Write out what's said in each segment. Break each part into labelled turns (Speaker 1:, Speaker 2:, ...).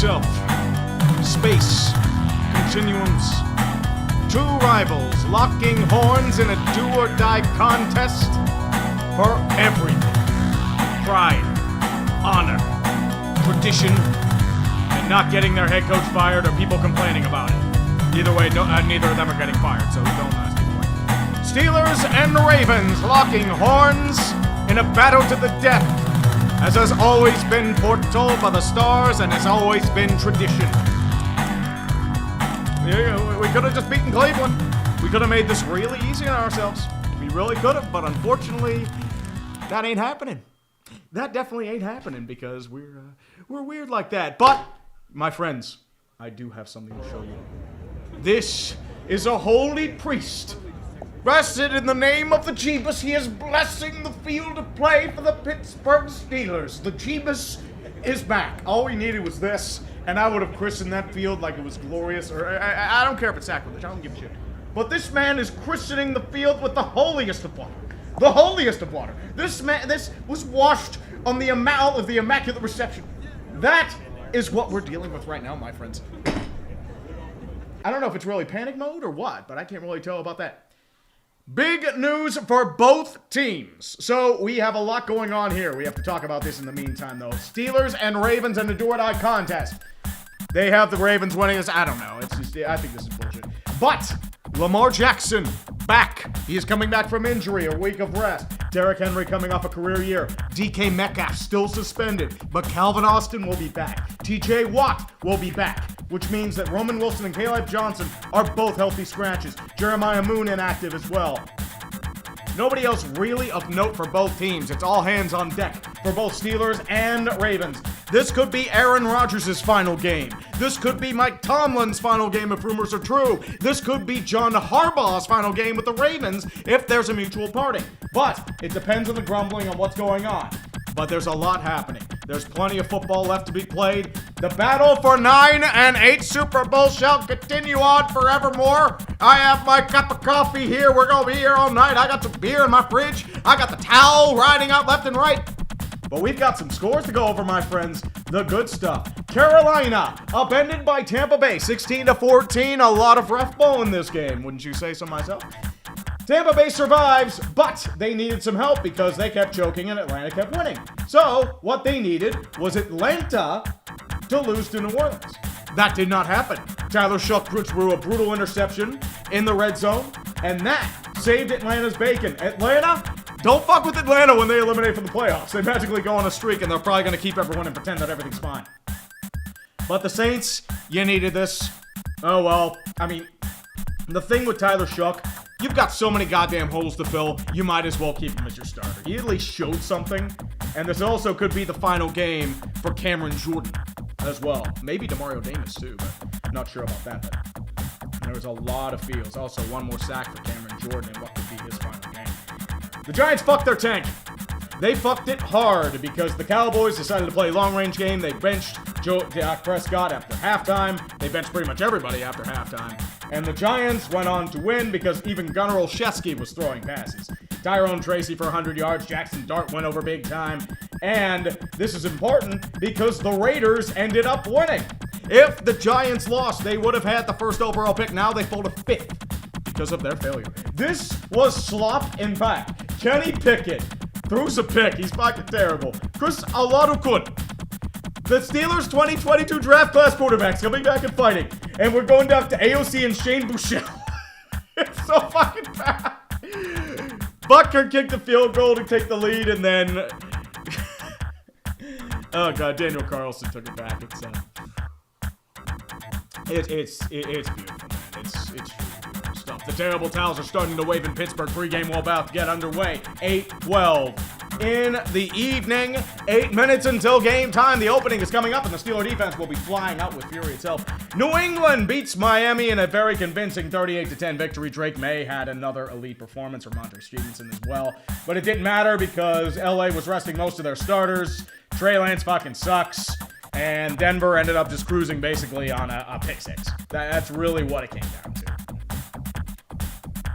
Speaker 1: yourself. Space. Continuums. Two rivals locking horns in a do-or-die contest for everything. Pride, honor, tradition, and not getting their head coach fired or people complaining about it. Either way, neither of them are getting fired, so don't ask either way. Steelers and Ravens locking horns in a battle to the death, as has always been foretold by the stars and has always been tradition. We could have just beaten Cleveland. We could have made this really easy on ourselves. We really could have, but unfortunately, that ain't happening. That definitely ain't happening because we're weird like that. But, my friends, I do have something to show you. This is a holy priest. Blessed in the name of the Jeebus, he is blessing the field of play for the Pittsburgh Steelers. The Jeebus is back. All we needed was this, and I would have christened that field like it was glorious, or I don't care if it's sacrilege, I don't give a shit. But this man is christening the field with the holiest of water. The holiest of water. This was washed on the amount of the Immaculate Reception. That is what we're dealing with right now, my friends. I don't know if it's really panic mode or what, but I can't really tell about that. Big news for both teams. So we have a lot going on here. We have to talk about this in the meantime, though. Steelers and Ravens in the do-or-die contest. They have the Ravens winning this. I don't know. It's just, I think this is bullshit. But Lamar Jackson back. He is coming back from injury, a week of rest. Derrick Henry coming off a career year. DK Metcalf still suspended, but Calvin Austin will be back. TJ Watt will be back, which means that Roman Wilson and Caleb Johnson are both healthy scratches. Jeremiah Moon inactive as well. Nobody else really of note for both teams. It's all hands on deck for both Steelers and Ravens. This could be Aaron Rodgers' final game. This could be Mike Tomlin's final game if rumors are true. This could be John Harbaugh's final game with the Ravens if there's a mutual parting. But it depends on the grumbling on what's going on. But there's a lot happening. There's plenty of football left to be played. The battle for 9 and 8 Super Bowls shall continue on forevermore. I have my cup of coffee here. We're going to be here all night. I got some beer in my fridge. I got the towel riding out left and right. But we've got some scores to go over, my friends. The good stuff. Carolina upended by Tampa Bay 16-14. A lot of ref ball in this game. Wouldn't you say so myself? Tampa Bay survives, but they needed some help because they kept choking and Atlanta kept winning. So, what they needed was Atlanta to lose to New Orleans. That did not happen. Tyler Shough threw a brutal interception in the red zone, and that saved Atlanta's bacon. Atlanta, don't fuck with Atlanta when they eliminate from the playoffs. They magically go on a streak, and they're probably going to keep everyone and pretend that everything's fine. But the Saints, you needed this. Oh, well, I mean, the thing with Tyler Shough, you've got so many goddamn holes to fill, you might as well keep him as your starter. He at least showed something, and this also could be the final game for Cameron Jordan as well. Maybe DeMario Davis too, but not sure about that. But there was a lot of fields. Also, one more sack for Cameron Jordan in what could be his final game. The Giants fucked their tank. They fucked it hard because the Cowboys decided to play a long-range game. They benched Dak Prescott after halftime. They benched pretty much everybody after halftime. And the Giants went on to win because even Gunnar Olszewski was throwing passes. Tyrone Tracy for 100 yards. Jackson Dart went over big time. And this is important because the Raiders ended up winning. If the Giants lost, they would have had the first overall pick. Now they fall to 5th because of their failure. This was slop in fact. Kenny Pickett throws a pick. He's fucking terrible. Chris Aladukun. The Steelers 2022 draft class quarterbacks coming back and fighting. And we're going down to AOC and Shane Buechele. It's so fucking bad. Butker kicked the field goal to take the lead, and then... oh, God, Daniel Carlson took it back. It's beautiful, man. It's beautiful stuff. The terrible towels are starting to wave in Pittsburgh. Pregame will about to get underway. 8-12. In the evening, 8 minutes until game time. The opening is coming up, and the Steeler defense will be flying out with fury itself. New England beats Miami in a very convincing 38-10 victory. Drake May had another elite performance, Ramondre Stevenson as well. But it didn't matter because LA was resting most of their starters. Trey Lance fucking sucks. And Denver ended up just cruising basically on a pick six. That's really what it came down to.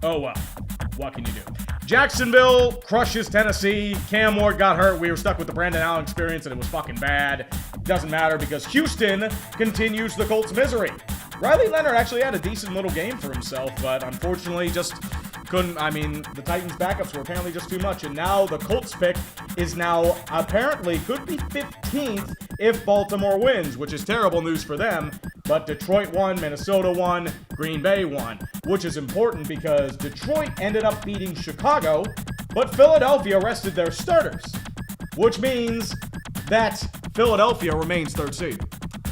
Speaker 1: Oh well, what can you do? Jacksonville crushes Tennessee. Cam Ward got hurt. We were stuck with the Brandon Allen experience, and it was fucking bad. Doesn't matter because Houston continues the Colts' misery. Riley Leonard actually had a decent little game for himself, but unfortunately just couldn't. I mean, the Titans' backups were apparently just too much, and now the Colts pick is now apparently could be 15th if Baltimore wins, which is terrible news for them. But Detroit won, Minnesota won, Green Bay won, which is important because Detroit ended up beating Chicago, but Philadelphia rested their starters, which means that Philadelphia remains third seed.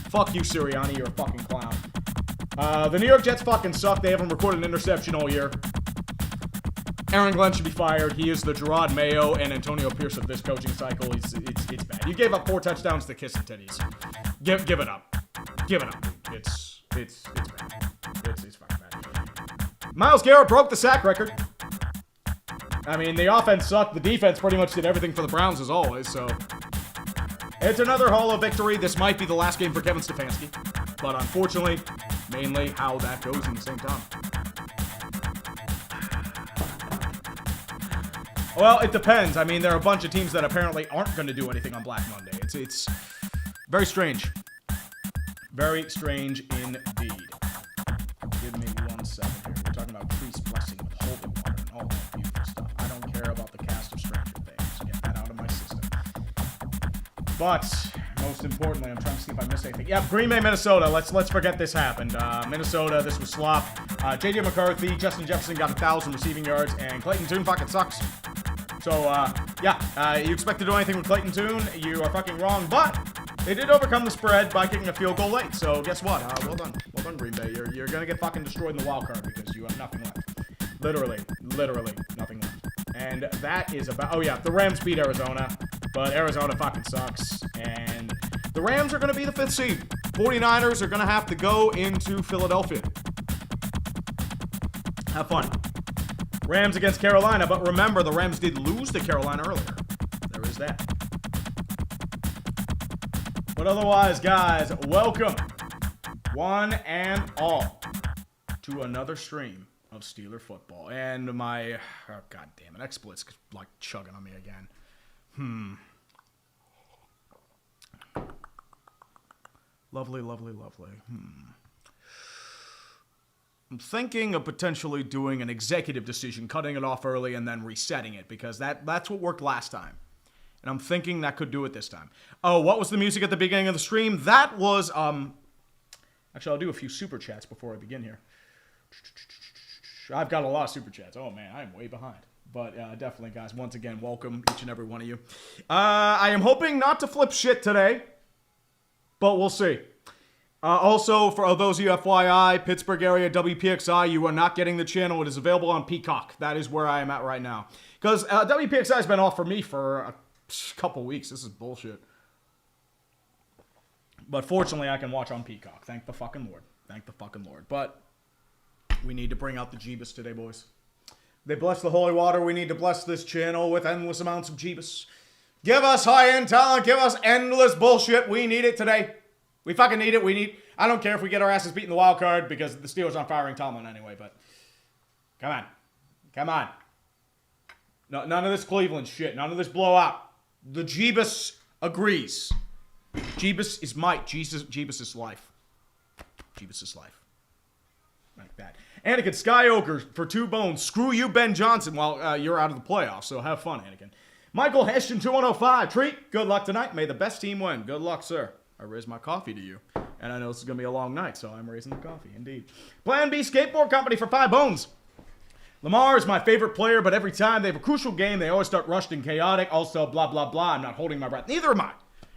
Speaker 1: Fuck you, Sirianni, you're a fucking clown. The New York Jets fucking suck. They haven't recorded an interception all year. Aaron Glenn should be fired. He is the Gerard Mayo and Antonio Pierce of this coaching cycle. It's bad. You gave up 4 touchdowns to kissing titties. Give it up. Give it up. It's bad. It's fucking bad. Myles Garrett broke the sack record. I mean, the offense sucked. The defense pretty much did everything for the Browns as always, so it's another hollow victory. This might be the last game for Kevin Stefanski, but unfortunately, mainly how that goes in the same time. Well, it depends. I mean, there are a bunch of teams that apparently aren't going to do anything on Black Monday. It's very strange. Very strange indeed. Give me 1 second here. We're talking about priest blessing with holy water and all that beautiful stuff. I don't care about the cast of Stranger Things. Get that out of my system. But most importantly, I'm trying to see if I missed anything. Yeah, Green Bay, Minnesota. Let's forget this happened. Minnesota, this was slop. J.J. McCarthy, Justin Jefferson got 1,000 receiving yards, and Clayton Tune fucking sucks. So, you expect to do anything with Clayton Tune, you are fucking wrong, but they did overcome the spread by kicking a field goal late, so guess what? Well done. Well done, Green Bay. You're gonna get fucking destroyed in the wild card because you have nothing left. Literally nothing left. And that is about, the Rams beat Arizona, but Arizona fucking sucks, and the Rams are gonna be the 5th seed. 49ers are gonna have to go into Philadelphia. Have fun. Rams against Carolina, but remember, the Rams did lose to Carolina earlier. There is that. But otherwise, guys, welcome, one and all, to another stream of Steeler football. And my, god damn it, XSplit's like chugging on me again. Lovely. I'm thinking of potentially doing an executive decision, cutting it off early and then resetting it, because that's what worked last time. And I'm thinking that could do it this time. Oh, what was the music at the beginning of the stream? That was, actually, I'll do a few super chats before I begin here. I've got a lot of super chats. Oh, man, I'm way behind. But definitely, guys, once again, welcome, each and every one of you. I am hoping not to flip shit today, but we'll see. Also, for those of you FYI, Pittsburgh area, WPXI, you are not getting the channel. It is available on Peacock. That is where I am at right now. Because WPXI has been off for me for a couple weeks. This is bullshit. But fortunately, I can watch on Peacock. Thank the fucking Lord. Thank the fucking Lord. But we need to bring out the Jeebus today, boys. They bless the holy water. We need to bless this channel with endless amounts of Jeebus. Give us high-end talent. Give us endless bullshit. We need it today. We fucking need it. I don't care if we get our asses beat in the wild card because the Steelers aren't firing Tomlin anyway, but come on. No, none of this Cleveland shit. None of this blowout. The Jeebus agrees. Jeebus is might. Jeebus is life. Jeebus is life. Like that. Anakin Skyoker for 2 bones. Screw you, Ben Johnson, while you're out of the playoffs, so have fun, Anakin. Michael Heston 2105. Treat, good luck tonight. May the best team win. Good luck, sir. I raise my coffee to you. And I know this is going to be a long night, so I'm raising the coffee, indeed. Plan B Skateboard Company for 5 bones. Lamar is my favorite player, but every time they have a crucial game, they always start rushed and chaotic. Also, blah, blah, blah. I'm not holding my breath. Neither am I.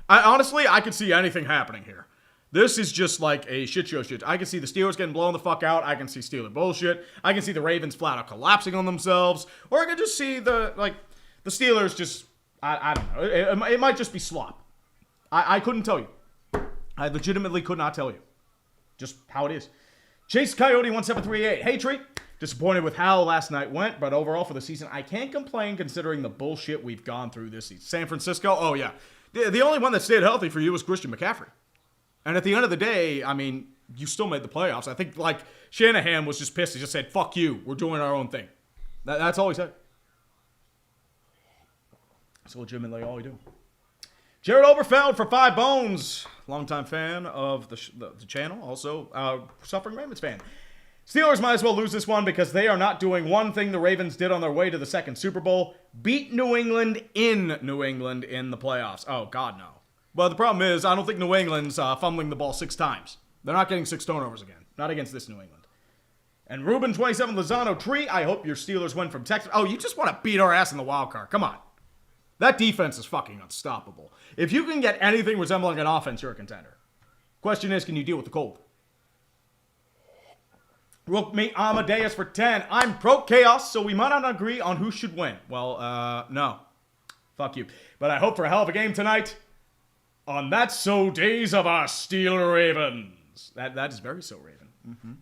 Speaker 1: Honestly, I could see anything happening here. This is just like a shit show shit. I can see the Steelers getting blown the fuck out. I can see Steeler bullshit. I can see the Ravens flat out collapsing on themselves. Or I can just see the Steelers just, I don't know. It might just be slop. I couldn't tell you. I legitimately could not tell you. Just how it is. Chase Coyote 1738. Hey, Treat. Disappointed with how last night went, but overall for the season, I can't complain considering the bullshit we've gone through this season. San Francisco, oh yeah. The only one that stayed healthy for you was Christian McCaffrey. And at the end of the day, I mean, you still made the playoffs. I think, Shanahan was just pissed. He just said, fuck you. We're doing our own thing. That's all he said. That's legitimately all he did. Jared Oberfeld for 5 bones. Longtime fan of the channel. Also, suffering Ravens fan. Steelers might as well lose this one because they are not doing one thing the Ravens did on their way to the second Super Bowl. Beat New England in New England in the playoffs. Oh, God, no. Well, the problem is I don't think New England's fumbling the ball 6 times. They're not getting 6 turnovers again. Not against this New England. And Ruben 27 Lozano Tree, I hope your Steelers win from Texas. Oh, you just want to beat our ass in the wild card. Come on. That defense is fucking unstoppable. If you can get anything resembling an offense, you're a contender. Question is, can you deal with the cold? Rook me Amadeus for 10. I'm pro chaos, so we might not agree on who should win. Well, no. Fuck you. But I hope for a hell of a game tonight on That's So Days of Our Steeler Ravens. That is very so Raven. Mm-hmm.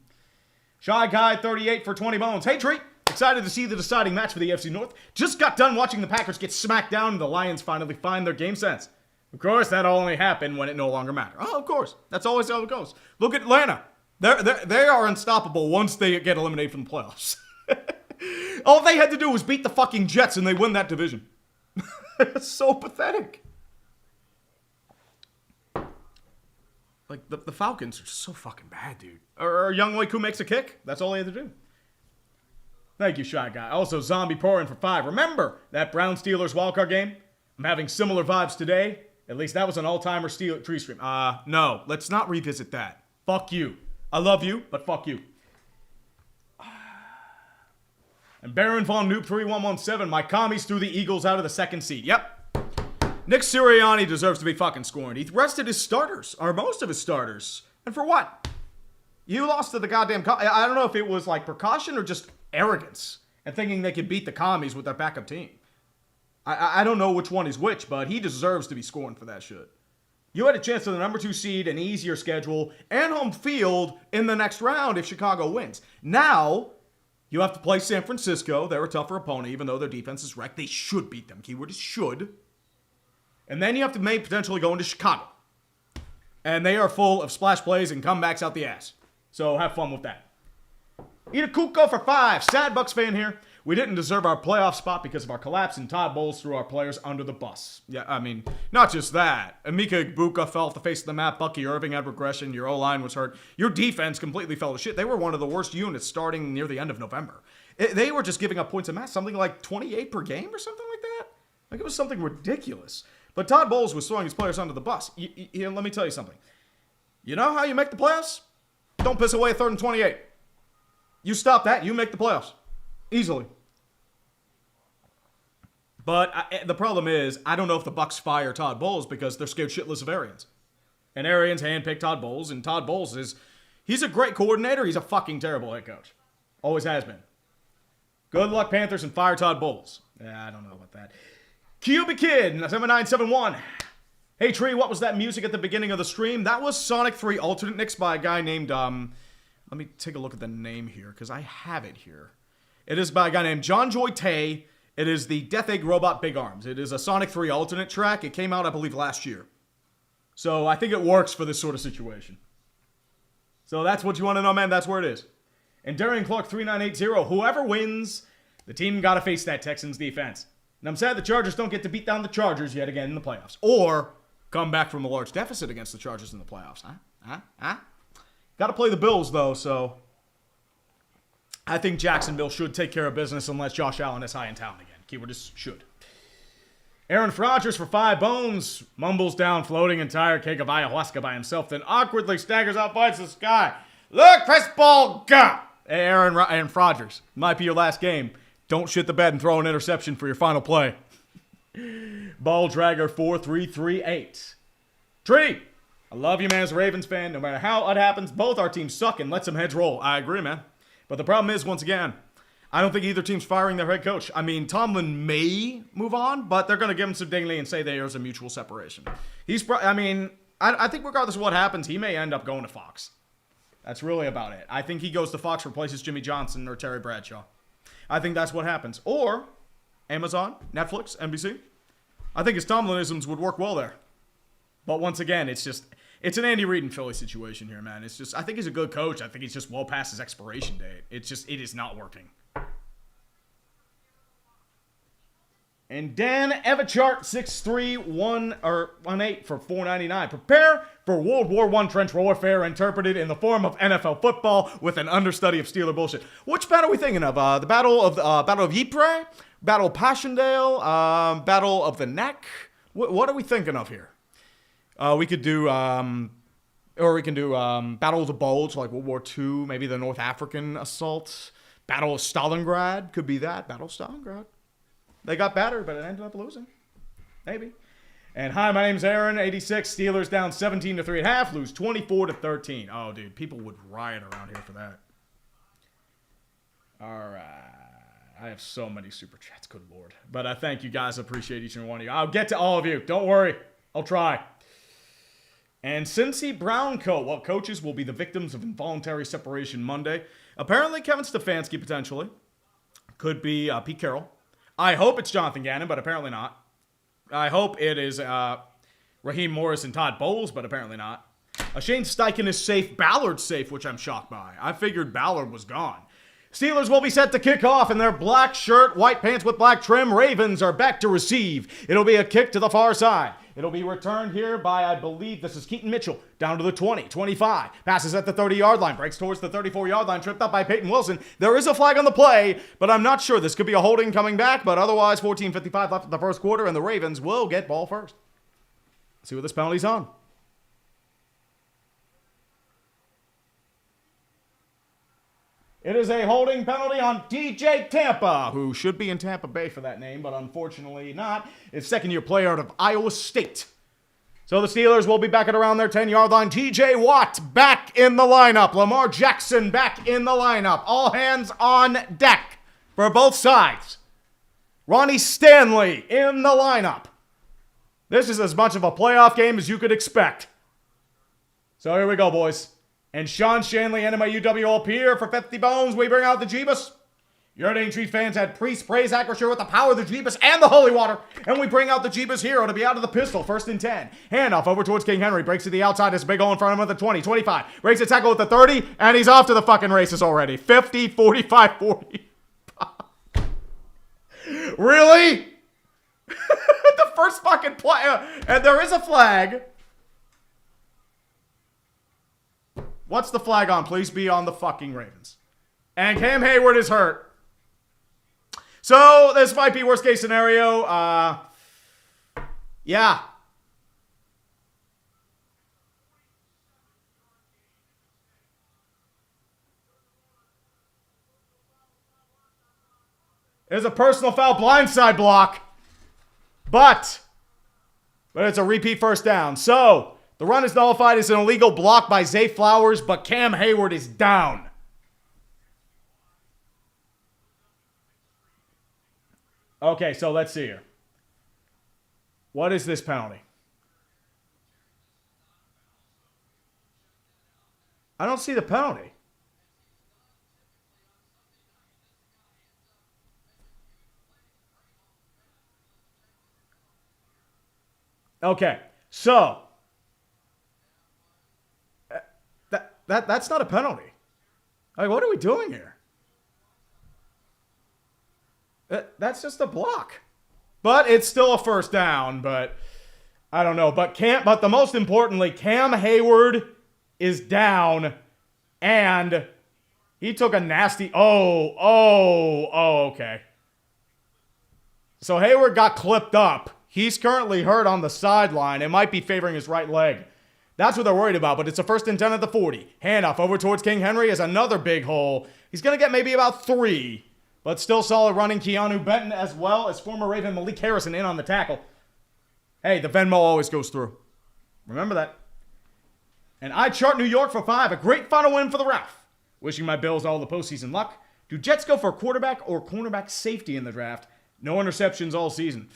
Speaker 1: Shy Guy 38 for 20 bones. Hey, Tree. Excited to see the deciding match for the AFC North. Just got done watching the Packers get smacked down and the Lions finally find their game sense. Of course, that'll only happen when it no longer matters. Oh, of course. That's always how it goes. Look at Atlanta. They are unstoppable once they get eliminated from the playoffs. All they had to do was beat the fucking Jets and they win that division. It's so pathetic. Like, the Falcons are so fucking bad, dude. Or Young Waku makes a kick. That's all he had to do. Thank you, Shy Guy. Also, Zombie pouring for 5. Remember that Brown-Steelers wildcard game? I'm having similar vibes today. At least that was an all-timer tree stream. No. Let's not revisit that. Fuck you. I love you, but fuck you. And Baron Von Noob 3117. My commies threw the Eagles out of the second seed. Yep. Nick Sirianni deserves to be fucking scorned. He rested his starters, or most of his starters. And for what? You lost to the goddamn... I don't know if it was like precaution or just arrogance and thinking they could beat the commies with their backup team. I don't know which one is which, but he deserves to be scorned for that shit. You had a chance to the number 2 seed, an easier schedule, and home field in the next round if Chicago wins. Now, you have to play San Francisco. They're a tougher opponent, even though their defense is wrecked. They should beat them. Keyword is should. And then you have to potentially go into Chicago. And they are full of splash plays and comebacks out the ass. So have fun with that. Eat a Kuko for 5. Sad Bucks fan here. We didn't deserve our playoff spot because of our collapse, and Todd Bowles threw our players under the bus. Yeah, I mean, not just that. Emeka Egbuka fell off the face of the map. Bucky Irving had regression. Your O-line was hurt. Your defense completely fell to shit. They were one of the worst units starting near the end of November. They were just giving up points a match, something like 28 per game or something like that. Like, it was something ridiculous. But Todd Bowles was throwing his players under the bus. Let me tell you something. You know how you make the playoffs? Don't piss away a 3rd and 28. You stop that, you make the playoffs. Easily. But the problem is, I don't know if the Bucks fire Todd Bowles because they're scared shitless of Arians. And Arians handpicked Todd Bowles, and Todd Bowles he's a great coordinator. He's a fucking terrible head coach. Always has been. Good luck, Panthers, and fire Todd Bowles. Yeah, I don't know about that. Cubic Kid, 7971. Hey, Tree, what was that music at the beginning of the stream? That was Sonic 3 alternate mix by a guy named, let me take a look at the name here, because I have it here. It is by a guy named John Joy Tay. It is the Death Egg Robot Big Arms. It is a Sonic 3 alternate track. It came out, I believe, last year. So I think it works for this sort of situation. So that's what you want to know, man. That's where it is. And Darian Clark 3980. Whoever wins, the team got to face that Texans defense. And I'm sad the Chargers don't get to beat down the Chargers yet again in the playoffs. Or come back from a large deficit against the Chargers in the playoffs. Got to play the Bills, though, so I think Jacksonville should take care of business unless Josh Allen is high in town again. Keyword is should. Aaron Rodgers for 5 bones. Mumbles down, floating entire cake of ayahuasca by himself, then awkwardly staggers out, bites the sky. Look, Chris Paul, go! Hey, Aaron Rodgers, might be your last game. Don't shit the bed and throw an interception for your final play. Ball Dragger 4338. Tree, I love you, man, as a Ravens fan. No matter how it happens, both our teams suck and let some heads roll. I agree, man. But the problem is, once again, I don't think either team's firing their head coach. I mean, Tomlin may move on, but they're going to give him some dignity and say there's a mutual separation. I think regardless of what happens, he may end up going to Fox. That's really about it. I think he goes to Fox, replaces Jimmy Johnson or Terry Bradshaw. I think that's what happens. Or Amazon, Netflix, NBC. I think his Tomlinisms would work well there. But once again, it's an Andy Reid and Philly situation here, man. I think he's a good coach. I think he's just well past his expiration date. It is not working. And Dan Evachart 63118 for $4.99. Prepare for World War I trench warfare interpreted in the form of NFL football with an understudy of Steeler bullshit. Which battle are we thinking of? The Battle of Ypres? Battle of Passchendaele? Battle of the Neck? What are we thinking of here? We could do, Battle of the Bulge, like World War II, maybe the North African assault. Battle of Stalingrad, could be that. Battle of Stalingrad. They got battered, but it ended up losing. Maybe. And hi, my name's Aaron, 86. Steelers down 17 to 3.5, lose 24 to 13. Oh, dude, people would riot around here for that. All right. I have so many super chats, good lord. But I thank you guys. I appreciate each and one of you. I'll get to all of you. Don't worry. I'll try. And Cincy Browncoat. Well, coaches will be the victims of involuntary separation Monday. Apparently, Kevin Stefanski, potentially. Could be Pete Carroll. I hope it's Jonathan Gannon, but apparently not. I hope it is Raheem Morris and Todd Bowles, but apparently not. Shane Steichen is safe. Ballard's safe, which I'm shocked by. I figured Ballard was gone. Steelers will be set to kick off in their black shirt, white pants with black trim. Ravens are back to receive. It'll be a kick to the far side. It'll be returned here by, I believe, this is Keaton Mitchell, down to the 20, 25. Passes at the 30-yard line, breaks towards the 34-yard line, tripped up by Peyton Wilson. There is a flag on the play, but I'm not sure. This could be a holding coming back, but otherwise 14:55 left in the first quarter, and the Ravens will get ball first. Let's see what this penalty's on. It is a holding penalty on DJ Tampa, who should be in Tampa Bay for that name, but unfortunately not. It's second-year player out of Iowa State. So the Steelers will be back at around their 10-yard line. TJ Watt back in the lineup. Lamar Jackson back in the lineup. All hands on deck for both sides. Ronnie Stanley in the lineup. This is as much of a playoff game as you could expect. So here we go, boys. And Sean Shanley and MIUW up here for 50 bones. We bring out the Jeebus. Your Dane Treat fans had pre-sprays Acrisure with the power of the Jeebus and the holy water. And we bring out the Jeebus Hero to be out of the pistol. 1st and 10. Handoff over towards King Henry. Breaks to the outside. It's a big hole in front of him at the 20, 25. Breaks a tackle at the 30. And he's off to the fucking races already. 50, 45, 40. Really? The first fucking play. And there is a flag. What's the flag on? Please be on the fucking Ravens. And Cam Hayward is hurt. So this might be worst case scenario. Yeah. There's a personal foul blindside block. But it's a repeat first down. So the run is nullified as an illegal block by Zay Flowers, but Cam Hayward is down. Okay, so let's see here. What is this penalty? I don't see the penalty. Okay, so that's not a penalty. Like, what are we doing here? That's just a block. But it's still a first down, but I don't know. But the most importantly, Cam Hayward is down, and he took a nasty okay. So Hayward got clipped up. He's currently hurt on the sideline. It might be favoring his right leg. That's what they're worried about, but it's a 1st and 10 at the 40. Handoff over towards King Henry is another big hole. He's going to get maybe about 3, but still solid running. Keanu Benton as well as former Raven Malik Harrison in on the tackle. Hey, the Venmo always goes through. Remember that. And I chart New York for 5. A great final win for the Ralph. Wishing my Bills all the postseason luck. Do Jets go for quarterback or cornerback safety in the draft? No interceptions all season.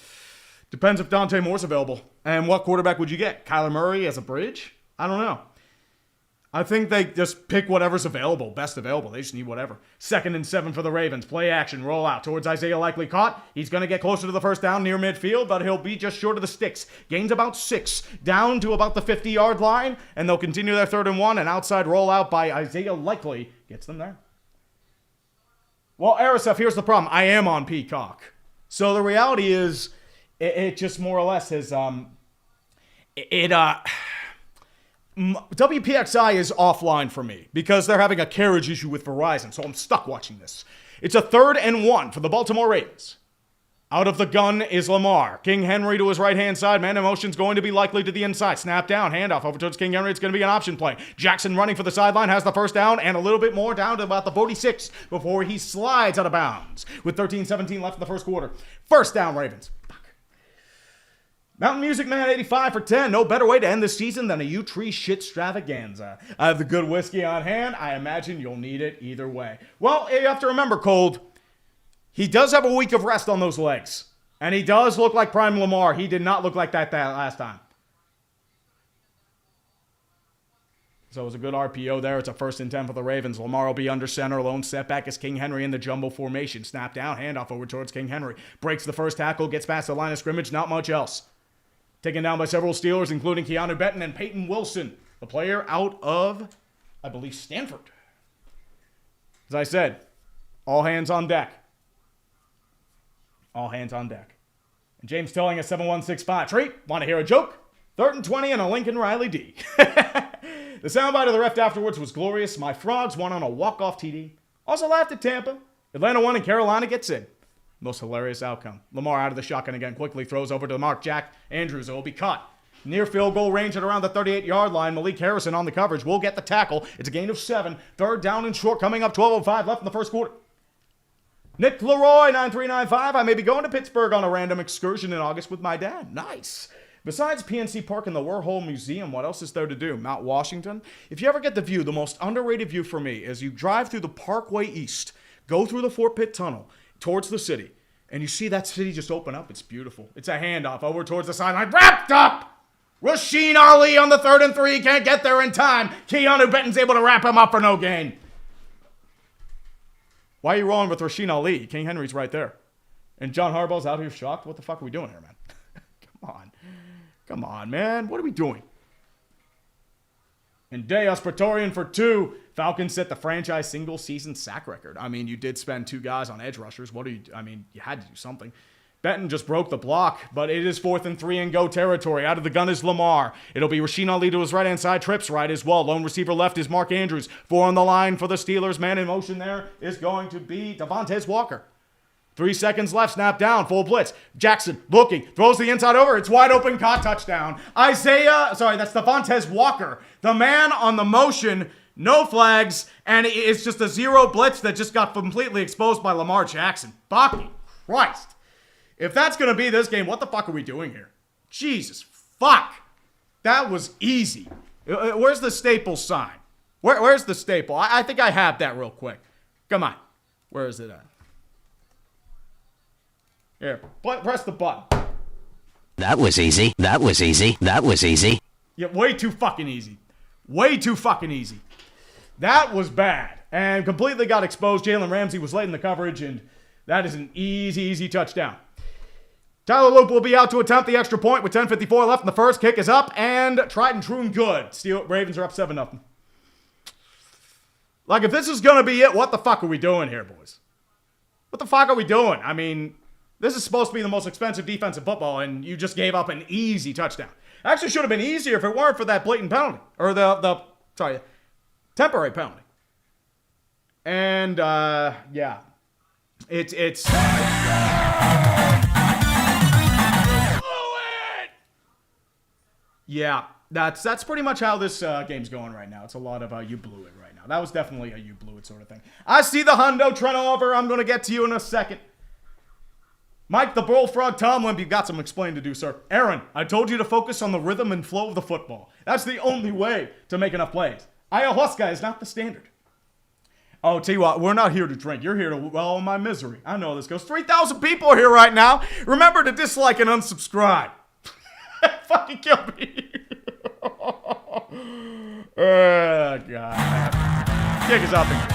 Speaker 1: Depends if Dante Moore's available. And what quarterback would you get? Kyler Murray as a bridge? I don't know. I think they just pick whatever's available, best available. They just need whatever. 2nd and 7 for the Ravens. Play action, roll out towards Isaiah Likely caught. He's going to get closer to the first down near midfield, but he'll be just short of the sticks. Gains about 6, down to about the 50-yard line, and they'll continue their 3rd and 1. An outside rollout by Isaiah Likely gets them there. Well, Arisef, here's the problem. I am on Peacock. So the reality is, it just more or less has, WPXI is offline for me because they're having a carriage issue with Verizon, so I'm stuck watching this. It's a 3rd and 1 for the Baltimore Ravens. Out of the gun is Lamar. King Henry to his right-hand side. Man in motion's going to be likely to the inside. Snap down, handoff over towards King Henry. It's going to be an option play. Jackson running for the sideline, has the first down and a little bit more down to about the 46 before he slides out of bounds. With 13-17 left in the first quarter. First down, Ravens. Mountain Music Man 85 for 10. No better way to end the season than a U-Tree shit extravaganza. I have the good whiskey on hand. I imagine you'll need it either way. Well, you have to remember, Cold, he does have a week of rest on those legs. And he does look like prime Lamar. He did not look like that last time. So it was a good RPO there. It's a 1st and 10 for the Ravens. Lamar will be under center. Lone setback is King Henry in the jumbo formation. Snap down, handoff over towards King Henry. Breaks the first tackle, gets past the line of scrimmage. Not much else. Taken down by several Steelers, including Keanu Benton and Peyton Wilson, the player out of, I believe, Stanford. As I said, all hands on deck. All hands on deck. And James telling us 7165. Treat, want to hear a joke? 3rd and 20 and a Lincoln Riley D. The soundbite of the ref afterwards was glorious. My Frogs won on a walk-off TD. Also laughed at Tampa. Atlanta won and Carolina gets in. Most hilarious outcome. Lamar out of the shotgun again. Quickly throws over to Mark Jack Andrews. It will be caught. Near field goal range at around the 38-yard line. Malik Harrison on the coverage. Will get the tackle. It's a gain of 7. 3rd down and short coming up. 12:05 left in the first quarter. Nick Leroy, 9395. I may be going to Pittsburgh on a random excursion in August with my dad. Nice. Besides PNC Park and the Warhol Museum, what else is there to do? Mount Washington? If you ever get the view, the most underrated view for me is you drive through the Parkway East, go through the Fort Pitt Tunnel towards the city, and you see that city just open up. It's beautiful. It's a handoff over towards the sideline. Wrapped up! Rasheen Ali on the 3rd and 3. Can't get there in time. Keanu Benton's able to wrap him up for no gain. Why are you rolling with Rasheen Ali? King Henry's right there. And John Harbaugh's out here shocked. What the fuck are we doing here, man? Come on. Come on, man. What are we doing? And Deus Praetorian for 2. Falcons set the franchise single-season sack record. I mean, you did spend 2 guys on edge rushers. You had to do something. Benton just broke the block, but it is 4th and 3 and go territory. Out of the gun is Lamar. It'll be Rasheen Ali to his right-hand side. Trips right as well. Lone receiver left is Mark Andrews. 4 on the line for the Steelers. Man in motion there is going to be Devontae Walker. 3 seconds left. Snap down. Full blitz. Jackson looking. Throws the inside over. It's wide open. Caught. Touchdown. That's Devontae Walker. The man on the motion. No flags. And it's just a 0 blitz that just got completely exposed by Lamar Jackson. Fucking Christ. If that's going to be this game, what the fuck are we doing here? Jesus fuck. That was easy. Where's the Staples sign? Where's the staple? I think I have that real quick. Come on. Where is it at? Here, press the button.
Speaker 2: That was easy. That was easy. That was easy.
Speaker 1: Yeah, way too fucking easy. Way too fucking easy. That was bad. And completely got exposed. Jalen Ramsey was late in the coverage, and that is an easy touchdown. Tyler Loop will be out to attempt the extra point with 10:54 left in the first. Kick is up and tried and true and good. Ravens are up 7-0. Like, if this is going to be it, what the fuck are we doing here, boys? What the fuck are we doing? I mean, this is supposed to be the most expensive defense in football, and you just gave up an easy touchdown. Actually, should have been easier if it weren't for that blatant penalty. Or temporary penalty. And, yeah. It's... Yeah, that's pretty much how this game's going right now. It's a lot of you blew it right now. That was definitely a you blew it sort of thing. I see the hundo trend over. I'm going to get to you in a second. Mike the Bullfrog Tomlin, you've got some explaining to do, sir. Aaron, I told you to focus on the rhythm and flow of the football. That's the only way to make enough plays. Ayahuasca is not the standard. Oh, tell you what, we're not here to drink. You're here to wallow in my misery. I know how this goes. 3,000 people are here right now. Remember to dislike and unsubscribe. Fucking kill me. Oh, God. Kick is up again.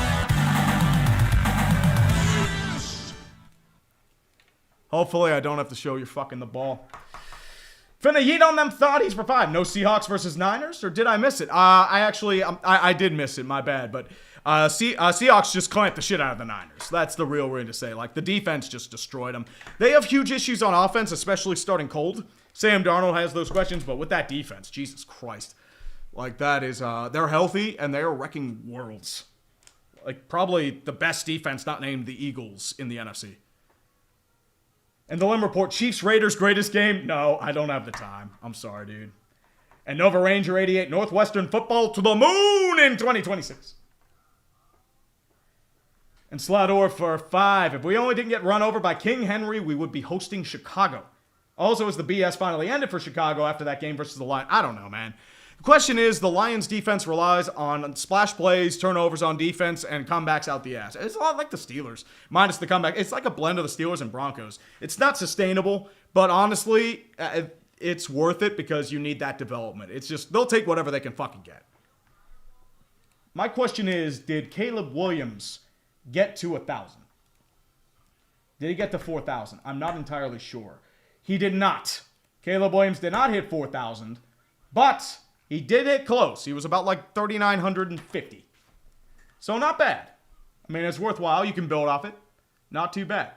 Speaker 1: Hopefully I don't have to show you fucking the ball. Finna yeet on them thoughties for 5. No Seahawks versus Niners? Or did I miss it? I did miss it. My bad. But Seahawks just clamped the shit out of the Niners. That's the real way to say. Like, the defense just destroyed them. They have huge issues on offense, especially starting cold. Sam Darnold has those questions, but with that defense, Jesus Christ. Like, that is, they're healthy, and they are wrecking worlds. Like, probably the best defense not named the Eagles in the NFC. And the Lim Report, Chiefs-Raiders greatest game? No, I don't have the time. I'm sorry, dude. And Nova Ranger 88, Northwestern football to the moon in 2026. And Slador for 5. If we only didn't get run over by King Henry, we would be hosting Chicago. Also, as the BS finally ended for Chicago after that game versus the Lions. I don't know, man. The question is, the Lions defense relies on splash plays, turnovers on defense, and comebacks out the ass. It's a lot like the Steelers, minus the comeback. It's like a blend of the Steelers and Broncos. It's not sustainable, but honestly, it's worth it because you need that development. It's just, they'll take whatever they can fucking get. My question is, did Caleb Williams get to 1,000? Did he get to 4,000? I'm not entirely sure. He did not. Caleb Williams did not hit 4,000, but he did hit close. He was about like 3,950. So not bad. I mean, it's worthwhile. You can build off it. Not too bad.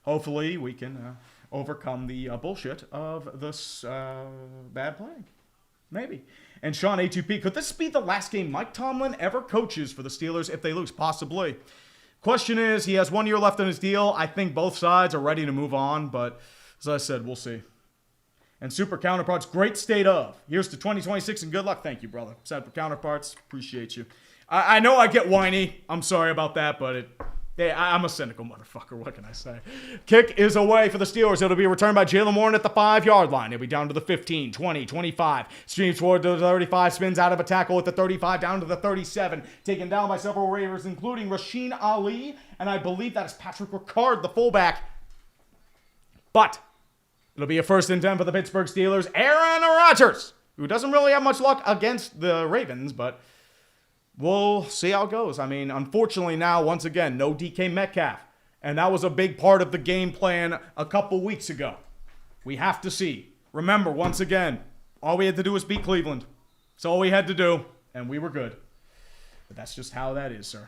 Speaker 1: Hopefully, we can overcome the bullshit of this bad playing. Maybe. And Sean A2P, could this be the last game Mike Tomlin ever coaches for the Steelers if they lose? Possibly. Question is, he has 1 year left on his deal. I think both sides are ready to move on, but as I said, we'll see. And Super Counterparts, great state of. Here's to 2026 and good luck. Thank you, brother. Super Counterparts, appreciate you. I know I get whiny. I'm sorry about that, but I'm a cynical motherfucker. What can I say? Kick is away for the Steelers. It'll be returned by Jalen Warren at the 5-yard line. It'll be down to the 15, 20, 25. Streams toward the 35, spins out of a tackle at the 35, down to the 37. Taken down by several Raiders, including Rasheen Ali, and I believe that is Patrick Ricard, the fullback. But it'll be a 1st and 10 for the Pittsburgh Steelers. Aaron Rodgers, who doesn't really have much luck against the Ravens, but we'll see how it goes. I mean, unfortunately now, once again, no DK Metcalf. And that was a big part of the game plan a couple weeks ago. We have to see. Remember, once again, all we had to do was beat Cleveland. That's all we had to do, and we were good. But that's just how that is, sir.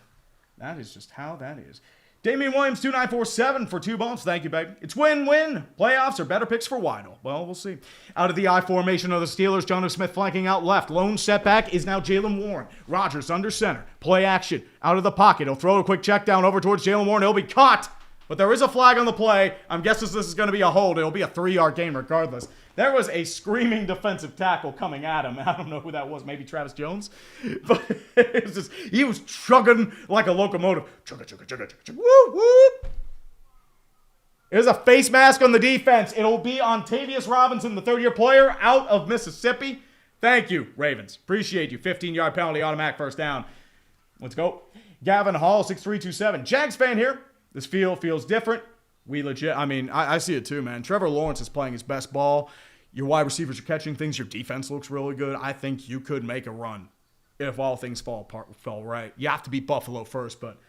Speaker 1: That is just how that is. Damian Williams, 2947 for 2 bones. Thank you, baby. It's win-win. Playoffs are better picks for Weidl. Well, we'll see. Out of the I formation of the Steelers, Jonnu Smith flanking out left. Lone setback is now Jalen Warren. Rodgers under center. Play action. Out of the pocket. He'll throw a quick check down over towards Jalen Warren. He'll be caught. But there is a flag on the play. I'm guessing this is going to be a hold. It'll be a 3-yard gain regardless. There was a screaming defensive tackle coming at him. I don't know who that was. Maybe Travis Jones. But it was just, he was chugging like a locomotive. Chugga, chugga, chugga, chugga, chugga. Whoop, whoop. There's a face mask on the defense. It'll be on Tavius Robinson, the 3rd-year player out of Mississippi. Thank you, Ravens. Appreciate you. 15-yard penalty, automatic 1st down. Let's go. Gavin Hall, 6327. Jags fan here. This field feels different. We legit, I see it too, man. Trevor Lawrence is playing his best ball. Your wide receivers are catching things. Your defense looks really good. I think you could make a run if all things fall right. You have to beat Buffalo first, but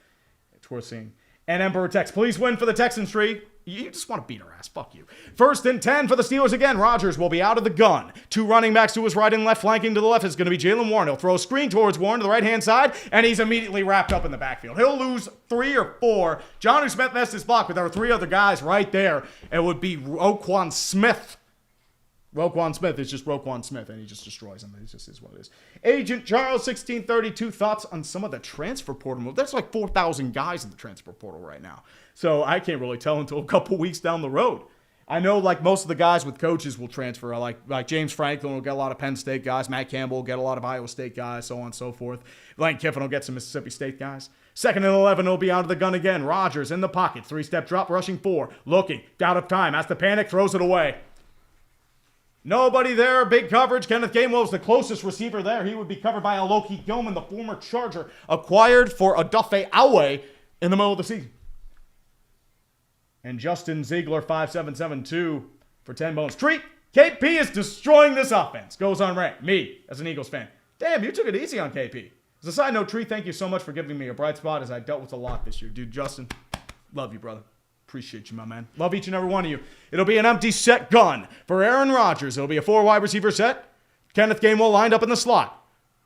Speaker 1: it's worth seeing. And Emperor Tex, please win for the Texans, Tree. You just want to beat our ass. Fuck you. 1st and 10 for the Steelers again. Rodgers will be out of the gun. 2 running backs to his right and left. Flanking to the left is going to be Jalen Warren. He'll throw a screen towards Warren to the right-hand side, and he's immediately wrapped up in the backfield. He'll lose 3 or 4. Jonnu Smith missed his block, but there were 3 other guys right there. It would be Roquan Smith. Roquan Smith is just Roquan Smith, and he just destroys him. It just is what it is. Agent Charles, 1632, thoughts on some of the transfer portal. There's like 4,000 guys in the transfer portal right now. So I can't really tell until a couple weeks down the road. I know like most of the guys with coaches will transfer. Like James Franklin will get a lot of Penn State guys. Matt Campbell will get a lot of Iowa State guys, so on and so forth. Lane Kiffin will get some Mississippi State guys. 2nd and 11 will be out of the gun again. Rodgers in the pocket. 3-step drop, rushing 4. Looking. Out of time. Has to panic. Throws it away. Nobody there. Big coverage. Kenneth Gainwell is the closest receiver there. He would be covered by Aloki Gilman, the former Charger, acquired for Odafe Awe in the middle of the season. And Justin Ziegler, 5772 for 10 bones. Treat, KP is destroying this offense. Goes on rant. Me, as an Eagles fan. Damn, you took it easy on KP. As a side note, Tree, thank you so much for giving me a bright spot as I dealt with a lot this year. Dude, Justin, love you, brother. Appreciate you, my man. Love each and every one of you. It'll be an empty set gun for Aaron Rodgers. It'll be a 4 wide receiver set. Kenneth Gainwell lined up in the slot.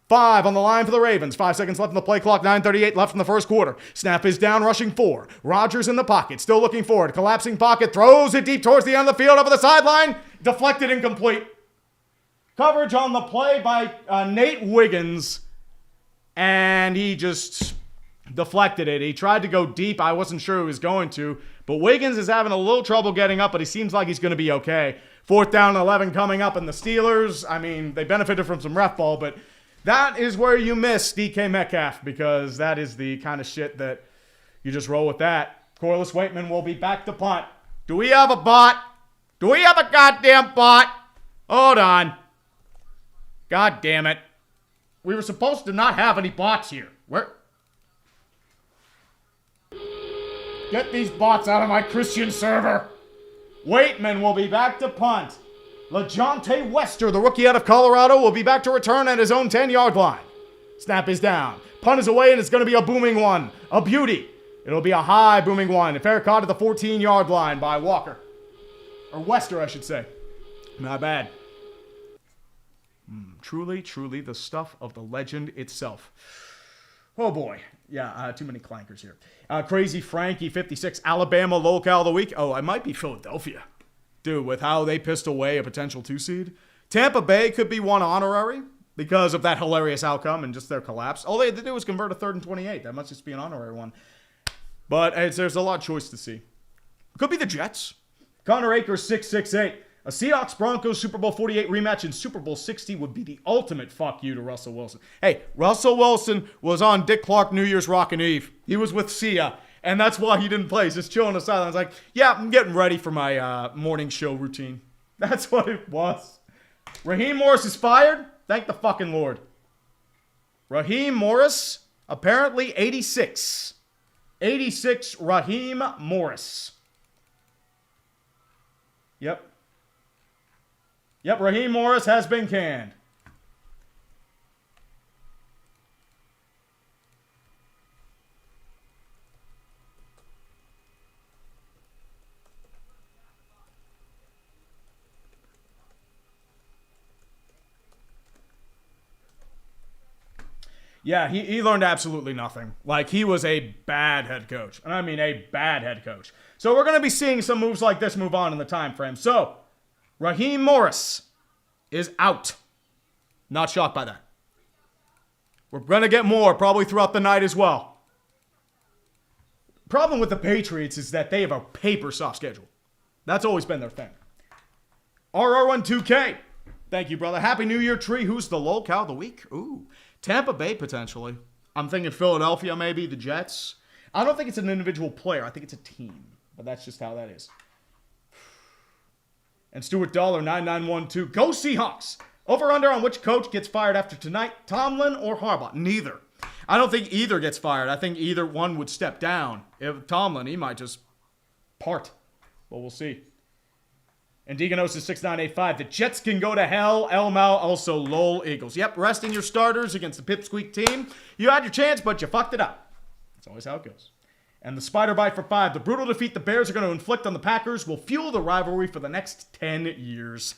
Speaker 1: 5 on the line for the Ravens. 5 seconds left on the play clock. 9:38 left in the first quarter. Snap is down, rushing 4. Rodgers in the pocket, still looking forward. Collapsing pocket, throws it deep towards the end of the field over the sideline. Deflected, incomplete. Coverage on the play by Nate Wiggins. And he just deflected it. He tried to go deep. I wasn't sure he was going to. But Wiggins is having a little trouble getting up, but he seems like he's going to be okay. 4th down and 11 coming up, and the Steelers, I mean, they benefited from some ref ball, but that is where you miss DK Metcalf, because that is the kind of shit that you just roll with that. Corliss Waitman will be back to punt. Do we have a bot? Do we have a goddamn bot? Hold on. God damn it. We were supposed to not have any bots here. Where? Get these bots out of my Christian server. Waitman will be back to punt. LaJohntay Wester, the rookie out of Colorado, will be back to return at his own 10-yard line. Snap is down. Punt is away, and it's going to be a booming one. A beauty. It'll be a high booming one. Fair caught at the 14-yard line by Walker. Or Wester, I should say. Not bad. Truly, truly the stuff of the legend itself. Oh boy. Yeah, too many clankers here. Crazy Frankie, 56, Alabama locale of the week. Oh, I might be Philadelphia. Dude, with how they pissed away a potential 2 seed. Tampa Bay could be one honorary because of that hilarious outcome and just their collapse. All they had to do was convert a 3rd and 28. That must just be an honorary one. But there's a lot of choice to see. Could be the Jets. Connor Akers, 668. A Seahawks-Broncos Super Bowl 48 rematch in Super Bowl 60 would be the ultimate fuck you to Russell Wilson. Hey, Russell Wilson was on Dick Clark New Year's Rockin' Eve. He was with Sia, and that's why he didn't play. He's just chilling on the sidelines like, yeah, I'm getting ready for my morning show routine. That's what it was. Raheem Morris is fired? Thank the fucking Lord. Raheem Morris, apparently 86. 86 Raheem Morris. Yep, Raheem Morris has been canned. Yeah, he learned absolutely nothing. Like, he was a bad head coach. And I mean a bad head coach. So we're going to be seeing some moves like this move on in the time frame. So, Raheem Morris is out. Not shocked by that. We're going to get more probably throughout the night as well. Problem with the Patriots is that they have a paper soft schedule. That's always been their thing. RR12K. Thank you, brother. Happy New Year, Tree. Who's the locale of the week? Ooh, Tampa Bay, potentially. I'm thinking Philadelphia, maybe. The Jets. I don't think it's an individual player. I think it's a team. But that's just how that is. And Stuart Dollar, 9912. Go Seahawks. Over-under on which coach gets fired after tonight. Tomlin or Harbaugh? Neither. I don't think either gets fired. I think either one would step down. If Tomlin, he might just part. But we'll see. And Deganos is 6985. The Jets can go to hell. Elmau also lol Eagles. Yep, resting your starters against the Pipsqueak team. You had your chance, but you fucked it up. That's always how it goes. And the Spider Bite for 5. The brutal defeat the Bears are going to inflict on the Packers will fuel the rivalry for the next 10 years.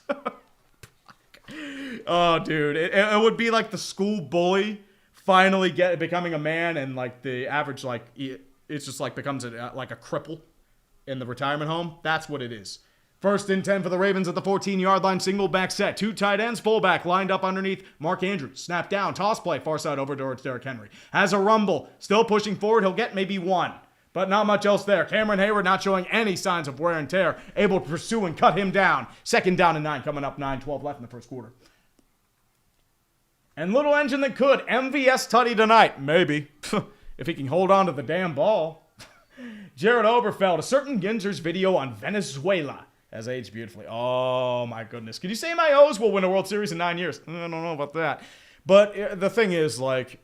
Speaker 1: Oh, dude. It would be like the school bully finally becoming a man, and like the average, like, it's just like becomes like a cripple in the retirement home. That's what it is. 1st and 10 for the Ravens at the 14-yard line. Single back set. 2 tight ends. Fullback lined up underneath Mark Andrews. Snap down. Toss play. Far side over towards Derrick Henry. Has a rumble. Still pushing forward. He'll get maybe 1. But not much else there. Cameron Hayward not showing any signs of wear and tear. Able to pursue and cut him down. 2nd down and 9 coming up. 9-12 left in the first quarter. And little engine that could. MVS Tutty tonight. Maybe. If he can hold on to the damn ball. Jared Oberfeld. A certain Ginzer's video on Venezuela has aged beautifully. Oh, my goodness. Can you say my O's will win a World Series in 9 years? I don't know about that. But the thing is, like,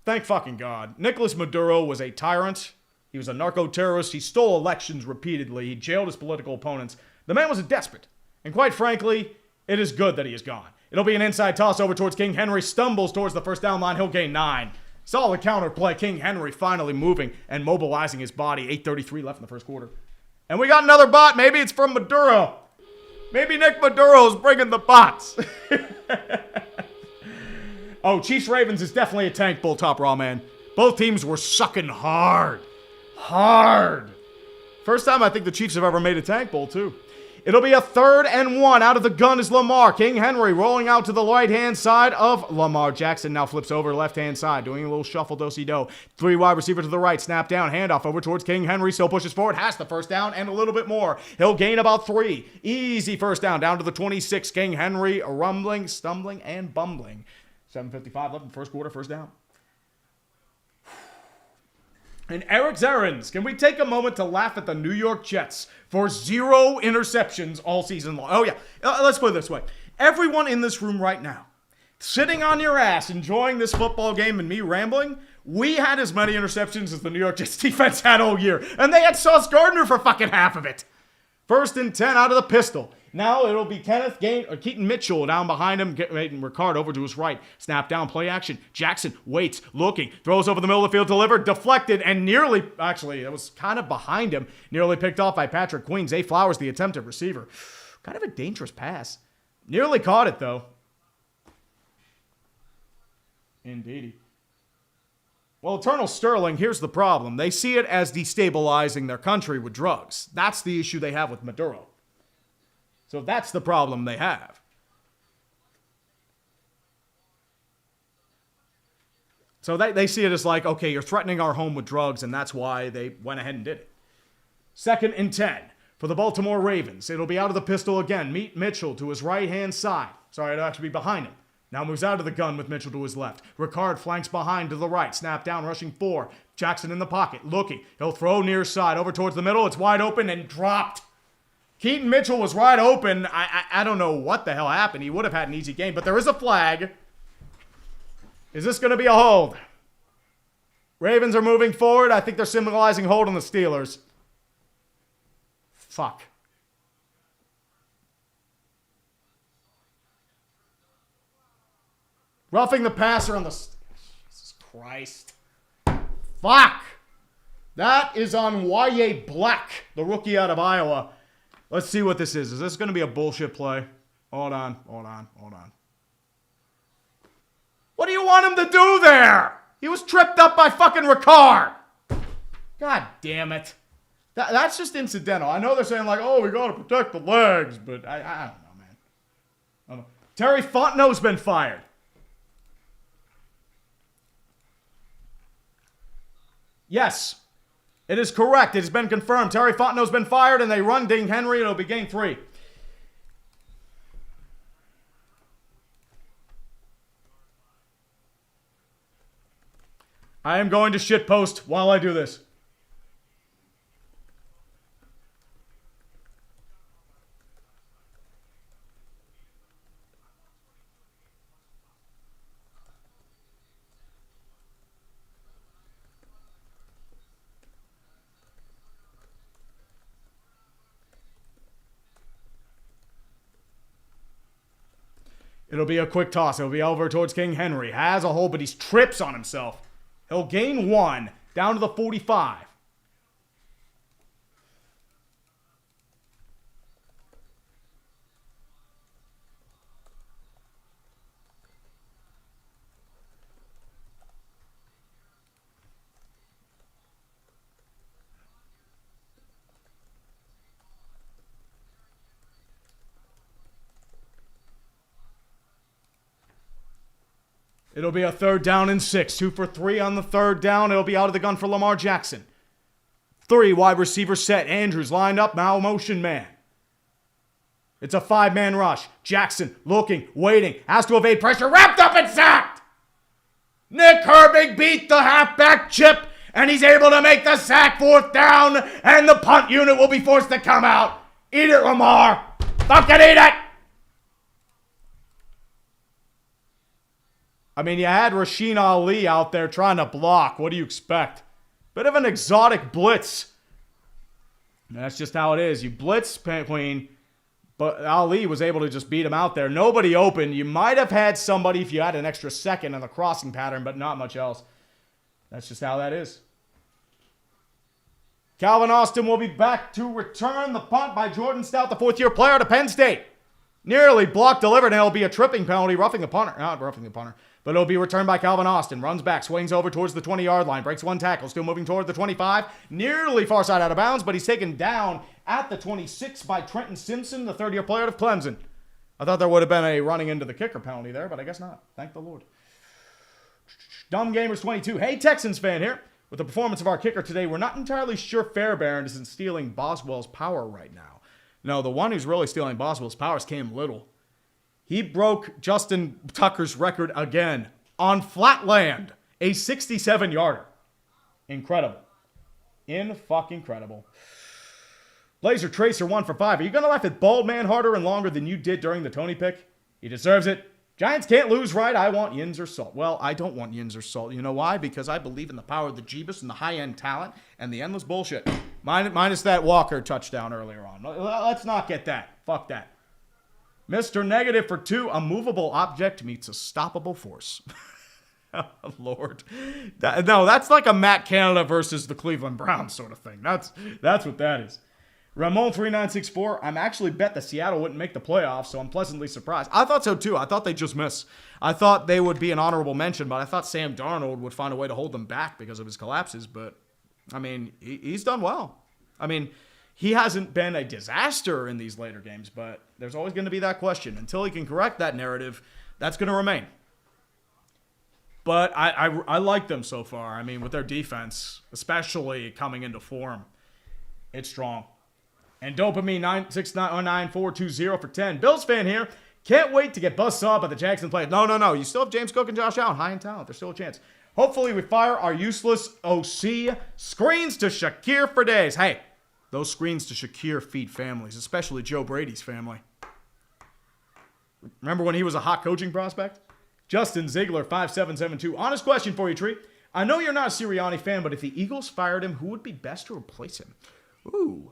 Speaker 1: thank fucking God. Nicolas Maduro was a tyrant. He was a narco-terrorist. He stole elections repeatedly. He jailed his political opponents. The man was a despot. And quite frankly, it is good that he is gone. It'll be an inside toss over towards King Henry. Stumbles towards the first down line. He'll gain 9. Solid counterplay. King Henry finally moving and mobilizing his body. 8:33 left in the first quarter. And we got another bot. Maybe it's from Maduro. Maybe Nick Maduro's bringing the bots. Oh, Chiefs-Ravens is definitely a tank bull, Top Raw, man. Both teams were sucking hard. Hard. First time I think the Chiefs have ever made a tank bowl, too. It'll be a 3rd and 1. Out of the gun is Lamar. King Henry rolling out to the right-hand side of Lamar Jackson. Now flips over left-hand side, doing a little shuffle do-si-do. 3 wide receiver to the right. Snap down, handoff over towards King Henry. Still pushes forward, has the first down and a little bit more. He'll gain about 3. Easy first down to the 26. King Henry rumbling, stumbling, and bumbling. 7:55 left in first quarter, first down. And Eric's errands. Can we take a moment to laugh at the New York Jets for 0 interceptions all season long? Oh, yeah. Let's put it this way. Everyone in this room right now, sitting on your ass, enjoying this football game and me rambling, we had as many interceptions as the New York Jets defense had all year. And they had Sauce Gardner for fucking half of it. 1st and 10 out of the pistol. Now it'll be Keaton Mitchell down behind him, getting Ricard over to his right. Snap down, play action. Jackson waits, looking, throws over the middle of the field, delivered, deflected, and nearly, actually, it was kind of behind him, nearly picked off by Patrick Queen. Zay Flowers, the attempted receiver. Kind of a dangerous pass. Nearly caught it, though. Indeedy. Well, Eternal Sterling, here's the problem. They see it as destabilizing their country with drugs. That's the issue they have with Maduro. So that's the problem they have. So they see it as like, okay, you're threatening our home with drugs, and that's why they went ahead and did it. 2nd and 10 for the Baltimore Ravens. It'll be out of the pistol again. Meet Mitchell to his right-hand side. Sorry, it'll actually be behind him. Now moves out of the gun with Mitchell to his left. Ricard flanks behind to the right. Snap down, rushing 4. Jackson in the pocket, looking. He'll throw near side over towards the middle. It's wide open and dropped. Keaton Mitchell was wide open. I don't know what the hell happened. He would have had an easy game, but there is a flag. Is this going to be a hold? Ravens are moving forward. I think they're symbolizing hold on the Steelers. Fuck. Roughing the passer on the... Jesus Christ. Fuck. That is on Y.A. Black, the rookie out of Iowa. Let's see what this is. Is this going to be a bullshit play? Hold on. What do you want him to do there? He was tripped up by fucking Ricard. God damn it. That's just incidental. I know they're saying like, oh, we got to protect the legs, but I don't know, man. I don't know. Terry Fontenot's been fired. Yes. It is correct. It has been confirmed. Terry Fontenot's been fired, and they run King Henry. It'll be game 3. I am going to shitpost while I do this. It'll be a quick toss. It'll be over towards King Henry. Has a hole, but he trips on himself. He'll gain 1 down to the 45. It'll be a 3rd down and 6. 2 for 3 on the 3rd down. It'll be out of the gun for Lamar Jackson. 3 wide receiver set. Andrews lined up, now motion man. It's a 5-man rush. Jackson looking, waiting, has to evade pressure, wrapped up and sacked! Nick Herbig beat the halfback chip, and he's able to make the sack. 4th down, and the punt unit will be forced to come out. Eat it, Lamar. Fucking eat it! I mean, you had Rasheen Ali out there trying to block. What do you expect? Bit of an exotic blitz. That's just how it is. You blitz, Queen, but Ali was able to just beat him out there. Nobody open. You might have had somebody if you had an extra second in the crossing pattern, but not much else. That's just how that is. Calvin Austin will be back to return the punt by Jordan Stout, the 4th-year player to Penn State. Nearly blocked, delivered, and it'll be a tripping penalty, roughing the punter. Not roughing the punter. But it'll be returned by Calvin Austin. Runs back, swings over towards the 20-yard line, breaks one tackle, still moving toward the 25. Nearly far side out of bounds, but he's taken down at the 26 by Trenton Simpson, the third-year player of Clemson. I thought there would have been a running into the kicker penalty there, but I guess not. Thank the Lord. Dumb Gamers 22. Hey, Texans fan here. With the performance of our kicker today, we're not entirely sure Fairbairn isn't stealing Boswell's power right now. No, the one who's really stealing Boswell's power is Cam Little. He broke Justin Tucker's record again on flat land. A 67-yarder. Incredible. In-fucking-credible. Laser Tracer 1 for 5. Are you going to laugh at Bald Man harder and longer than you did during the Tony pick? He deserves it. Giants can't lose, right? I want Yins or Salt. Well, I don't want Yins or Salt. You know why? Because I believe in the power of the Jeebus and the high-end talent and the endless bullshit. Minus that Walker touchdown earlier on. Let's not get that. Fuck that. Mr. Negative for 2. A movable object meets a stoppable force. Oh, Lord. No, that's like a Matt Canada versus the Cleveland Browns sort of thing. That's what that is. Ramon3964, I'm actually bet that Seattle wouldn't make the playoffs, so I'm pleasantly surprised. I thought so too. I thought they'd just miss. I thought they would be an honorable mention, but I thought Sam Darnold would find a way to hold them back because of his collapses. But, I mean, he's done well. I mean, he hasn't been a disaster in these later games, but there's always going to be that question. Until he can correct that narrative, that's going to remain. But I like them so far. I mean, with their defense, especially coming into form, it's strong. And Dopamine 9699420 for 10. Bills fan here. Can't wait to get buzzsaw by the Jackson players. No. You still have James Cook and Josh Allen. High in talent. There's still a chance. Hopefully we fire our useless OC. Screens to Shakir for days. Hey, those screens to Shakir feed families, especially Joe Brady's family. Remember when he was a hot coaching prospect? Justin Ziegler 5772. Honest question for you, Tree. I know you're not a Sirianni fan, but if the Eagles fired him, who would be best to replace him? Ooh.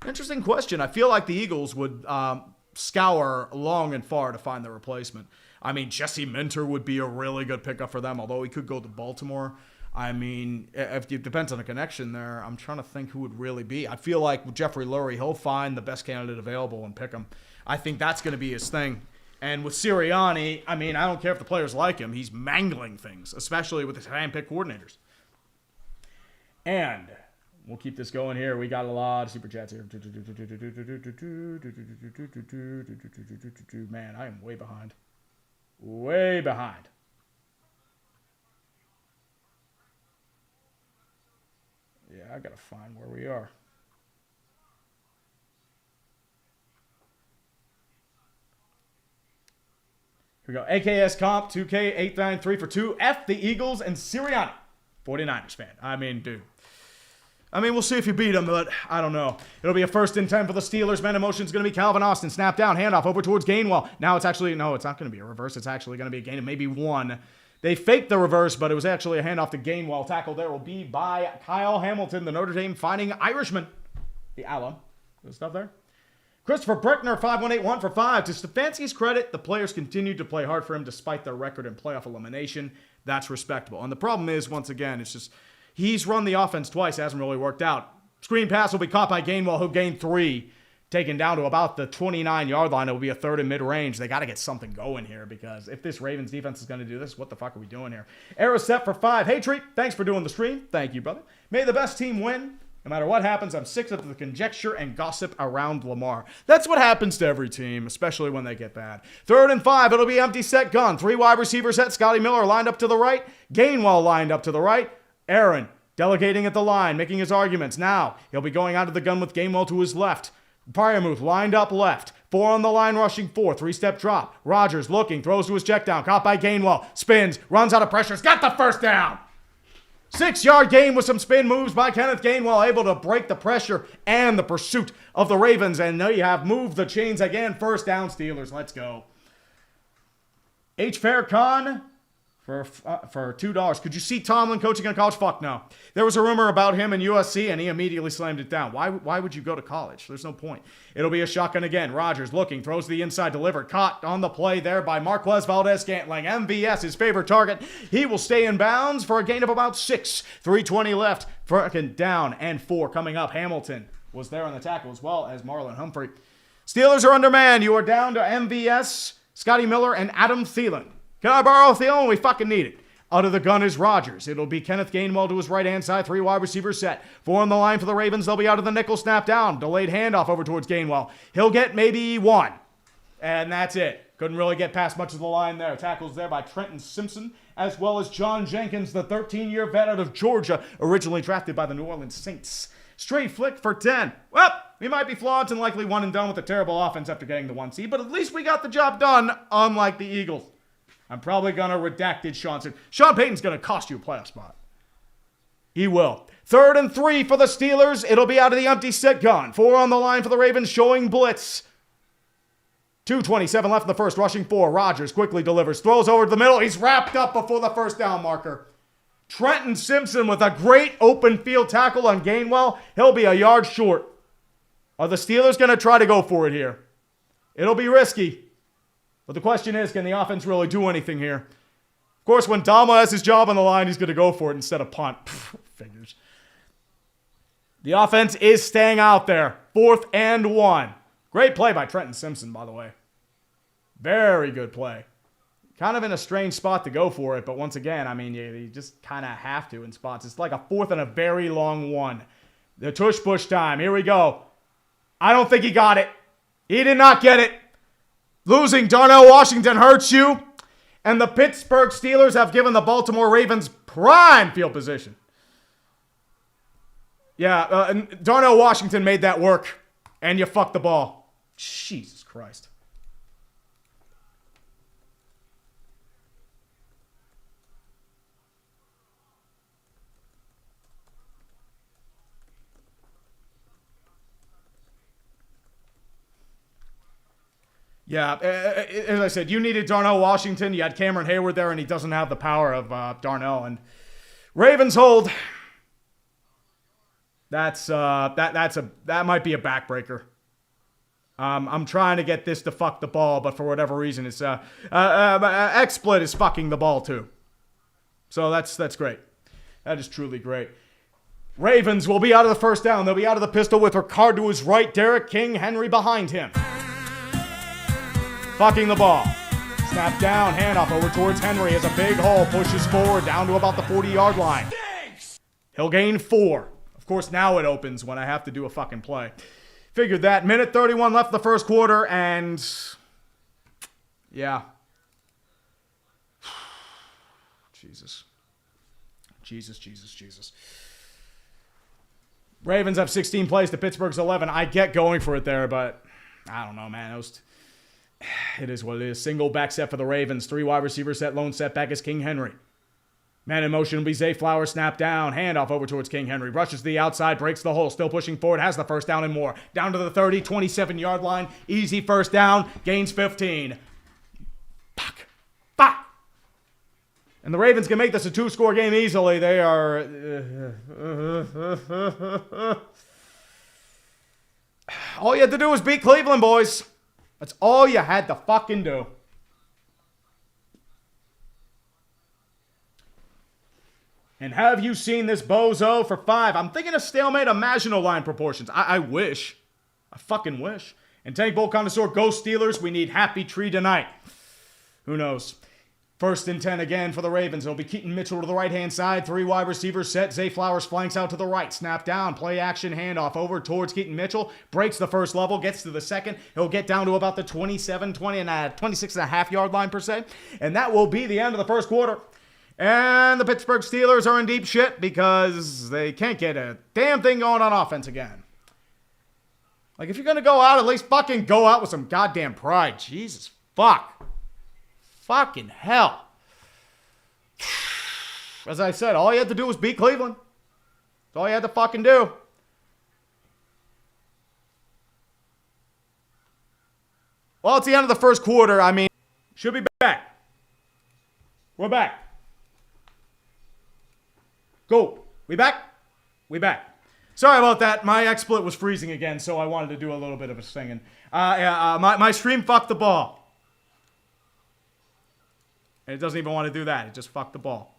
Speaker 1: Interesting question. I feel like the Eagles would scour long and far to find the replacement. I mean, Jesse Minter would be a really good pickup for them, although he could go to Baltimore. I mean, it depends on the connection there. I'm trying to think who would really be. I feel like with Jeffrey Lurie, he'll find the best candidate available and pick him. I think that's going to be his thing. And with Sirianni, I mean, I don't care if the players like him. He's mangling things, especially with his hand-picked coordinators. And we'll keep this going here. We got a lot of super chats here. Man, I am way behind. Way behind. Yeah, I gotta find where we are. Here we go. AKS Comp, 2K893 for 2. F the Eagles and Sirianni. 49ers fan. I mean, dude. I mean, we'll see if you beat them, but I don't know. It'll be a 1st and 10 for the Steelers. Man in motion is going to be Calvin Austin. Snap down, handoff over towards Gainwell. Now it's actually, no, it's not going to be a reverse. It's actually going to be a gain of maybe 1. They faked the reverse, but it was actually a handoff to Gainwell. Tackle there will be by Kyle Hamilton, the Notre Dame Fighting Irishman. The alum. Good stuff there. Christopher Breckner, 5181 for 5. To Stefanski's credit, the players continued to play hard for him despite their record in playoff elimination. That's respectable. And the problem is, once again, it's just he's run the offense twice. It hasn't really worked out. Screen pass will be caught by Gainwell, who gained 3. Taken down to about the 29-yard line. It will be a 3rd and mid-range. They got to get something going here because if this Ravens defense is going to do this, what the fuck are we doing here? Arrow set for 5. Hey, Treat, thanks for doing the stream. Thank you, brother. May the best team win. No matter what happens, I'm sick of the conjecture and gossip around Lamar. That's what happens to every team, especially when they get bad. 3rd and 5. It'll be empty set gun. 3 wide receivers set. Scotty Miller lined up to the right. Gainwell lined up to the right. Aaron delegating at the line, making his arguments. Now he'll be going out of the gun with Gainwell to his left. Fryermuth lined up left. 4 on the line, rushing 4. 3-step drop. Rodgers looking, throws to his check down. Caught by Gainwell. Spins, runs out of pressure. He's got the first down. 6-yard gain with some spin moves by Kenneth Gainwell, able to break the pressure and the pursuit of the Ravens. And now you have moved the chains again. First down, Steelers. Let's go. H. Faircon for $2. Could you see Tomlin coaching in college? Fuck no. There was a rumor about him in USC, and he immediately slammed it down. Why would you go to college? There's no point. It'll be a shotgun again. Rodgers looking, throws to the inside, delivered. Caught on the play there by Marquez Valdez-Scantling. MVS, his favorite target. He will stay in bounds for a gain of about 6. 3:20 left. First down and 4 coming up. Hamilton was there on the tackle as well as Marlon Humphrey. Steelers are undermanned. You are down to MVS, Scotty Miller, and Adam Thielen. Can I borrow Thielen? We fucking need it. Out of the gun is Rodgers. It'll be Kenneth Gainwell to his right-hand side. 3 wide receivers set. 4 on the line for the Ravens. They'll be out of the nickel snap down. Delayed handoff over towards Gainwell. He'll get maybe 1. And that's it. Couldn't really get past much of the line there. Tackles there by Trenton Simpson, as well as John Jenkins, the 13-year vet out of Georgia, originally drafted by the New Orleans Saints. Straight flick for 10. Well, we might be flawed and likely one and done with a terrible offense after getting the 1 seed, but at least we got the job done, unlike the Eagles. I'm probably going to redacted Sean Payton's going to cost you a playoff spot. He will. 3rd and 3 for the Steelers. It'll be out of the empty set gun. 4 on the line for the Ravens, showing blitz. 2:27 left in the first, rushing 4. Rodgers quickly delivers, throws over to the middle. He's wrapped up before the first down marker. Trenton Simpson with a great open field tackle on Gainwell. He'll be a yard short. Are the Steelers going to try to go for it here? It'll be risky. But the question is, can the offense really do anything here? Of course, when Dama has his job on the line, he's going to go for it instead of punt. Figures. The offense is staying out there. 4th and 1. Great play by Trenton Simpson, by the way. Very good play. Kind of in a strange spot to go for it, but once again, I mean, you just kind of have to in spots. It's like a 4th and a very long 1. The tush push time. Here we go. I don't think he got it. He did not get it. Losing Darnell Washington hurts you. And the Pittsburgh Steelers have given the Baltimore Ravens prime field position. Yeah, Darnell Washington made that work. And you fucked the ball. Jesus Christ. Yeah, as I said, you needed Darnell Washington. You had Cameron Hayward there, and he doesn't have the power of Darnell. And Ravens hold. That might be a backbreaker. I'm trying to get this to fuck the ball, but for whatever reason, it's XSplit is fucking the ball too. So that's great. That is truly great. Ravens will be out of the first down. They'll be out of the pistol with Ricard to his right. Derrick King Henry behind him. Fucking the ball. Snap down, handoff over towards Henry as a big hole pushes forward down to about the 40-yard line. He'll gain 4. Of course, now it opens when I have to do a fucking play. Figured that. Minute 31 left the first quarter, and yeah. Jesus. Ravens have 16 plays to Pittsburgh's 11. I get going for it there, but I don't know, man. It is what it is. Single back set for the Ravens. 3 wide receiver set. Lone setback is King Henry. Man in motion will be Zay Flowers. Snap down. Handoff over towards King Henry. Rushes to the outside. Breaks the hole. Still pushing forward. Has the first down and more. Down to the 30. 27-yard line. Easy first down. Gains 15. Fuck. And the Ravens can make this a 2-score game easily. They are... All you had to do was beat Cleveland, boys. That's all you had to fucking do. And have you seen this bozo for 5? I'm thinking a stalemate Maginot Line proportions. I wish. I fucking wish. And Tank Bowl Connoisseur, go Steelers. We need Happy Tree tonight. Who knows? 1st and 10 again for the Ravens. It'll be Keaton Mitchell to the right-hand side. 3 wide receivers set. Zay Flowers flanks out to the right. Snap down. Play action handoff over towards Keaton Mitchell. Breaks the first level. Gets to the second. He'll get down to about the 26.5-yard line per se. And that will be the end of the first quarter. And the Pittsburgh Steelers are in deep shit because they can't get a damn thing going on offense again. Like, if you're going to go out, at least fucking go out with some goddamn pride. Jesus fuck. Fucking hell. As I said, all you had to do was beat Cleveland. That's all you had to fucking do. Well, it's the end of the first quarter. I mean, should be back. We're back. Go. We back? We back. Sorry about that. My XSplit was freezing again, so I wanted to do a little bit of a singing. My stream fucked the ball. And it doesn't even want to do that. It just fucked the ball.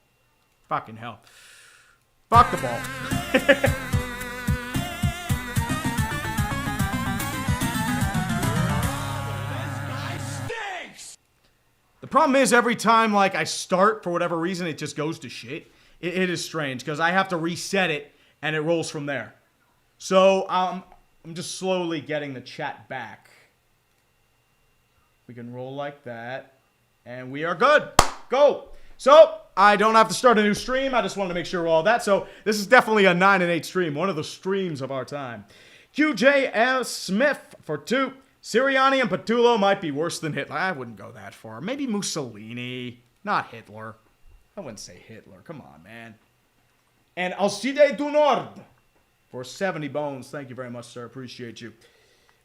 Speaker 1: Fucking hell. Fuck the ball. The problem is every time like I start, for whatever reason, it just goes to shit. It is strange because I have to reset it and it rolls from there. So I'm just slowly getting the chat back. We can roll like that. And we are good. Go. So I don't have to start a new stream. I just wanted to make sure all that. So this is definitely a 9 and 8 stream. One of the streams of our time. QJS Smith for 2. Sirianni and Patullo might be worse than Hitler. I wouldn't go that far. Maybe Mussolini. Not Hitler. I wouldn't say Hitler. Come on, man. And Alcide du Nord for 70 bones. Thank you very much, sir. Appreciate you.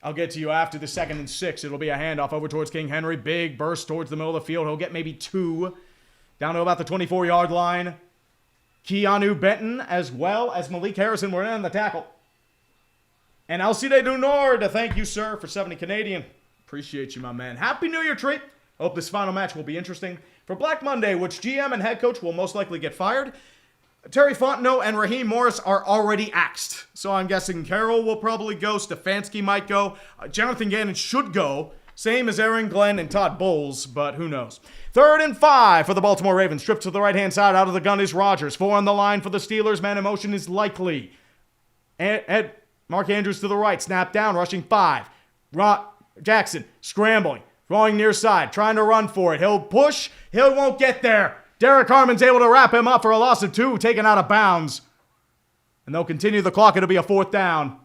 Speaker 1: I'll get to you after the 2nd and 6. It'll be a handoff over towards King Henry. Big burst towards the middle of the field. He'll get maybe 2. Down to about the 24-yard line. Keanu Benton as well as Malik Harrison were in the tackle. And Alcide du Nord, thank you, sir, for 70 Canadian. Appreciate you, my man. Happy New Year treat. Hope this final match will be interesting. For Black Monday, which GM and head coach will most likely get fired, Terry Fontenot and Raheem Morris are already axed. So I'm guessing Carroll will probably go. Stefanski might go. Jonathan Gannon should go. Same as Aaron Glenn and Todd Bowles, but who knows. 3rd and 5 for the Baltimore Ravens. Stripped to the right-hand side. Out of the gun is Rodgers. 4 on the line for the Steelers. Man in motion is likely. Mark Andrews to the right. Snap down. Rushing 5. Jackson scrambling. Throwing near side. Trying to run for it. He'll push. He won't get there. Derek Harmon's able to wrap him up for a loss of 2. Taken out of bounds. And they'll continue the clock. It'll be a 4th down.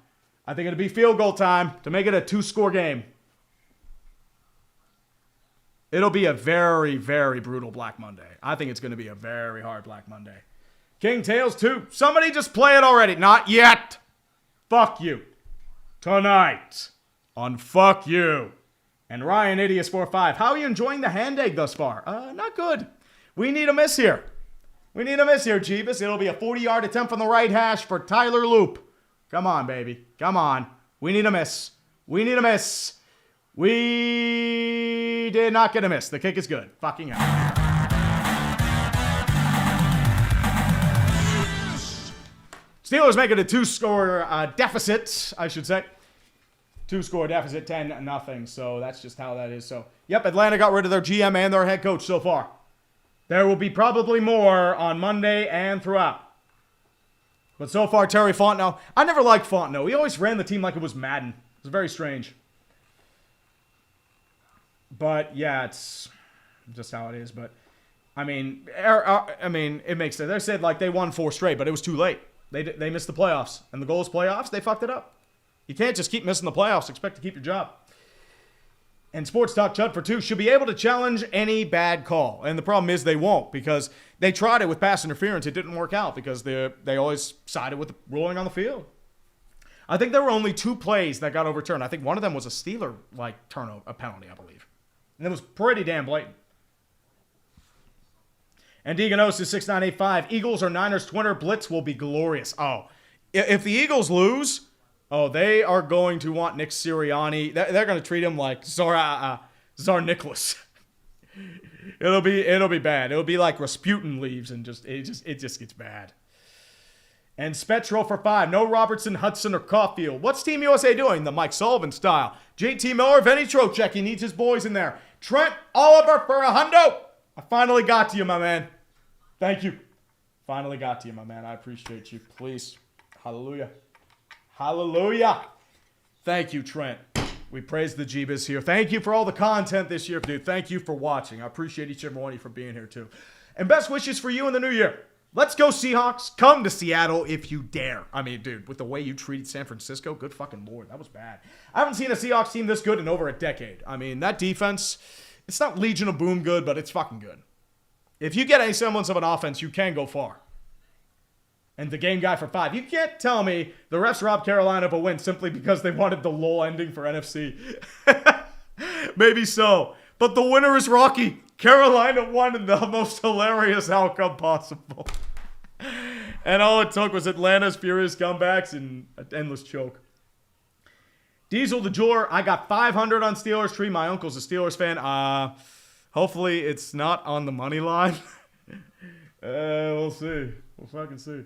Speaker 1: I think it'll be field goal time to make it a 2-score game. It'll be a very, very brutal Black Monday. I think it's going to be a very hard Black Monday. King Tails 2. Somebody just play it already. Not yet. Fuck you. Tonight on Fuck You. And Ryan Idius 4-5. How are you enjoying the hand egg thus far? Not good. We need a miss here. We need a miss here, Jeebus. It'll be a 40-yard attempt from the right hash for Tyler Loop. Come on, baby. Come on. We need a miss. We need a miss. We did not get a miss. The kick is good. Fucking hell. Steelers make it a 2-score deficit, I should say. 2-score deficit, 10-0. So that's just how that is. So, yep, Atlanta got rid of their GM and their head coach so far. There will be probably more on Monday and throughout. But so far, Terry Fontenot. I never liked Fontenot. He always ran the team like it was Madden. It was very strange. But, yeah, it's just how it is. But, I mean, it makes sense. They said, like, they won 4 straight, but it was too late. They missed the playoffs. And the goal is playoffs. They fucked it up. You can't just keep missing the playoffs. Expect to keep your job. And Sports Talk Chud for 2 should be able to challenge any bad call. And the problem is they won't because they tried it with pass interference. It didn't work out because they always sided with the ruling on the field. I think there were only 2 plays that got overturned. I think one of them was a Steeler, turnover, a penalty, I believe. And it was pretty damn blatant. And Deganos is 6985. Eagles or Niners Twitter blitz will be glorious. Oh, if the Eagles lose, they are going to want Nick Sirianni. They're going to treat him like Tsar Nicholas. It'll be bad. It'll be like Rasputin leaves and it just gets bad. And Spetro for 5. No Robertson, Hudson, or Caulfield. What's Team USA doing? The Mike Sullivan style. JT Miller, Vinny Trocheck. He needs his boys in there. Trent Oliver for a hundo. I finally got to you, my man. Thank you. Finally got to you, my man. I appreciate you. Please. Hallelujah. Hallelujah. Thank you, Trent. We praise the Jeebus here. Thank you for all the content this year, dude. Thank you for watching. I appreciate each and every one of you for being here, too. And best wishes for you in the new year. Let's go, Seahawks. Come to Seattle if you dare. I mean, dude, with the way you treated San Francisco, good fucking Lord. That was bad. I haven't seen a Seahawks team this good in over a decade. I mean, that defense, it's not Legion of Boom good, but it's fucking good. If you get any semblance of an offense, you can go far. And the game guy for 5. You can't tell me the refs robbed Carolina of a win simply because they wanted the lull ending for NFC. Maybe so. But the winner is Rocky. Carolina won in the most hilarious outcome possible. And all it took was Atlanta's furious comebacks and an endless choke. Diesel the Jeweler, I got 500 on Steelers Tree. My uncle's a Steelers fan. Hopefully it's not on the money line. We'll see. We'll fucking see.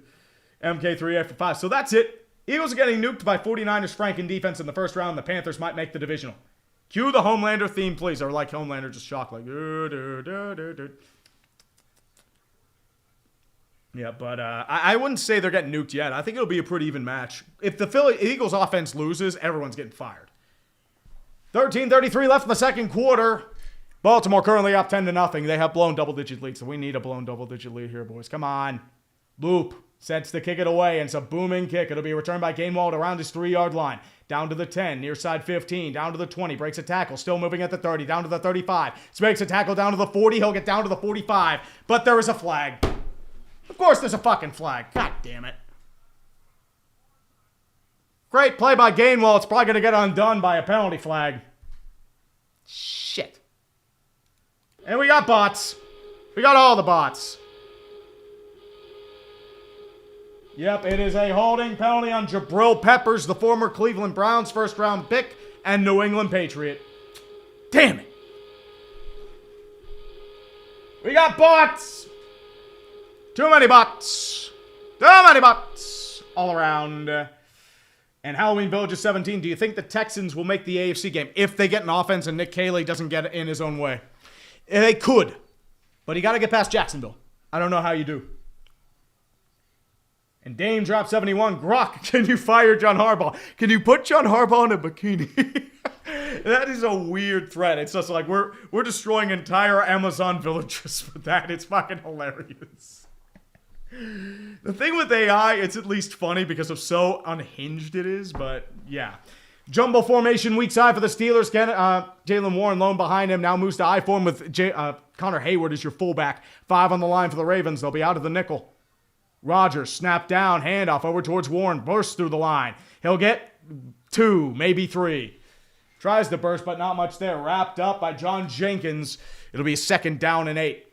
Speaker 1: MK3 after 5. So that's it. Eagles are getting nuked by 49ers Franken defense in the first round. The Panthers might make the divisional. Cue the Homelander theme, please. Or like Homelander just shocked, like. Yeah, but I wouldn't say they're getting nuked yet. I think it'll be a pretty even match. If the Eagles offense loses, everyone's getting fired. 13:33 left in the second quarter. Baltimore currently up 10-0. They have blown double-digit leads, so we need a blown double-digit lead here, boys. Come on. Loop sets to kick it away, and it's a booming kick. It'll be returned by Gainwell around his 3-yard line. Down to the 10, near side 15, down to the 20, breaks a tackle, still moving at the 30, down to the 35. Breaks a tackle down to the 40, he'll get down to the 45, but there is a flag. Of course there's a fucking flag. God damn it. Great play by Gainwell. It's probably going to get undone by a penalty flag. Shit. And we got bots. We got all the bots. Yep, it is a holding penalty on Jabril Peppers, the former Cleveland Browns first-round pick and New England Patriot. Damn it. We got bots. Too many bots. Too many bots all around. And Halloween Village is 17. Do you think the Texans will make the AFC game if they get an offense and Nick Caley doesn't get in his own way? They could. But you got to get past Jacksonville. I don't know how you do. And Dame dropped 71. Grok, can you fire John Harbaugh? Can you put John Harbaugh in a bikini? That is a weird threat. It's just like we're destroying entire Amazon villages with that. It's fucking hilarious. The thing with AI, it's at least funny because of so unhinged it is, but yeah. Jumbo formation weak side for the Steelers. Jalen Warren lone behind him. Now moves to I form with Connor Hayward as your fullback. 5 on the line for the Ravens. They'll be out of the nickel. Rodgers, snap down, handoff over towards Warren, bursts through the line. He'll get 2, maybe 3. Tries to burst, but not much there. Wrapped up by John Jenkins. It'll be a 2nd down and 8.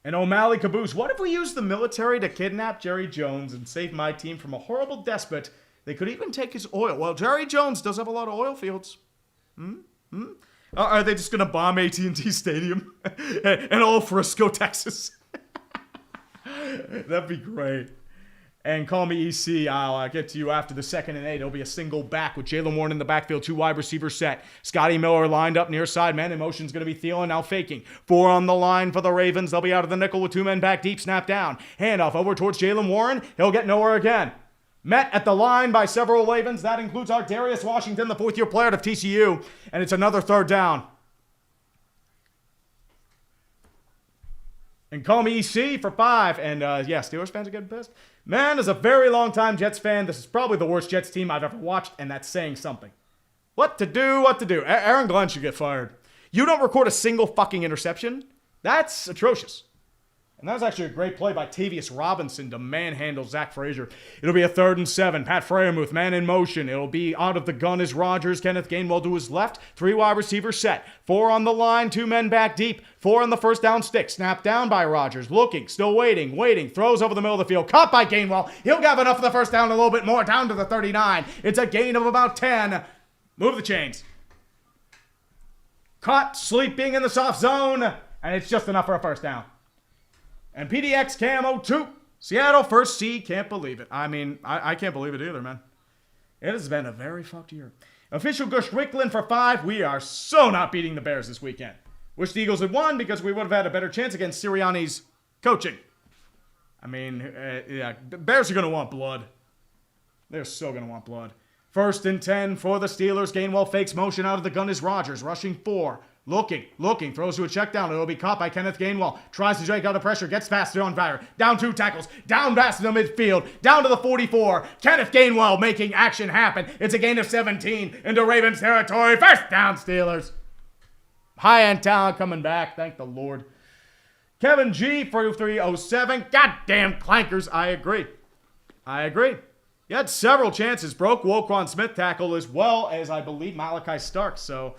Speaker 1: And O'Malley caboose. What if we used the military to kidnap Jerry Jones and save my team from a horrible despot? They could even take his oil. Well, Jerry Jones does have a lot of oil fields. Are they just going to bomb AT&T Stadium and all Frisco, Texas? That'd be great. And call me EC. I'll get to you after the 2nd and 8. It'll be a single back with Jaylen Warren in the backfield. 2 wide receivers set. Scotty Miller lined up near side. Man in motion's going to be Thielen now faking. 4 on the line for the Ravens. They'll be out of the nickel with 2 men back deep. Snap down. Handoff over towards Jaylen Warren. He'll get nowhere again. Met at the line by several Ravens. That includes our Darius Washington, the 4th-year player of TCU. And it's another 3rd down. And call me EC for 5. And yeah, Steelers fans are getting pissed. Man, as a very long time Jets fan, this is probably the worst Jets team I've ever watched, and that's saying something. What to do? Aaron Glenn should get fired. You don't record a single fucking interception? That's atrocious. And that was actually a great play by Tavius Robinson to manhandle Zach Frazier. It'll be a 3rd and 7. Pat Freiermuth, man in motion. It'll be out of the gun is Rodgers. Kenneth Gainwell to his left. 3 wide receivers set. 4 on the line. 2 men back deep. 4 on the first down stick. Snapped down by Rodgers. Looking, still waiting. Throws over the middle of the field. Caught by Gainwell. He'll have enough for the first down, a little bit more. Down to the 39. It's a gain of about 10. Move the chains. Caught sleeping in the soft zone. And it's just enough for a first down. And PDX Camo 2. Seattle first seed. Can't believe it. I mean, I can't believe it either, man. It has been a very fucked year. Official Gush Rickland for 5. We are so not beating the Bears this weekend. Wish the Eagles had won because we would have had a better chance against Sirianni's coaching. I mean, yeah, the Bears are going to want blood. They're so going to want blood. 1st and 10 for the Steelers. Gainwell fakes motion out of the gun is Rodgers. Rushing 4. Looking, throws to a check down. It'll be caught by Kenneth Gainwell. Tries to drag out of pressure, gets faster on fire. Down 2 tackles, down past the midfield, down to the 44. Kenneth Gainwell making action happen. It's a gain of 17 into Ravens territory. First down, Steelers. High-end talent coming back, thank the Lord. Kevin G for 307. Goddamn clankers, I agree. You had several chances. Broke Woquan Smith tackle as well as, I believe, Malachi Starks, so...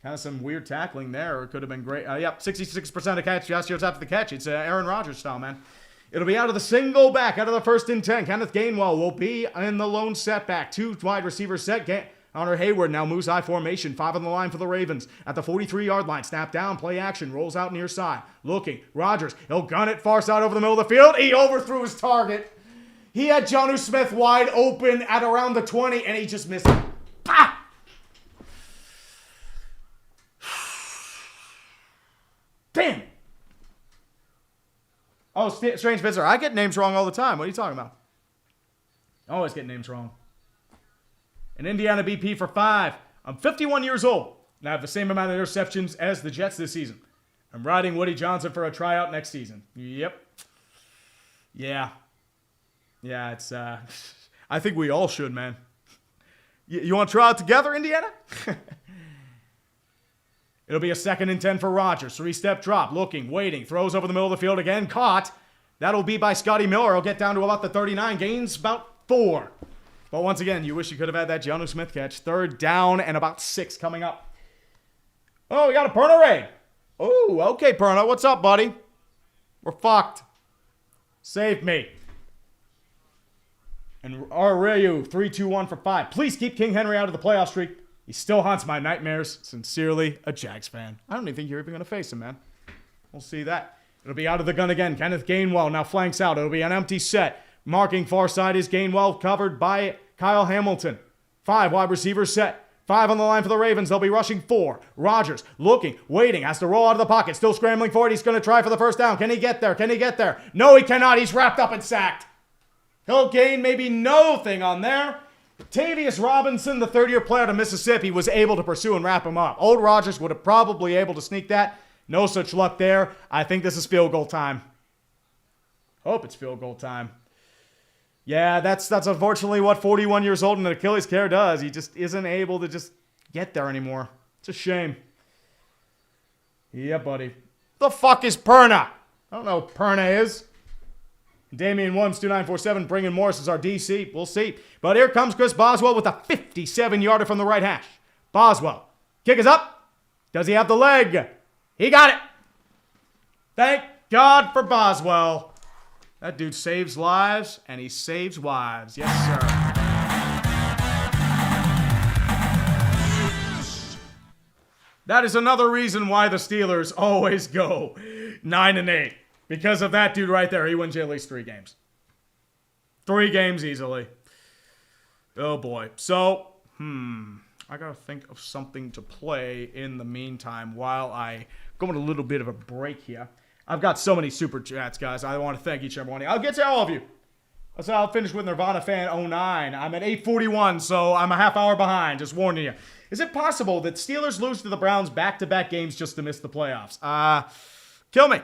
Speaker 1: kind of some weird tackling there. It could have been great. Yep, 66% of catch. Just after the catch. It's Aaron Rodgers style, man. It'll be out of the single back, out of the 1st and 10. Kenneth Gainwell will be in the lone setback. 2 wide receivers set. Connor Hayward now moves I formation. 5 on the line for the Ravens. At the 43-yard line. Snap down. Play action. Rolls out near side. Looking. Rodgers. He'll gun it far side over the middle of the field. He overthrew his target. He had Jonnu Smith wide open at around the 20, and he just missed it. Ah! Oh, strange visitor. I get names wrong all the time. What are you talking about? I always get names wrong. An Indiana BP for 5. I'm 51 years old, and I have the same amount of interceptions as the Jets this season. I'm riding Woody Johnson for a tryout next season. Yep. Yeah. Yeah, it's, I think we all should, man. You want to try out together, Indiana? It'll be a 2nd and 10 for Rodgers. 3-step drop, looking, waiting, throws over the middle of the field again, caught. That'll be by Scotty Miller. He'll get down to about the 39, gains about 4. But once again, you wish you could have had that Jonnu Smith catch. 3rd down and about 6 coming up. Oh, we got a Perna raid. Oh, okay, Perna. What's up, buddy? We're fucked. Save me. And Ryu, 3-2-1 for 5. Please keep King Henry out of the playoff streak. He still haunts my nightmares. Sincerely, a Jags fan. I don't even think you're even going to face him, man. We'll see that. It'll be out of the gun again. Kenneth Gainwell now flanks out. It'll be an empty set. Marking far side is Gainwell, covered by Kyle Hamilton. 5 wide receivers set. 5 on the line for the Ravens. They'll be rushing 4. Rodgers looking, waiting, has to roll out of the pocket. Still scrambling for it. He's going to try for the first down. Can he get there? Can he get there? No, he cannot. He's wrapped up and sacked. He'll gain maybe nothing on there. Tavius Robinson, the 3rd-year player to Mississippi, was able to pursue and wrap him up. Old Rodgers would have probably able to sneak that. No such luck there. I think this is field goal time. Hope it's field goal time. Yeah, that's unfortunately what 41 years old and an Achilles tear does. He just isn't able to just get there anymore. It's a shame. Yeah, buddy. The fuck is Perna? I don't know what Perna is. Damian Williams, 2947, bringing Morris as our DC. We'll see. But here comes Chris Boswell with a 57-yarder from the right hash. Boswell. Kick is up. Does he have the leg? He got it. Thank God for Boswell. That dude saves lives, and he saves wives. Yes, sir. That is another reason why the Steelers always go 9-8. Because of that dude right there. He wins you at least 3 games. 3 games easily. Oh, boy. So, I got to think of something to play in the meantime while I go on a little bit of a break here. I've got so many super chats, guys. I want to thank each and every one of you. I'll get to all of you. So I'll finish with Nirvana Fan 09. I'm at 8:41, so I'm a half hour behind. Just warning you. Is it possible that Steelers lose to the Browns back-to-back games just to miss the playoffs? Kill me.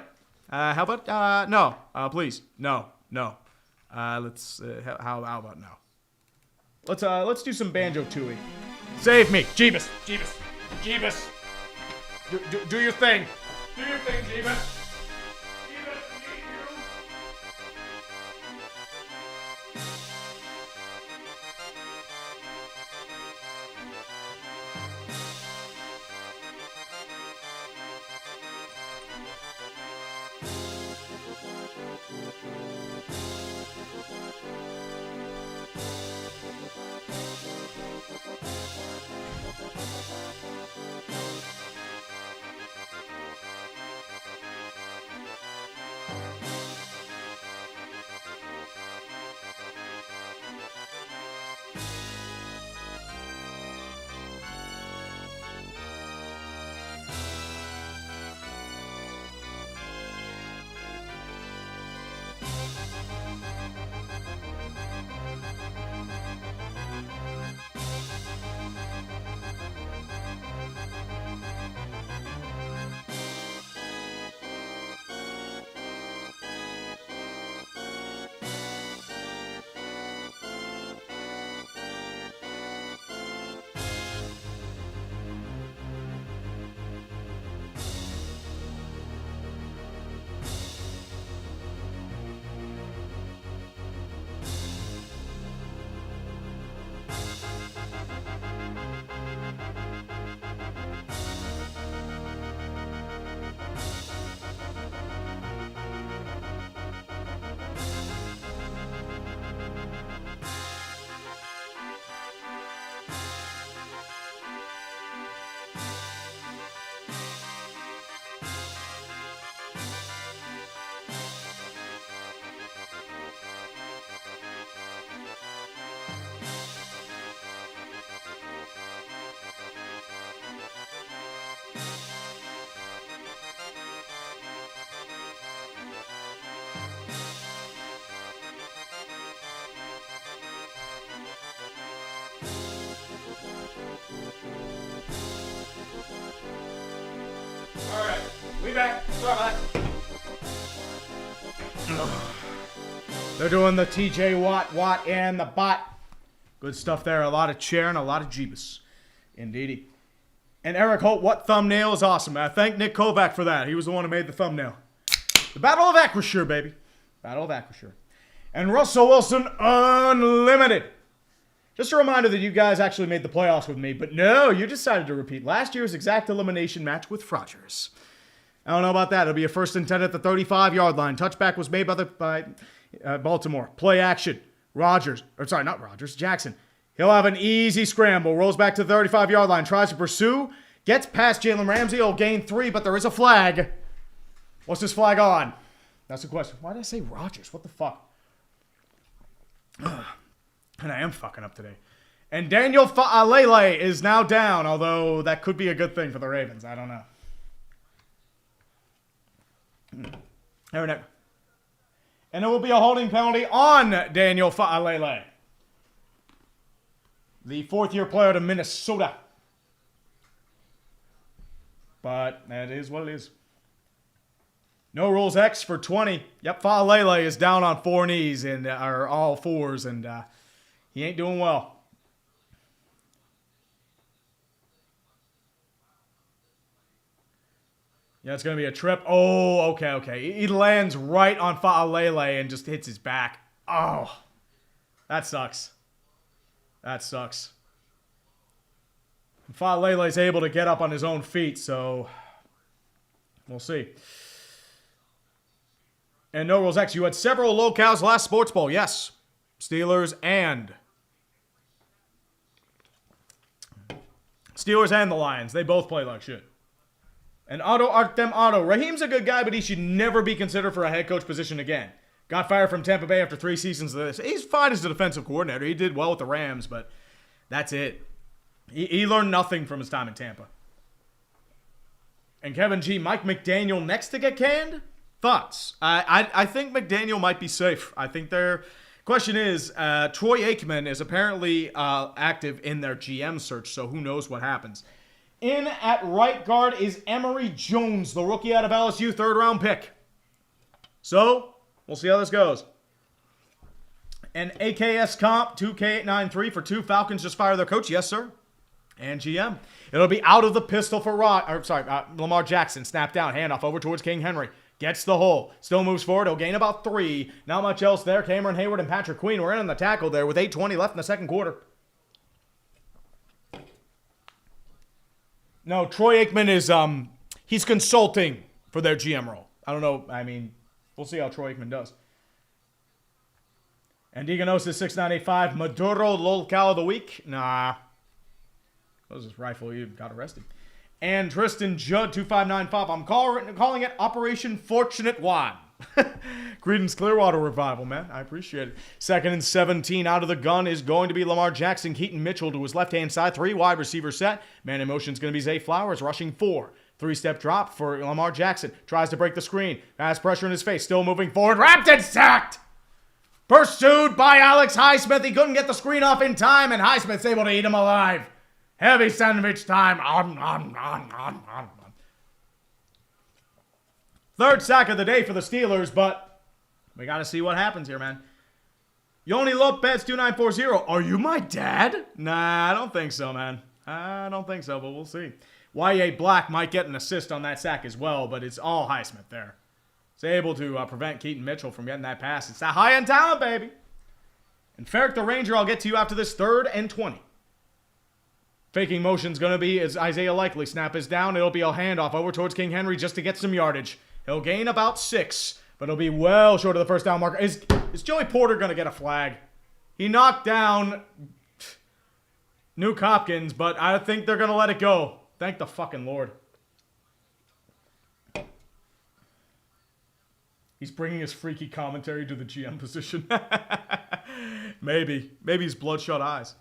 Speaker 1: How about, no. Please. No. Let's, how about no? Let's do some Banjo Tooie. Save me. Jeebus. Do your thing. Do your thing, Jeebus. We back. Sorry about that. They're doing the TJ Watt, and the bot. Good stuff there. A lot of chair and a lot of Jeebus. Indeedy. And Eric Holt, what thumbnail is awesome. I thank Nick Kovac for that. He was the one who made the thumbnail. The Battle of Acrisure, baby. Battle of Acrisure. And Russell Wilson Unlimited. Just a reminder that you guys actually made the playoffs with me, but no, you decided to repeat last year's exact elimination match with Rodgers. I don't know about that. It'll be a 1st and 10 at the 35-yard line. Touchback was made by Baltimore. Play action. Jackson. He'll have an easy scramble. Rolls back to the 35-yard line. Tries to pursue. Gets past Jalen Ramsey. He'll gain 3, but there is a flag. What's this flag on? That's the question. Why did I say Rodgers? What the fuck? And I am fucking up today. And Daniel Fa'alele is now down, although that could be a good thing for the Ravens. I don't know. And it will be a holding penalty on Daniel Fa'alele, the 4th-year player to Minnesota. But that is what it is. No rules X for 20. Yep, Fa'alele is down on 4 knees and are all 4s, and he ain't doing well. Yeah, it's going to be a trip. Oh, okay. He lands right on Fa'alele and just hits his back. Oh, that sucks. Fa'alele's able to get up on his own feet, so we'll see. And no rules X. You had several locales last Sports Bowl. Yes. Steelers and the Lions. They both play like shit. And Otto. Raheem's a good guy, but he should never be considered for a head coach position again. Got fired from Tampa Bay after 3 seasons of this. He's fine as a defensive coordinator. He did well with the Rams, but that's it. He learned nothing from his time in Tampa. And Kevin G, Mike McDaniel next to get canned? Thoughts? I think McDaniel might be safe. I think their question is, Troy Aikman is apparently active in their GM search, so who knows what happens. In at right guard is Emory Jones, the rookie out of LSU, 3rd-round pick. So, we'll see how this goes. And AKS comp, 2K893 for 2. Falcons just fired their coach. Yes, sir. And GM. It'll be out of the pistol for Lamar Jackson. Snap down, handoff over towards King Henry. Gets the hole. Still moves forward. He'll gain about 3. Not much else there. Cameron Hayward and Patrick Queen were in on the tackle there with 8:20 left in the second quarter. No, Troy Aikman is, he's consulting for their GM role. I don't know. I mean, we'll see how Troy Aikman does. And Deganos 6985. Maduro Lolcal of the week. Nah. That was his rifle. You got arrested. And Tristan Judd 2595. I'm calling it Operation Fortunate One. Creedence Clearwater Revival, man. I appreciate it. 2nd and 17 out of the gun is going to be Lamar Jackson. Keaton Mitchell to his left-hand side. 3 wide receiver set. Man in motion is going to be Zay Flowers rushing 4. 3-step drop for Lamar Jackson. Tries to break the screen. Has pressure in his face. Still moving forward. Wrapped and sacked. Pursued by Alex Highsmith. He couldn't get the screen off in time, and Highsmith's able to eat him alive. Heavy sandwich time. 3rd sack of the day for the Steelers, but we got to see what happens here, man. Yoni Lopez 2940. Are you my dad? Nah, I don't think so, man. I don't think so, but we'll see. Y.A. Black might get an assist on that sack as well, but it's all Highsmith there. He's able to prevent Keaton Mitchell from getting that pass. It's that high-end talent, baby. And Ferrick the Ranger, I'll get to you after this 3rd and 20. Faking motion's going to be as Isaiah Likely. Snap is down. It'll be a handoff over towards King Henry just to get some yardage. He'll gain about 6, but he'll be well short of the first down marker. Is Joey Porter going to get a flag? He knocked down Nuke Hopkins, but I think they're going to let it go. Thank the fucking Lord. He's bringing his freaky commentary to the GM position. Maybe. Maybe his bloodshot eyes.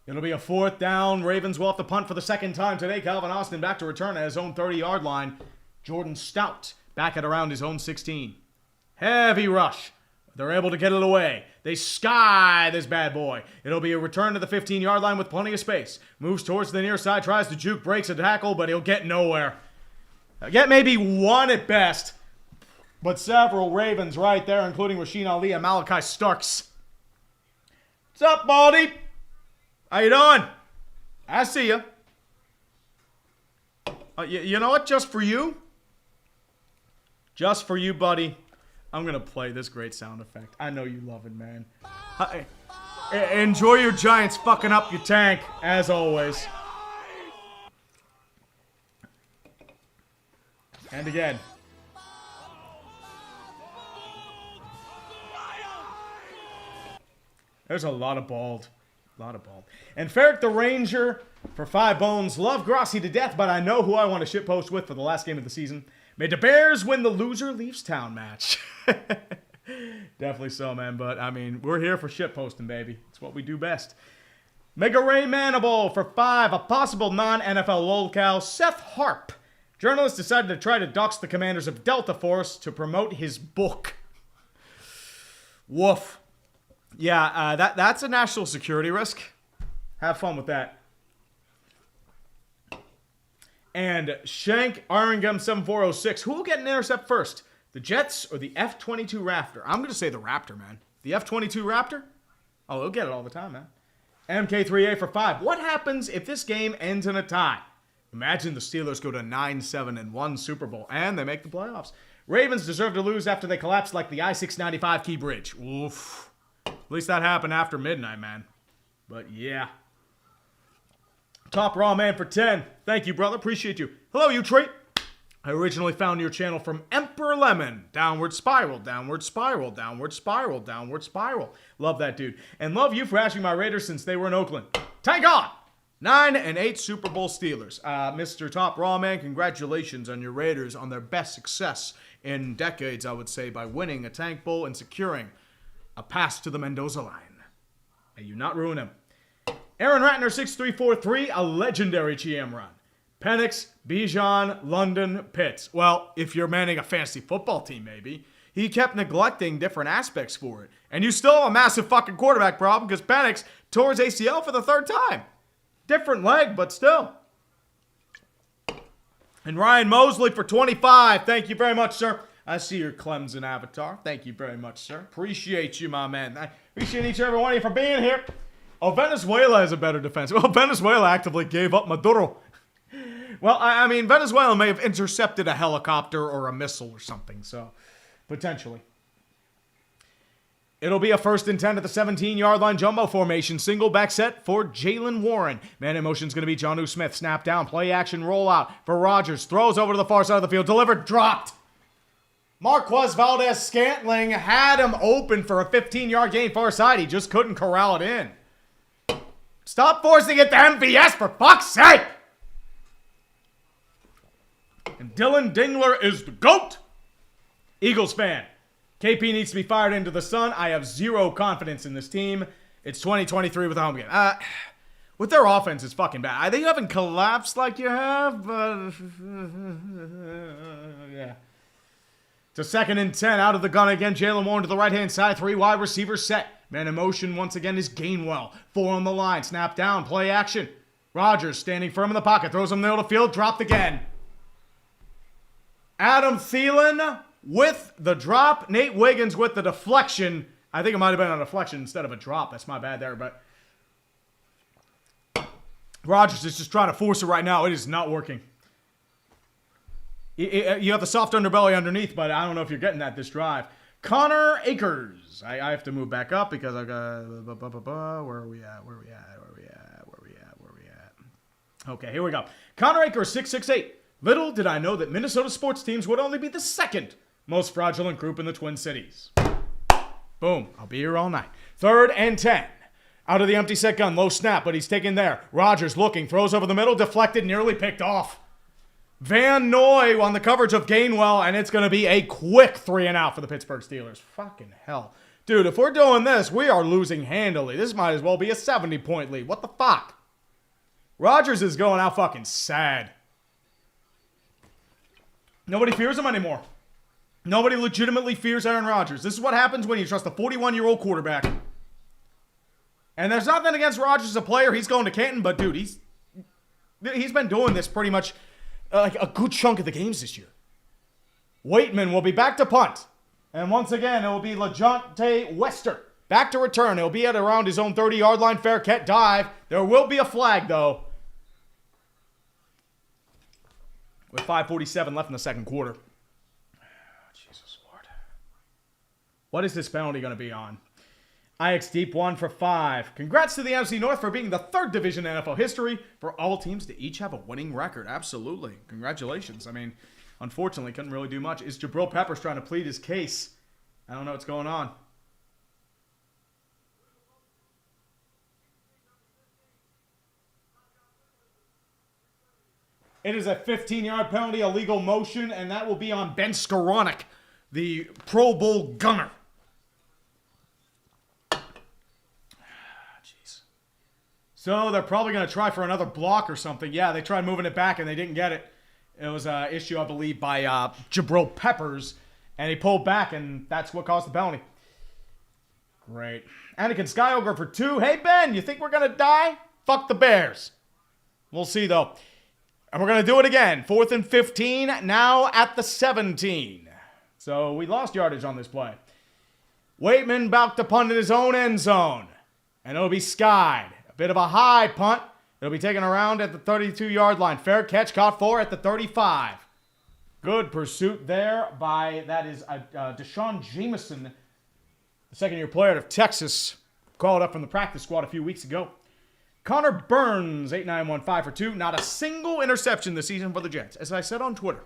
Speaker 1: It'll be a 4th down. Ravens will have to punt for the 2nd time today. Calvin Austin back to return at his own 30-yard line. Jordan Stout back at around his own 16. Heavy rush. They're able to get it away. They sky this bad boy. It'll be a return to the 15-yard line with plenty of space. Moves towards the near side, tries to juke, breaks a tackle, but he'll get nowhere. Get maybe one at best. But several Ravens right there, including Rasheen Ali and Malachi Starks. What's up, Baldy? How you doing? I see you. You know what? Just for you. Just for you, buddy. I'm going to play this great sound effect. I know you love it, man. Enjoy your Giants fucking up your tank, as always. And again. There's a lot of bald. And Ferrick the Ranger for 5 bones. Love Grossi to death, but I know who I want to shitpost with for the last game of the season. May the Bears win the loser leaves town match. Definitely so, man. But, I mean, we're here for shitposting, baby. It's what we do best. Mega Ray Manable for 5. A possible non-NFL lolcow. Seth Harp. Journalist decided to try to dox the commanders of Delta Force to promote his book. Woof. Yeah, that's a national security risk. Have fun with that. And Shank Arringam 7406. Who will get an intercept first? The Jets or the F-22 Raptor? I'm going to say the Raptor, man. The F-22 Raptor? Oh, they'll get it all the time, man. MK3A for 5. What happens if this game ends in a tie? Imagine the Steelers go to 9-7 and 1 Super Bowl, and they make the playoffs. Ravens deserve to lose after they collapse like the I-695 Key Bridge. Oof. At least that happened after midnight, man. But yeah. Top Raw Man for 10. Thank you, brother. Appreciate you. Hello, you trait. I originally found your channel from Emperor Lemon. Downward spiral, downward spiral, downward spiral, downward spiral. Love that dude. And love you for hashing my Raiders since they were in Oakland. Tank on! 9-8 Super Bowl Steelers. Mr. Top Raw Man, congratulations on your Raiders on their best success in decades, I would say, by winning a Tank Bowl and securing a pass to the Mendoza line. May you not ruin him. Aaron Ratner 6343, a legendary GM run. Penix, Bijan, London, Pitts. Well, if you're manning a fantasy football team, maybe. He kept neglecting different aspects for it. And you still have a massive fucking quarterback problem because Penix tore his ACL for the 3rd time. Different leg, but still. And Ryan Mosley for 25. Thank you very much, sir. I see your Clemson avatar. Thank you very much, sir. Appreciate you, my man. I appreciate each and every one of you for being here. Oh, Venezuela has a better defense. Well, Venezuela actively gave up Maduro. Well, I mean, Venezuela may have intercepted a helicopter or a missile or something, so potentially. It'll be a 1st and 10 at the 17-yard line jumbo formation. Single back set for Jalen Warren. Man in motion is going to be Jonnu Smith. Snap down, play action, rollout for Rodgers. Throws over to the far side of the field. Delivered, dropped. Marquez Valdez-Scantling had him open for a 15-yard gain far side. He just couldn't corral it in. Stop forcing it to MVS, for fuck's sake! And Dylan Dingler is the GOAT! Eagles fan. KP needs to be fired into the sun. I have zero confidence in this team. It's 2023 with a home game. With their offense, it's fucking bad. They haven't collapsed like you have, but... yeah. It's a 2nd and 10. Out of the gun again. Jalen Warren to the right-hand side. 3 wide receivers set. Man in motion once again is Gainwell. 4 on the line. Snap down. Play action. Rodgers standing firm in the pocket. Throws him middle of the field. Dropped again. Adam Thielen with the drop. Nate Wiggins with the deflection. I think it might have been a deflection instead of a drop. That's my bad there, but... Rodgers is just trying to force it right now. It is not working. You have the soft underbelly underneath, but I don't know if you're getting that this drive. Connor Akers. I have to move back up because I got... Where are we at? Okay, here we go. Connor Akers, 668. Little did I know that Minnesota sports teams would only be the 2nd most fraudulent group in the Twin Cities. Boom. I'll be here all night. 3rd and 10. Out of the empty set gun. Low snap, but he's taken there. Rodgers looking. Throws over the middle. Deflected. Nearly picked off. Van Noy on the coverage of Gainwell, and it's going to be a quick 3 and out for the Pittsburgh Steelers. Fucking hell. Dude, if we're doing this, we are losing handily. This might as well be a 70-point lead. What the fuck? Rodgers is going out fucking sad. Nobody fears him anymore. Nobody legitimately fears Aaron Rodgers. This is what happens when you trust a 41-year-old quarterback. And there's nothing against Rodgers as a player. He's going to Canton, but dude, he's been doing this pretty much like a good chunk of the games this year. Waitman will be back to punt. And once again, it will be LaJohntay Wester. Back to return. He'll be at around his own 30-yard line. Fair catch dive. There will be a flag, though. With 5:47 left in the second quarter. Jesus Lord. What is this penalty going to be on? IX Deep 1 for 5. Congrats to the NFC North for being the third division in NFL history for all teams to each have a winning record. Absolutely. Congratulations. I mean, unfortunately, couldn't really do much. Is Jabril Peppers trying to plead his case? I don't know what's going on. It is a 15-yard penalty, illegal motion, and that will be on Ben Skoranek, the Pro Bowl gunner. Jeez. So they're probably going to try for another block or something. Yeah, they tried moving it back, and they didn't get it. It was an issue, I believe, by Jabril Peppers, and he pulled back, and that's what caused the penalty. Great. Anakin Skywalker for 2. Hey, Ben, you think we're going to die? Fuck the Bears. We'll see, though. And we're going to do it again. 4th and 15, now at the 17. So we lost yardage on this play. Waitman about to punt in his own end zone. And it'll be skied. A bit of a high punt. It'll be taken around at the 32-yard line. Fair catch, caught for at the 35. Good pursuit there by, that is Deshaun Jameson, the second-year player out of Texas, called up from the practice squad a few weeks ago. Connor Burns, 8-9-1-5 for 2. Not a single interception this season for the Jets. As I said on Twitter,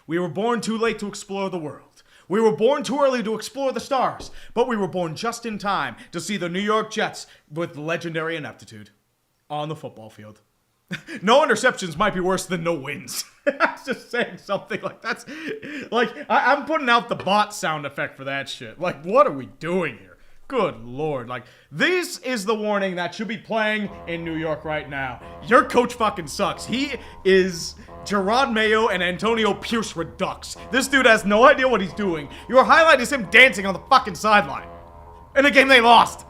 Speaker 1: we were born too late to explore the world. We were born too early to explore the stars. But we were born just in time to see the New York Jets with legendary ineptitude on the football field. No interceptions might be worse than no wins. I was just saying something like that's... Like, I'm putting out the bot sound effect for that shit. Like, what are we doing here? Good Lord. Like, this is the warning that should be playing in New York right now. Your coach fucking sucks. He is Gerard Mayo and Antonio Pierce Redux. This dude has no idea what he's doing. Your highlight is him dancing on the fucking sideline. In a game they lost.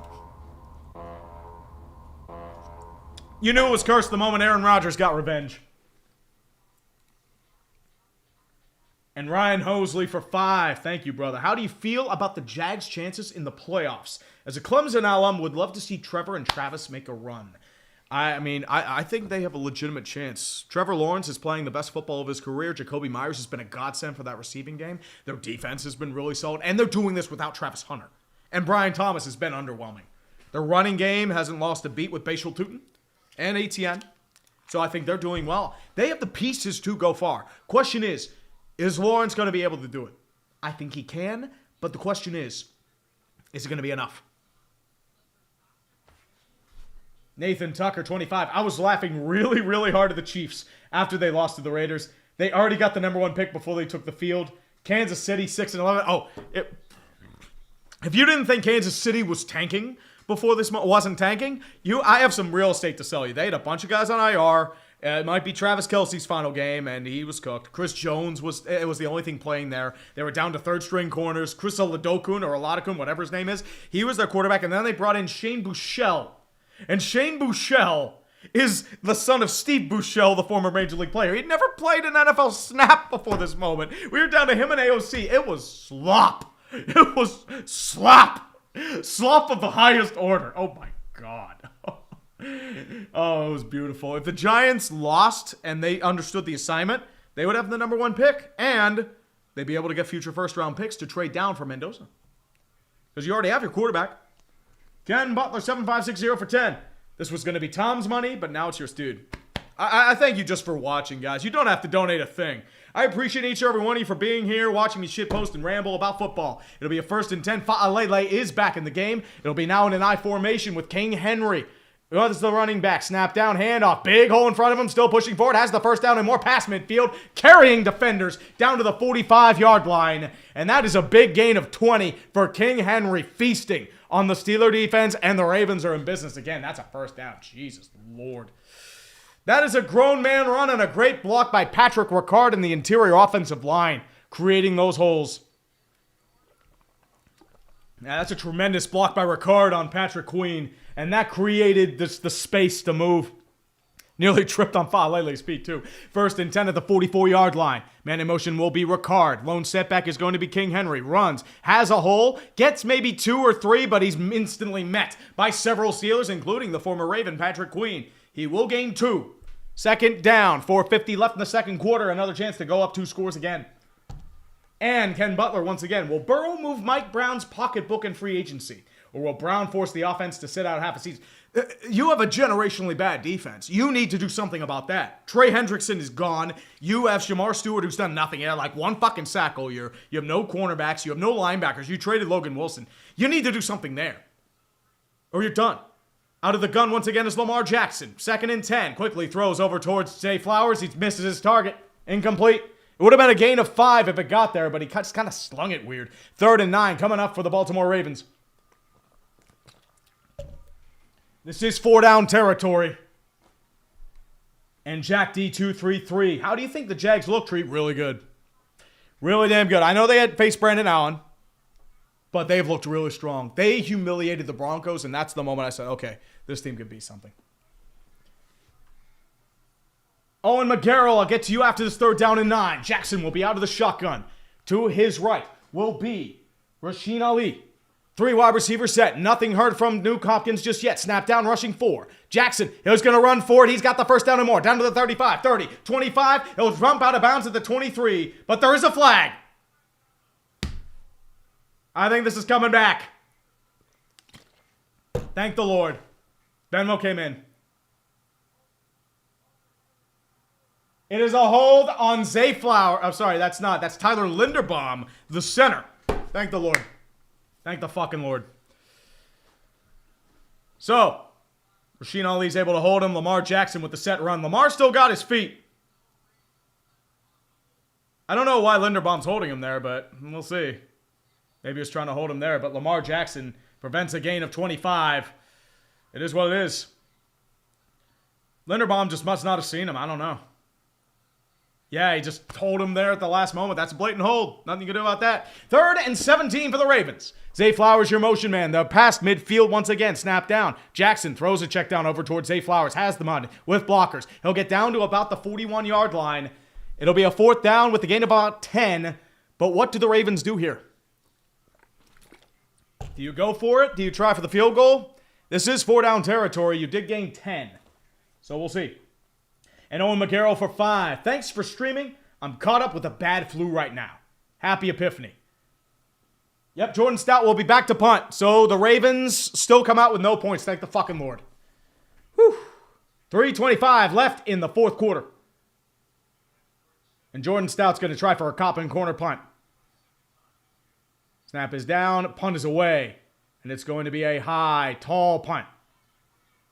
Speaker 1: You knew it was cursed the moment Aaron Rodgers got revenge. And Ryan Hosley for 5. Thank you, brother. How do you feel about the Jags' chances in the playoffs? As a Clemson alum, would love to see Trevor and Travis make a run. I think they have a legitimate chance. Trevor Lawrence is playing the best football of his career. Jacoby Myers has been a godsend for that receiving game. Their defense has been really solid. And they're doing this without Travis Hunter. And Brian Thomas has been underwhelming. Their running game hasn't lost a beat with Bashal Tutin and ATN. So I think they're doing well. They have the pieces to go far. Question is Lawrence going to be able to do it? I think he can, but the question is it going to be enough? Nathan Tucker, 25. I was laughing really, really hard at the Chiefs after they lost to the Raiders. They already got the number 1 pick before they took the field. Kansas City, 6-11. If you didn't think Kansas City was tanking before this wasn't tanking, I have some real estate to sell you. They had a bunch of guys on IR. It might be Travis Kelce's final game, and he was cooked. Chris Jones was the only thing playing there. They were down to third-string corners. Chris Oladokun, or Oladokun, whatever his name is, he was their quarterback, and then they brought in Shane Buechele. And Shane Buechele is the son of Steve Buechele, the former Major League player. He'd never played an NFL snap before this moment. We were down to him and AOC. It was slop. It was slop. Slop of the highest order. Oh, my God. Oh, it was beautiful. If the Giants lost and they understood the assignment, they would have the number 1 pick, and they'd be able to get future first-round picks to trade down for Mendoza. Because you already have your quarterback. Ken Butler, 7560 for 10. This was going to be Tom's money, but now it's yours, dude. I thank you just for watching, guys. You don't have to donate a thing. I appreciate each and every one of you for being here, watching me shitpost and ramble about football. It'll be a 1st and 10. Lele is back in the game. It'll be now in an I formation with King Henry. This is the running back. Snap down, handoff. Big hole in front of him. Still pushing forward. Has the first down and more past midfield. Carrying defenders down to the 45-yard line. And that is a big gain of 20 for King Henry, feasting on the Steeler defense. And the Ravens are in business again. That's a first down. Jesus Lord. That is a grown man run and a great block by Patrick Ricard in the interior offensive line. creating those holes. Now, that's a tremendous block by Ricard on Patrick Queen, and that created the space to move. Nearly tripped on Falele's feet, too. First and 10 at the 44-yard line. Man in motion will be Ricard. Lone setback is going to be King Henry. Runs, has a hole, gets maybe 2 or 3, but he's instantly met by several Steelers, including the former Raven, Patrick Queen. He will gain 2. Second down, 4:50 left in the second quarter. Another chance to go up 2 scores again. And Ken Butler, once again, will Burrow move Mike Brown's pocketbook in free agency? Or will Brown force the offense to sit out half a season? You have a generationally bad defense. You need to do something about that. Trey Hendrickson is gone. You have Shamar Stewart, who's done nothing. He had like 1 fucking sack all year. You have no cornerbacks. You have no linebackers. You traded Logan Wilson. You need to do something there. Or you're done. Out of the gun once again is Lamar Jackson. Second and 10. Quickly throws over towards Zay Flowers. He misses his target. Incomplete. It would have been a gain of 5 if it got there, but he kind of slung it weird. Third and 9 coming up for the Baltimore Ravens. This is 4-down territory. And Jack D233. How do you think the Jags look, Treat? Really good. Really damn good. I know they had faced Brandon Allen, but they've looked really strong. They humiliated the Broncos, and that's the moment I said, okay, this team could be something. Owen McGarrell, I'll get to you after this third down and 9. Jackson will be out of the shotgun. To his right will be Rasheen Ali. 3 wide receiver set. Nothing heard from Nuke Hopkins just yet. Snap down, rushing 4. Jackson, he's going to run for it. He's got the first down and more. Down to the 35, 30, 25. He'll jump out of bounds at the 23, but there is a flag. I think this is coming back. Thank the Lord. Benmo came in. It is a hold on Zay Flower. I'm sorry, that's not. That's Tyler Linderbaum, the center. Thank the Lord. Thank the fucking Lord. So, Rasheen Ali's able to hold him. Lamar Jackson with the set run. Lamar still got his feet. I don't know why Linderbaum's holding him there, but we'll see. Maybe he's trying to hold him there, but Lamar Jackson prevents a gain of 25. It is what it is. Linderbaum just must not have seen him. I don't know. Yeah, he just hold him there at the last moment. That's a blatant hold. Nothing you can do about that. 3rd and 17 for the Ravens. Zay Flowers, your motion man. The pass midfield once again. Snap down. Jackson throws a check down over towards Zay Flowers. Has the money with blockers. He'll get down to about the 41-yard line. It'll be a 4th down with the gain of about 10. But what do the Ravens do here? Do you go for it? Do you try for the field goal? This is 4-down territory. You did gain 10. So we'll see. And Owen McGarrell for 5. Thanks for streaming. I'm caught up with a bad flu right now. Happy Epiphany. Yep, Jordan Stout will be back to punt. So the Ravens still come out with no points. Thank the fucking Lord. Whew. 3:25 left in the 4th quarter. And Jordan Stout's going to try for a cop and corner punt. Snap is down. Punt is away. And it's going to be a high, tall punt.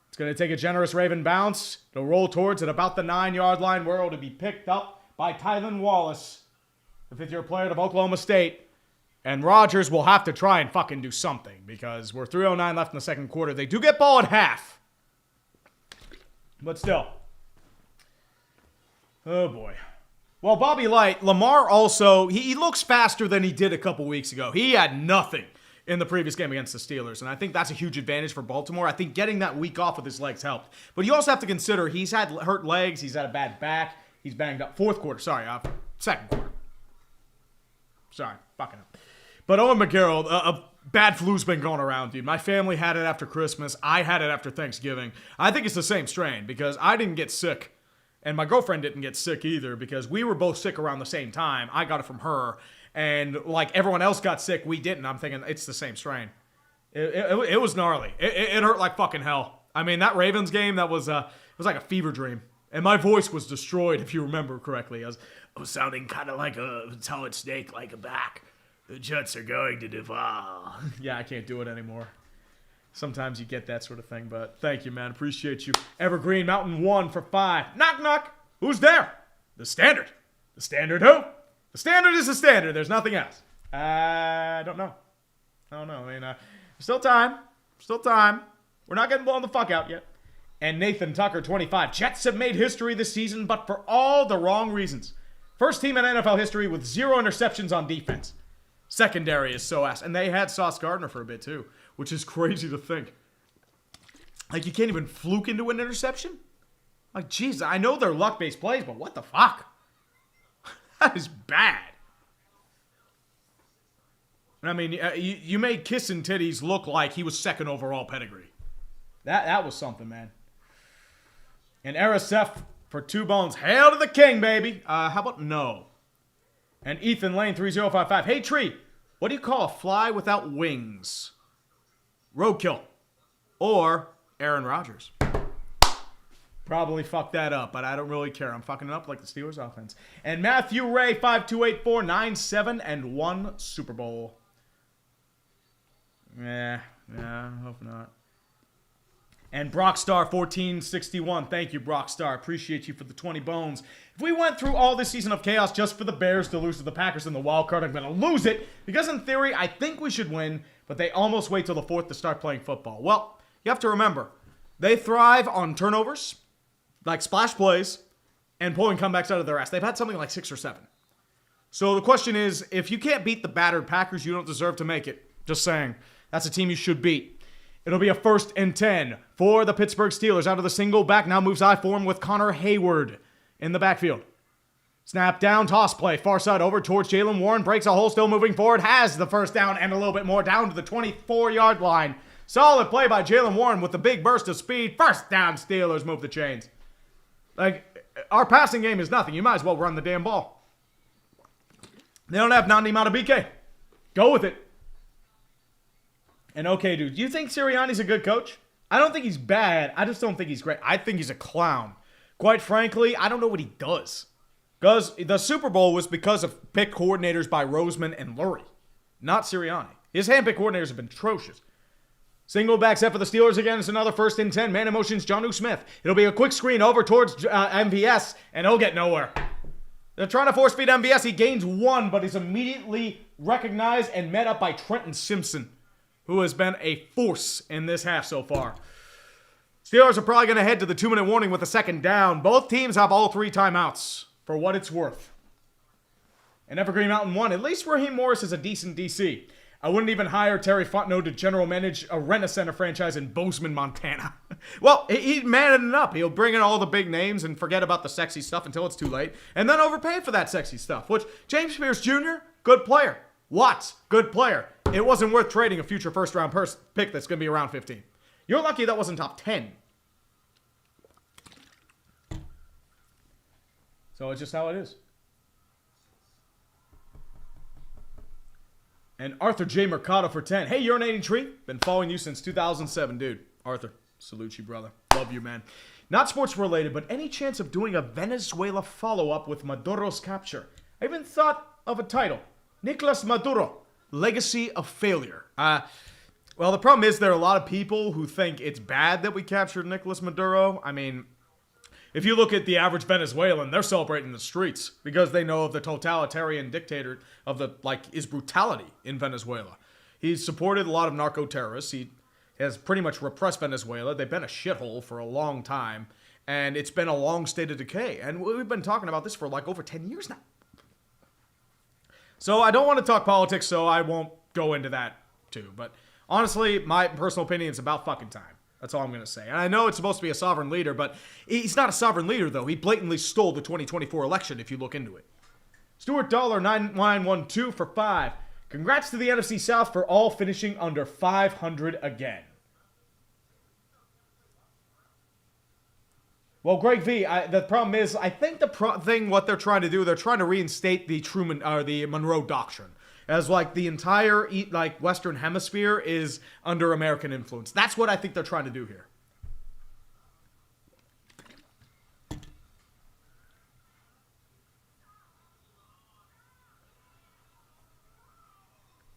Speaker 1: It's going to take a generous Raven bounce. It'll roll towards at about the 9-yard line where it'll be picked up by Tylan Wallace, the 5th-year player of Oklahoma State. And Rodgers will have to try and fucking do something because we're 3:09 left in the second quarter. They do get ball at half. But still. Oh, boy. Well, Bobby Light, Lamar also, he looks faster than he did a couple weeks ago. He had nothing in the previous game against the Steelers, and I think that's a huge advantage for Baltimore. I think getting that week off with his legs helped. But you also have to consider he's had hurt legs, he's had a bad back, he's banged up. Second quarter. Sorry, fucking up. But Owen McGarrell, a bad flu's been going around, dude. My family had it after Christmas. I had it after Thanksgiving. I think it's the same strain because I didn't get sick. And my girlfriend didn't get sick either because we were both sick around the same time. I got it from her. And like everyone else got sick, we didn't. I'm thinking it's the same strain. It was gnarly. It hurt like fucking hell. I mean, that Ravens game, it was like a fever dream. And my voice was destroyed, if you remember correctly. I was sounding kind of like a solid snake, like a back. The Jets are going to devour. Yeah, I can't do it anymore. Sometimes you get that sort of thing, but thank you, man. Appreciate you. Evergreen Mountain 1 for 5. Knock, knock. Who's there? The Standard. The Standard who? The Standard is the Standard. There's nothing else. I don't know. I mean, still time. Still time. We're not getting blown the fuck out yet. And Nathan Tucker, 25. Jets have made history this season, but for all the wrong reasons. First team in NFL history with 0 interceptions on defense. Secondary is so ass. And they had Sauce Gardner for a bit too, which is crazy to think. Like, you can't even fluke into an interception? Like, jeez, I know they're luck-based plays, but what the fuck? That is bad. I mean, you made Kissing Titties look like he was second overall pedigree. That was something, man. And RSF for 2 bones. Hail to the king, baby. How about no? And Ethan Lane 3055. Hey, Tree, what do you call a fly without wings? Roadkill. Or Aaron Rodgers. Probably fucked that up, but I don't really care. I'm fucking it up like the Steelers offense. And Matthew Ray 528497 and 1 Super Bowl. Yeah, I hope not. And Brockstar 1461. Thank you, Brockstar. Appreciate you for the 20 bones. If we went through all this season of chaos just for the Bears to lose to the Packers in the wild card, I'm going to lose it. Because in theory, I think we should win, but they almost wait till the 4th to start playing football. Well, you have to remember, they thrive on turnovers, like splash plays, and pulling comebacks out of their ass. They've had something like 6 or 7. So the question is, if you can't beat the battered Packers, you don't deserve to make it. Just saying. That's a team you should beat. It'll be a 1st and 10 for the Pittsburgh Steelers. Out of the single back, now moves I form with Connor Hayward in the backfield. Snap down, toss play, far side over towards Jalen Warren. Breaks a hole, still moving forward. Has the first down and a little bit more down to the 24-yard line. Solid play by Jalen Warren with the big burst of speed. First down, Steelers move the chains. Like, our passing game is nothing. You might as well run the damn ball. They don't have Nandi Madubuike. Go with it. And okay, dude, do you think Sirianni's a good coach? I don't think he's bad. I just don't think he's great. I think he's a clown. Quite frankly, I don't know what he does. Because the Super Bowl was because of pick coordinators by Roseman and Lurie, not Sirianni. His hand-picked coordinators have been atrocious. Single back set for the Steelers again. It's another 1st and 10. Man in motion's Jonnu Smith. It'll be a quick screen over towards MVS, and he'll get nowhere. They're trying to force feed MVS. He gains 1, but he's immediately recognized and met up by Trenton Simpson, who has been a force in this half so far. Steelers are probably going to head to the 2-minute warning with a 2nd down. Both teams have all 3 timeouts, for what it's worth. And Evergreen Mountain 1. At least Raheem Morris is a decent DC. I wouldn't even hire Terry Fontenot to general manage a Rent-A-Center franchise in Bozeman, Montana. Well, he'd man it up. He'll bring in all the big names and forget about the sexy stuff until it's too late, and then overpay for that sexy stuff, which James Pierce Jr., good player. Watts, good player. It wasn't worth trading a future first-round pick that's going to be around 15. You're lucky that wasn't top 10. So it's just how it is. And Arthur J. Mercado for 10. Hey, urinating tree. Been following you since 2007, dude. Arthur, salute you, brother. Love you, man. Not sports related, but any chance of doing a Venezuela follow-up with Maduro's capture? I even thought of a title. Nicolas Maduro, Legacy of Failure. Well, the problem is there are a lot of people who think it's bad that we captured Nicolas Maduro. I mean, if you look at the average Venezuelan, they're celebrating the streets because they know of the totalitarian dictator of his brutality in Venezuela. He's supported a lot of narco-terrorists. He has pretty much repressed Venezuela. They've been a shithole for a long time, and it's been a long state of decay. And we've been talking about this for like over 10 years now. So I don't want to talk politics, so I won't go into that too. But honestly, my personal opinion is about fucking time. That's all I'm going to say. And I know it's supposed to be a sovereign leader, but he's not a sovereign leader, though. He blatantly stole the 2024 election, if you look into it. Stuart Dollar 9912 for 5. Congrats to the NFC South for all finishing under 500 again. Well, Greg V, the problem is, I think what they're trying to do, they're trying to reinstate the Truman or the Monroe Doctrine, as like the entire Western Hemisphere is under American influence. That's what I think they're trying to do here.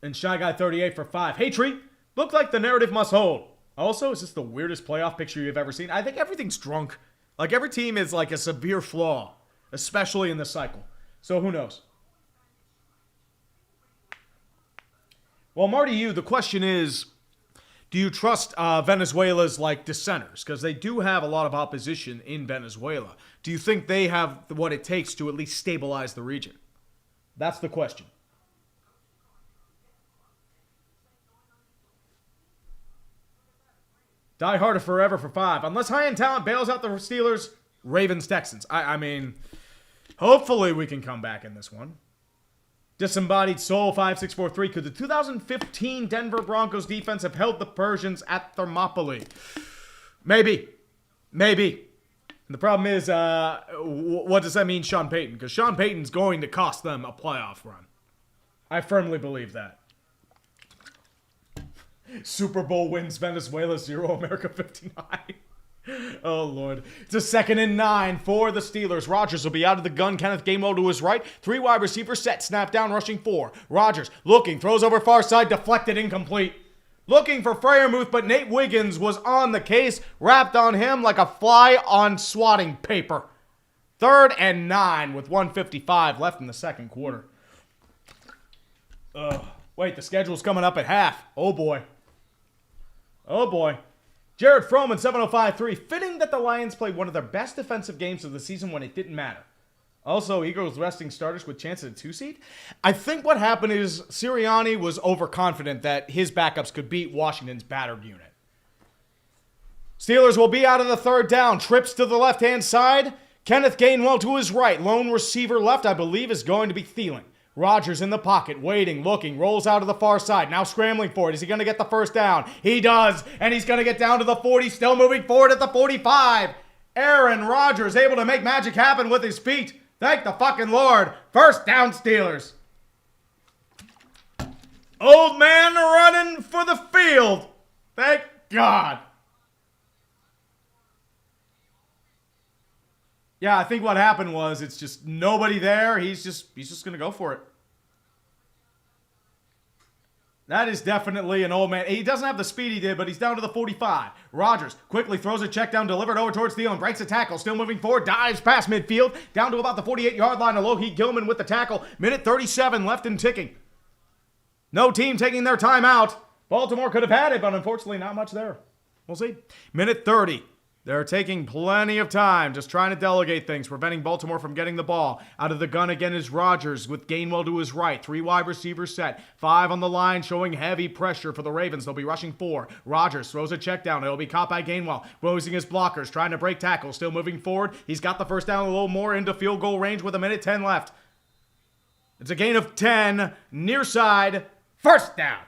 Speaker 1: And Shy Guy 38 for 5. Hey, Tree, look like the narrative must hold. Also, is this the weirdest playoff picture you've ever seen? I think everything's drunk. Like, every team is like a severe flaw, especially in this cycle. So who knows? Well, Marty, the question is, Do you trust Venezuela's like dissenters? Because they do have a lot of opposition in Venezuela. Do you think they have what it takes to at least stabilize the region? That's the question. Die harder forever for 5. Unless high-end talent bails out the Steelers, Ravens, Texans. I mean, hopefully we can come back in this one. Disembodied Soul 5643. Could the 2015 Denver Broncos defense have held the Persians at Thermopylae? Maybe. Maybe. And the problem is, what does that mean, Sean Payton? Because Sean Payton's going to cost them a playoff run. I firmly believe that. Super Bowl wins Venezuela 0, America 59. Oh, Lord. It's a 2nd and 9 for the Steelers. Rodgers will be out of the gun. Kenneth Gainwell to his right. 3 wide receivers set. Snap down, rushing 4. Rodgers looking. Throws over far side. Deflected, incomplete. Looking for Freiermuth, but Nate Wiggins was on the case. Wrapped on him like a fly on swatting paper. 3rd and 9 with 1:55 left in the second quarter. Wait, the schedule's coming up at half. Oh, boy. Oh, boy. Jared Froman, 705.3. Fitting that the Lions played one of their best defensive games of the season when it didn't matter. Also, Eagles resting starters with chance at a 2-seed. I think what happened is Sirianni was overconfident that his backups could beat Washington's battered unit. Steelers will be out of the 3rd down. Trips to the left-hand side. Kenneth Gainwell to his right. Lone receiver left, I believe, is going to be Thielen. Rodgers in the pocket, waiting, looking, rolls out to the far side, now scrambling for it. Is he going to get the first down? He does, and he's going to get down to the 40, still moving forward at the 45. Aaron Rodgers able to make magic happen with his feet. Thank the fucking Lord. First down, Steelers. Old man running for the field. Thank God. Yeah, I think what happened was it's just nobody there. He's just going to go for it. That is definitely an old man. He doesn't have the speed he did, but he's down to the 45. Rodgers quickly throws a check down, delivered over towards Thielen, breaks a tackle, still moving forward, dives past midfield, down to about the 48-yard line. Alohi Gilman with the tackle. Minute 37 left and ticking. No team taking their time out. Baltimore could have had it, but unfortunately not much there. We'll see. Minute 30. They're taking plenty of time, just trying to delegate things, preventing Baltimore from getting the ball. Out of the gun again is Rodgers with Gainwell to his right. 3 wide receivers set. 5 on the line, showing heavy pressure for the Ravens. They'll be rushing 4. Rodgers throws a check down. It'll be caught by Gainwell. Closing his blockers, trying to break tackles. Still moving forward. He's got the first down a little more into field goal range with 1:10 left. It's a gain of 10. Near side. First down.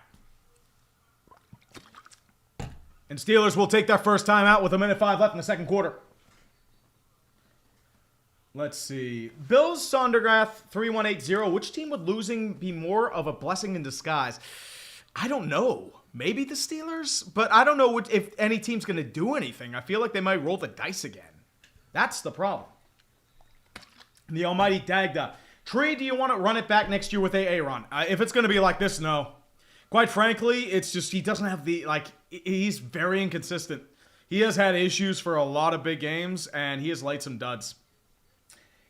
Speaker 1: And Steelers will take their first time out with 1:05 left in the second quarter. Let's see. Bills Sondergrath 3180. Which team would losing be more of a blessing in disguise? I don't know. Maybe the Steelers? But I don't know if any team's going to do anything. I feel like they might roll the dice again. That's the problem. The almighty Dagda. Tree, do you want to run it back next year with Aaron? If it's going to be like this, no. Quite frankly, it's just he doesn't have the, he's very inconsistent. He has had issues for a lot of big games, and he has laid some duds.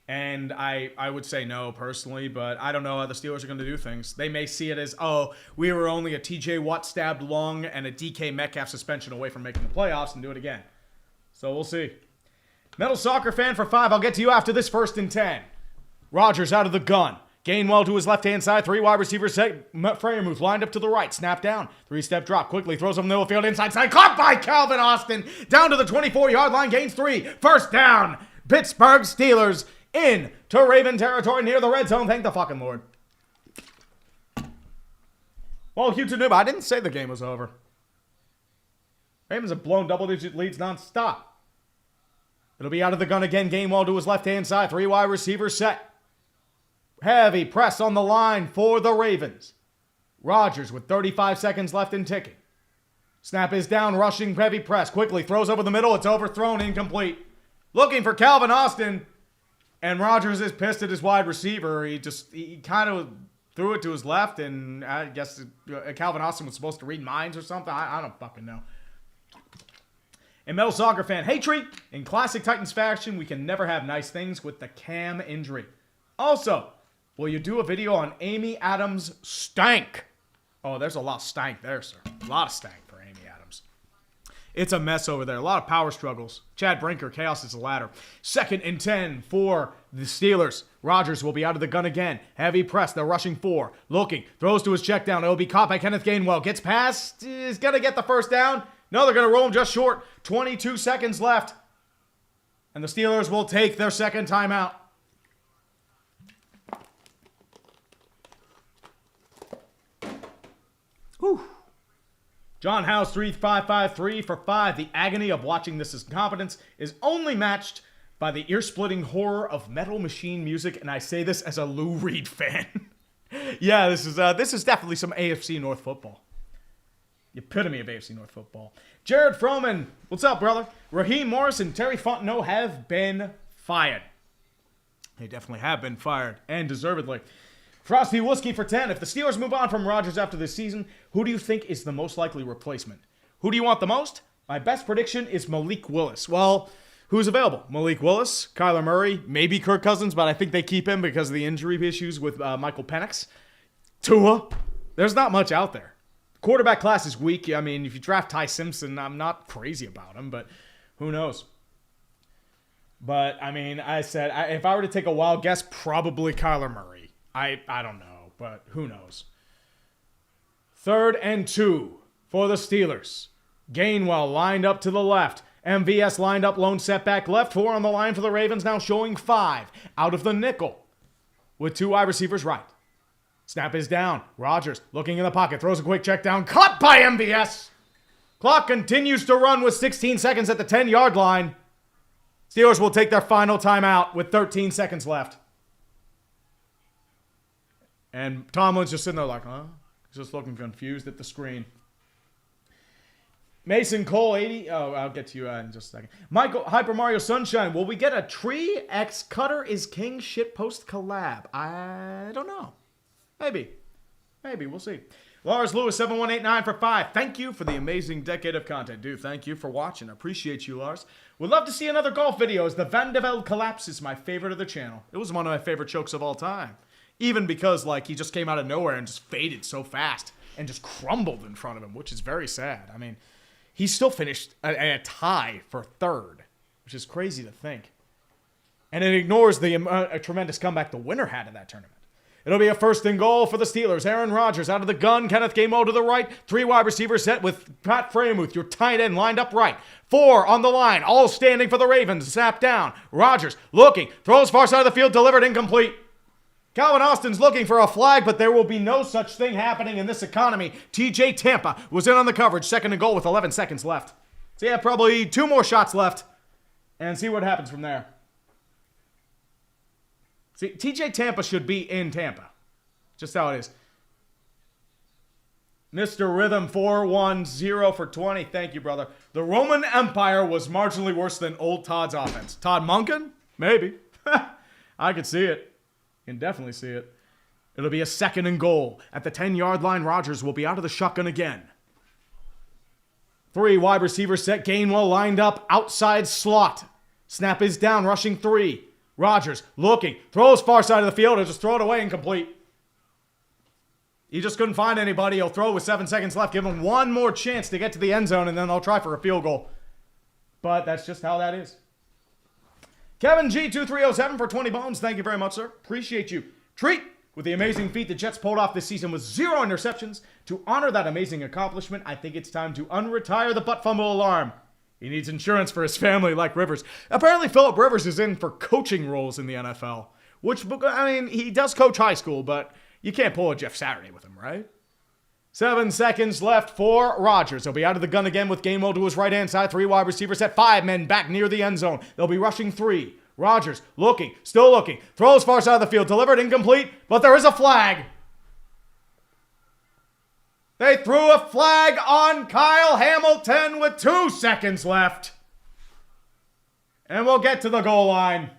Speaker 1: And I would say no, personally, but I don't know how the Steelers are going to do things. They may see it as, oh, we were only a TJ Watt stabbed lung and a DK Metcalf suspension away from making the playoffs and do it again. So we'll see. Metal Soccer Fan for 5. I'll get to you after this 1st and 10. Rodgers out of the gun. Gainwell to his left-hand side. 3 wide receivers set. Freiermuth lined up to the right. Snap down. 3-step drop. Quickly throws him middle field inside side. Caught by Calvin Austin. Down to the 24-yard line. Gains 3. First down. Pittsburgh Steelers in to Raven territory near the red zone. Thank the fucking Lord. Well, Houston Noob, I didn't say the game was over. Ravens have blown double-digit leads nonstop. It'll be out of the gun again. Gainwell to his left-hand side. 3 wide receivers set. Heavy press on the line for the Ravens. Rodgers with 35 seconds left and ticking. Snap is down, rushing heavy press. Quickly throws over the middle. It's overthrown, incomplete. Looking for Calvin Austin. And Rodgers is pissed at his wide receiver. He kind of threw it to his left, and I guess Calvin Austin was supposed to read minds or something. I don't fucking know. And Metal Soccer Fan, hey Tree, in classic Titans fashion, we can never have nice things with the Cam injury. Also, will you do a video on Amy Adams' stank? Oh, there's a lot of stank there, sir. A lot of stank for Amy Adams. It's a mess over there. A lot of power struggles. Chad Brinker, chaos is the ladder. 2nd and 10 for the Steelers. Rodgers will be out of the gun again. Heavy press. They're rushing 4. Looking. Throws to his check down. It'll be caught by Kenneth Gainwell. Gets past. Is going to get the first down. No, they're going to roll him just short. 22 seconds left. And the Steelers will take their second timeout. Whew. John House 3553 for 5. The agony of watching this incompetence is only matched by the ear-splitting horror of metal machine music, and I say this as a Lou Reed fan. Yeah, this is definitely some AFC North football. The epitome of AFC North football. Jared Froman, what's up, brother? Raheem Morris and Terry Fontenot have been fired. They definitely have been fired, and deservedly. Frosty Whiskey for 10. If the Steelers move on from Rodgers after this season, who do you think is the most likely replacement? Who do you want the most? My best prediction is Malik Willis. Well, who's available? Malik Willis, Kyler Murray, maybe Kirk Cousins, but I think they keep him because of the injury issues with Michael Penix. Tua. There's not much out there. Quarterback class is weak. I mean, if you draft Ty Simpson, I'm not crazy about him, but who knows? But, I mean, if I were to take a wild guess, probably Kyler Murray. I don't know, but who knows? 3rd and 2 for the Steelers. Gainwell lined up to the left. MVS lined up, lone setback left. 4 on the line for the Ravens, now showing 5 out of the nickel with 2 wide receivers right. Snap is down. Rodgers looking in the pocket, throws a quick check down. Caught by MVS. Clock continues to run with 16 seconds at the 10-yard line. Steelers will take their final timeout with 13 seconds left. And Tomlin's just sitting there like, huh? He's just looking confused at the screen. Mason Cole, 80. Oh, I'll get to you in just a second. Michael, Hyper Mario Sunshine. Will we get a Tree X Cutter is King shitpost collab? I don't know. Maybe. We'll see. Lars Lewis, 7189 for 5. Thank you for the amazing decade of content. Dude, thank you for watching. Appreciate you, Lars. Would love to see another golf video as the Van de Velde collapse is my favorite of the channel. It was one of my favorite chokes of all time. Even because, he just came out of nowhere and just faded so fast and just crumbled in front of him, which is very sad. I mean, he still finished a tie for 3rd, which is crazy to think. And it ignores the tremendous comeback the winner had in that tournament. It'll be a 1st and goal for the Steelers. Aaron Rodgers out of the gun. Kenneth Gainwell to the right. 3 wide receivers set with Pat Freiermuth, your tight end, lined up right. 4 on the line, all standing for the Ravens. Snap down. Rodgers looking. Throws far side of the field. Delivered incomplete. Calvin Austin's looking for a flag, but there will be no such thing happening in this economy. TJ Tampa was in on the coverage. 2nd and goal with 11 seconds left. So yeah, probably 2 more shots left. And see what happens from there. See, TJ Tampa should be in Tampa. Just how it is. Mr. Rhythm 410 for 20. Thank you, brother. The Roman Empire was marginally worse than old Todd's offense. Todd Monken? Maybe. I could see it. You can definitely see it. It'll be a 2nd and goal. At the 10-yard line, Rodgers will be out of the shotgun again. 3 wide receivers set. Gainwell lined up outside slot. Snap is down, rushing 3. Rodgers looking. Throws far side of the field. He'll just throw it away incomplete. He just couldn't find anybody. He'll throw with 7 seconds left. Give him one more chance to get to the end zone, and then they'll try for a field goal. But that's just how that is. Kevin G2307 for 20 bones. Thank you very much, sir. Appreciate you. Treat with the amazing feat the Jets pulled off this season with 0 interceptions. To honor that amazing accomplishment, I think it's time to unretire the butt fumble alarm. He needs insurance for his family like Rivers. Apparently, Phillip Rivers is in for coaching roles in the NFL. Which, I mean, he does coach high school, but you can't pull a Jeff Saturday with him, right? 7 seconds left for Rodgers. He'll be out of the gun again with Gainwell to his right-hand side. 3 wide receivers set. 5 men back near the end zone. They'll be rushing 3. Rodgers looking, still looking. Throws far side of the field. Delivered incomplete, but there is a flag. They threw a flag on Kyle Hamilton with 2 seconds left. And we'll get to the goal line.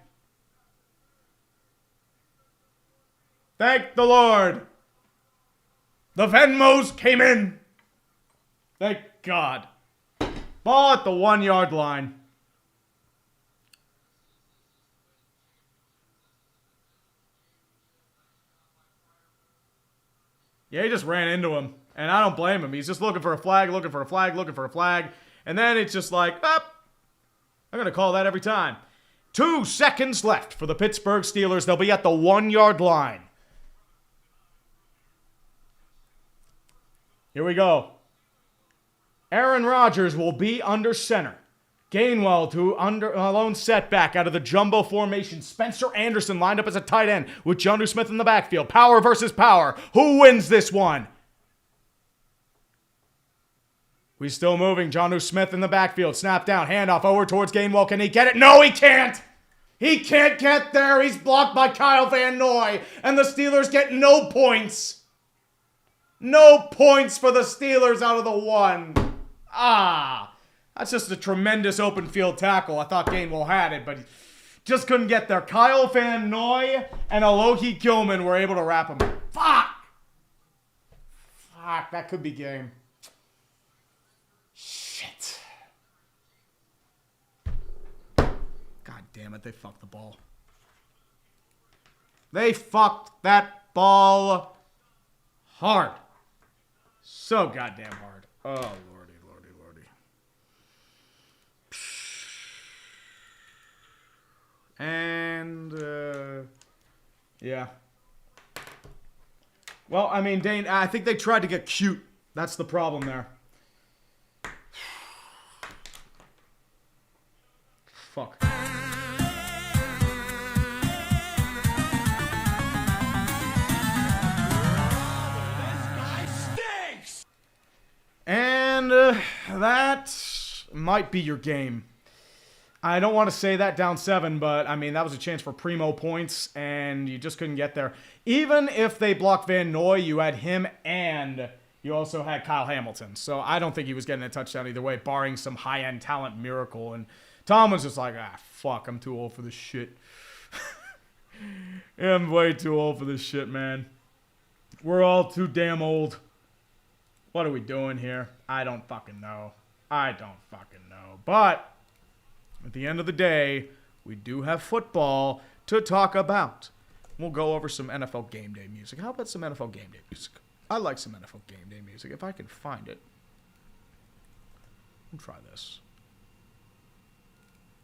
Speaker 1: Thank the Lord. The Venmos came in. Thank God. Ball at the 1-yard line. Yeah, he just ran into him. And I don't blame him. He's just looking for a flag, looking for a flag, looking for a flag. And then it's just like, I'm going to call that every time. 2 seconds left for the Pittsburgh Steelers. They'll be at the 1-yard line. Here we go. Aaron Rodgers will be under center. Gainwell to lone setback out of the jumbo formation. Spencer Anderson lined up as a tight end with Jonnu Smith in the backfield. Power versus power. Who wins this one? We still moving. Jonnu Smith in the backfield. Snap down. Handoff over towards Gainwell. Can he get it? No, he can't. He can't get there. He's blocked by Kyle Van Noy. And the Steelers get no points. No points for the Steelers out of the 1. That's just a tremendous open field tackle. I thought Gainwell had it, but he just couldn't get there. Kyle Van Noy and Alohi Gilman were able to wrap him. Fuck, that could be game. Shit. God damn it, they fucked the ball. They fucked that ball hard. So goddamn hard. Oh, lordy, lordy, lordy. And, yeah. Well, I mean, Dane, I think they tried to get cute. That's the problem there. Fuck. And that might be your game. I don't want to say that down 7, but I mean, that was a chance for primo points, and you just couldn't get there. Even if they blocked Van Noy, you had him, and you also had Kyle Hamilton. So I don't think he was getting a touchdown either way, barring some high-end talent miracle. And Tom was just like, fuck, I'm too old for this shit. I'm way too old for this shit, man. We're all too damn old. What are we doing here? I don't fucking know. But at the end of the day, we do have football to talk about. We'll go over some NFL game day music. How about some NFL game day music? I like some NFL game day music. If I can find it. We'll try this.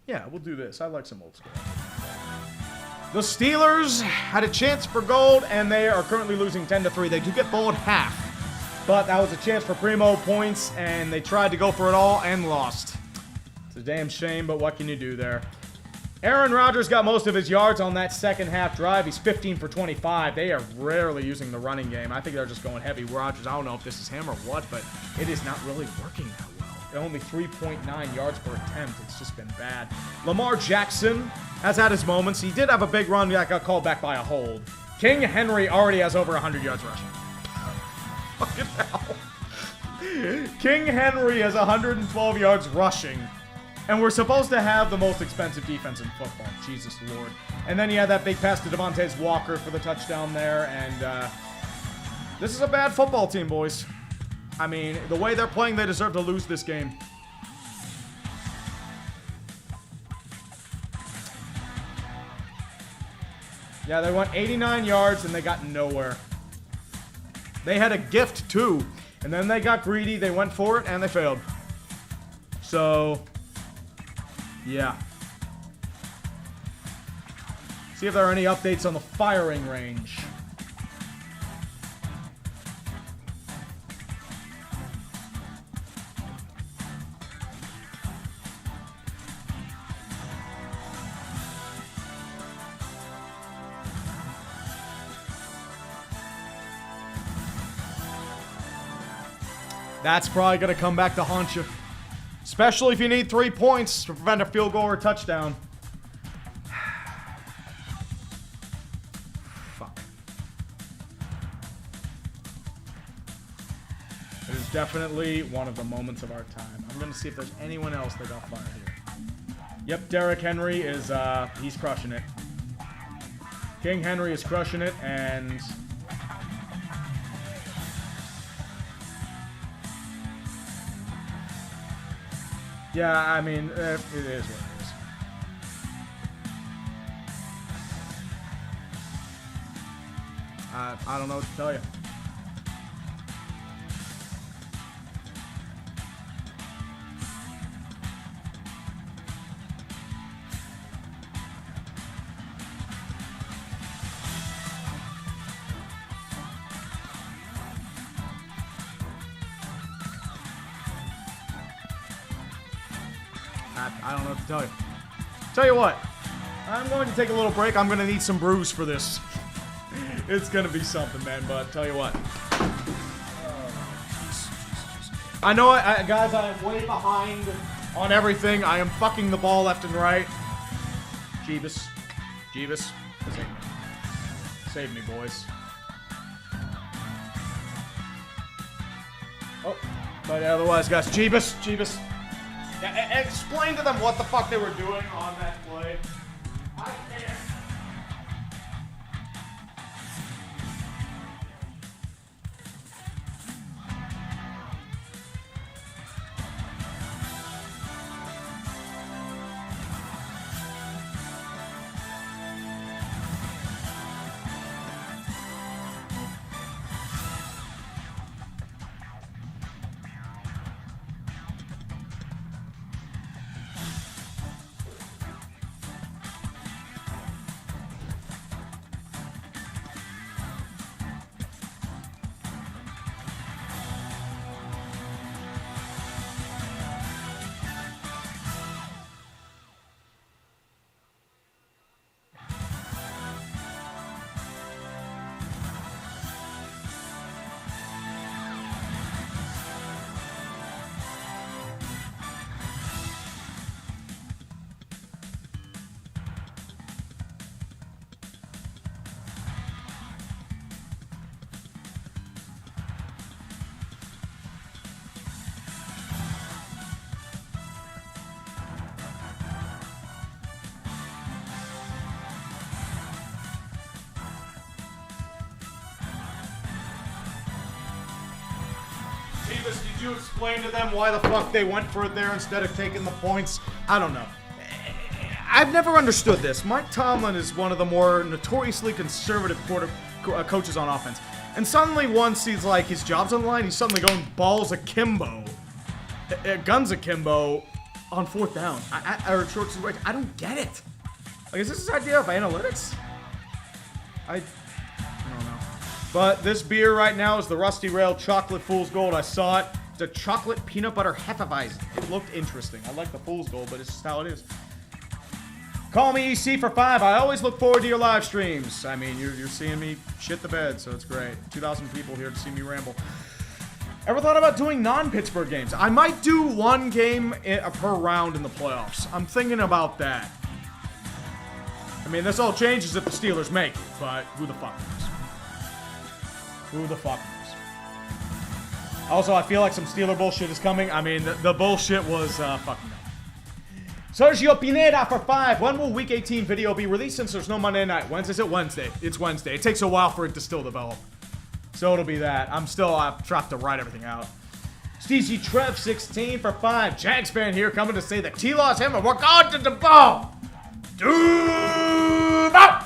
Speaker 1: Yeah, we'll do this. I like some old school. The Steelers had a chance for gold, and they are currently losing 10-3. They do get bowled half. But that was a chance for primo points, and they tried to go for it all and lost. It's a damn shame, but what can you do there? Aaron Rodgers got most of his yards on that second half drive. He's 15 for 25. They are rarely using the running game. I think they're just going heavy Rodgers. I don't know if this is him or what, but it is not really working that well. Only 3.9 yards per attempt. It's just been bad. Lamar Jackson has had his moments. He did have a big run that got called back by a hold. King Henry already has over 100 yards rushing. Fucking hell. King Henry has 112 yards rushing. And we're supposed to have the most expensive defense in football. Jesus Lord. And then you had that big pass to Devontae Walker for the touchdown there. And this is a bad football team, boys. I mean, the way they're playing, they deserve to lose this game. Yeah, they went 89 yards and they got nowhere. They had a gift too. And then they got greedy, they went for it, and they failed. So, yeah. See if there are any updates on the firing range. That's probably going to come back to haunt you. Especially if you need 3 points to prevent a field goal or a touchdown. Fuck. It is definitely one of the moments of our time. I'm going to see if there's anyone else that got fired here. Yep, Derrick Henry is, he's crushing it. King Henry is crushing it, and... yeah, I mean, it is what it is. I don't know what to tell you. I don't know what to tell you. Tell you what, I'm going to take a little break. I'm going to need some brews for this. It's going to be something, man, but tell you what. I know, guys, I am way behind on everything. I am fucking the ball left and right. Jeebus. Jeebus. Save me. Save me, boys. Oh, but otherwise, guys, Jeebus. Jeebus. Yeah, explain to them what the fuck they were doing on that play. I can't. Did you explain to them why the fuck they went for it there instead of taking the points? I don't know. I've never understood this. Mike Tomlin is one of the more notoriously conservative coaches on offense. And suddenly once he's like, his job's on the line, he's suddenly going balls akimbo. Guns akimbo on 4th down. Or short situation. I don't get it. Like, is this his idea of analytics? I don't know. But this beer right now is the Rusty Rail Chocolate Fool's Gold. I saw it. It's a chocolate peanut butter Hefeweizen. It looked interesting. I like the Fool's Gold, but it's just how it is. Call me EC for 5. I always look forward to your live streams. I mean, you're seeing me shit the bed, so it's great. 2,000 people here to see me ramble. Ever thought about doing non-Pittsburgh games? I might do one game per round in the playoffs. I'm thinking about that. I mean, this all changes if the Steelers make it, but who the fuck knows? Who the fuck knows? Also, I feel like some Steeler bullshit is coming. I mean, the bullshit was fucking up. Sergio Pineda for 5. When will Week 18 video be released since there's no Monday night? Wednesday? Is it Wednesday? It's Wednesday. It takes a while for it to still develop. So it'll be that. I've tried to write everything out. Steezy Trev 16 for 5. Jags fan here coming to say that T-Law's him and we're going to the ball. Duval!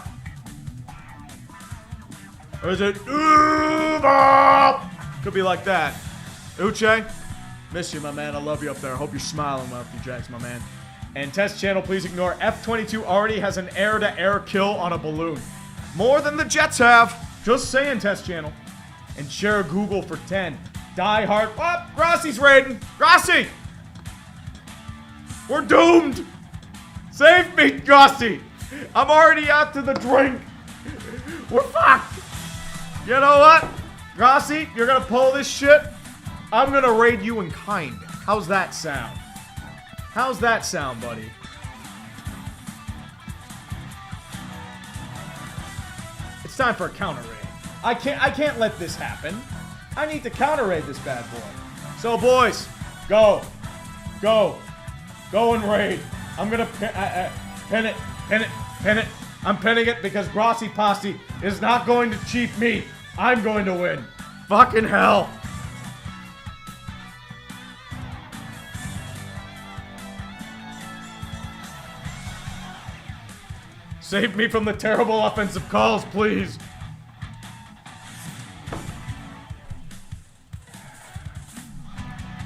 Speaker 1: Or is it Duval? Could be like that. Uche, miss you, my man. I love you up there. I hope you're smiling up you Jags, my man. And test channel, please ignore. F-22 already has an air-to-air kill on a balloon. More than the Jets have. Just saying, test channel. And share Google for 10. Die Hard. Oh, Grossi's raiding. Grossi! We're doomed! Save me, Grossi! I'm already out to the drink. We're fucked. You know what? Grossi, you're gonna pull this shit. I'm gonna raid you in kind. How's that sound? How's that sound, buddy? It's time for a counter raid. I can't let this happen. I need to counter raid this bad boy. So boys, go and raid. I'm gonna pin it. I'm pinning it because Grossi Posse is not going to cheat me. I'm going to win. Fucking hell. Save me from the terrible offensive calls, please.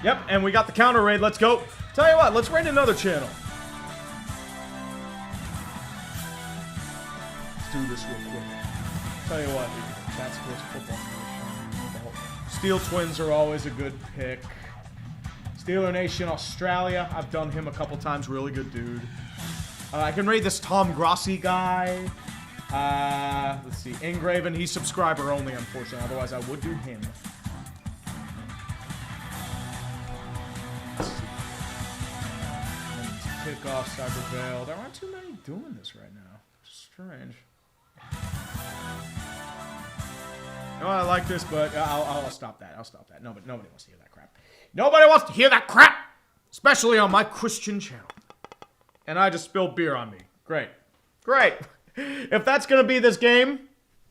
Speaker 1: Yep, and we got the counter raid. Let's go. Tell you what, let's raid another channel. Let's do this real quick. Tell you what, Chat Sports Football Nation. Steel Twins are always a good pick. Steeler Nation Australia. I've done him a couple times. Really good dude. I can rate this Tom Grossi guy. Let's see. Engraven. He's subscriber only, unfortunately. Otherwise, I would do him. Kickoff, Cyber Veil. There aren't too many doing this right now. Strange. No, I like this, but I'll stop that. I'll stop that. Nobody wants to hear that crap. Nobody wants to hear that crap! Especially on my Christian channel. And I just spilled beer on me. Great. Great. If that's going to be this game,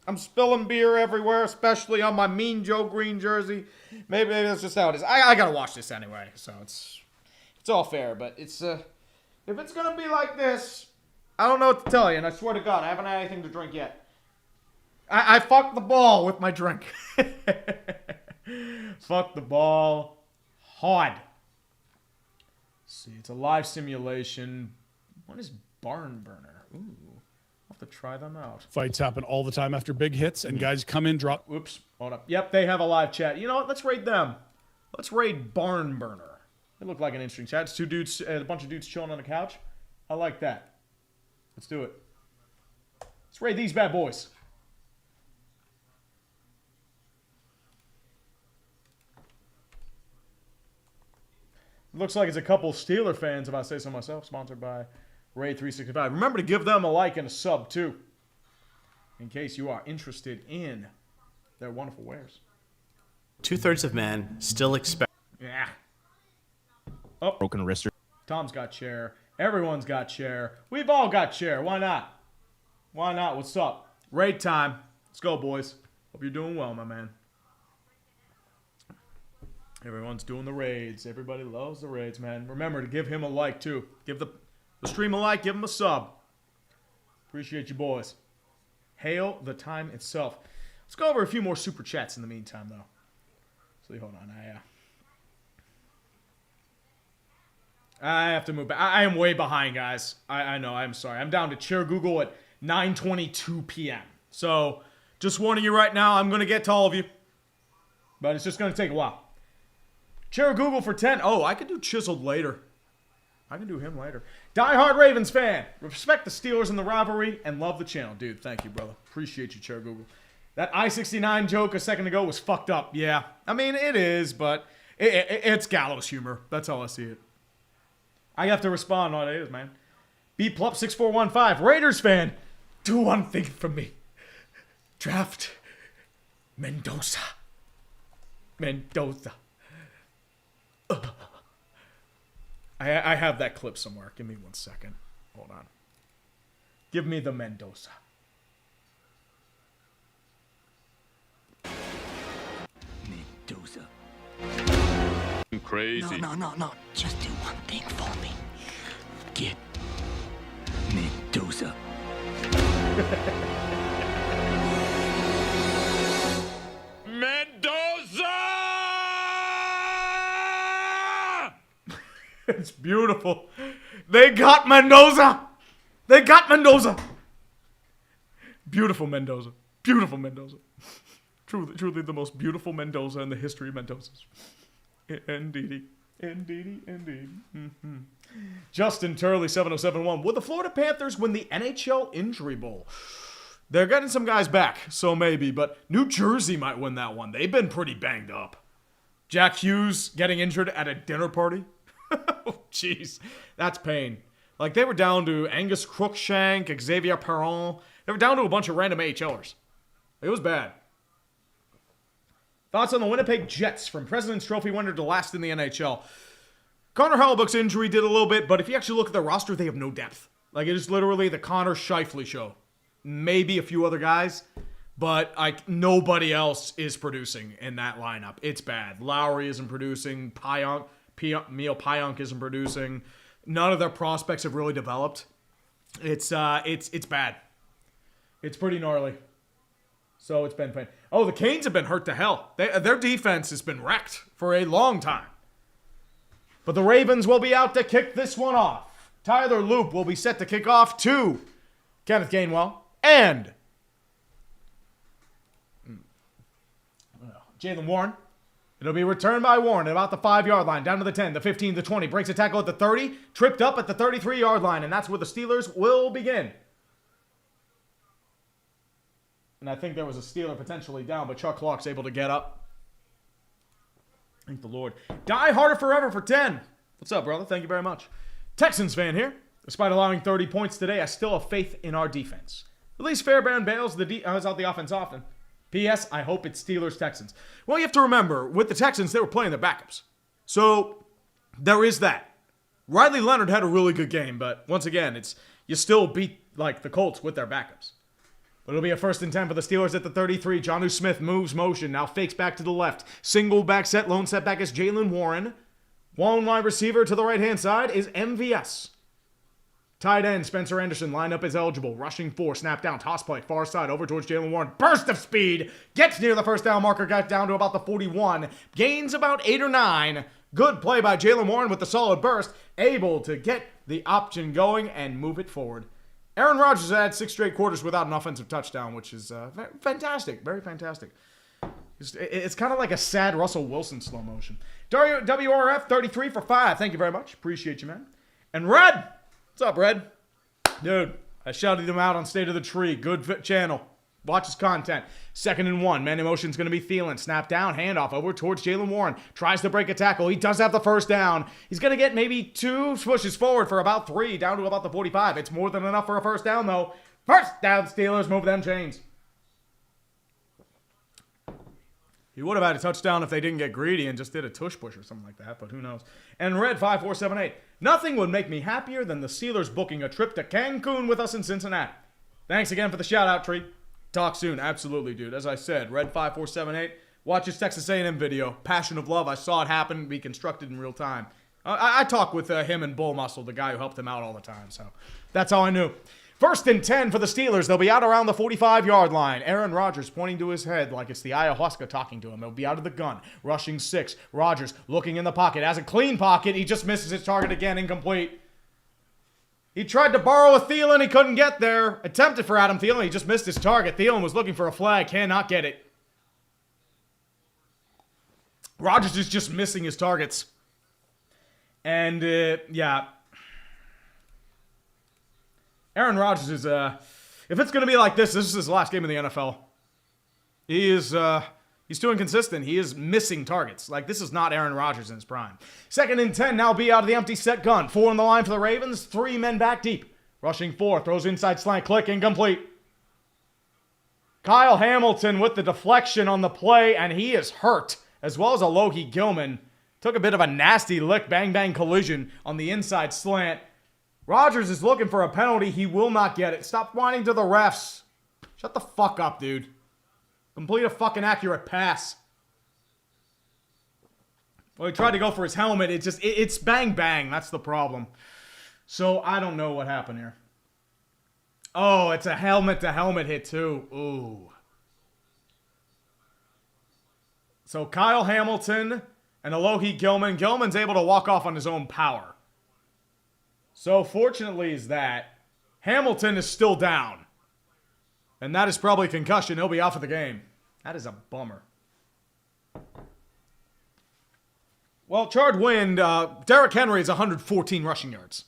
Speaker 1: I'm spilling beer everywhere, especially on my Mean Joe Green jersey. Maybe that's just how it is. I got to watch this anyway, so it's all fair. But it's if it's going to be like this, I don't know what to tell you. And I swear to God, I haven't had anything to drink yet. I fucked the ball with my drink. Fuck the ball hard. Let's see, it's a live simulation. What is Barn Burner? Ooh, I'll have to try them out.
Speaker 3: Fights happen all the time after big hits, and guys come in, drop.
Speaker 1: Oops, hold up. Yep, they have a live chat. You know what? Let's raid them. Let's raid Barn Burner. They look like an interesting chat. It's two dudes, a bunch of dudes chilling on the couch. I like that. Let's do it. Let's raid these bad boys. Looks like it's a couple Steeler fans, if I say so myself. Sponsored by Ray365. Remember to give them a like and a sub, too. In case you are interested in their wonderful wares.
Speaker 4: 2/3 of men still expect...
Speaker 1: Yeah. Oh.
Speaker 4: Broken wrist.
Speaker 1: Tom's got chair. Everyone's got chair. We've all got chair. Why not? Why not? What's up? Raid time. Let's go, boys. Hope you're doing well, my man. Everyone's doing the raids. Everybody loves the raids, man. Remember to give him a like, too. Give the stream a like. Give him a sub. Appreciate you, boys. Hail the time itself. Let's go over a few more super chats in the meantime, though. So, hold on. I have to move back. I am way behind, guys. I know. I'm sorry. I'm down to Chair Google at 9:22 p.m. So, just warning you right now, I'm going to get to all of you. But it's just going to take a while. Chair Google for 10. Oh, I could do Chiseled later. I can do him later. Die Hard Ravens fan. Respect the Steelers in the rivalry and love the channel. Dude, thank you, brother. Appreciate you, Chair Google. That I-69 joke a second ago was fucked up. Yeah. I mean, it is, but it's gallows humor. That's how I see it. I have to respond on it is, man. BPlup6415. Raiders fan. Do one thing for me. Draft Mendoza. Mendoza. I have that clip somewhere. Give me 1 second. Hold on. Give me the Mendoza.
Speaker 5: Mendoza.
Speaker 6: I'm crazy.
Speaker 5: No. Just do one thing for me. Get Mendoza.
Speaker 6: Mendoza!
Speaker 1: It's beautiful. They got Mendoza. They got Mendoza. Beautiful Mendoza. Beautiful Mendoza. Truly the most beautiful Mendoza in the history of Mendozas. Indeedy. Mm-hmm. Justin Turley 7071. Would the Florida Panthers win the NHL Injury Bowl? They're getting some guys back, so maybe, but New Jersey might win that one. They've been pretty banged up. Jack Hughes getting injured at a dinner party. Oh, jeez. That's pain. Like, they were down to Angus Crookshank, Xavier Perron. They were down to a bunch of random AHLers. It was bad. Thoughts on the Winnipeg Jets from President's Trophy winner to last in the NHL. Connor Hellebuyck's injury did a little bit, but if you actually look at the roster, they have no depth. Like, it is literally the Connor Scheifele show. Maybe a few other guys, but nobody else is producing in that lineup. It's bad. Lowry isn't producing. Mio Pionk isn't producing. None of their prospects have really developed. It's bad. It's pretty gnarly. So it's been pain. Oh, the Canes have been hurt to hell. Their defense has been wrecked for a long time. But the Ravens will be out to kick this one off. Tyler Loop will be set to kick off to Kenneth Gainwell and Jalen Warren. It'll be returned by Warren at about the 5-yard line, down to the 10, the 15, the 20. Breaks a tackle at the 30, tripped up at the 33-yard line, and that's where the Steelers will begin. And I think there was a Steeler potentially down, but Chuck Clark's able to get up. Thank the Lord. Die harder forever for 10. What's up, brother? Thank you very much. Texans fan here. Despite allowing 30 points today, I still have faith in our defense. At least Fairbairn bails out the offense often. P.S. I hope it's Steelers-Texans. Well, you have to remember, with the Texans, they were playing their backups. So, there is that. Riley Leonard had a really good game, but once again, you still beat like the Colts with their backups. But it'll be a 1st and 10 for the Steelers at the 33. Jonnu Smith moves motion, now fakes back to the left. Single back set, lone setback is Jalen Warren. One wide receiver to the right-hand side is MVS. Tight end, Spencer Anderson, lineup is eligible. Rushing 4, snap down, toss play, far side, over towards Jalen Warren. Burst of speed, gets near the first down marker, got down to about the 41. Gains about 8 or 9. Good play by Jalen Warren with the solid burst. Able to get the option going and move it forward. Aaron Rodgers had 6 straight quarters without an offensive touchdown, which is fantastic, very fantastic. It's kind of like a sad Russell Wilson slow motion. WRF 33 for 5. Thank you very much. Appreciate you, man. And Red. What's up, Red? Dude, I shouted him out on State of the Tree. Good channel. Watch his content. 2nd and 1. Man in motion is going to be Thielen. Snap down, handoff over towards Jalen Warren. Tries to break a tackle. He does have the first down. He's going to get maybe 2 pushes forward for about 3, down to about the 45. It's more than enough for a first down, though. First down, Steelers. Move them chains. He would have had a touchdown if they didn't get greedy and just did a tush push or something like that, but who knows. And Red 5478. Nothing would make me happier than the Steelers booking a trip to Cancun with us in Cincinnati. Thanks again for the shout-out, Tree. Talk soon. Absolutely, dude. As I said, Red 5478. Watch his Texas A&M video. Passion of Love. I saw it happen, be constructed in real time. I talk with him and Bull Muscle, the guy who helped him out all the time, so that's how I knew. 1st and 10 for the Steelers. They'll be out around the 45-yard line. Aaron Rodgers pointing to his head like it's the ayahuasca talking to him. He'll be out of the gun. Rushing 6. Rodgers looking in the pocket. Has a clean pocket. He just misses his target again. Incomplete. He tried to borrow a Thielen. He couldn't get there. Attempted for Adam Thielen. He just missed his target. Thielen was looking for a flag. Cannot get it. Rodgers is just missing his targets. And, yeah. Aaron Rodgers is, if it's going to be like this is his last game in the NFL. He's too inconsistent. He is missing targets. Like, this is not Aaron Rodgers in his prime. 2nd and 10, now be out of the empty set gun. 4 on the line for the Ravens, 3 men back deep. Rushing 4, throws inside slant, click, incomplete. Kyle Hamilton with the deflection on the play, and he is hurt, as well as Alohi Gilman. Took a bit of a nasty lick, bang-bang collision on the inside slant. Rodgers is looking for a penalty. He will not get it. Stop whining to the refs. Shut the fuck up, dude. Complete a fucking accurate pass. Well, he tried to go for his helmet. It's bang bang. That's the problem. So I don't know what happened here. Oh, it's a helmet to helmet hit too. Ooh. So Kyle Hamilton and Alohi Gilman. Gilman's able to walk off on his own power. So fortunately is that Hamilton is still down. And that is probably concussion. He'll be out for the game. That is a bummer. Well, Chard Wind, Derrick Henry is 114 rushing yards.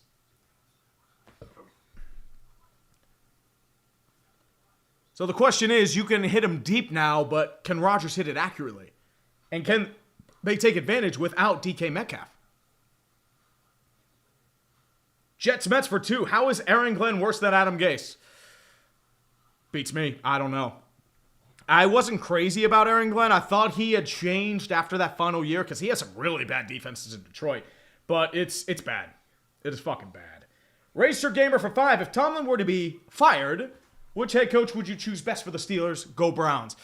Speaker 1: So the question is, you can hit him deep now, but can Rodgers hit it accurately? And can they take advantage without DK Metcalf? Jets Mets for 2. How is Aaron Glenn worse than Adam Gase? Beats me. I don't know. I wasn't crazy about Aaron Glenn. I thought he had changed after that final year because he has some really bad defenses in Detroit. But it's bad. It is fucking bad. Racer Gamer for 5. If Tomlin were to be fired, which head coach would you choose best for the Steelers? Go Browns.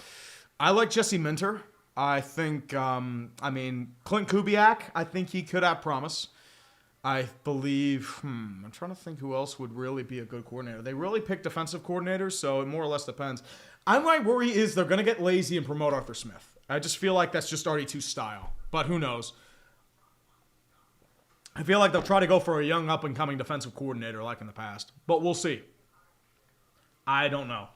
Speaker 1: I like Jesse Minter. I think, Clint Kubiak, I think he could have promise. I believe, I'm trying to think who else would really be a good coordinator. They really pick defensive coordinators, so it more or less depends. My worry is they're going to get lazy and promote Arthur Smith. I just feel like that's just RD2's style, but who knows. I feel like they'll try to go for a young up-and-coming defensive coordinator like in the past, but we'll see. I don't know.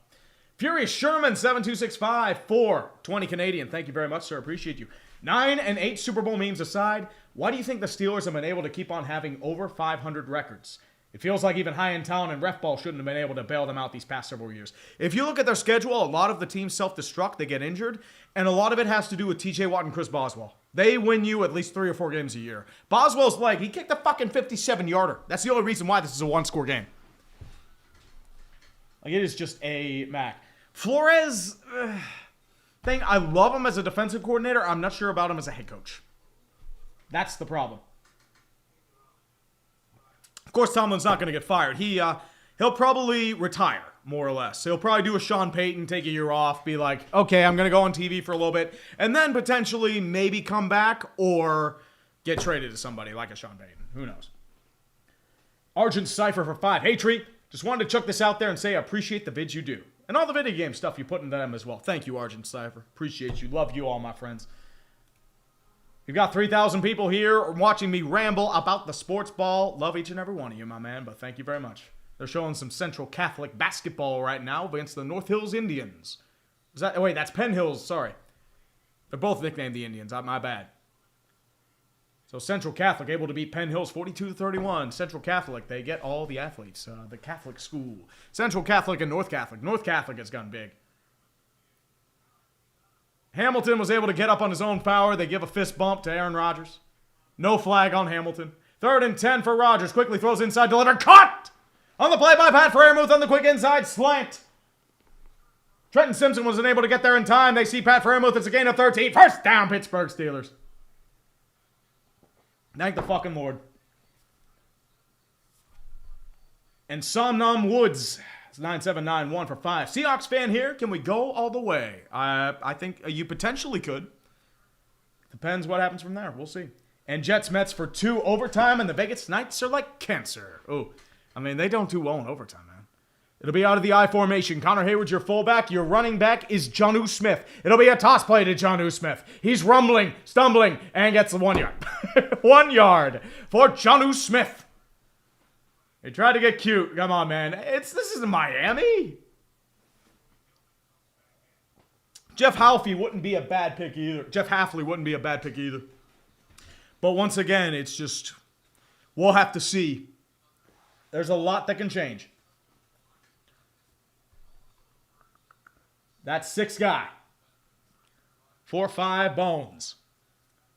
Speaker 1: Furious Sherman, 7265, 420 Canadian. Thank you very much, sir. Appreciate you. 9 and 8 Super Bowl memes aside, why do you think the Steelers have been able to keep on having over 500 records? It feels like even high-end talent and ref ball shouldn't have been able to bail them out these past several years. If you look at their schedule, a lot of the teams self-destruct, they get injured, and a lot of it has to do with TJ Watt and Chris Boswell. They win you at least 3 or 4 games a year. Boswell's leg, he kicked a fucking 57-yarder. That's the only reason why this is a one-score game. Like, it is just a Mac. Flores, thing, I love him as a defensive coordinator. I'm not sure about him as a head coach. That's the problem. Of course, Tomlin's not going to get fired. He'll probably retire, more or less. He'll probably do a Sean Payton, take a year off, be like, okay, I'm going to go on TV for a little bit, and then potentially maybe come back or get traded to somebody like a Sean Payton. Who knows? Argent Cypher for 5. Hey, Tree, just wanted to chuck this out there and say I appreciate the vids you do. And all the video game stuff you put into them as well. Thank you, Argent Cypher. Appreciate you. Love you all, my friends. You've got 3,000 people here watching me ramble about the sports ball. Love each and every one of you, my man, but thank you very much. They're showing some Central Catholic basketball right now against the North Hills Indians. Wait, that's Penn Hills, sorry. They're both nicknamed the Indians, my bad. So Central Catholic able to beat Penn Hills 42-31. Central Catholic, they get all the athletes. The Catholic school. Central Catholic and North Catholic. North Catholic has gone big. Hamilton was able to get up on his own power. They give a fist bump to Aaron Rodgers. No flag on Hamilton. 3rd and 10 for Rodgers. Quickly throws inside, delivered. Caught! On the play by Pat Freiermuth on the quick inside slant. Trenton Simpson wasn't able to get there in time. They see Pat Freiermuth. It's a gain of 13. First down, Pittsburgh Steelers. Thank the fucking Lord. And Somnum Woods. It's 9791 for 5. Seahawks fan here. Can we go all the way? I think you potentially could. Depends what happens from there. We'll see. And Jets Mets for 2 overtime. And the Vegas Knights are like cancer. Oh, I mean, they don't do well in overtime, man. It'll be out of the I formation. Connor Hayward's your fullback. Your running back is Jonnu Smith. It'll be a toss play to Jonnu Smith. He's rumbling, stumbling, and gets the 1 yard. 1 yard for Jonnu Smith. They tried to get cute. Come on, man. This isn't Miami. Jeff Halfley wouldn't be a bad pick either. But once again, it's just, we'll have to see. There's a lot that can change. That's 6 guy. 4-5 Bones.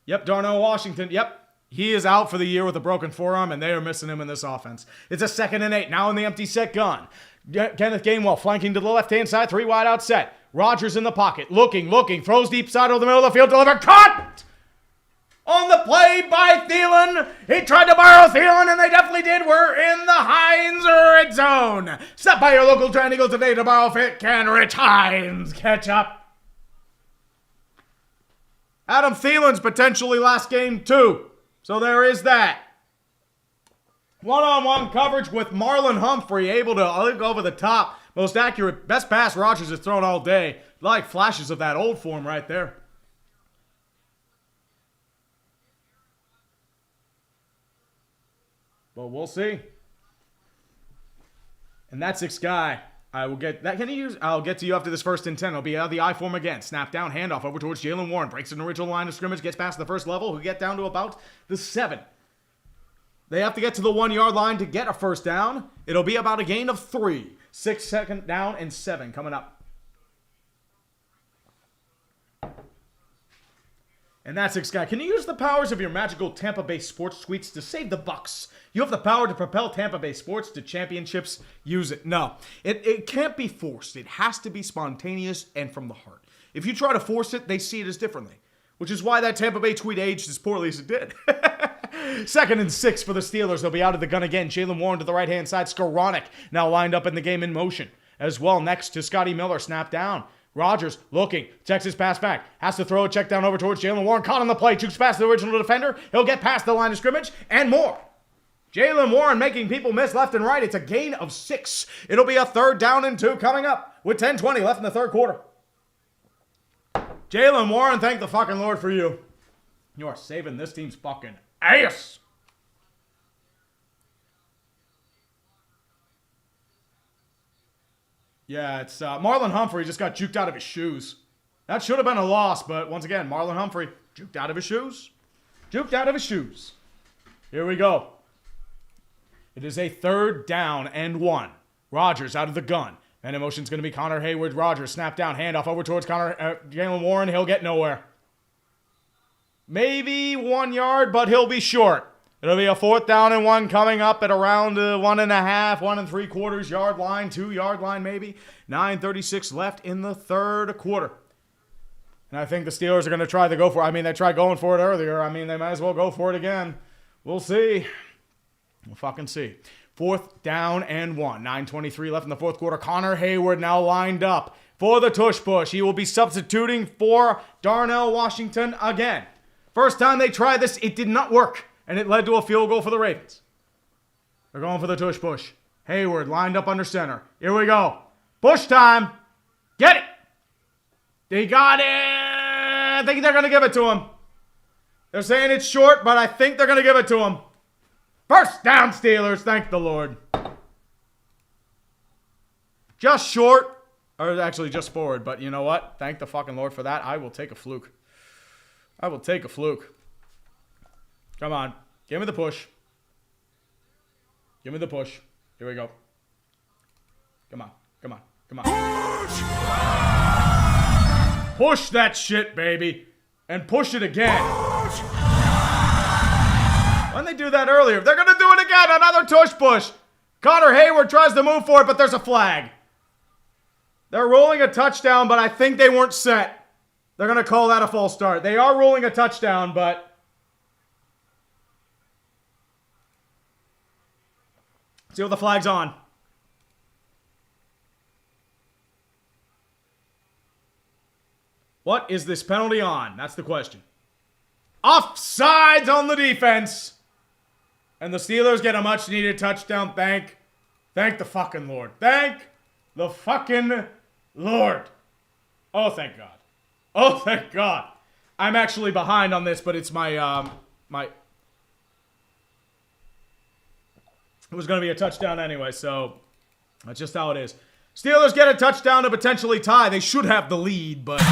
Speaker 1: Yep, Darnell Washington. Yep. He is out for the year with a broken forearm, and they are missing him in this offense. It's a 2nd and 8. Now in the empty set gun. Kenneth Gainwell flanking to the left-hand side. 3 wide out set. Rodgers in the pocket. Looking. Throws deep side of the middle of the field. Delivered. Caught! On the play by Thielen. He tried to borrow Thielen, and they definitely did. We're in the Heinz red zone. Stop by your local Giant Eagle today to borrow Fit Can Rich Heinz ketchup. Adam Thielen's potentially last game, too. So there is that. One-on-one coverage with Marlon Humphrey, able to look over the top. Most accurate, best pass Rodgers has thrown all day. Like flashes of that old form right there. But we'll see. And that 6 guy, I will get that. I'll get to you after this 1st and 10. It'll be out of the I form again. Snap down, handoff over towards Jalen Warren. Breaks an original line of scrimmage, gets past the first level. We get down to about the 7. They have to get to the 1 yard line to get a first down. It'll be about a gain of 3. 6 second down and 7 coming up. And that 6 guy. Can you use the powers of your magical Tampa Bay sports suites to save the Bucks? You have the power to propel Tampa Bay sports to championships. Use it. No, it can't be forced. It has to be spontaneous and from the heart. If you try to force it, they see it as differently. Which is why that Tampa Bay tweet aged as poorly as it did. 2nd and 6 for the Steelers. They'll be out of the gun again. Jalen Warren to the right-hand side. Skoranek now lined up in the game in motion. As well, next to Scotty Miller. Snap down. Rodgers looking, checks his pass back, has to throw a check down over towards Jalen Warren, caught on the play, jukes past the original defender, he'll get past the line of scrimmage, and more. Jalen Warren making people miss left and right. It's a gain of 6. It'll be a 3rd down and 2 coming up with 10:20 left in the 3rd quarter. Jalen Warren, thank the fucking Lord for you. You are saving this team's fucking ass. Yeah, it's Marlon Humphrey just got juked out of his shoes. That should have been a loss, but once again, Marlon Humphrey Juked out of his shoes. Juked out of his shoes. Here we go. It is a 3rd down and 1. Rodgers out of the gun. Man in motion is going to be Connor Hayward. Rodgers, snap down, handoff over towards Jalen Warren. He'll get nowhere. Maybe 1 yard, but he'll be short. It'll be a 4th down and 1 coming up at around 1.5, 1 3/4 yard line, 2 yard line maybe. 9:36 left in the 3rd quarter. And I think the Steelers are going to try to go for it. I mean, they tried going for it earlier. I mean, they might as well go for it again. We'll see. We'll fucking see. 4th down and 1. 9:23 left in the 4th quarter. Connor Hayward now lined up for the tush push. He will be substituting for Darnell Washington again. First time they tried this, it did not work. And it led to a field goal for the Ravens. They're going for the tush push. Hayward lined up under center. Here we go. Push time. Get it. They got it. I think they're going to give it to him. They're saying it's short, but I think they're going to give it to him. First down, Steelers. Thank the Lord. Just short. Or actually just forward. But you know what? Thank the fucking Lord for that. I will take a fluke. I will take a fluke. Come on. Give me the push. Give me the push. Here we go. Come on. Come on. Come on. Push that shit, baby. And push it again. When they do that earlier, they're going to do it again. Another tush push. Connor Hayward tries to move for it, but there's a flag. They're rolling a touchdown, but I think they weren't set. They're going to call that a false start. They are rolling a touchdown, but... see what the flag's on. What is this penalty on? That's the question. Offsides on the defense. And the Steelers get a much-needed touchdown. Thank the fucking Lord. Thank the fucking Lord. Oh, thank God. Oh, thank God. I'm actually behind on this, but it's my, it was going to be a touchdown anyway, so that's just how it is. Steelers get a touchdown to potentially tie. They should have the lead, but...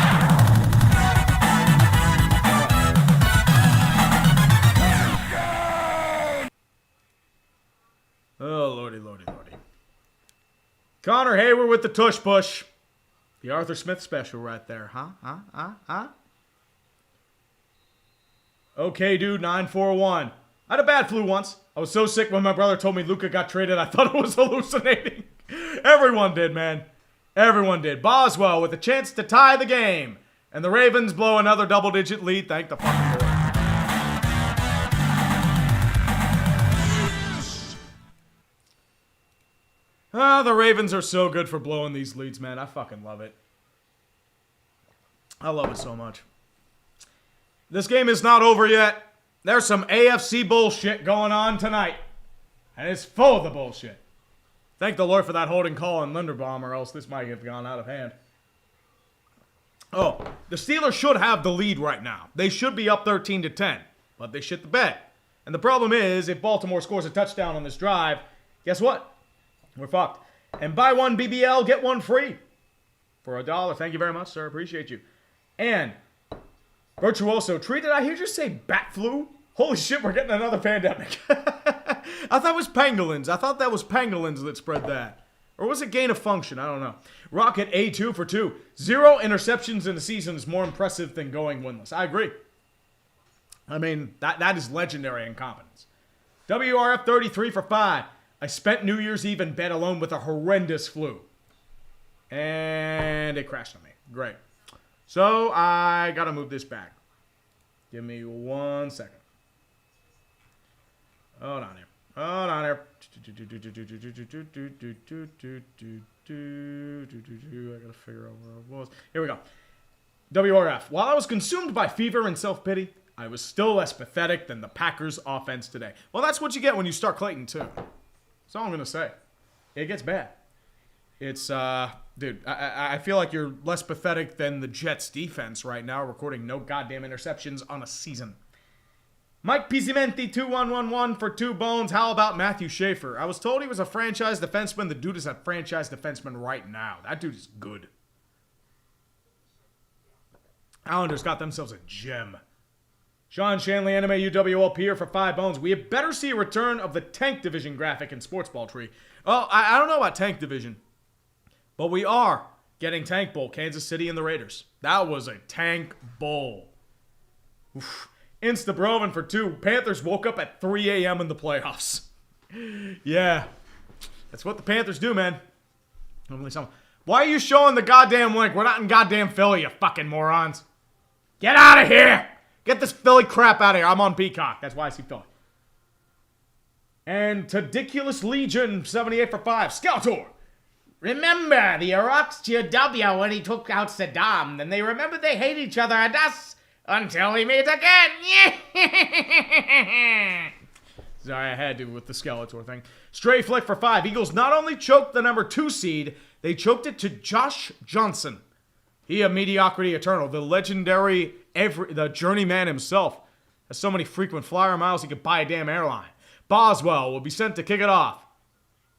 Speaker 1: oh, lordy, lordy, lordy. Connor Hayward with the tush push. The Arthur Smith special right there. Huh? Okay, dude, 941. I had a bad flu once. I was so sick when my brother told me Luka got traded, I thought it was hallucinating. Everyone did, man. Everyone did. Boswell with a chance to tie the game. And the Ravens blow another double-digit lead. Thank the fucking Lord. Ah, the Ravens are so good for blowing these leads, man. I fucking love it. I love it so much. This game is not over yet. There's some AFC bullshit going on tonight. And it's full of the bullshit. Thank the Lord for that holding call on Linderbaum, or else this might have gone out of hand. Oh, the Steelers should have the lead right now. They should be up 13-10, but they shit the bed. And the problem is, if Baltimore scores a touchdown on this drive, guess what? We're fucked. And buy one BBL, get one free. For $1. Thank you very much, sir. Appreciate you. And Virtuoso Tree, did I hear you say bat flu? Holy shit, we're getting another pandemic. I thought it was pangolins. I thought that was pangolins that spread that. Or was it gain of function? I don't know. Rocket A2 for 2. 0 interceptions in the season is more impressive than going winless. I agree. I mean, that is legendary incompetence. WRF 33 for 5. I spent New Year's Eve in bed alone with a horrendous flu. And it crashed on me. Great. So, I gotta move this back. Give me 1 second. Hold on here. Hold on here. I gotta figure out where I was. Here we go. WRF. While I was consumed by fever and self-pity, I was still less pathetic than the Packers' offense today. Well, that's what you get when you start Clayton, too. That's all I'm gonna say. It gets bad. It's, dude, I feel like you're less pathetic than the Jets' defense right now, recording no goddamn interceptions on a season. Mike Pizzimenti 2111 for 2 bones. How about Matthew Schaefer? I was told he was a franchise defenseman. The dude is a franchise defenseman right now. That dude is good. Islanders got themselves a gem. Sean Shanley, Anime UWLP here for 5 bones. We had better see a return of the Tank Division graphic in Sports Ball Tree. Oh, I don't know about Tank Division, but we are getting Tank Bowl, Kansas City and the Raiders. That was a Tank Bowl. Oof. Insta-Broven for 2. Panthers woke up at 3 a.m. in the playoffs. Yeah. That's what the Panthers do, man. Why are you showing the goddamn link? We're not in goddamn Philly, you fucking morons. Get out of here! Get this Philly crap out of here. I'm on Peacock. That's why I see Philly. And Tadiculous Legion, 78 for 5. Skeletor.
Speaker 7: Remember the Iraq's GW when he took out Saddam. Then they remember they hate each other and us until we meet again.
Speaker 1: Sorry, I had to with the Skeletor thing. Stray Flick for 5. Eagles not only choked the number 2 seed, they choked it to Josh Johnson. He of Mediocrity Eternal, the legendary, the journeyman himself. Has so many frequent flyer miles he could buy a damn airline. Boswell will be sent to kick it off.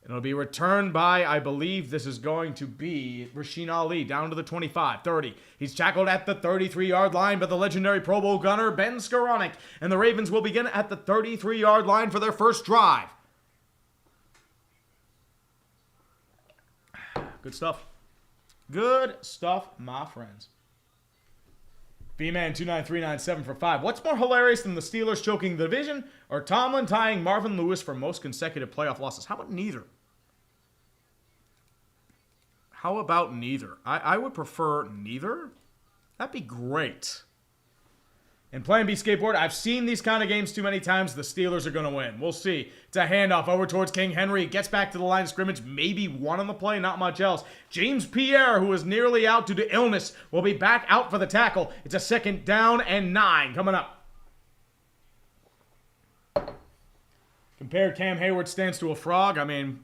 Speaker 1: It'll be returned by, I believe this is going to be Rasheen Ali, down to the 25, 30. He's tackled at the 33-yard line by the legendary Pro Bowl gunner, Ben Skoranek. And the Ravens will begin at the 33-yard line for their first drive. Good stuff. Good stuff, my friends. B-Man 29397 for 5. What's more hilarious than the Steelers choking the division or Tomlin tying Marvin Lewis for most consecutive playoff losses? How about neither? How about neither? I would prefer neither. That'd be great. In Plan B Skateboard, I've seen these kind of games too many times. The Steelers are going to win. We'll see. It's a handoff over towards King Henry. Gets back to the line of scrimmage. Maybe one on the play, not much else. James Pierre, who is nearly out due to illness, will be back out for the tackle. It's a 2nd down and 9 coming up. Compare Cam Hayward's stance to a frog. I mean,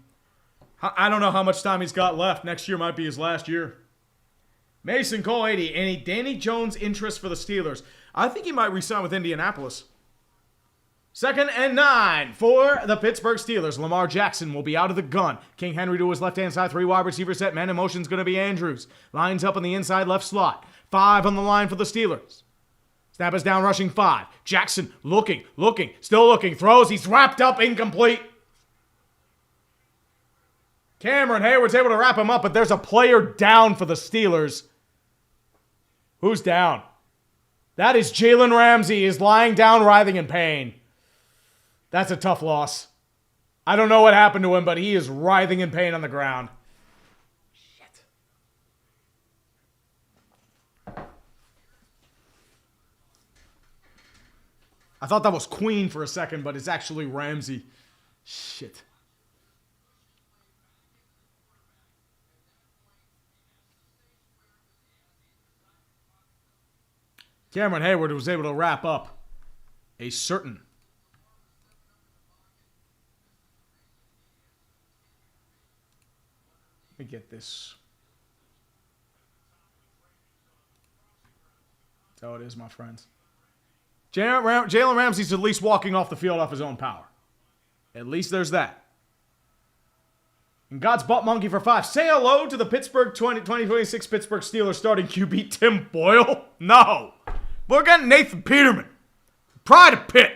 Speaker 1: I don't know how much time he's got left. Next year might be his last year. Mason Cole 80. Any Danny Jones interest for the Steelers? I think he might re-sign with Indianapolis. 2nd and 9 for the Pittsburgh Steelers. Lamar Jackson will be out of the gun. King Henry to his left-hand side. 3 wide receiver set. Man in motion is going to be Andrews. Lines up on the inside left slot. 5 on the line for the Steelers. Snap is down rushing 5. Jackson looking, still looking. Throws. He's wrapped up. Incomplete. Cameron Hayward's able to wrap him up, but there's a player down for the Steelers. Who's down? That is Jalen Ramsey. He is lying down, writhing in pain. That's a tough loss. I don't know what happened to him, but he is writhing in pain on the ground. Shit. I thought that was Queen for a second, but it's actually Ramsey. Shit. Cameron Hayward was able to wrap up a certain let me get this. That's how it is, my friends. Jalen Ramsey's at least walking off the field off his own power. At least there's that. And God's Butt Monkey for 5. Say hello to the Pittsburgh 2026 Pittsburgh Steelers starting QB Tim Boyle. No. We're getting Nathan Peterman. Pride of Pitt.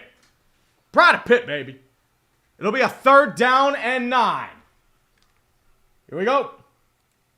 Speaker 1: Pride of Pitt, baby. It'll be a 3rd down and 9. Here we go.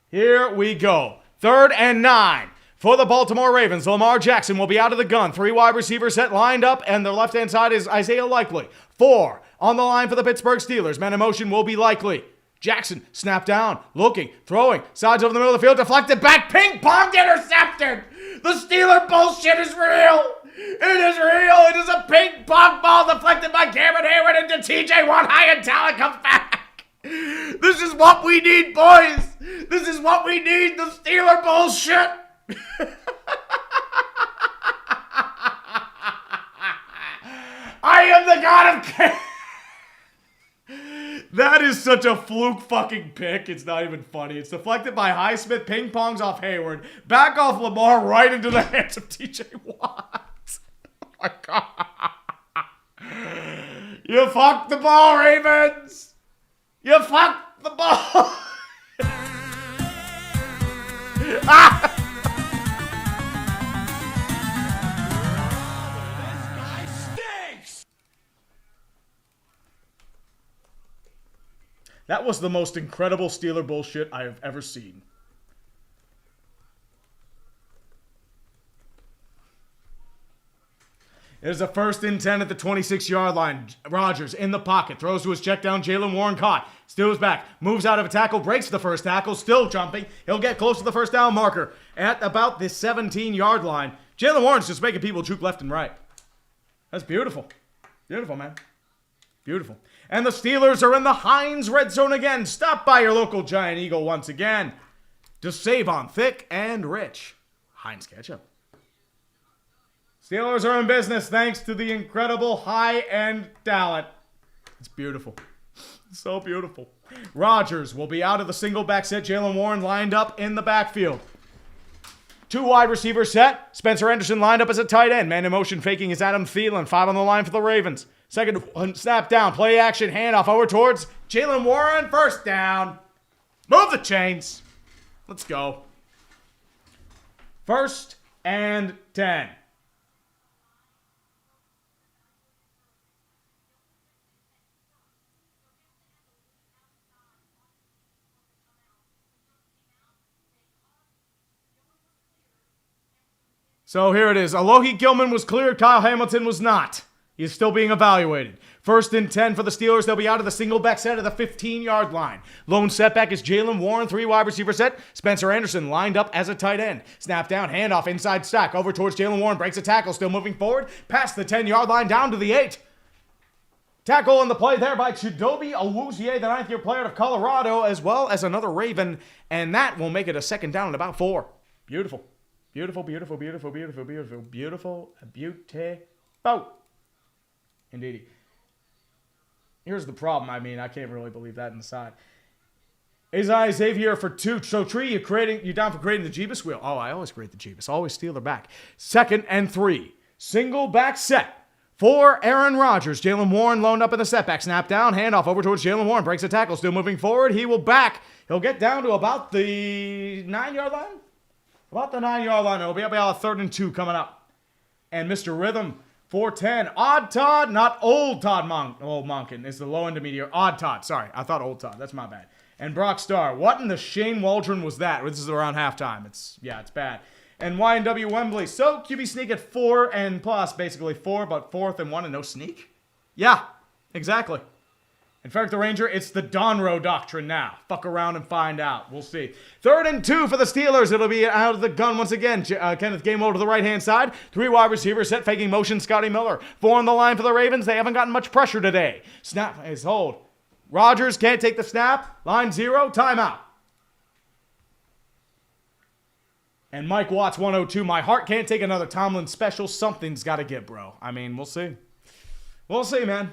Speaker 1: Here we go. 3rd and 9 for the Baltimore Ravens. Lamar Jackson will be out of the gun. 3 wide receivers set lined up, and the left-hand side is Isaiah Likely. 4 on the line for the Pittsburgh Steelers. Man in motion will be Likely. Jackson, snap down, looking, throwing, sides over the middle of the field, deflected back, ping-ponged, intercepted! The Steeler bullshit is real! It is real! It is a ping-pong ball deflected by Cameron Hayward into TJ Watt high and talent comes back! This is what we need, boys! This is what we need, the Steeler bullshit! I am the god of chaos! That is such a fluke fucking pick. It's not even funny. It's deflected by Highsmith, ping pongs off Hayward, back off Lamar right into the hands of TJ Watt. Oh my god. You fucked the ball, Ravens. You fucked the ball. That was the most incredible Steeler bullshit I have ever seen. There's a 1st and 10 at the 26-yard line. Rodgers in the pocket. Throws to his check down. Jalen Warren caught. Steals back. Moves out of a tackle. Breaks the first tackle. Still jumping. He'll get close to the first down marker at about the 17-yard line. Jalen Warren's just making people juke left and right. That's beautiful. Beautiful, man. Beautiful. And the Steelers are in the Heinz red zone again. Stopped by your local Giant Eagle once again. To save on thick and rich. Heinz ketchup. Steelers are in business thanks to the incredible high-end talent. It's beautiful. It's so beautiful. Rodgers will be out of the single back set. Jalen Warren lined up in the backfield. 2 wide receiver set. Spencer Anderson lined up as a tight end. Man in motion faking is Adam Thielen. 5 on the line for the Ravens. Second one, snap down. Play action. Handoff over towards Jalen Warren. First down. Move the chains. Let's go. 1st and 10. So here it is. Alohi Gilman was cleared. Kyle Hamilton was not. He is still being evaluated. 1st and 10 for the Steelers. They'll be out of the single back set at the 15-yard line. Lone setback is Jalen Warren. 3 wide receiver set. Spencer Anderson lined up as a tight end. Snap down, handoff, inside stack. Over towards Jalen Warren. Breaks a tackle. Still moving forward. Past the 10-yard line. Down to the 8. Tackle on the play there by Chidobe Awuzie, the 9th-year player of Colorado, as well as another Raven. And that will make it a 2nd down at about 4. Beautiful. Beautiful, beautiful, beautiful, beautiful, beautiful, beautiful, beautiful. Indeed. Here's the problem. I mean, I can't really believe that inside. Isaiah Xavier for 2. So, Tree, you're down for creating the Jeebus wheel. Oh, I always create the Jeebus. Always steal their back. 2nd and 3. Single back set for Aaron Rodgers. Jalen Warren loaned up in the setback. Snap down, handoff over towards Jalen Warren. Breaks a tackle. Still moving forward. He will back. He'll get down to about the 9-yard line. About the 9-yard line. It'll be about a 3rd and 2 coming up. And Mr. Rhythm, 4-10. Odd Todd, not Old Todd Monken. It's the low intermediate. Odd Todd. Sorry, I thought Old Todd. That's my bad. And Brock Starr. What in the Shane Waldron was that? This is around halftime. It's bad. And YNW Wembley. So QB sneak at 4 and plus, basically 4, but 4th and 1 and no sneak? Yeah, exactly. In fact, the Ranger, it's the Donroe doctrine now. Fuck around and find out. We'll see. 3rd and 2 for the Steelers. It'll be out of the gun once again. Kenneth Gainwell to the right-hand side. 3 wide receivers set, faking motion, Scotty Miller. 4 on the line for the Ravens. They haven't gotten much pressure today. Snap is hold. Rodgers can't take the snap. Line 0, timeout. And Mike Watts, 102. My heart can't take another Tomlin special. Something's got to give, bro. I mean, we'll see. We'll see, man.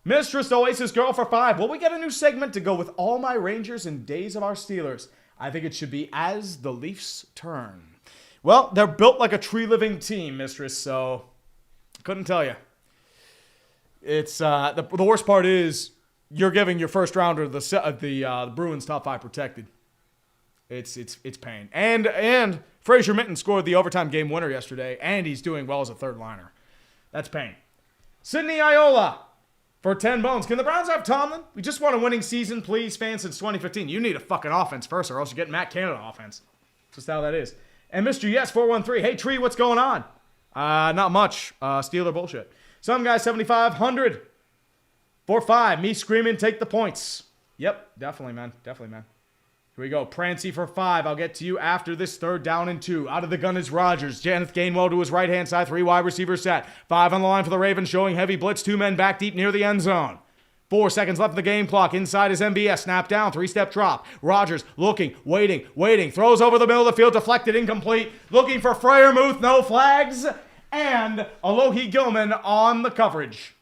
Speaker 1: Mistress Oasis Girl for 5. Will we get a new segment to go with all my Rangers and days of our Steelers? I think it should be As the Leafs Turn. Well, they're built like a tree-living team, Mistress, so couldn't tell you. It's the worst part is you're giving your first rounder the Bruins top 5 protected. It's pain. And Fraser Minton scored the overtime game winner yesterday, and he's doing well as a 3rd liner. That's pain. Sidney Iola for 10 bones. Can the Browns have Tomlin? We just want a winning season, please, fans, since 2015. You need a fucking offense first, or else you get Matt Canada offense. Just how that is. And Mr. Yes 413. Hey, Tree, what's going on? Not much. Steeler bullshit. Some guy 7,500. 4-5. Me screaming, take the points. Yep, definitely, man. Definitely, man. Here we go. Prancy for 5. I'll get to you after this 3rd down and 2. Out of the gun is Rodgers. Kenneth Gainwell to his right-hand side. 3 wide receivers set. 5 on the line for the Ravens, showing heavy blitz. 2 men back deep near the end zone. 4 seconds left in the game clock. Inside is MBS. Snap down. 3-step drop. Rodgers looking, waiting. Throws over the middle of the field. Deflected, incomplete. Looking for Freiermuth. No flags. And Alohi Gilman on the coverage.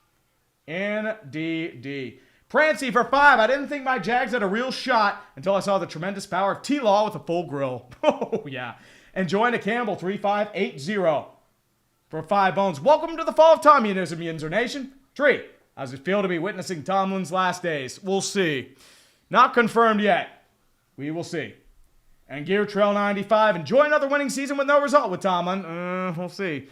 Speaker 1: NDD. Prancy for 5. I didn't think my Jags had a real shot until I saw the tremendous power of T-Law with a full grill. Oh, yeah. And Joanna Campbell, 3580 for 5 bones. Welcome to the fall of Tommunism, Yinzer Nation. Tree, how does it feel to be witnessing Tomlin's last days? We'll see. Not confirmed yet. We will see. And Gear Trail 95, enjoy another winning season with no result with Tomlin. We'll see.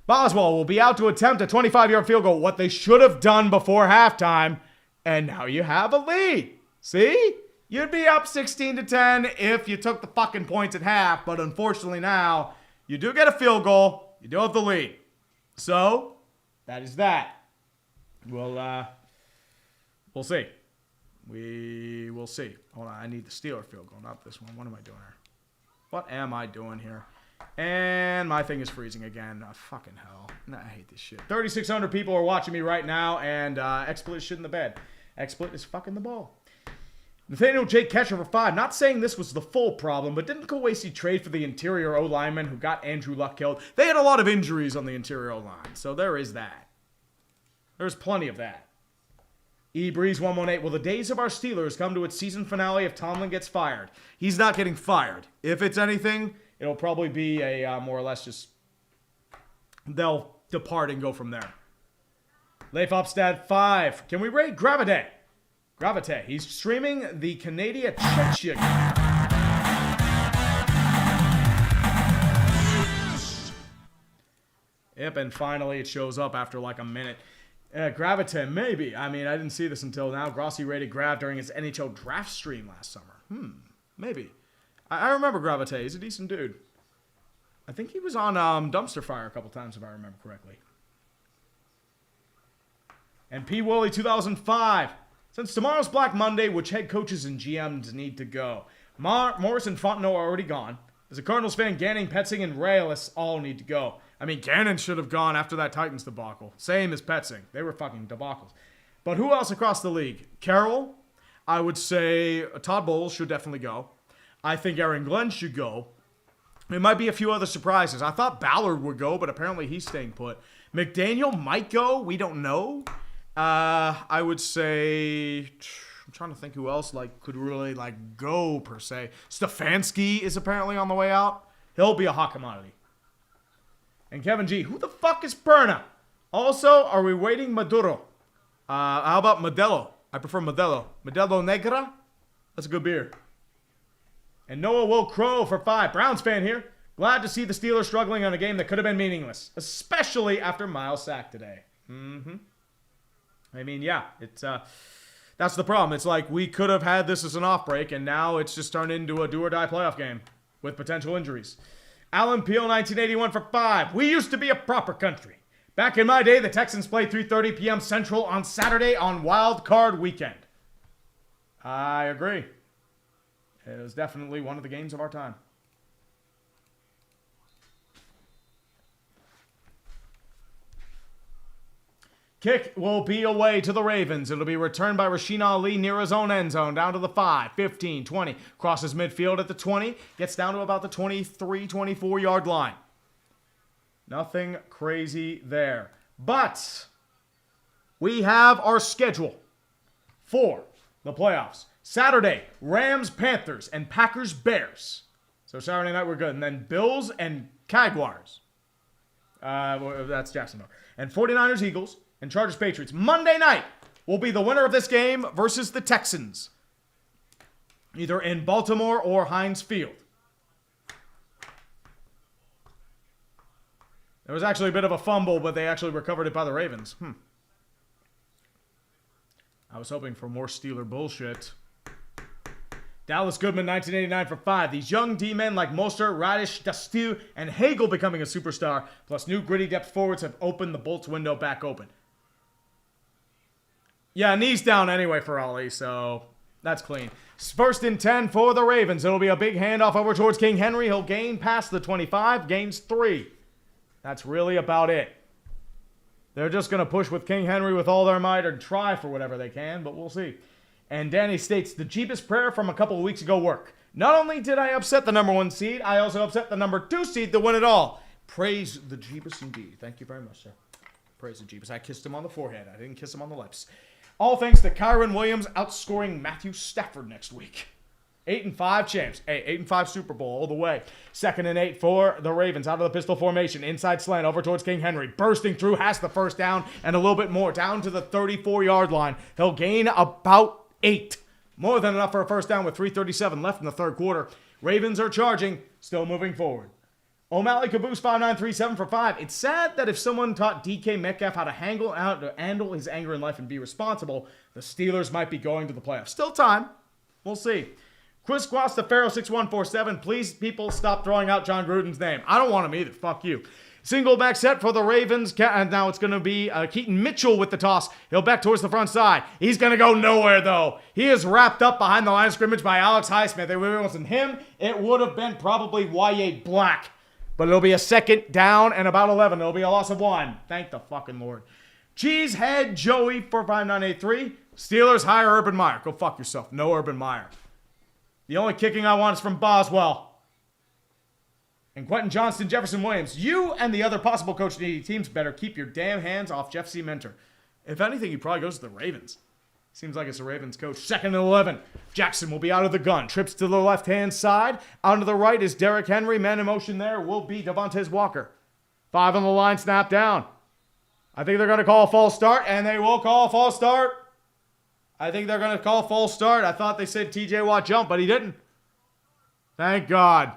Speaker 1: Boswell will be out to attempt a 25-yard field goal, what they should have done before halftime. And now you have a lead. See? You'd be up 16-10 if you took the fucking points at half, but unfortunately now, you do get a field goal. You do have the lead. So, that is that. We'll see. We will see. Hold on, I need the Steeler field goal, not this one. What am I doing here? What am I doing here? And my thing is freezing again. Oh, fucking hell. Nah, I hate this shit. 3,600 people are watching me right now, and XSplit is shit in the bed. XSplit is fucking the ball. Nathaniel J. Ketcher for 5. Not saying this was the full problem, but didn't Kawasi trade for the interior O-lineman who got Andrew Luck killed? They had a lot of injuries on the interior O-line, so there is that. There's plenty of that. E. Breeze 118. Will the days of our Steelers come to its season finale if Tomlin gets fired? He's not getting fired. If it's anything, it'll probably be a more or less just they'll depart and go from there. Leif Upstad 5. Can we rate Gravite? Gravite. He's streaming the Canadian Chechia. Yep, and finally it shows up after like a minute. Gravite, maybe. I mean, I didn't see this until now. Grossi rated Grav during his NHL draft stream last summer. Maybe. I remember Gravite. He's a decent dude. I think he was on Dumpster Fire a couple times, if I remember correctly. And P. Woolley 2005. Since tomorrow's Black Monday, which head coaches and GMs need to go? Morris and Fontenot are already gone. As a Cardinals fan, Ganning, Petzing, and Reyes all need to go. I mean, Gannon should have gone after that Titans debacle. Same as Petzing. They were fucking debacles. But who else across the league? Carroll. I would say Todd Bowles should definitely go. I think Aaron Glenn should go. There might be a few other surprises. I thought Ballard would go, but apparently he's staying put. McDaniel might go. We don't know. I would say, I'm trying to think who else could really go per se. Stefanski is apparently on the way out. He'll be a hot commodity. And Kevin G, who the fuck is Perna? Also, are we waiting Maduro? How about Modelo? I prefer Modelo. Modelo Negra? That's a good beer. And Noah Will Crow for 5. Browns fan here. Glad to see the Steelers struggling on a game that could have been meaningless, especially after Miles' sack today. I mean, yeah, it's that's the problem. It's like we could have had this as an off break, and now it's just turned into a do-or-die playoff game with potential injuries. Alan Peel, 1981 for 5. We used to be a proper country. Back in my day, the Texans played 3:30 p.m. Central on Saturday on Wild Card Weekend. I agree. It was definitely one of the games of our time. Kick will be away to the Ravens. It'll be returned by Rasheen Ali near his own end zone, down to the 5, 15, 20. Crosses midfield at the 20. Gets down to about the 23, 24-yard line. Nothing crazy there. But we have our schedule for the playoffs. Saturday, Rams, Panthers, and Packers, Bears. So Saturday night we're good. And then Bills and Jaguars. That's Jacksonville. And 49ers, Eagles. And Chargers, Patriots. Monday night will be the winner of this game versus the Texans. Either in Baltimore or Heinz Field. There was actually a bit of a fumble, but they actually recovered it by the Ravens. I was hoping for more Steeler bullshit. Dallas Goodman, 1989 for 5. These young D-men like Mostert, Radish, Dastiu, and Hagel becoming a superstar, plus new gritty depth forwards have opened the Bolts window back open. Yeah, knees down anyway for Ollie, so that's clean. First and 10 for the Ravens. It'll be a big handoff over towards King Henry. He'll gain past the 25, gains 3. That's really about it. They're just going to push with King Henry with all their might and try for whatever they can, but we'll see. And Danny states, the Jeebus prayer from a couple of weeks ago worked. Not only did I upset the number 1 seed, I also upset the number 2 seed to win it all. Praise the Jeebus indeed. Thank you very much, sir. Praise the Jeebus. I kissed him on the forehead. I didn't kiss him on the lips. All thanks to Kyron Williams outscoring Matthew Stafford next week. 8-5 champs. Hey, 8-5 Super Bowl all the way. 2nd and 8 for the Ravens out of the pistol formation. Inside slant over towards King Henry. Bursting through, has the first down and a little bit more. Down to the 34-yard line. He'll gain about 8. More than enough for a first down with 3:37 left in the third quarter. Ravens are charging, still moving forward. O'Malley Caboose 5937 for 5. It's sad that if someone taught DK Metcalf how to handle his anger in life and be responsible, the Steelers might be going to the playoffs. Still time. We'll see. Chris Guastafaro 6147. Please, people, stop throwing out John Gruden's name. I don't want him either. Fuck you. Single back set for the Ravens. And now it's going to be Keaton Mitchell with the toss. He'll back towards the front side. He's going to go nowhere, though. He is wrapped up behind the line of scrimmage by Alex Highsmith. If it wasn't him, it would have been probably Y.A. Black. But it'll be a second down and about 11. It'll be a loss of 1. Thank the fucking Lord. Cheesehead Joey for 5983. Steelers hire Urban Meyer. Go fuck yourself. No Urban Meyer. The only kicking I want is from Boswell. And Quentin Johnston, Jefferson Williams. You and the other possible coach needy teams better keep your damn hands off Jeff C. Mentor. If anything, he probably goes to the Ravens. Seems like it's a Ravens coach. 2nd and 11. Jackson will be out of the gun. Trips to the left-hand side. Out to the right is Derrick Henry. Man in motion there will be Devontae Walker. 5 on the line, snap down. I think they're going to call a false start, and they will call a false start. I think they're going to call a false start. I thought they said TJ Watt jump, but he didn't. Thank God.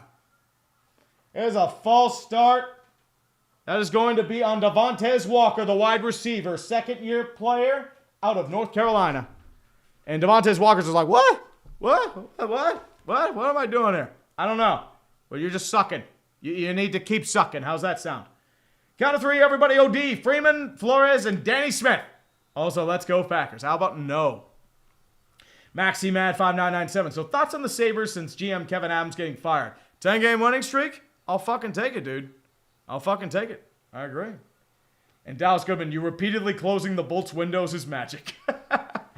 Speaker 1: There's a false start. That is going to be on Devontae Walker, the wide receiver, second-year player out of North Carolina. And Devontae Walker's just like, what? What am I doing here? I don't know. Well, you're just sucking. You need to keep sucking. How's that sound? Count of 3, everybody. OD, Freeman, Flores, and Danny Smith. Also, let's go Packers. How about no? Maxi Mad 5997. So thoughts on the Sabres since GM Kevin Adams getting fired? 10-game winning streak? I'll fucking take it, dude. I'll fucking take it. I agree. And Dallas Goodman, you repeatedly closing the Bolts windows is magic.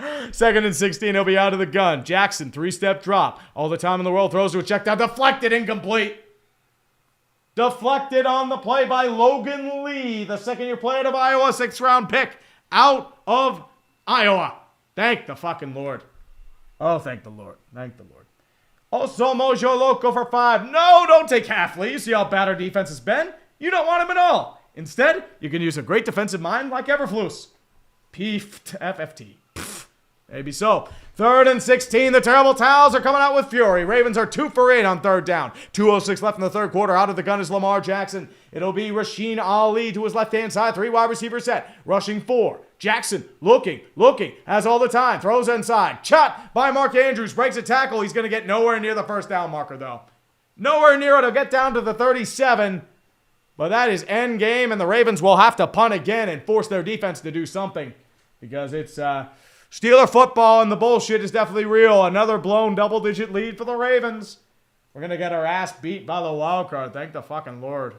Speaker 1: 2nd and 16, he'll be out of the gun. Jackson, 3-step drop. All the time in the world, throws to a check down. Deflected, incomplete. Deflected on the play by Logan Lee, the second-year player of Iowa, 6th-round pick out of Iowa. Thank the fucking Lord. Oh, thank the Lord. Thank the Lord. Also, Mojo Loco for 5. No, don't take Halfley. You see how bad our defense has been? You don't want him at all. Instead, you can use a great defensive mind like Everflus. FFT. Maybe so. 3rd and 16. The terrible towels are coming out with fury. Ravens are 2 for 8 on 3rd down. 2:06 left in the 3rd quarter. Out of the gun is Lamar Jackson. It'll be Rasheen Ali to his left-hand side. 3 wide receiver set. Rushing 4. Jackson looking, has all the time. Throws inside. Shot by Mark Andrews. Breaks a tackle. He's going to get nowhere near the first down marker, though. Nowhere near it. He'll get down to the 37. But that is end game, and the Ravens will have to punt again and force their defense to do something. Because it's Steeler football, and the bullshit is definitely real. Another blown double-digit lead for the Ravens. We're going to get our ass beat by the wild card. Thank the fucking Lord.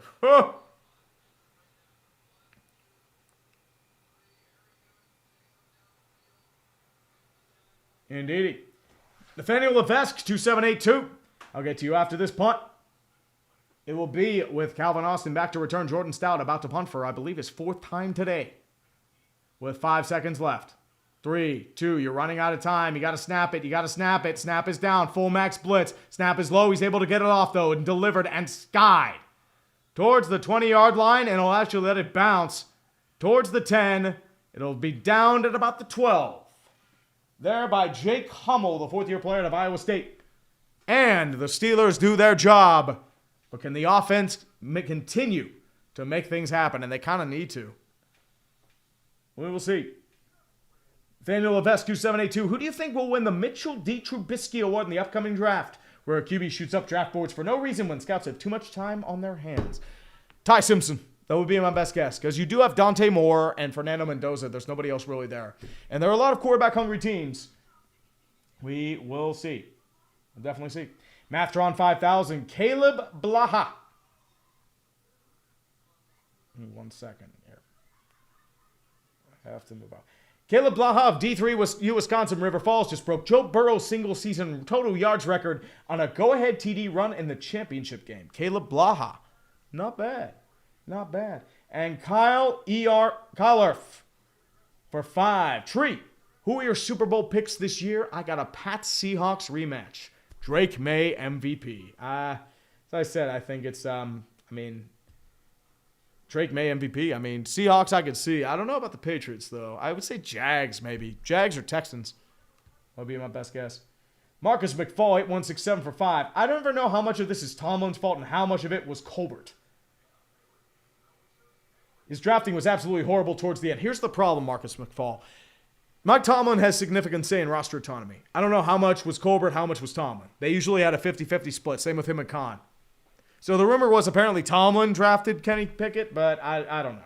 Speaker 1: Indeedy. Nathaniel Levesque, 2782. I'll get to you after this punt. It will be with Calvin Austin back to return. Jordan Stout about to punt for, I believe, his 4th time today. With 5 seconds left. 3, 2, you're running out of time. You got to snap it. Snap is down. Full max blitz. Snap is low. He's able to get it off, though, and delivered and skied towards the 20-yard line, and he'll actually let it bounce towards the 10. It'll be downed at about the 12. There by Jake Hummel, the 4th-year player of Iowa State. And the Steelers do their job. But can the offense continue to make things happen? And they kind of need to. We will see. Nathaniel Levesque, 2782. Who do you think will win the Mitchell D. Trubisky Award in the upcoming draft, where a QB shoots up draft boards for no reason when scouts have too much time on their hands? Ty Simpson. That would be my best guess, because you do have Dante Moore and Fernando Mendoza. There's nobody else really there. And there are a lot of quarterback-hungry teams. We will see. We'll definitely see. Mathron 5000, Caleb Blaha. 1 second here. I have to move on. Caleb Blaha of D3 Wisconsin River Falls just broke Joe Burrow's single-season total yards record on a go-ahead TD run in the championship game. Caleb Blaha. Not bad. Not bad. And Kyle Earth for 5. Tree, who are your Super Bowl picks this year? I got a Pats Seahawks rematch. Drake May MVP. As I said, I think it's, Drake May MVP. Seahawks I could see. I don't know about the Patriots, though. I would say Jags, maybe. Jags or Texans would be my best guess. Marcus McFall, 8167 for 5. I don't ever know how much of this is Tomlin's fault and how much of it was Colbert. His drafting was absolutely horrible towards the end. Here's the problem, Marcus McFall. Mike Tomlin has significant say in roster autonomy. I don't know how much was Colbert, how much was Tomlin. They usually had a 50-50 split. Same with him and Khan. So the rumor was apparently Tomlin drafted Kenny Pickett, but I don't know.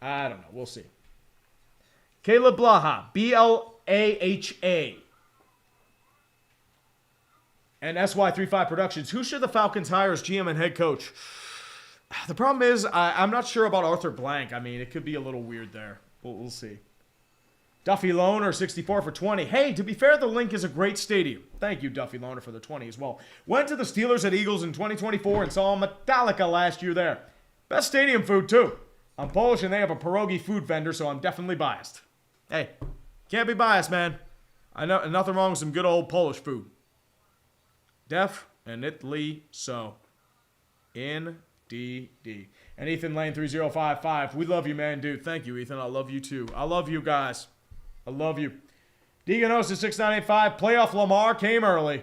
Speaker 1: I don't know. We'll see. Caleb Blaha, B-L-A-H-A. And SY35 Productions. Who should the Falcons hire as GM and head coach? The problem is, I'm not sure about Arthur Blank. I mean, it could be a little weird there. We'll see. Duffy Loner, 64 for 20. Hey, to be fair, the Link is a great stadium. Thank you, Duffy Loner, for the 20 as well. Went to the Steelers at Eagles in 2024 and saw Metallica last year there. Best stadium food, too. I'm Polish and they have a pierogi food vendor, so I'm definitely biased. Hey, can't be biased, man. I know nothing wrong with some good old Polish food. Definitely so. Indeed. And Ethan Lane 3055. We love you, man, dude. Thank you, Ethan. I love you too. I love you guys. I love you. Deganos 6985. Playoff Lamar came early.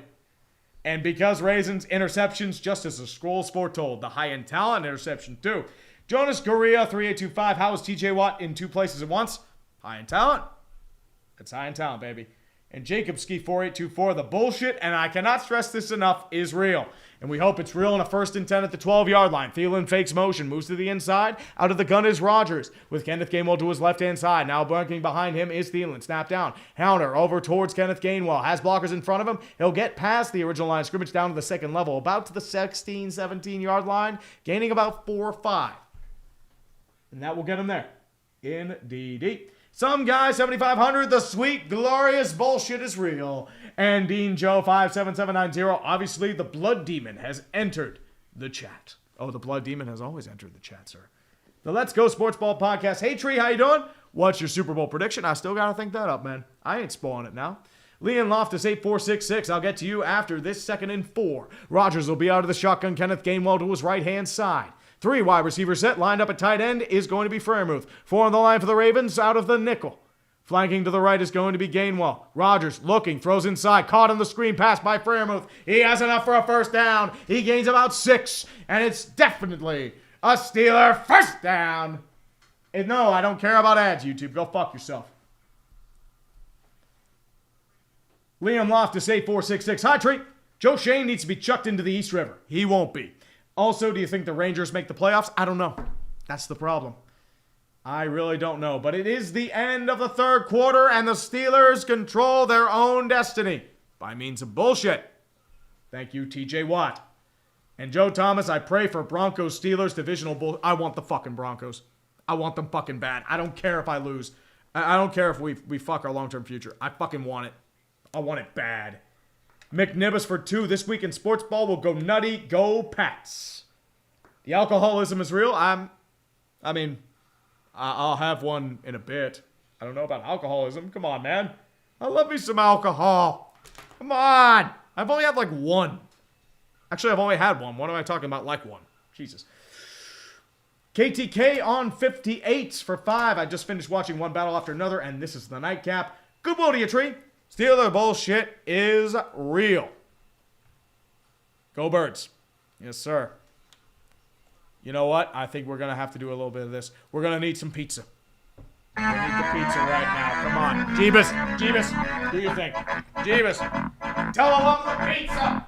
Speaker 1: And because Raisins, interceptions, just as the scrolls foretold. The high-end talent interception, too. Jonas Correa 3825. How is TJ Watt in two places at once? High-end talent. That's high-end talent, baby. And Jacob Ski 4824. The bullshit, and I cannot stress this enough, is real. And we hope it's real in a 1st and 10 at the 12-yard line. Thielen fakes motion, moves to the inside. Out of the gun is Rodgers, with Kenneth Gainwell to his left-hand side. Now blinking behind him is Thielen. Snap down. Howner over towards Kenneth Gainwell. Has blockers in front of him. He'll get past the original line of scrimmage down to the second level. About to the 16, 17-yard line. Gaining about 4 or 5. And that will get him there. Indeed. Some guy, 7,500, the sweet, glorious bullshit is real. And Dean Joe 57790, obviously the Blood Demon has entered the chat. Oh, the Blood Demon has always entered the chat, sir. The Let's Go Sports Ball podcast. Hey, Tree, how you doing? What's your Super Bowl prediction? I still got to think that up, man. I ain't spoiling it now. Leon Loftus 8466. I'll get to you after this 2nd and 4. Rodgers will be out of the shotgun. Kenneth Gainwell to his right-hand side. 3 wide receiver set, lined up at tight end, is going to be Freiermuth. 4 on the line for the Ravens, out of the nickel. Flanking to the right is going to be Gainwell. Rodgers looking, throws inside, caught on the screen pass by Freiermuth. He has enough for a first down. He gains about 6, and it's definitely a Steeler first down. And no, I don't care about ads, YouTube. Go fuck yourself. Liam Loftus 8466. Hi, Tree. Joe Shane needs to be chucked into the East River. He won't be. Also, do you think the Rangers make the playoffs? I don't know. That's the problem. I really don't know. But it is the end of the 3rd quarter, and the Steelers control their own destiny by means of bullshit. Thank you, TJ Watt. And Joe Thomas, I pray for Broncos Steelers divisional bull. I want the fucking Broncos. I want them fucking bad. I don't care if I lose. I don't care if we fuck our long-term future. I fucking want it. I want it bad. McNibbus for 2. This week in sports ball will go nutty. Go Pats. The alcoholism is real. I'll have one in a bit. I don't know about alcoholism. Come on, man. I love me some alcohol. Come on. I've only had like 1. Actually, I've only had 1. What am I talking about? Like 1. Jesus. KTK on 58s for 5. I just finished watching one battle after another, and this is the nightcap. Good morning, you Tree. Steeler bullshit is real. Go Birds. Yes, sir. You know what? I think we're going to have to do a little bit of this. We're going to need some pizza. We need the pizza right now. Come on. Jeebus, do your thing. Jeebus, tell them I'm the pizza.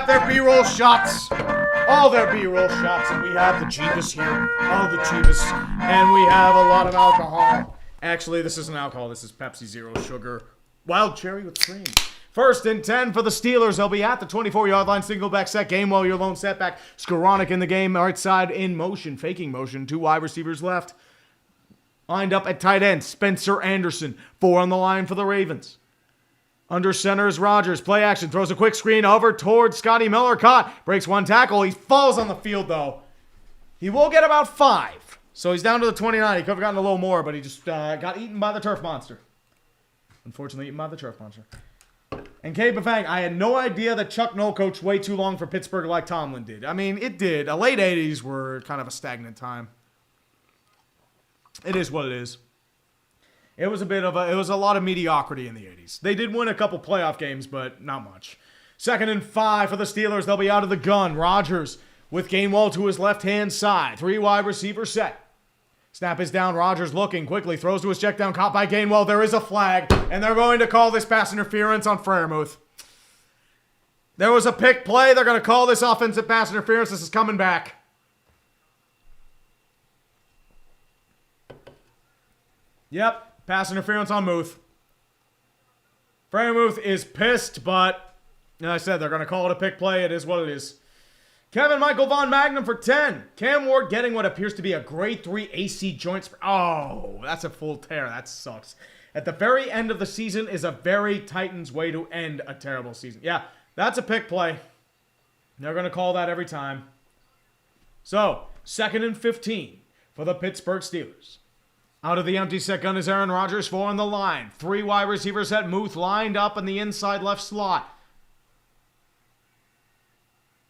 Speaker 1: have their B-roll shots. All their B-roll shots. And we have the Jeebus here. All the Jeebus. And we have a lot of alcohol. Actually, this isn't alcohol. This is Pepsi Zero Sugar. Wild cherry with cream. First and 10 for the Steelers. They'll be at the 24-yard line. Single back set. Gainwell, your lone setback. Skoranek in the game. Right side in motion. Faking motion. 2 wide receivers left. Lined up at tight end. Spencer Anderson. 4 on the line for the Ravens. Under center is Rodgers. Play action. Throws a quick screen over towards Scotty Miller. Caught. Breaks 1 tackle. He falls on the field, though. He will get about 5. So he's down to the 29. He could have gotten a little more, but he just got eaten by the turf monster. Unfortunately, eaten by the turf monster. And K. Bafang, I had no idea that Chuck Noll coached way too long for Pittsburgh like Tomlin did. I mean, it did. The late 80s were kind of a stagnant time. It is what it is. It was a lot of mediocrity in the 80s. They did win a couple playoff games, but not much. 2nd and 5 for the Steelers. They'll be out of the gun. Rodgers with Gainwell to his left-hand side. 3 wide receiver set. Snap is down. Rodgers looking quickly. Throws to his check down. Caught by Gainwell. There is a flag. And they're going to call this pass interference on Freiermuth. There was a pick play. They're going to call this offensive pass interference. This is coming back. Yep. Pass interference on Muth. Freiermuth is pissed, but as I said, they're going to call it a pick play. It is what it is. Kevin Michael Von Magnum for 10. Cam Ward getting what appears to be a grade 3 AC joint. Oh, that's a full tear. That sucks. At the very end of the season is a very Titans way to end a terrible season. Yeah, that's a pick play. They're going to call that every time. So, 2nd and 15 for the Pittsburgh Steelers. Out of the empty set gun is Aaron Rodgers. 4 on the line. 3 wide receivers set. Muth lined up in the inside left slot.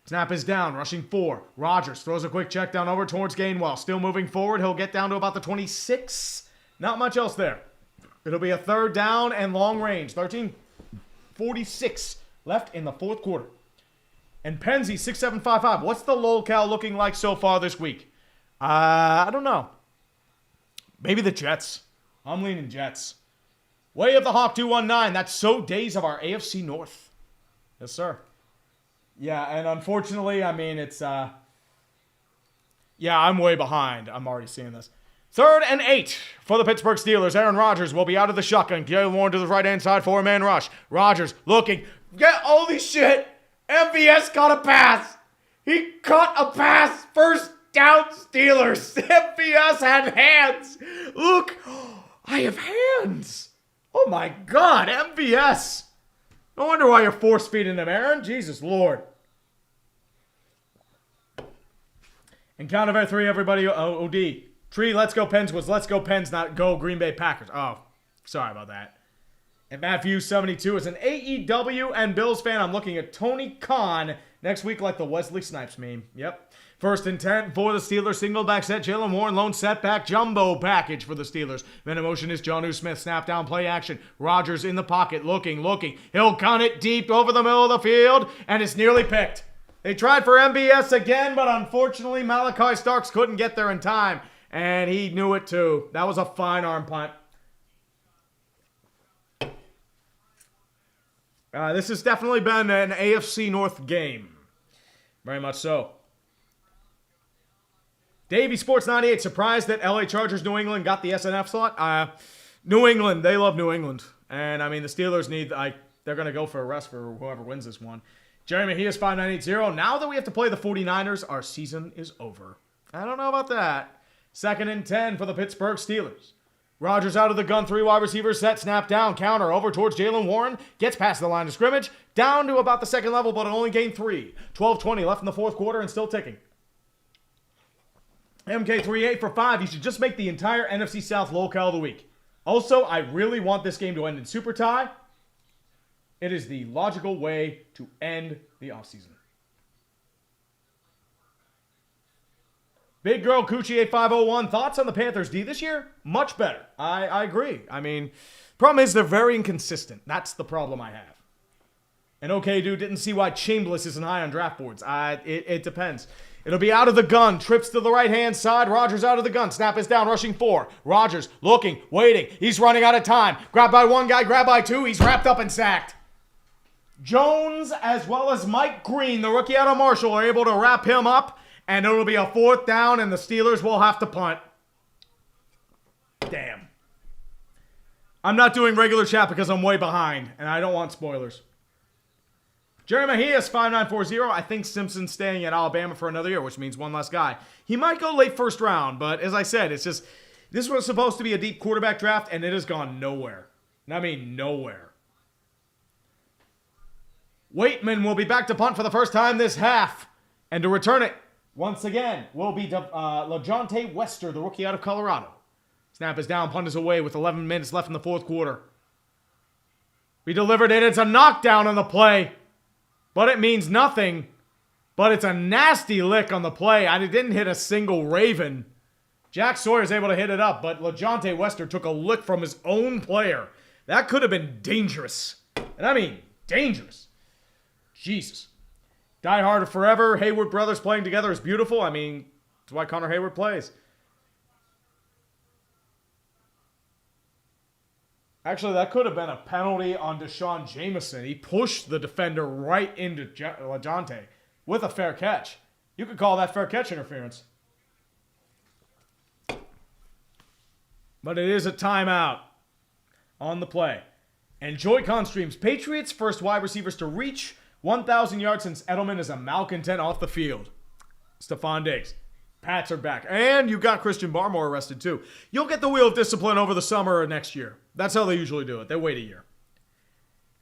Speaker 1: Snap is down. Rushing 4. Rodgers throws a quick check down over towards Gainwell. Still moving forward. He'll get down to about the 26. Not much else there. It'll be a 3rd down and long range. 13:46 left in the 4th quarter. And Penzi 6755. What's the locale looking like so far this week? I don't know. Maybe the Jets. I'm leaning Jets. Way of the Hawk 219. That's so days of our AFC North. Yes, sir. Yeah, and unfortunately, I mean, it's, yeah, I'm way behind. I'm already seeing this. 3rd and 8 for the Pittsburgh Steelers. Aaron Rodgers will be out of the shotgun. Jalen Warren to the right-hand side, 4-man rush. Rodgers looking. Holy shit. MVS caught a pass. He caught a pass. First down Steelers. MVS had hands. Look, I have hands. Oh my God, MVS. No wonder why you're force feeding him, Aaron. Jesus Lord. And count of our 3, everybody. OD. Tree, let's go Pens was let's go Pens, not go Green Bay Packers. Oh, sorry about that. And Matthew 72 is an AEW and Bills fan. I'm looking at Tony Khan next week like the Wesley Snipes meme. Yep. 1st and 10 for the Steelers. Single back set. Jalen Warren lone setback. Jumbo package for the Steelers. Man in motion is Jonnu Smith. Snap down play action. Rodgers in the pocket. Looking. He'll gun it deep over the middle of the field. And it's nearly picked. They tried for MBS again, but unfortunately Malachi Starks couldn't get there in time. And he knew it too. That was a fine arm punt. This has definitely been an AFC North game. Very much so. Davey Sports 98, surprised that LA Chargers New England got the SNF slot. New England, they love New England. And, I mean, the Steelers need, they're going to go for a rest for whoever wins this one. Jeremy Mejias 5980. Now that we have to play the 49ers, our season is over. I don't know about that. 2nd and 10 for the Pittsburgh Steelers. Rodgers out of the gun, 3 wide receivers set, snap down, counter over towards Jalen Warren, gets past the line of scrimmage, down to about the 2nd level, but only gained 3. 12:20 left in the 4th quarter and still ticking. MK38 for 5. You should just make the entire NFC South locale of the week. Also, I really want this game to end in super tie. It is the logical way to end the offseason. Big Girl Coochie 8501. Thoughts on the Panthers D this year? Much better. I agree. I mean, problem is they're very inconsistent. That's the problem I have. And okay, dude, didn't see why Chambliss isn't high on draft boards. It depends. It'll be out of the gun. Trips to the right-hand side. Rodgers out of the gun. Snap is down. Rushing 4. Rodgers looking, waiting. He's running out of time. Grabbed by 1 guy. Grabbed by 2. He's wrapped up and sacked. Jones as well as Mike Green, the rookie out of Marshall, are able to wrap him up, and it'll be a 4th down, and the Steelers will have to punt. Damn. I'm not doing regular chat because I'm way behind, and I don't want spoilers. Jerry Mejias, 5940. I think Simpson's staying at Alabama for another year, which means one less guy. He might go late first round, but as I said, it's just, this was supposed to be a deep quarterback draft, and it has gone nowhere. And I mean nowhere. Waitman will be back to punt for the first time this half. And to return it, once again, will be LaJohntay Wester, the rookie out of Colorado. Snap is down, punt is away with 11 minutes left in the 4th quarter. We delivered it. It's a knockdown on the play. But it means nothing. But it's a nasty lick on the play. I didn't hit a single Raven. Jack Sawyer's able to hit it up, but LaJohntay Wester took a lick from his own player. That could have been dangerous. And I mean, dangerous. Jesus. Die Hard forever. Hayward brothers playing together is beautiful. I mean, that's why Connor Hayward plays. Actually, that could have been a penalty on Deshaun Jameson. He pushed the defender right into LaJohntay with a fair catch. You could call that fair catch interference. But it is a timeout on the play. And Joy-Con streams, Patriots first wide receivers to reach 1,000 yards since Edelman is a malcontent off the field. Stephon Diggs. Pats are back. And you got Christian Barmore arrested too. You'll get the wheel of discipline over the summer or next year. That's how they usually do it. They wait a year.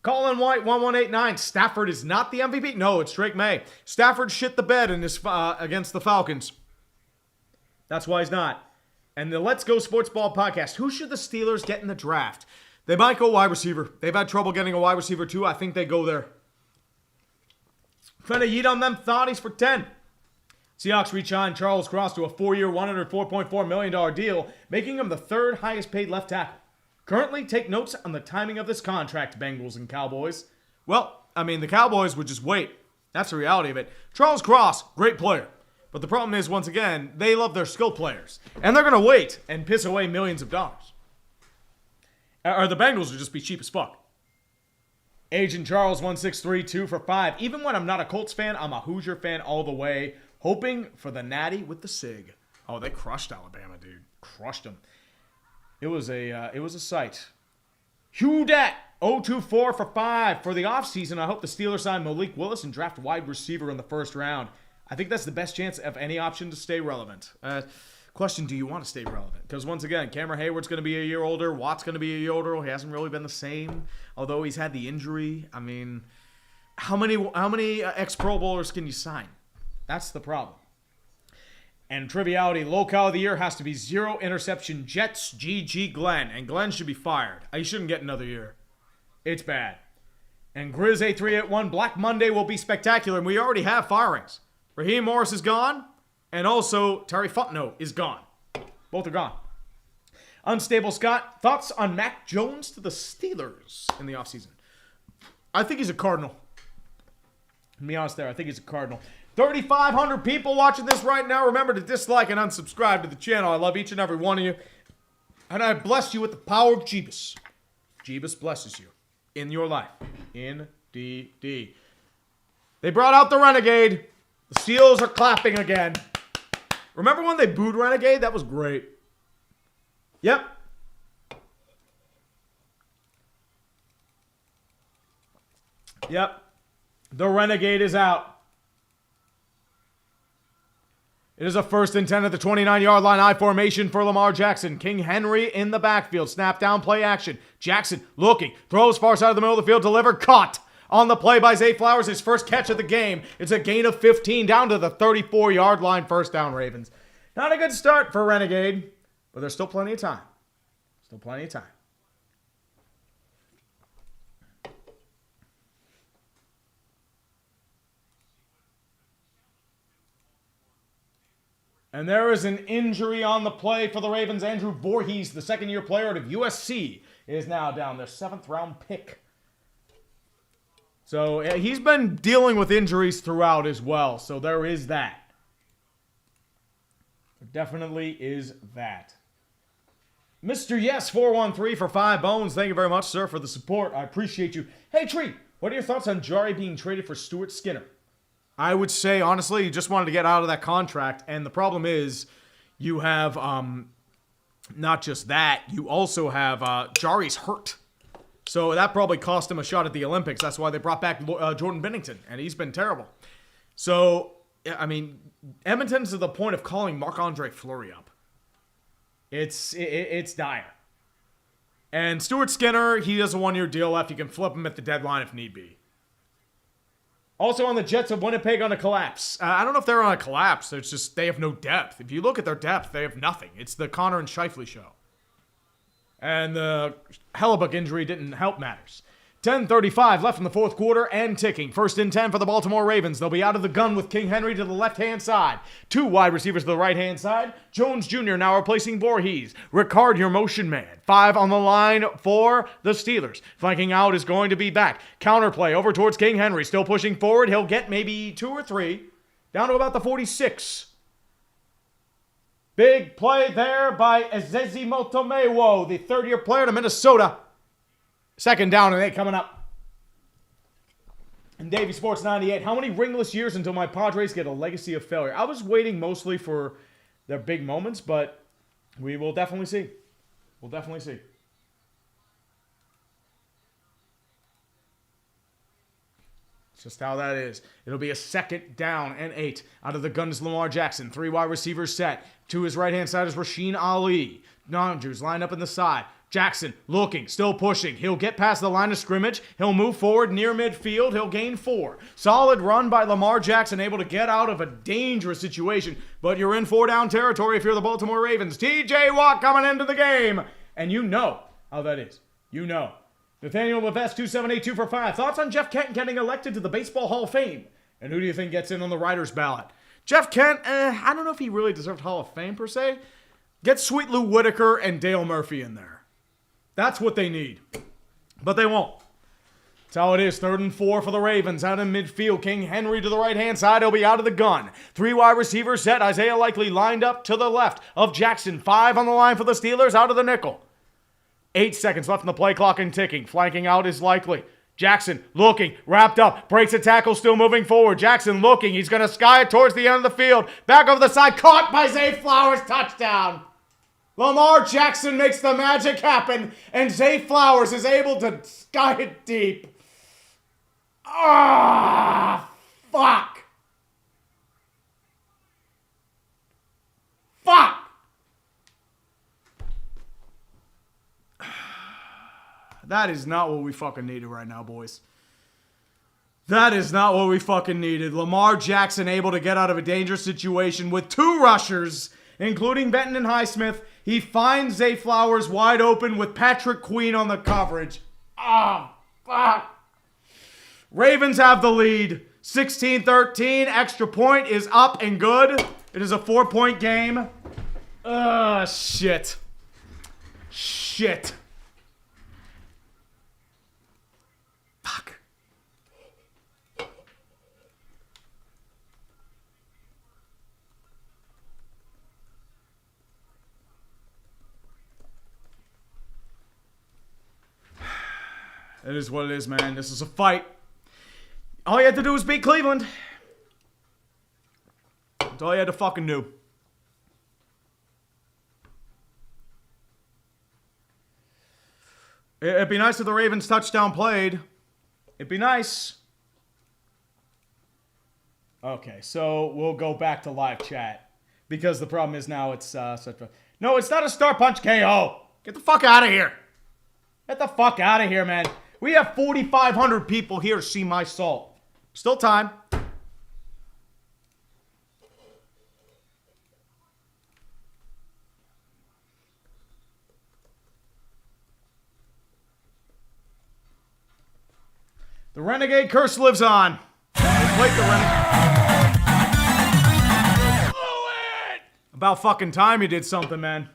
Speaker 1: Colin White, 1189. Stafford is not the MVP. No, it's Drake May. Stafford shit the bed in this against the Falcons. That's why he's not. And the Let's Go Sports Ball podcast. Who should the Steelers get in the draft? They might go wide receiver. They've had trouble getting a wide receiver too. I think they go there. Trying to yeet on them thotties for 10. Seahawks re-signed Charles Cross to a 4-year, $104.4 million deal, making him the 3rd highest paid left tackle. Currently, take notes on the timing of this contract, Bengals and Cowboys. Well, I mean, the Cowboys would just wait. That's the reality of it. Charles Cross, great player. But the problem is, once again, they love their skill players. And they're going to wait and piss away millions of dollars. Or the Bengals would just be cheap as fuck. Agent Charles 1632 for 5. Even when I'm not a Colts fan, I'm a Hoosier fan all the way. Hoping for the natty with the SIG. Oh, they crushed Alabama, dude. Crushed them. It was a sight. Hugh Dat 024 for 5. For the offseason, I hope the Steelers sign Malik Willis and draft wide receiver in the 1st round. I think that's the best chance of any option to stay relevant. Question, do you want to stay relevant? Because once again, Cameron Hayward's going to be a year older. Watt's going to be a year older. He hasn't really been the same, although he's had the injury. I mean, how many ex-Pro Bowlers can you sign? That's the problem. And triviality, locale of the year has to be 0 interception Jets GG Glenn. And Glenn should be fired. He shouldn't get another year. It's bad. And Grizz 8381, Black Monday will be spectacular. And we already have firings. Raheem Morris is gone. And also, Terry Fontenot is gone. Both are gone. Unstable Scott, thoughts on Mac Jones to the Steelers in the offseason? I think he's a Cardinal. To be honest there, I think he's a Cardinal. 3,500 people watching this right now. Remember to dislike and unsubscribe to the channel. I love each and every one of you. And I bless you with the power of Jeebus. Jeebus blesses you in your life. Indeed. They brought out the Renegade. The Steelers are clapping again. Remember when they booed Renegade? That was great. Yep. The Renegade is out. It is a 1st and 10 at the 29-yard line. I formation for Lamar Jackson. King Henry in the backfield. Snap down, play action. Jackson looking. Throws far side of the middle of the field. Delivered. Caught. On the play by Zay Flowers. His first catch of the game. It's a gain of 15 down to the 34-yard line. 1st down, Ravens. Not a good start for Renegade. But there's still plenty of time. And there is an injury on the play for the Ravens. Andrew Voorhees, the 2nd-year player out of USC, is now down. Their 7th-round pick. So he's been dealing with injuries throughout as well. So there is that. There definitely is that. Mr. Yes 413 for 5 bones. Thank you very much, sir, for the support. I appreciate you. Hey, Tree, What are your thoughts on Jari being traded for Stuart Skinner? I would say, honestly, he just wanted to get out of that contract. And the problem is, you have, not just that, you also have, Jari's hurt. So that probably cost him a shot at the Olympics. That's why they brought back Jordan Bennington, and he's been terrible. So, I mean, Edmonton's to the point of calling Marc-Andre Fleury up. It's dire. And Stuart Skinner, he has a 1-year deal left. You can flip him at the deadline if need be. Also on the Jets of Winnipeg on a collapse. I don't know if they're on a collapse. It's just they have no depth. If you look at their depth, they have nothing. It's the Connor and Scheifele show. And the Hellebuck injury didn't help matters. 10:35 left in the fourth quarter and ticking. 1st and 10 for the Baltimore Ravens. They'll be out of the gun with King Henry to the left-hand side. 2 wide receivers to the right-hand side. Jones Jr. now replacing Voorhees. Ricard, your motion man. 5 on the line for the Steelers. Flanking out is going to be back. Counterplay over towards King Henry. Still pushing forward. He'll get maybe 2 or 3. Down to about the 46. Big play there by Ezezi Motomewo, the 3rd-year player to Minnesota. 2nd down and 8 coming up. And Davey Sports 98. How many ringless years until my Padres get a legacy of failure? I was waiting mostly for their big moments, but we will definitely see. We'll definitely see. It's just how that is. It'll be a 2nd down and 8. Out of the gun is Lamar Jackson. 3 wide receivers set. To his right-hand side is Rasheen Ali. Andrews lined up in the side. Jackson looking, still pushing. He'll get past the line of scrimmage. He'll move forward near midfield. He'll gain 4. Solid run by Lamar Jackson, able to get out of a dangerous situation. But you're in 4-down territory if you're the Baltimore Ravens. TJ Watt coming into the game. And you know how that is. You know. Nathaniel Levesque, 2782 for 5. Thoughts on Jeff Kent getting elected to the Baseball Hall of Fame? And who do you think gets in on the writer's ballot? Jeff Kent, I don't know if he really deserved Hall of Fame per se. Get Sweet Lou Whitaker and Dale Murphy in there. That's what they need. But they won't. That's how it is. 3rd and 4 for the Ravens. Out in midfield. King Henry to the right-hand side. He'll be out of the gun. 3 wide receivers set. Isaiah Likely lined up to the left of Jackson. 5 on the line for the Steelers. Out of the nickel. 8 seconds left in the play clock and ticking. Flanking out is Likely. Jackson looking. Wrapped up. Breaks a tackle. Still moving forward. Jackson looking. He's going to sky it towards the end of the field. Back over the side. Caught by Zay Flowers. Touchdown. Lamar Jackson makes the magic happen, and Zay Flowers is able to sky it deep. Ah, fuck. Fuck. That is not what we fucking needed right now, boys. That is not what we fucking needed. Lamar Jackson able to get out of a dangerous situation with 2 rushers, including Benton and Highsmith. He finds Zay Flowers wide open with Patrick Queen on the coverage. Ah, fuck. Ravens have the lead. 16-13. Extra point is up and good. It is a 4-point game. Shit. Shit. Fuck. It is what it is, man. This is a fight. All you had to do was beat Cleveland. That's all you had to fucking do. It'd be nice if the Ravens touchdown played. It'd be nice. Okay, so we'll go back to live chat. Because the problem is now it's such a... No, it's not a Star Punch KO. Get the fuck out of here. Get the fuck out of here, man. We have 4,500 people here to see my salt. Still time. The Renegade curse lives on. They played the Renegade. About fucking time you did something, man.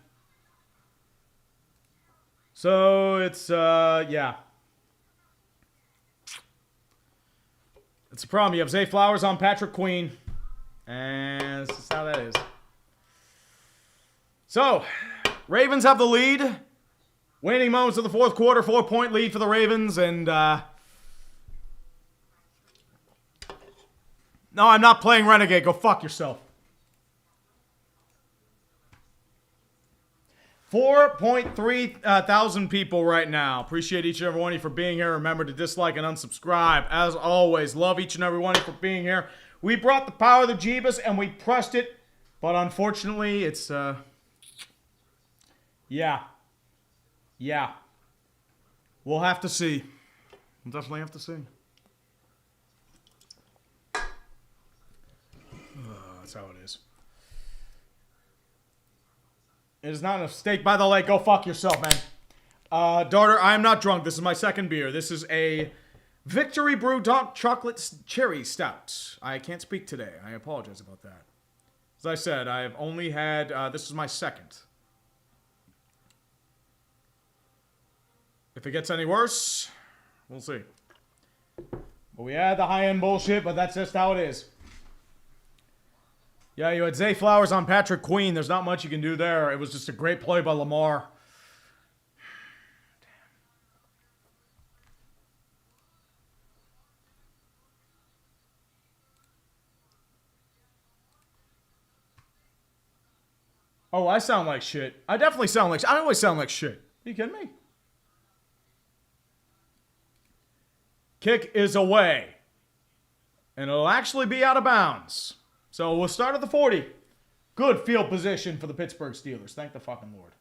Speaker 1: So it's, yeah. It's a problem. You have Zay Flowers on Patrick Queen. And this is how that is. So, Ravens have the lead. Waning moments of the fourth quarter. 4-point lead for the Ravens. And, No, I'm not playing Renegade. Go fuck yourself. 4.3 thousand people right now. Appreciate each and every one of you for being here. Remember to dislike and unsubscribe. As always, love each and every one of you for being here. We brought the power of the Jeebus and we pressed it. But unfortunately, it's, yeah. We'll have to see. We'll definitely have to see. That's how it is. It is not enough steak by the lake. Go fuck yourself, man. Daughter, I am not drunk. This is my second beer. This is a Victory Brew Dark Chocolate Cherry Stout. I can't speak today. I apologize about that. As I said, I have only had, this is my second. If it gets any worse, we'll see. But we had the high-end bullshit, but that's just how it is. Yeah, you had Zay Flowers on Patrick Queen. There's not much you can do there. It was just a great play by Lamar. Oh, I sound like shit. I definitely sound like shit. I always sound like shit. Are you kidding me? Kick is away. And it'll actually be out of bounds. So we'll start at the 40. Good field position for the Pittsburgh Steelers. Thank the fucking Lord.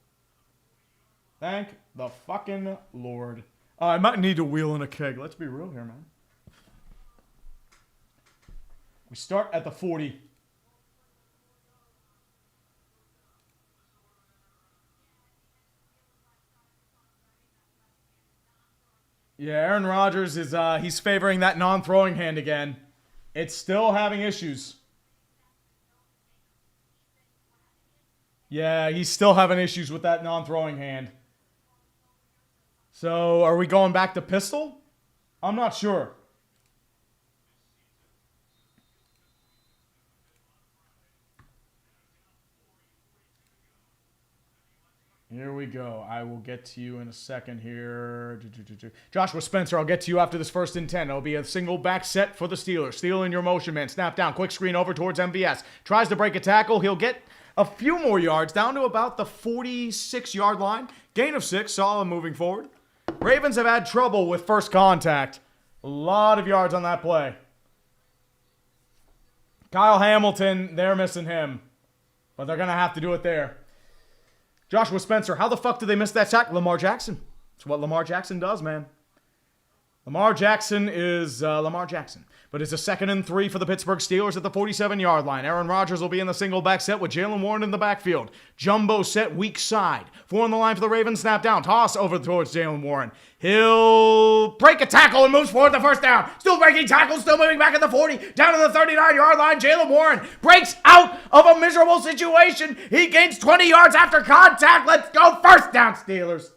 Speaker 1: Thank the fucking Lord. I might need to wheel in a keg. Let's be real here, man. We start at the 40. Yeah, Aaron Rodgers is, he's favoring that non-throwing hand again. It's still having issues. Yeah, he's still having issues with that non-throwing hand. So, are we going back to pistol? I'm not sure. Here we go. I will get to you in a second here. Joshua Spencer, I'll get to you after this first and 10. It'll be a single back set for the Steelers. Steal in your motion, man. Snap down. Quick screen over towards MVS. Tries to break a tackle. He'll get a few more yards down to about the 46-yard line. Gain of 6. Solid moving forward. Ravens have had trouble with first contact. A lot of yards on that play. Kyle Hamilton, they're missing him. But they're going to have to do it there. Joshua Spencer, how the fuck did they miss that sack? Lamar Jackson. It's what Lamar Jackson does, man. Lamar Jackson is Lamar Jackson. But it's a 2nd and 3 for the Pittsburgh Steelers at the 47-yard line. Aaron Rodgers will be in the single back set with Jalen Warren in the backfield. Jumbo set weak side. 4 on the line for the Ravens. Snap down. Toss over towards Jalen Warren. He'll break a tackle and moves forward the first down. Still breaking tackles. Still moving back at the 40. Down to the 39-yard line. Jalen Warren breaks out of a miserable situation. He gains 20 yards after contact. Let's go. First down, Steelers.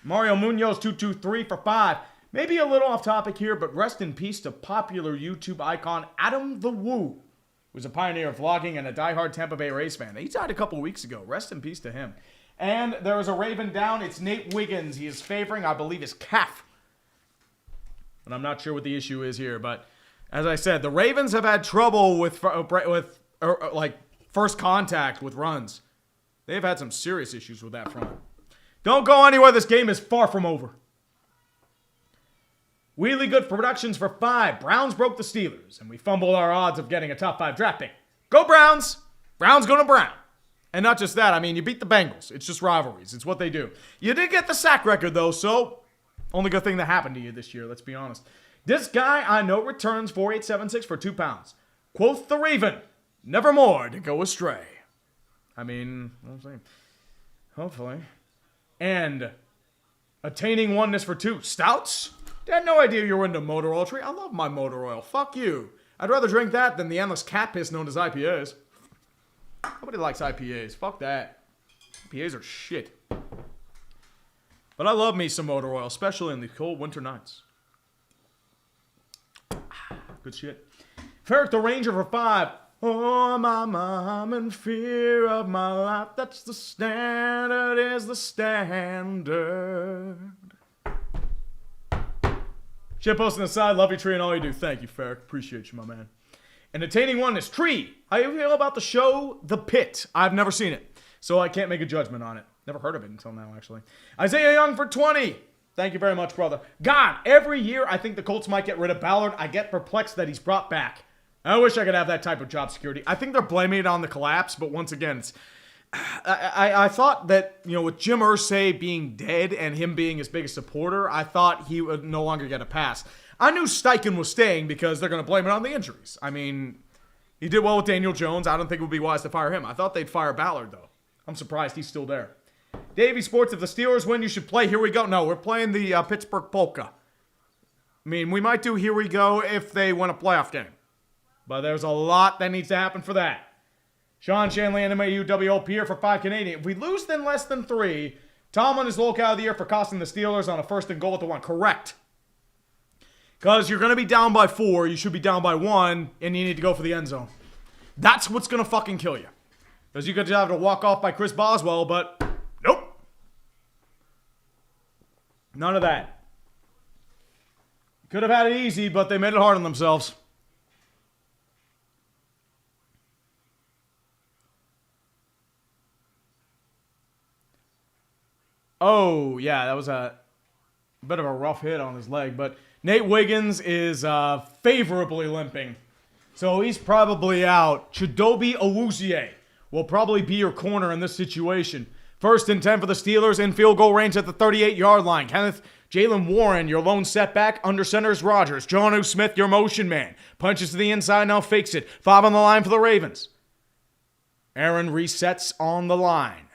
Speaker 1: Mario Munoz, 223 for 5. Maybe a little off topic here, but rest in peace to popular YouTube icon Adam the Woo, who was a pioneer of vlogging and a diehard Tampa Bay Rays fan. He died a couple weeks ago. Rest in peace to him. And there is a Raven down. It's Nate Wiggins. He is favoring, I believe, his calf. And I'm not sure what the issue is here, but as I said, the Ravens have had trouble with first contact with runs. They've had some serious issues with that front. Don't go anywhere. This game is far from over. Wheelie Good Productions for 5. Browns broke the Steelers, and we fumbled our odds of getting a top 5 draft pick. Go Browns! Browns going to Brown. And not just that, I mean, you beat the Bengals. It's just rivalries. It's what they do. You did get the sack record, though, so only good thing that happened to you this year, let's be honest. This guy I know returns 4876 for 2 pounds. Quoth the Raven, nevermore to go astray. I mean, I'm saying, hopefully. And attaining oneness for 2. Stouts? I had no idea you were into motor oil tree. I love my motor oil. Fuck you. I'd rather drink that than the endless cat piss known as IPAs. Nobody likes IPAs. Fuck that. IPAs are shit. But I love me some motor oil, especially in the cold winter nights. Good shit. Ferric the Ranger for 5. Oh, I'm in fear of my life. That's the standard, is the standard. Shit posting aside, love your Tree and all you do. Thank you, Ferrick. Appreciate you, my man. Entertaining one is Tree. How you feel about the show The Pit? I've never seen it, so I can't make a judgment on it. Never heard of it until now, actually. Isaiah Young for 20. Thank you very much, brother. God, every year I think the Colts might get rid of Ballard. I get perplexed that he's brought back. I wish I could have that type of job security. I think they're blaming it on the collapse, but once again, it's... I thought that, you know, with Jim Irsay being dead and him being his biggest supporter, I thought he would no longer get a pass. I knew Steichen was staying because they're going to blame it on the injuries. I mean, he did well with Daniel Jones. I don't think it would be wise to fire him. I thought they'd fire Ballard, though. I'm surprised he's still there. Davey Sports, if the Steelers win, you should play Here We Go. No, we're playing the Pittsburgh Polka. I mean, we might do Here We Go if they win a playoff game. But there's a lot that needs to happen for that. Sean Shanley, NMAU WOP here for 5 Canadian. If we lose then less than 3, Tomlin is lockout of the year for costing the Steelers on a 1st and goal at the 1. Correct. Because you're going to be down by 4, you should be down by 1, and you need to go for the end zone. That's what's going to fucking kill you. Because you could have to walk off by Chris Boswell, but nope. None of that. Could have had it easy, but they made it hard on themselves. Oh, yeah, that was a bit of a rough hit on his leg, but Nate Wiggins is favorably limping, so he's probably out. Chidobe Awuzie will probably be your corner in this situation. 1st and 10 for the Steelers in field goal range at the 38-yard line. Jalen Warren, your lone setback. Under center is Rodgers. Jonnu Smith, your motion man. Punches to the inside, now fakes it. 5 on the line for the Ravens. Aaron resets on the line.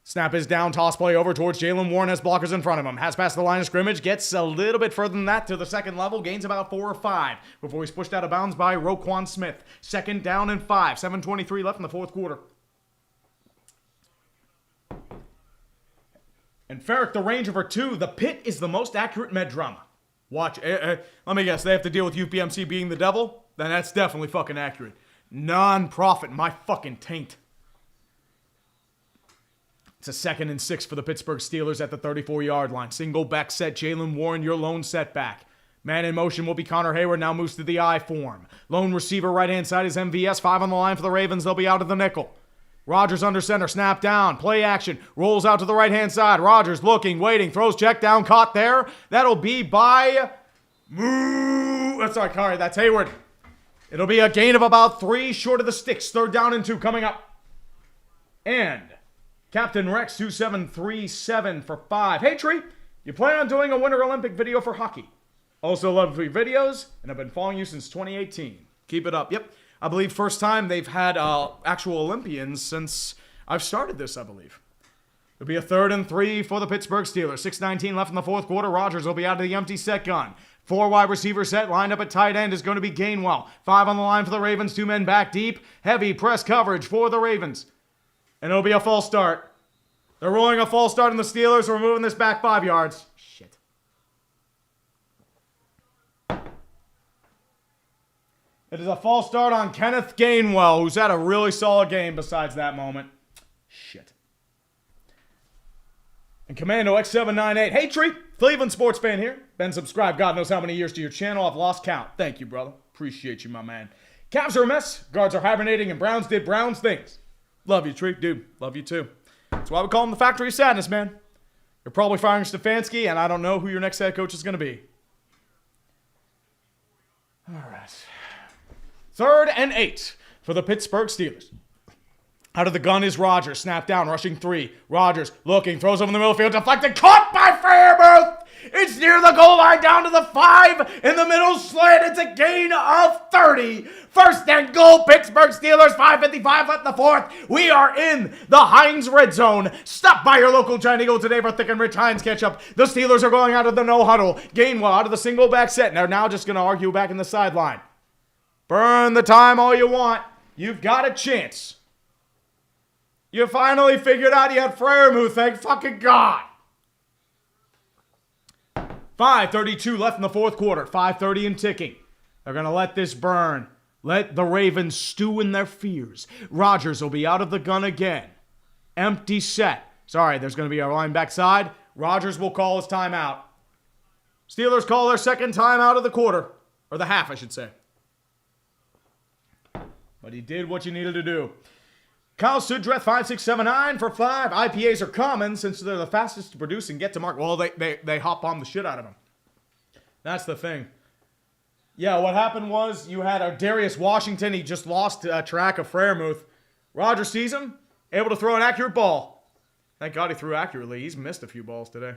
Speaker 1: Snap is down, toss play over towards Jalen Warren, has blockers in front of him. Has past the line of scrimmage, gets a little bit further than that to the second level, gains about 4 or 5 before he's pushed out of bounds by Roquan Smith. 2nd down and 5, 7:23 left in the 4th quarter. And Ferrick, the range over 2, the Pit is the most accurate med drama. Watch, let me guess, they have to deal with UPMC being the devil? Then that's definitely fucking accurate. Non-profit, my fucking taint. It's a 2nd and 6 for the Pittsburgh Steelers at the 34-yard line. Single back set, Jalen Warren, your lone setback. Man in motion will be Connor Hayward, now moves to the I form. Lone receiver right-hand side is MVS, 5 on the line for the Ravens, they'll be out of the nickel. Rodgers under center, snap down, play action, rolls out to the right-hand side. Rodgers looking, waiting, throws check down, caught there. That'll be by... Sorry, that's Hayward. It'll be a gain of about 3 short of the sticks. 3rd down and 2 coming up. And... Captain Rex 2737 for 5. Hey, Tree, you plan on doing a Winter Olympic video for hockey? Also love your videos, and I've been following you since 2018. Keep it up. Yep, I believe first time they've had actual Olympians since I've started this, I believe. It'll be a 3rd and 3 for the Pittsburgh Steelers. 6:19 left in the 4th quarter. Rodgers will be out of the empty set gun. 4 wide receiver set, lined up at tight end is going to be Gainwell. 5 on the line for the Ravens, 2 men back deep. Heavy press coverage for the Ravens. And it'll be a false start. They're rolling a false start on the Steelers. We're moving this back 5 yards. Shit. It is a false start on Kenneth Gainwell, who's had a really solid game besides that moment. Shit. And Commando X798. Hey, Tree. Cleveland sports fan here. Been subscribed God knows how many years to your channel. I've lost count. Thank you, brother. Appreciate you, my man. Cavs are a mess. Guards are hibernating, and Browns did Browns things. Love you, Tree. Dude, love you too. That's why we call him the Factory of Sadness, man. You're probably firing Stefanski, and I don't know who your next head coach is going to be. All right. 3rd and 8 for the Pittsburgh Steelers. Out of the gun is Rodgers. Snap down, rushing 3. Rodgers looking, throws over in the middle field, deflected, caught by Fairmouth. It's near the goal line, down to the 5. In the middle slant, it's a gain of 30. 1st and goal, Pittsburgh Steelers, 5:55 left in the 4th. We are in the Heinz red zone. Stop by your local Giant Eagle today for thick and rich Heinz ketchup. The Steelers are going out of the no huddle. Gainwell out of the single back set. And they're now just going to argue back in the sideline. Burn the time all you want. You've got a chance. You finally figured out you had Freiermuth, thank fucking God. 5:32 left in the 4th quarter. 5:30 and ticking. They're going to let this burn. Let the Ravens stew in their fears. Rodgers will be out of the gun again. Empty set. Sorry, there's going to be a line backside. Rodgers will call his timeout. Steelers call their second time out of the quarter. Or the half, I should say. But he did what you needed to do. Kyle Sudreth 5679 for 5. IPAs are common since they're the fastest to produce and get to market. Well, they hop bomb the shit out of them. That's the thing. Yeah, what happened was you had Darius Washington. He just lost track of Freiermuth. Rodgers sees him, able to throw an accurate ball. Thank God he threw accurately. He's missed a few balls today.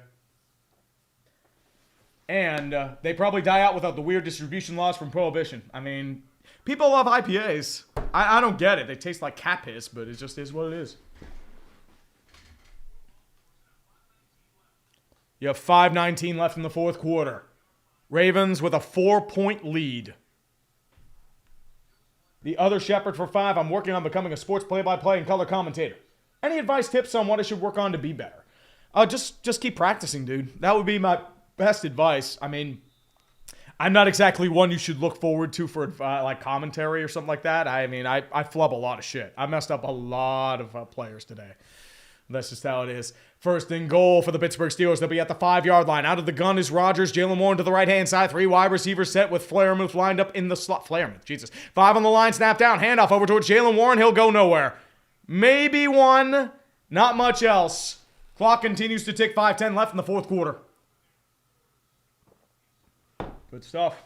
Speaker 1: And they probably die out without the weird distribution laws from Prohibition. I mean, people love IPAs. I don't get it. They taste like cat piss, but it just is what it is. You have 5:19 left in the fourth quarter. Ravens with a 4-point lead. The other Shepherd for 5. I'm working on becoming a sports play-by-play and color commentator. Any advice, tips on what I should work on to be better? Just keep practicing, dude. That would be my best advice. I mean, I'm not exactly one you should look forward to for like commentary or something like that. I mean, I flub a lot of shit. I messed up a lot of players today. That's just how it is. First and goal for the Pittsburgh Steelers. They'll be at the 5-yard line. Out of the gun is Rodgers. Jalen Warren to the right-hand side. 3 wide receivers set with Freiermuth lined up in the slot. Freiermuth, Jesus. 5 on the line, snap down. Handoff over towards Jalen Warren. He'll go nowhere. Maybe one. Not much else. Clock continues to tick. 5:10 left in the fourth quarter. Good stuff.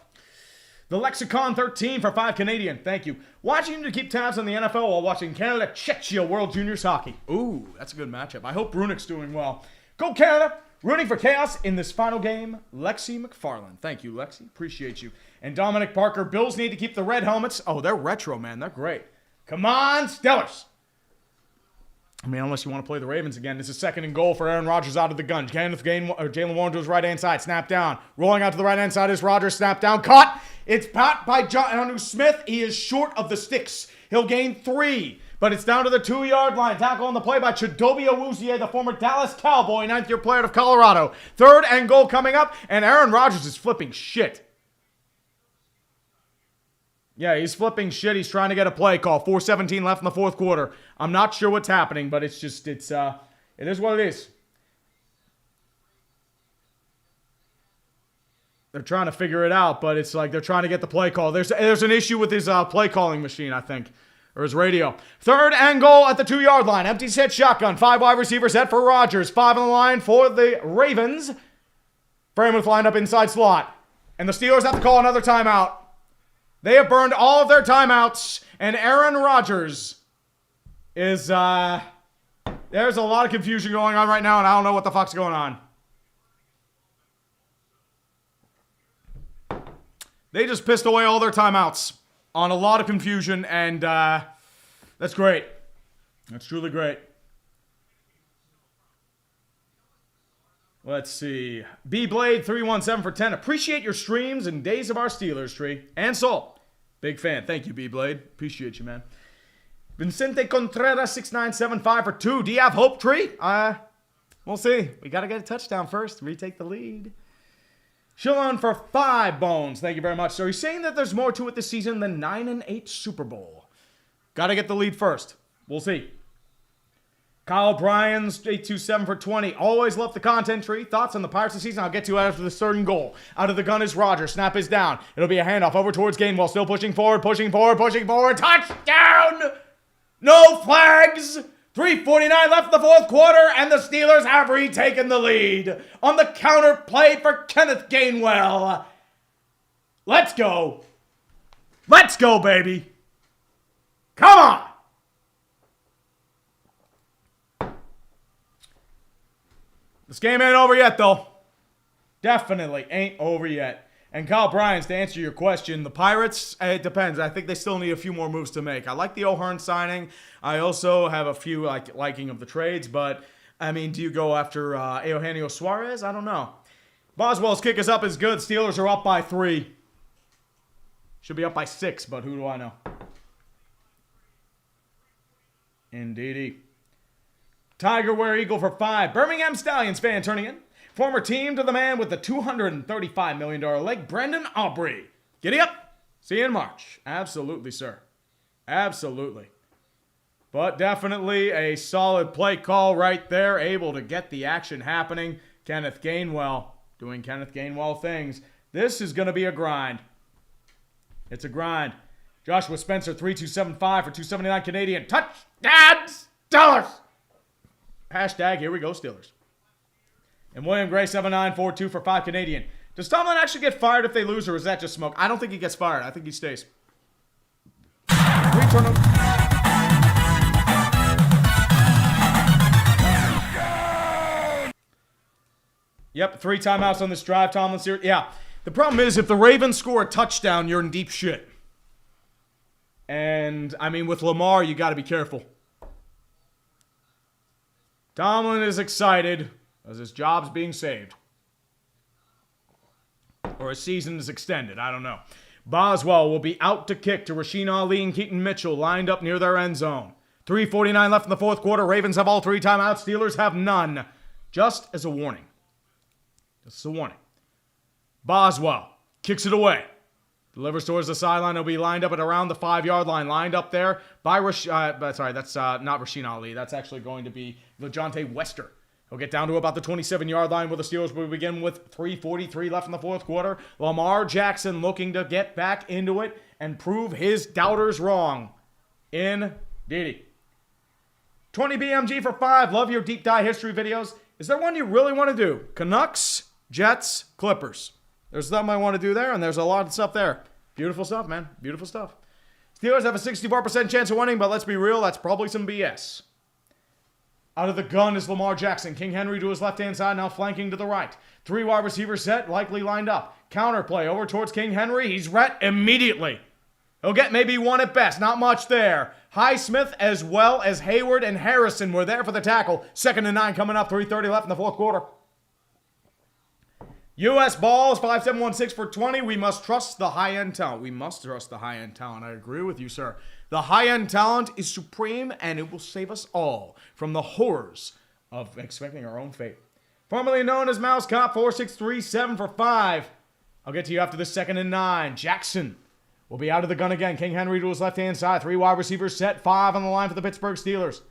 Speaker 1: The Lexicon 13 for 5 Canadian. Thank you. Watching to keep tabs on the NFL while watching Canada Czechia World Juniors Hockey. Ooh, that's a good matchup. I hope Runick's doing well. Go Canada. Rooting for chaos in this final game. Lexi McFarland. Thank you, Lexi. Appreciate you. And Dominic Parker. Bills need to keep the red helmets. Oh, they're retro, man. They're great. Come on, Steelers. I mean, unless you want to play the Ravens again. This is second and goal for Aaron Rodgers out of the gun. Jalen Warren to his right-hand side. Snap down. Rolling out to the right-hand side is Rodgers. Snap down. Caught. It's caught by Jonnu Smith. He is short of the sticks. He'll gain 3. But it's down to the 2-yard line. Tackle on the play by Chidobe Awuzie, the former Dallas Cowboy, 9th-year player of Colorado. Third and goal coming up. And Aaron Rodgers is flipping shit. Yeah, he's flipping shit. He's trying to get a play call. 4:17 left in the fourth quarter. I'm not sure what's happening, but it is what it is. They're trying to figure it out, but it's like they're trying to get the play call. There's an issue with his play calling machine, I think, or his radio. Third and goal at the 2-yard line. Empty set shotgun. 5 wide receivers set for Rodgers. 5 on the line for the Ravens. Freiermuth lined up inside slot. And the Steelers have to call another timeout. They have burned all of their timeouts, and Aaron Rodgers is, there's a lot of confusion going on right now, and I don't know what the fuck's going on. They just pissed away all their timeouts on a lot of confusion, and that's great. That's truly great. Let's see. B-Blade 317 for 10. Appreciate your streams and Days of Our Steelers tree. And Salt. Big fan. Thank you, B-Blade. Appreciate you, man. Vincente Contreras 6975 for 2. Do you have hope, tree? We'll see. We got to get a touchdown first. Retake the lead. Shillon for 5 bones. Thank you very much. So he's saying that there's more to it this season than 9-8 Super Bowl. Got to get the lead first. We'll see. Kyle Bryan's 827 for 20. Always love the content tree. Thoughts on the Pirates this season? I'll get to after the third and goal. Out of the gun is Rodgers. Snap is down. It'll be a handoff over towards Gainwell. Still pushing forward. Touchdown! No flags! 3:49 left in the fourth quarter, and the Steelers have retaken the lead on the counter play for Kenneth Gainwell. Let's go. Let's go, baby. Come on. This game ain't over yet, though. Definitely ain't over yet. And Kyle Bryans, to answer your question, the Pirates, it depends. I think they still need a few more moves to make. I like the O'Hearn signing. I also have a few liking of the trades, but, I mean, do you go after Eugenio Suarez? I don't know. Boswell's kick is up is good. Steelers are up by 3. Should be up by 6, but who do I know? Indeedy. Tiger Wear Eagle for 5. Birmingham Stallions fan turning in. Former team to the man with the $235 million leg, Brendan Aubrey. Giddy up. See you in March. Absolutely, sir. Absolutely. But definitely a solid play call right there. Able to get the action happening. Kenneth Gainwell. doing Kenneth Gainwell things. This is going to be a grind. It's a grind. Joshua Spencer, 3275 for 279 Canadian. Touchdowns! Steelers! Hashtag, here we go, Steelers. And William Gray, 7942 for 5 Canadian. Does Tomlin actually get fired if they lose, or is that just smoke? I don't think he gets fired. I think he stays. Return him. Yep, 3 timeouts on this drive, Tomlin's here. Yeah, the problem is if the Ravens score a touchdown, you're in deep shit. And, I mean, with Lamar, you got to be careful. Tomlin is excited as his job's being saved. Or his season is extended, I don't know. Boswell will be out to kick to Rasheen Ali and Keaton Mitchell lined up near their end zone. 3:49 left in the fourth quarter. Ravens have all 3 timeouts. Steelers have none. Just as a warning. Just a warning. Boswell kicks it away. Delivers towards the sideline. He'll be lined up at around the 5-yard line. Lined up there by that's not Rasheen Ali. That's actually going to be LeJontay Wester. He'll get down to about the 27-yard line where the Steelers will begin with 3:43 left in the fourth quarter. Lamar Jackson looking to get back into it and prove his doubters wrong. Indeedy. 20 BMG for 5. Love your deep dive history videos. Is there one you really want to do? Canucks, Jets, Clippers. There's something I want to do there, and there's a lot of stuff there. Beautiful stuff, man. Beautiful stuff. Steelers have a 64% chance of winning, but let's be real, that's probably some BS. Out of the gun is Lamar Jackson. King Henry to his left-hand side, now flanking to the right. 3 wide receivers set, likely lined up. Counterplay over towards King Henry. He's ret immediately. He'll get maybe 1 at best. Not much there. Highsmith as well as Hayward and Harrison were there for the tackle. 2nd and 9 coming up. 3:30 left in the fourth quarter. U.S. balls, 5716 for 20. We must trust the high-end talent. We must trust the high-end talent. I agree with you, sir. The high-end talent is supreme, and it will save us all from the horrors of expecting our own fate. Formerly known as Mouse Cop, 4637 for 5. I'll get to you after the 2nd and 9. Jackson will be out of the gun again. King Henry to his left-hand side. 3 wide receivers set. 5 on the line for the Pittsburgh Steelers.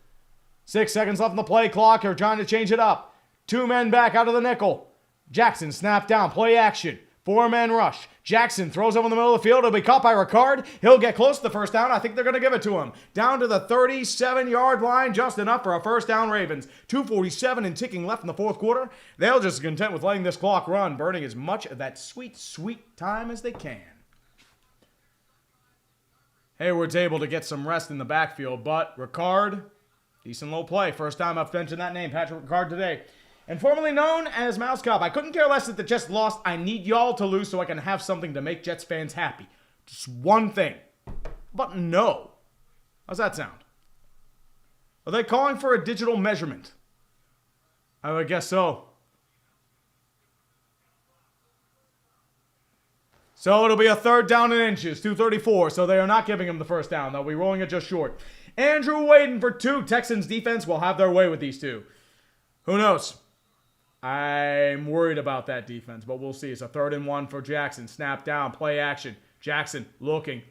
Speaker 1: 6 seconds left in the play clock. They're trying to change it up. 2 men back out of the nickel. Jackson snap down. Play action. 4-man rush. Jackson throws over in the middle of the field. He'll be caught by Ricard. He'll get close to the first down. I think they're going to give it to him. Down to the 37-yard line. Just enough for a first down, Ravens. 2:47 and ticking left in the fourth quarter. They'll just be content with letting this clock run, burning as much of that sweet, sweet time as they can. Hayward's able to get some rest in the backfield, but Ricard, decent low play. First time I've mentioned that name, Patrick Ricard, today. And formerly known as Mouse Cop. I couldn't care less that the Jets lost. I need y'all to lose so I can have something to make Jets fans happy. Just one thing. But no. How's that sound? Are they calling for a digital measurement? I would guess so. So it'll be a 3rd down in inches, 2:34. So they are not giving him the first down. They'll be rolling it just short. Andrew Waden for 2. Texans defense will have their way with these 2. Who knows? I'm worried about that defense, but we'll see. It's a 3rd and 1 for Jackson. Snap down, play action. Jackson looking,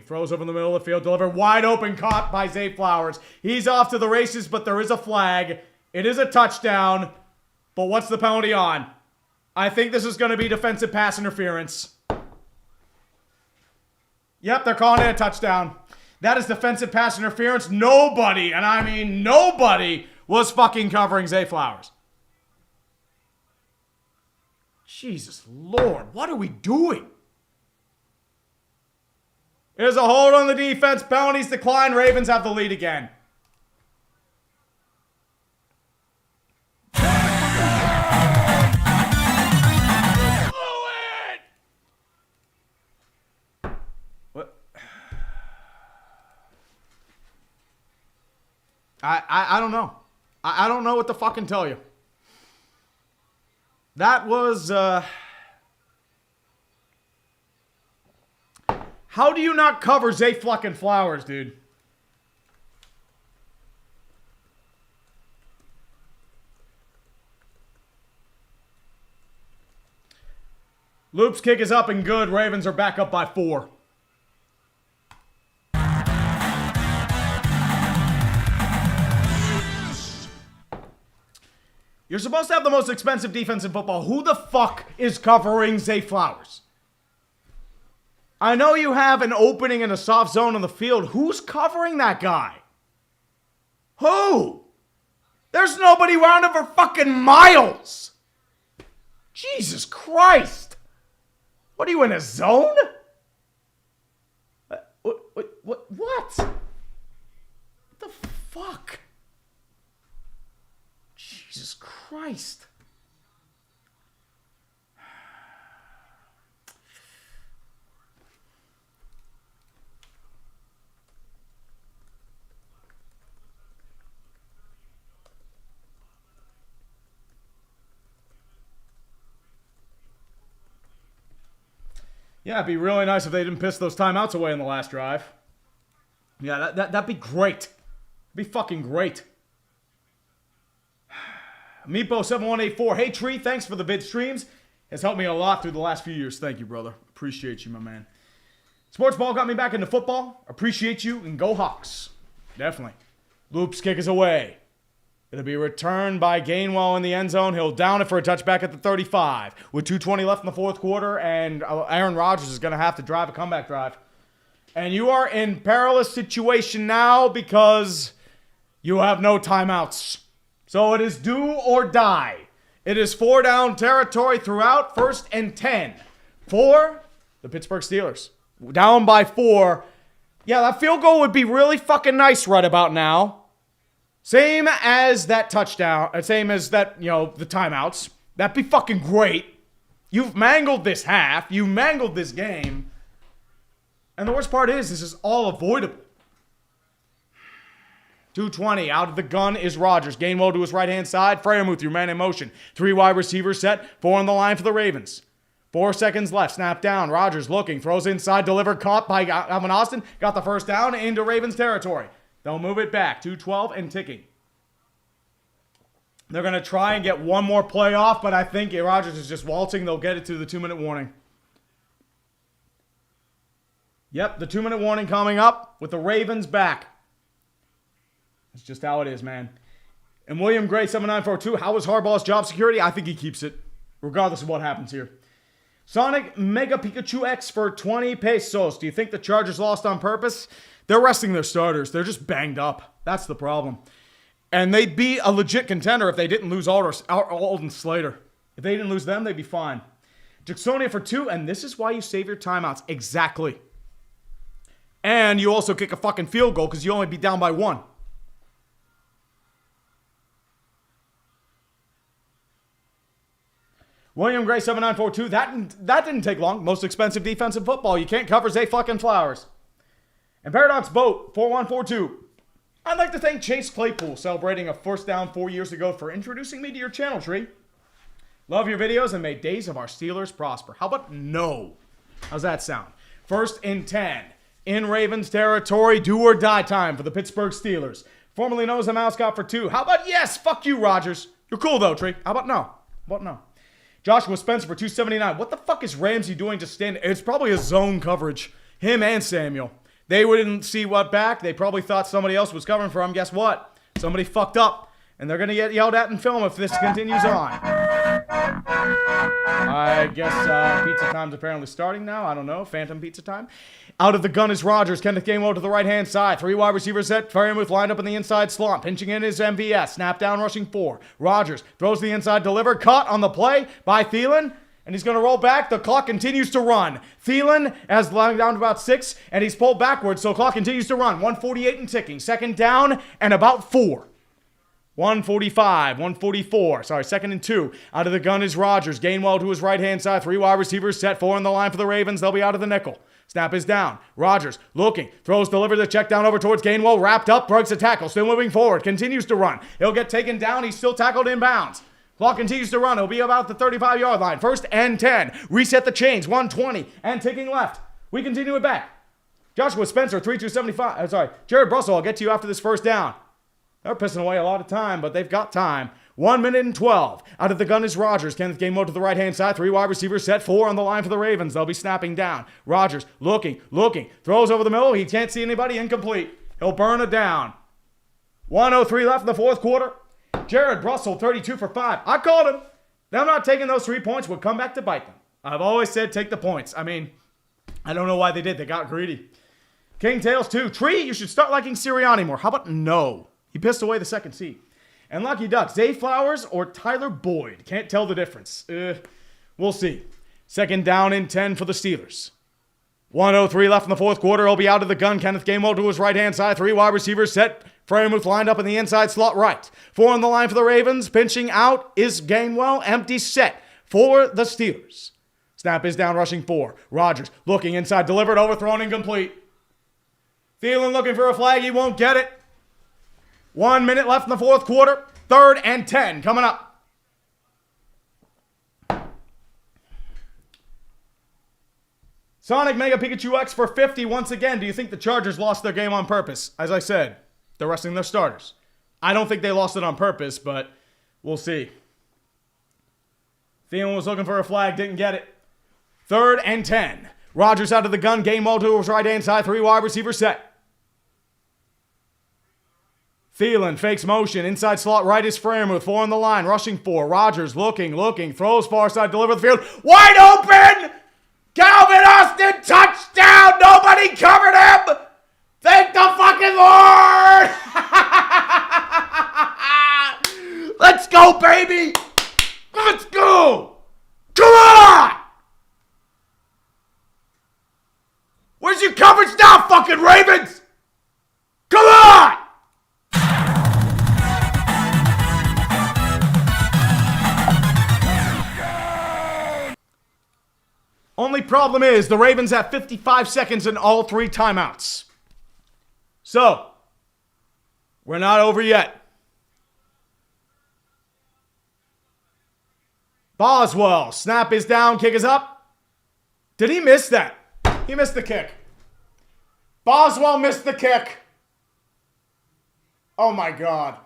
Speaker 1: throws over in the middle of the field, delivered wide open, caught by Zay Flowers. He's off to the races, but there is a flag. It is a touchdown, but what's the penalty on? I think this is going to be defensive pass interference. Yep, they're calling it a touchdown. That is defensive pass interference. Nobody, and I mean nobody, was fucking covering Zay Flowers. Jesus Lord, what are we doing? There's a hold on the defense. Penalties decline. Ravens have the lead again. What? I don't know. I don't know what to fucking tell you. That was, how do you not cover Zay fucking Flowers, dude? Loop's kick is up and good. Ravens are back up by 4. You're supposed to have the most expensive defense in football. Who the fuck is covering Zay Flowers? I know you have an opening in a soft zone on the field. Who's covering that guy? Who? There's nobody around him for fucking miles. Jesus Christ. What are you, in a zone? What? What the fuck? Jesus Christ. Yeah, it'd be really nice if they didn't piss those timeouts away in the last drive. Yeah, that'd be great. It'd be fucking great. Meepo7184. Hey, Tree, thanks for the bid streams. Has helped me a lot through the last few years. Thank you, brother. Appreciate you, my man. Sports ball got me back into football. Appreciate you, and go Hawks. Definitely. Loop's kick is away. It'll be returned by Gainwell in the end zone. He'll down it for a touchback at the 35. With 2:20 left in the fourth quarter, and Aaron Rodgers is going to have to drive a comeback drive. And you are in perilous situation now because you have no timeouts. So it is do or die. It is 4-down territory throughout, 1st and 10 for the Pittsburgh Steelers. Down by 4. Yeah, that field goal would be really fucking nice right about now. Same as that touchdown, same as that, the timeouts. That'd be fucking great. You've mangled this half. You mangled this game. And the worst part is, this is all avoidable. 2:20, out of the gun is Rodgers. Gainwell to his right-hand side. Freiermuth, your man in motion. 3 wide receivers set. 4 on the line for the Ravens. 4 seconds left. Snap down. Rodgers looking. Throws inside. Delivered. Caught by Alvin Austin. Got the first down into Ravens territory. They'll move it back. 2:12 and ticking. They're going to try and get one more play off, but I think Rodgers is just waltzing. They'll get it to the 2-minute warning. Yep, the 2-minute warning coming up with the Ravens back. That's just how it is, man. And William Gray, 7942, how is Harbaugh's job security? I think he keeps it, regardless of what happens here. Sonic Mega Pikachu X for 20 pesos. Do you think the Chargers lost on purpose? They're resting their starters. They're just banged up. That's the problem. And they'd be a legit contender if they didn't lose Alden Slater. If they didn't lose them, they'd be fine. Jacksonia for 2, and this is why you save your timeouts. Exactly. And you also kick a fucking field goal because you only be down by 1. William Gray, 7942. That didn't take long. Most expensive defense in football. You can't cover Zay fucking Flowers. And Paradox Boat, 4142. I'd like to thank Chase Claypool, celebrating a first down 4 years ago, for introducing me to your channel, Tree. Love your videos and may days of our Steelers prosper. How about no? How's that sound? 1st and 10. In Ravens territory, do or die time for the Pittsburgh Steelers. Formerly known as the Mascot for 2. How about yes? Fuck you, Rodgers. You're cool though, Tree. How about no? How about no? Joshua Spencer for 279. What the fuck is Ramsey doing to stand? It's probably a zone coverage. Him and Samuel. They wouldn't see what back. They probably thought somebody else was covering for him. Guess what? Somebody fucked up. And they're going to get yelled at in film if this continues on. I guess pizza time's apparently starting now. I don't know. Phantom pizza time. Out of the gun is Rodgers. Kenneth Gainwell to the right-hand side. 3 wide receivers set. Freiermuth lined up in the inside slot. Pinching in his MVS. Snap down, rushing 4. Rodgers throws the inside deliver. Caught on the play by Thielen. And he's going to roll back. The clock continues to run. Thielen has lying down to about 6. And he's pulled backwards. So the clock continues to run. 148 and ticking. 2nd down and about 4. 145, 144. Sorry, 2nd and 2. Out of the gun is Rodgers. Gainwell to his right-hand side. 3 wide receivers set. 4 on the line for the Ravens. They'll be out of the nickel. Snap is down. Rodgers looking. Throws, delivers the check down over towards Gainwell. Wrapped up. Breaks a tackle. Still moving forward. Continues to run. He'll get taken down. He's still tackled inbounds. Clock continues to run. He'll be about the 35-yard line. 1st and 10. Reset the chains. 120 and ticking left. We continue it back. Joshua Spencer, 3-2-75. Jared Russell, I'll get to you after this first down. They're pissing away a lot of time, but they've got time. 1 minute and 12. Out of the gun is Rodgers. Kenneth Gainwell to the right-hand side. 3 wide receivers set. 4 on the line for the Ravens. They'll be snapping down. Rodgers looking. Throws over the middle. He can't see anybody. Incomplete. He'll burn it down. 1:03 left in the fourth quarter. Jared Russell, 32 for 5. I called him. Them not taking those 3 points would come back to bite them. I've always said take the points. I mean, I don't know why they did. They got greedy. King Tails 2. Tree, you should start liking Sirianni more. How about no? He pissed away the second seed. And Lucky Duck, Zay Flowers or Tyler Boyd? Can't tell the difference. We'll see. Second down and 10 for the Steelers. 1:03 left in the fourth quarter. He'll be out of the gun. Kenneth Gainwell to his right-hand side. 3 wide receivers set. Freiermuth lined up in the inside slot right. 4 on the line for the Ravens. Pinching out is Gainwell. Empty set for the Steelers. Snap is down, rushing 4. Rodgers looking inside. Delivered, overthrown, incomplete. Thielen looking for a flag. He won't get it. 1 minute left in the fourth quarter. 3rd and 10 coming up. Sonic Mega Pikachu X for 50 once again. Do you think the Chargers lost their game on purpose? As I said, they're resting their starters. I don't think they lost it on purpose, but we'll see. Thielen was looking for a flag, didn't get it. 3rd and 10. Rodgers out of the gun. Gainwell to his right-hand side. 3 wide receiver set. Thielen fakes motion. Inside slot right is Freiermuth. 4 on the line. Rushing 4. Rodgers looking. Throws far side. Deliver the field. Wide open! Calvin Austin, touchdown! Nobody covered him! Thank the fucking Lord! Let's go, baby! Let's go! Come on! Where's your coverage now, fucking Ravens? Come on! Only problem is the Ravens have 55 seconds in all 3 timeouts. So, we're not over yet. Boswell, snap is down, kick is up. Did he miss that? He missed the kick. Boswell missed the kick. Oh my God.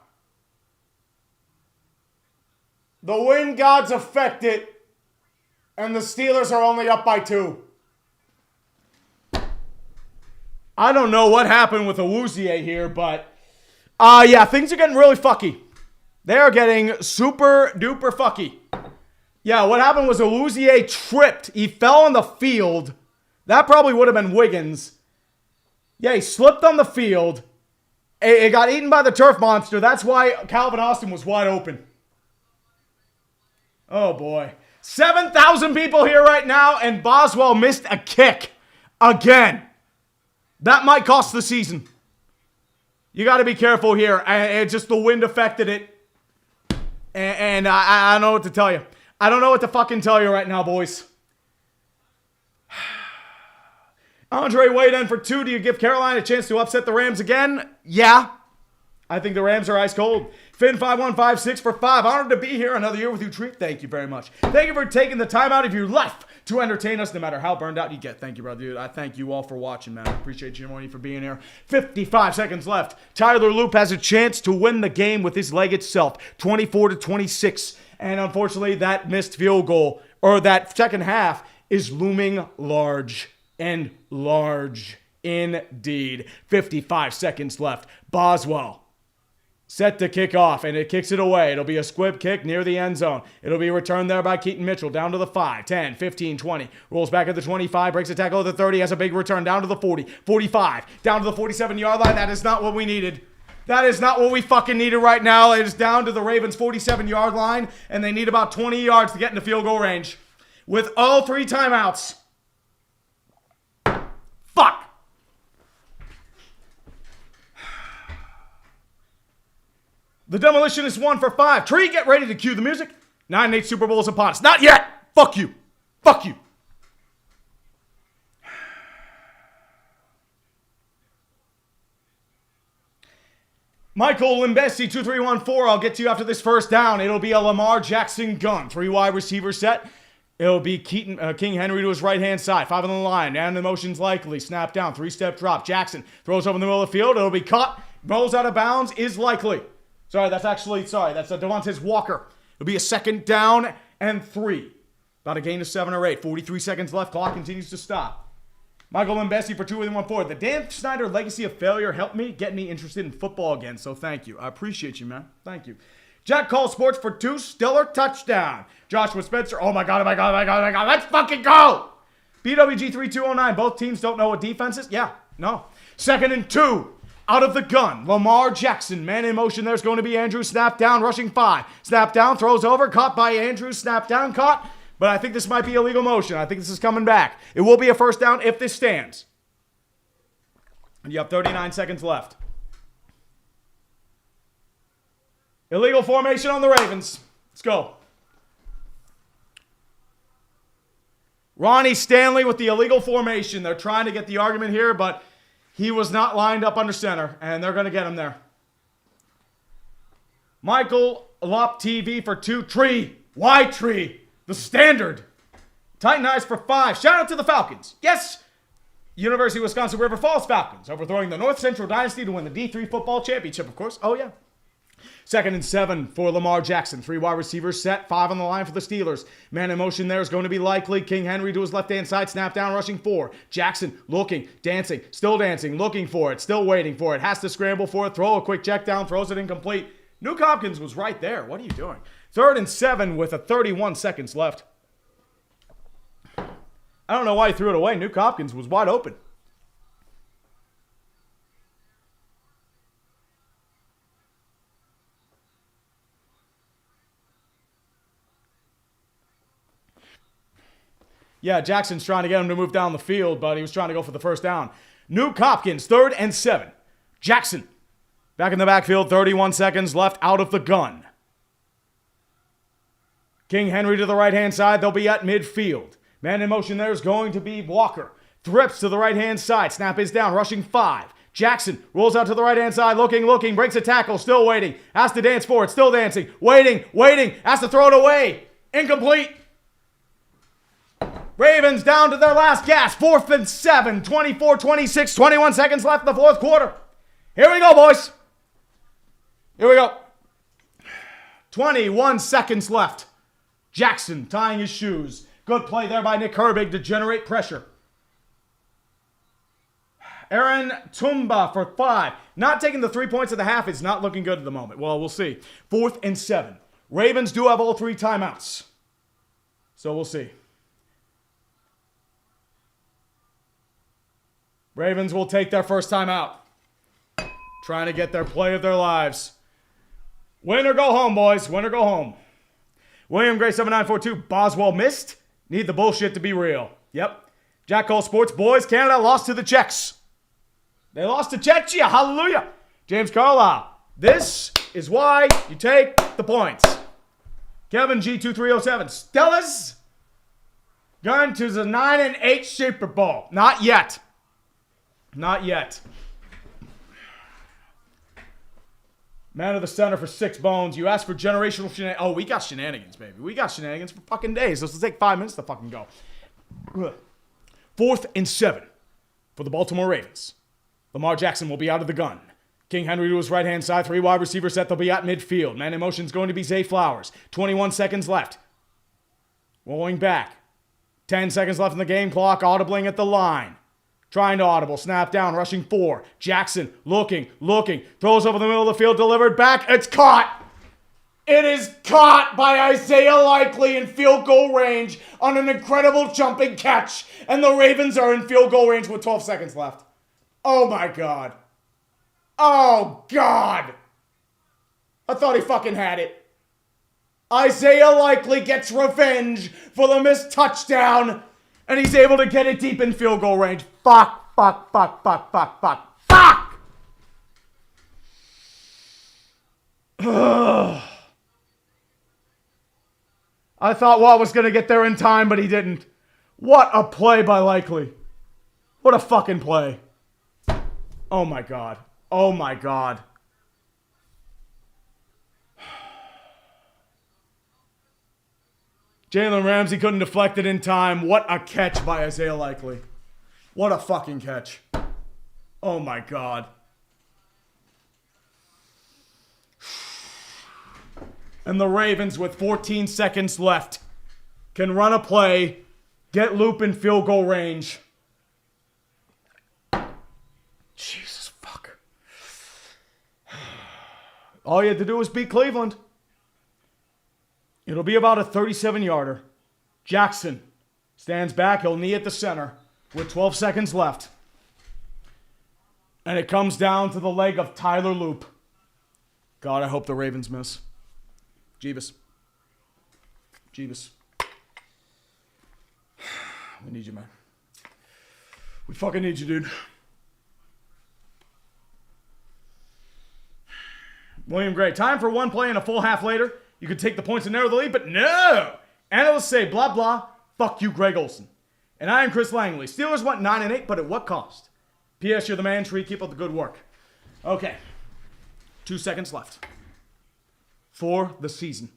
Speaker 1: The wind gods affected. And the Steelers are only up by 2. I don't know what happened with Awuzie here, but yeah, things are getting really fucky. They are getting super duper fucky. Yeah, what happened was Awuzie tripped. He fell on the field. That probably would have been Wiggins. Yeah, he slipped on the field. It got eaten by the turf monster. That's why Calvin Austin was wide open. Oh boy. 7,000 people here right now, and Boswell missed a kick. Again. That might cost the season. You got to be careful here. It's just the wind affected it. And I don't know what to tell you. I don't know what to fucking tell you right now, boys. Andre Wade in for 2. Do you give Carolina a chance to upset the Rams again? Yeah. I think the Rams are ice cold. Finn5156 for 5. Honored to be here another year with you, Treat. Thank you very much. Thank you for taking the time out of your life to entertain us, no matter how burned out you get. Thank you, brother. Dude, I thank you all for watching, man. I appreciate you morning for being here. 55 seconds left. Tyler Loop has a chance to win the game with his leg itself. 24-26. And unfortunately, that missed field goal, or that second half, is looming large. And large indeed. 55 seconds left. Boswell set to kick off, and it kicks it away. It'll be a squib kick near the end zone. It'll be returned there by Keaton Mitchell down to the 5, 10, 15, 20. Rolls back at the 25, breaks a tackle at the 30, has a big return down to the 40, 45, down to the 47-yard line. That is not what we needed. That is not what we fucking needed right now. It is down to the Ravens' 47-yard line, and they need about 20 yards to get into field goal range. With all 3 timeouts. Fuck. The Demolitionist 1 for 5. Tree, get ready to cue the music. 9-8 Super Bowl is upon us. Not yet. Fuck you. Fuck you. Michael Limbesi 2314. I'll get to you after this first down. It'll be a Lamar Jackson gun. 3 wide receiver set. It'll be King Henry to his right-hand side. 5 on the line. And the motion's likely. Snap down. 3-step drop. Jackson throws over in the middle of the field. It'll be caught. Rolls out of bounds. Is likely. That's Devontae Walker. It'll be a second down and 3. About a gain of 7 or 8. 43 seconds left. Clock continues to stop. Michael Limbesi for 2 with 1 forward. The Dan Snyder legacy of failure helped me get me interested in football again. So thank you. I appreciate you, man. Thank you. Jack calls sports for 2, Stiller touchdown. Joshua Spencer, oh my God, oh my God, oh my God, oh my God, let's fucking go! BWG 3209, both teams don't know what defense is? Yeah, no. 2nd and 2, out of the gun. Lamar Jackson, man in motion, there's going to be Andrew, snap down, rushing 5. Snap down, throws over, caught by Andrew, snap down, caught. But I think this might be illegal motion. I think this is coming back. It will be a first down if this stands. And you have 39 seconds left. Illegal formation on the Ravens. Let's go. Ronnie Stanley with the illegal formation. They're trying to get the argument here, but he was not lined up under center, and they're going to get him there. Michael Lop TV for 2. Tree. Why Tree? The standard. Titan Eyes for 5. Shout out to the Falcons. Yes, University of Wisconsin River Falls Falcons overthrowing the North Central Dynasty to win the D3 football championship, of course. Oh, yeah. 2nd and 7 for Lamar Jackson. 3 wide receivers set. 5 on the line for the Steelers. Man in motion there is going to be likely. King Henry to his left-hand side. Snap down, rushing 4. Jackson looking, dancing, still dancing, looking for it, still waiting for it. Has to scramble for it. Throw a quick check down. Throws it incomplete. Nuke Hopkins was right there. What are you doing? 3rd and 7 with 31 seconds left. I don't know why he threw it away. Nuke Hopkins was wide open. Yeah, Jackson's trying to get him to move down the field, but he was trying to go for the first down. Nuke Hopkins, 3rd and 7. Jackson, back in the backfield, 31 seconds left out of the gun. King Henry to the right-hand side. They'll be at midfield. Man in motion there is going to be Walker. Thrips to the right-hand side. Snap is down, rushing 5. Jackson rolls out to the right-hand side, looking, breaks a tackle, still waiting. Has to dance for it, still dancing. Waiting, has to throw it away. Incomplete. Ravens down to their last gasp. 4th and 7, 24-26, 21 seconds left in the 4th quarter. Here we go, boys. Here we go. 21 seconds left. Jackson tying his shoes. Good play there by Nick Herbig to generate pressure. Aaron Tumba for 5. Not taking the 3 points at the half is not looking good at the moment. Well, we'll see. 4th and 7. Ravens do have all 3 timeouts. So we'll see. Ravens will take their first time out. Trying to get their play of their lives. Win or go home, boys. Win or go home. William Gray 7942. Boswell missed. Need the bullshit to be real. Yep. Jack Cole Sports. Boys, Canada lost to the Czechs. They lost to Czechia. Hallelujah. James Carlisle. This is why you take the points. Kevin G2307. Stellas going to the 9-8 Super Bowl. Not yet. Not yet. Man of the center for 6 bones. You asked for generational shenanigans. Oh, we got shenanigans, baby. We got shenanigans for fucking days. This will take 5 minutes to fucking go. 4th and 7 for the Baltimore Ravens. Lamar Jackson will be out of the gun. King Henry to his right-hand side. 3 wide receiver set. They'll be at midfield. Man in motion is going to be Zay Flowers. 21 seconds left. Rolling back. 10 seconds left in the game clock. Audibling at the line. Trying to audible. Snap down. Rushing 4. Jackson looking. Throws over the middle of the field. Delivered back. It's caught. It is caught by Isaiah Likely in field goal range on an incredible jumping catch. And the Ravens are in field goal range with 12 seconds left. Oh my God. Oh God. I thought he fucking had it. Isaiah Likely gets revenge for the missed touchdown. And he's able to get it deep in field goal range. Fuck. I thought Watt was going to get there in time, but he didn't. What a play by Likely. What a fucking play. Oh my God. Oh my God. Jalen Ramsey couldn't deflect it in time. What a catch by Isaiah Likely. What a fucking catch. Oh my God. And the Ravens, with 14 seconds left, can run a play, get Loop in field goal range. Jesus fuck. All you had to do was beat Cleveland. It'll be about a 37-yarder. Jackson stands back. He'll knee at the center with 12 seconds left. And it comes down to the leg of Tyler Loop. God, I hope the Ravens miss. Jeebus. Jeebus. We need you, man. We fucking need you, dude. William Gray. Time for one play and a full half later. You could take the points and narrow the lead, but no! Analysts say blah, blah. Fuck you, Greg Olson. And I am Chris Langley. Steelers went 9-8, but at what cost? P.S. You're the man, Tree. Keep up the good work. Okay. 2 seconds left. For the season.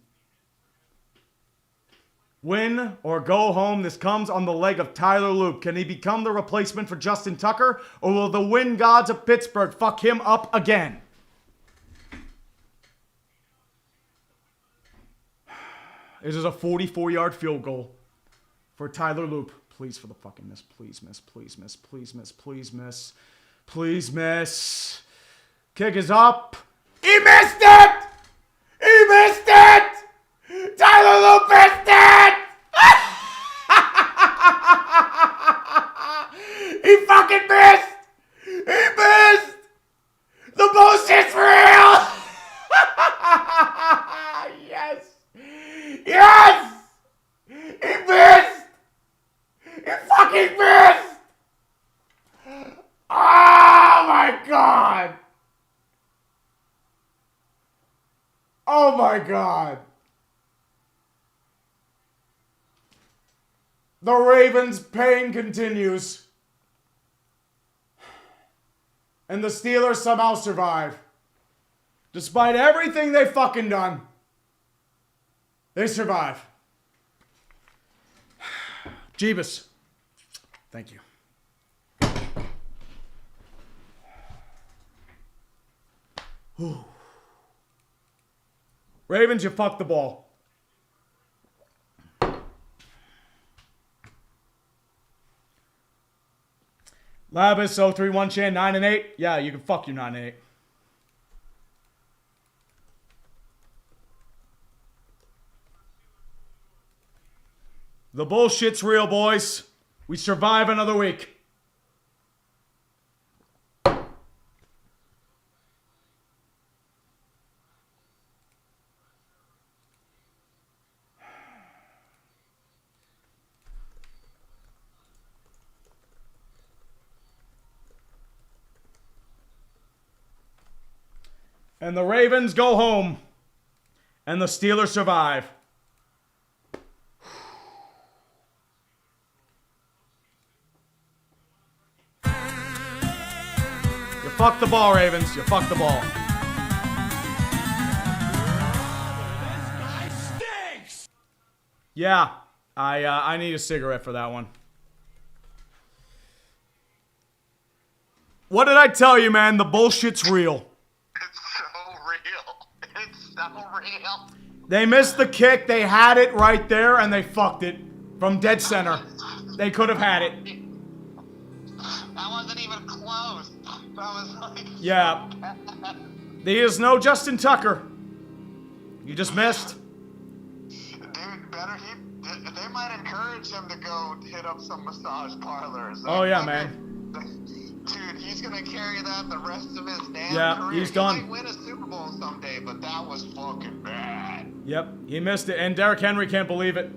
Speaker 1: Win or go home. This comes on the leg of Tyler Loop. Can he become the replacement for Justin Tucker? Or will the win gods of Pittsburgh fuck him up again? This is a 44-yard field goal for Tyler Loop. Please for the fucking miss. Please miss. Please miss. Please miss. Please miss. Please miss. Kick is up. He missed it! He missed it! Tyler Loop missed it! He fucking missed! He missed! The bullshit's real! Yes! Yes! He missed! He fucking missed! Oh my God! Oh my God! The Ravens' pain continues. And the Steelers somehow survive. Despite everything they've fucking done. They survive. Jeebus. Thank you. Whew. Ravens, you fucked the ball. Labus 031 Chan 9-8. Yeah, you can fuck your 9-8. The bullshit's real, boys. We survive another week. And the Ravens go home. And the Steelers survive. You fucked the ball, Ravens. You fucked the ball. Yeah, I need a cigarette for that one. What did I tell you, man? The bullshit's real.
Speaker 8: It's so real. It's so real.
Speaker 1: They missed the kick. They had it right there, and they fucked it from dead center. They could have had it.
Speaker 8: That wasn't even close. That was like...
Speaker 1: Yeah. There is no Justin Tucker. You just missed.
Speaker 8: Dude, they might encourage him to go hit up some massage parlors.
Speaker 1: Oh, yeah, man.
Speaker 8: Dude, he's going to carry that the rest of his damn career.
Speaker 1: He's done.
Speaker 8: He might win a Super Bowl someday, but that was fucking bad.
Speaker 1: Yep, he missed it. And Derrick Henry can't believe it.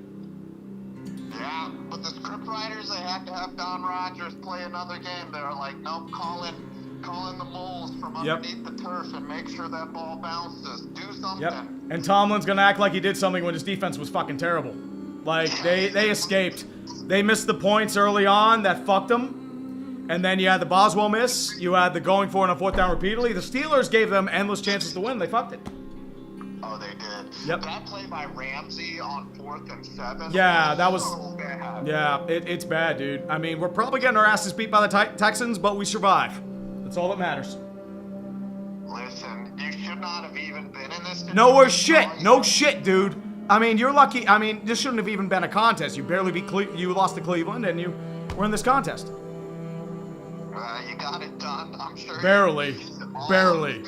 Speaker 8: Yeah, but the scriptwriters, they had to have Don Rodgers play another game. They were like, nope, call in the moles from underneath the turf and make sure that ball bounces. Do something.
Speaker 1: Yep, and Tomlin's going to act like he did something when his defense was fucking terrible. Like, they escaped. They missed the points early on that fucked them. And then you had the Boswell miss. You had the going for it on fourth down repeatedly. The Steelers gave them endless chances to win. They fucked it.
Speaker 8: Oh, they did.
Speaker 1: Yep.
Speaker 8: That play by Ramsey on 4th and 7.
Speaker 1: Yeah, that was...
Speaker 8: so bad.
Speaker 1: Yeah, it's bad, dude. I mean, we're probably getting our asses beat by the Texans, but we survive. That's all that matters.
Speaker 8: Listen, you should not have even been in this situation.
Speaker 1: No, we're shit. No shit, dude. I mean, you're lucky. I mean, this shouldn't have even been a contest. You barely beat you lost to Cleveland, and you were in this contest.
Speaker 8: You got it done, I'm sure.
Speaker 1: Barely. Barely.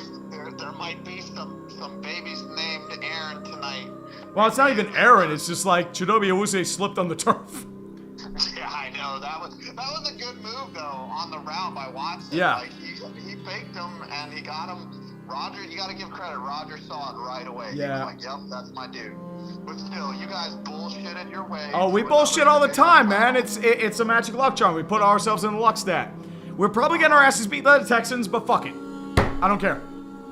Speaker 8: There might be some babies named Aaron tonight
Speaker 1: Well, it's not even Aaron. It's just like Chidobe Awuzie slipped on the turf.
Speaker 8: Yeah, I know. That was a good move though on the route by Watson.
Speaker 1: Yeah.
Speaker 8: Like he faked him and he got him. Roger, you got to give credit. Roger saw it right away.
Speaker 1: Yeah.
Speaker 8: He was like, "Yep, that's my dude." But still, you guys bullshitted your way.
Speaker 1: Oh, we bullshit all the time, man. It's a magic luck charm. We put ourselves in the luck stat. We're probably getting our asses beat by the Texans, but fuck it. I don't care.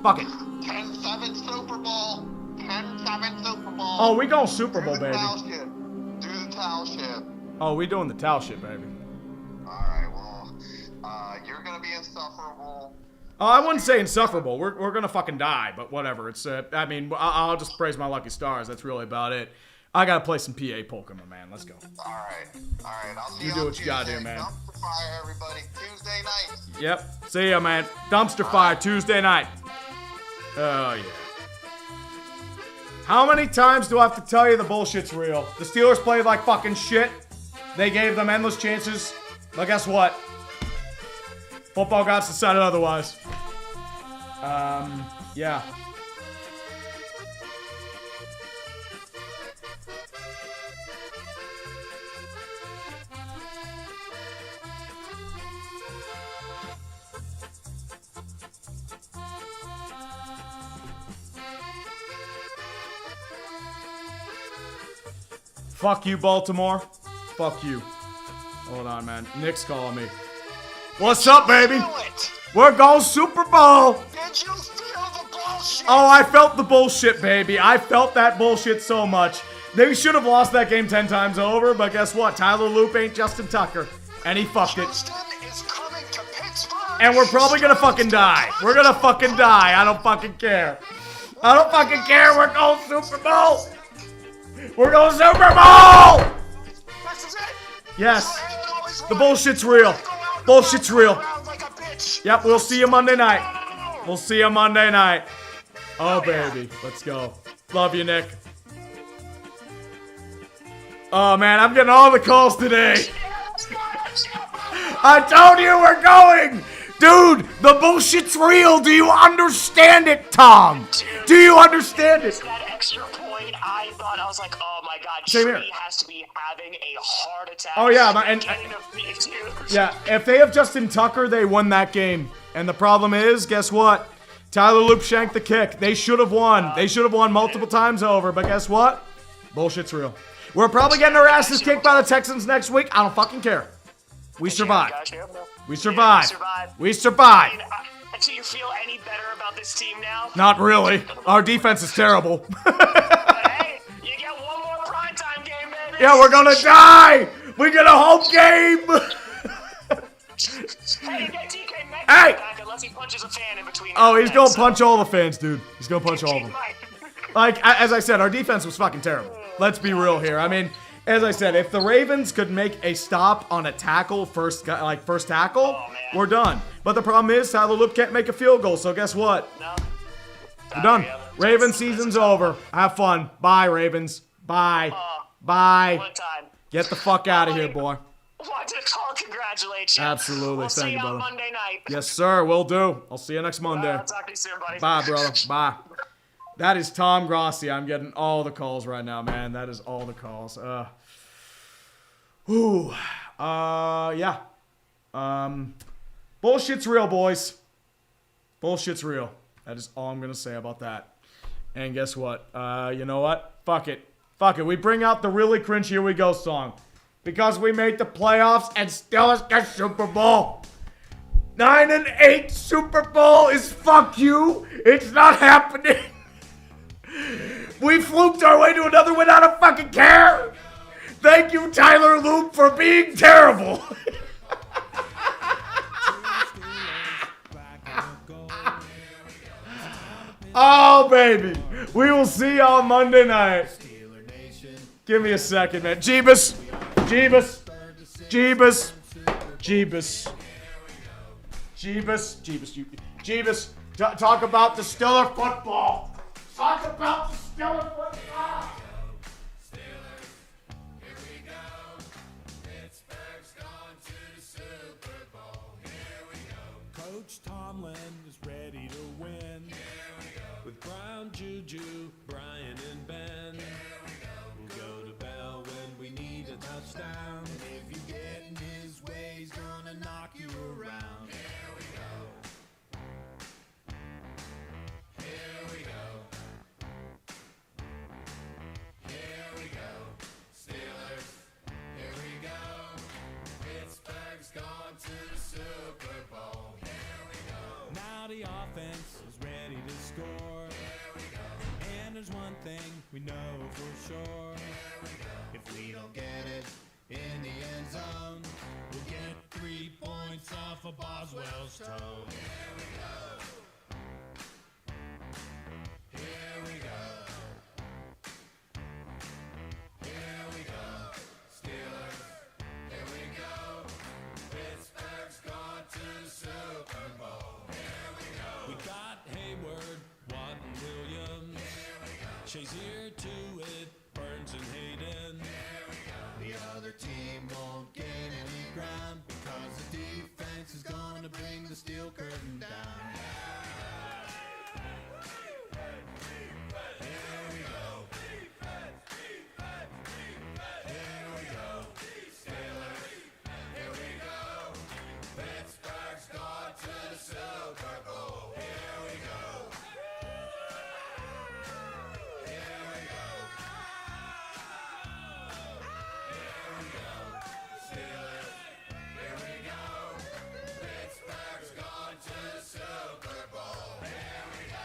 Speaker 1: Fuck it.
Speaker 8: 10-7 Super Bowl. 10-7 Super Bowl.
Speaker 1: Oh, we going Super Bowl,
Speaker 8: Do the
Speaker 1: baby.
Speaker 8: towel shit. Do the towel shit.
Speaker 1: Oh, we doing the towel shit, baby.
Speaker 8: All right, well, you're gonna be insufferable.
Speaker 1: Oh, I wouldn't say insufferable. We're gonna fucking die, but whatever. It's I mean, I'll just praise my lucky stars. That's really about it. I gotta play some PA polka, my man. Let's go.
Speaker 8: All right. I'll see
Speaker 1: You
Speaker 8: you
Speaker 1: do
Speaker 8: on
Speaker 1: what you gotta do,
Speaker 8: Tuesday.
Speaker 1: man.
Speaker 8: Dumpster fire, everybody. Tuesday night.
Speaker 1: Yep. See ya, man. Dumpster fire Tuesday night. Oh yeah. How many times do I have to tell you the bullshit's real? The Steelers played like fucking shit. They gave them endless chances. But guess what? Football gods decided otherwise. Yeah. Fuck you, Baltimore. Fuck you. Hold on, man. Nick's calling me. What's up, baby? We're going Super Bowl.
Speaker 8: Did you feel the bullshit?
Speaker 1: Oh, I felt the bullshit, baby. I felt that bullshit so much. They should have lost that game 10 times over, but guess what? Tyler Loop ain't Justin Tucker, and he fucked it.
Speaker 8: Houston is coming to Pittsburgh.
Speaker 1: And we're probably gonna fucking die. We're gonna fucking die. I don't fucking care. I don't fucking care. We're going Super Bowl. We're going Super Bowl.
Speaker 8: This is it.
Speaker 1: Yes. The bullshit's real. Bullshit's real. Yep, we'll see you Monday night. We'll see you Monday night. Oh, baby. Let's go. Love you, Nick. Oh, man, I'm getting all the calls today. I told you we're going. Dude, the bullshit's real. Do you understand it, Tom? Do you understand it?
Speaker 5: That extra point, I was like, oh my god,
Speaker 1: Same
Speaker 5: she
Speaker 1: here.
Speaker 5: has to be having a heart attack.
Speaker 1: Oh, yeah,
Speaker 5: Yeah.
Speaker 1: If they have Justin Tucker, they won that game. And the problem is, guess what? Tyler Loop shanked the kick. They should have won. They should have won multiple times over. But guess what? Bullshit's real. We're probably getting our asses kicked by the Texans next week. I don't fucking care. We survived. We survived. We survived.
Speaker 5: Do you feel any better about this team now?
Speaker 1: Not really. Our defense is terrible.
Speaker 5: Hey, you get one more primetime game, baby.
Speaker 1: Yeah, we're gonna die. We get a home game.
Speaker 5: Hey, you get DK Metcalf
Speaker 1: Hey!
Speaker 5: back unless he punches a fan in between.
Speaker 1: Oh, he's gonna
Speaker 5: so-
Speaker 1: punch all the fans, dude. He's gonna punch all of them. Like, as I said, our defense was fucking terrible. Let's be real here. I mean, as I said, if the Ravens could make a stop on a tackle, first tackle, we're done. But the problem is, Tyler Loop can't make a field goal, so guess what?
Speaker 5: No.
Speaker 1: We're done. Ravens season's over. Have fun. Bye, Ravens. Bye. Bye.
Speaker 5: One time.
Speaker 1: Get the fuck out of here, boy.
Speaker 5: Wanted to call congratulations.
Speaker 1: Absolutely.
Speaker 5: We'll
Speaker 1: Thank
Speaker 5: see
Speaker 1: you,
Speaker 5: you
Speaker 1: brother.
Speaker 5: on Monday night.
Speaker 1: Yes, sir. Will do. I'll see you next Monday.
Speaker 5: I'll talk to you soon, buddy.
Speaker 1: Bye, brother. Bye. That is Tom Grossi. I'm getting all the calls right now, man. That is all the calls. Yeah. Bullshit's real, boys. Bullshit's real. That is all I'm gonna say about that. And guess what? You know what? Fuck it. Fuck it. We bring out the really cringe Here We Go song. Because we made the playoffs and still is the Super Bowl. 9-8 Super Bowl is fuck you. It's not happening. We fluked our way to another win. I don't fucking care. Thank you, Tyler Loop, for being terrible. Oh, baby. We will see you on Monday night. Give me a second, man. Jeebus. Jeebus. Jeebus. Jeebus. Jeebus. Jeebus. Jeebus. Talk about the Steeler football. Talk about the Steeler football.
Speaker 9: Coach Tomlin is ready to win. With Brown, Juju, Brian, and Ben. thing we know for sure. If we don't get it in the end zone, we'll get 3 points off of Boswell's toe. Here we go. Here we go. Here we go. Steelers. Here we go. Pittsburgh's gone to Super Bowl. Here we go. We got Hayward, Watt, and Williams. Here we go. Shazier to it, Burns and Hayden. Here we go. The other team won't gain any ground because the defense is gonna bring the steel curtain down. Here we go. Here we go. Steelers. Here we go. Pittsburgh's gone to the Super Bowl. Here we go. Here we go. Here we go. Steelers. Here we go. Pittsburgh's gone to the Super Bowl. Here we go.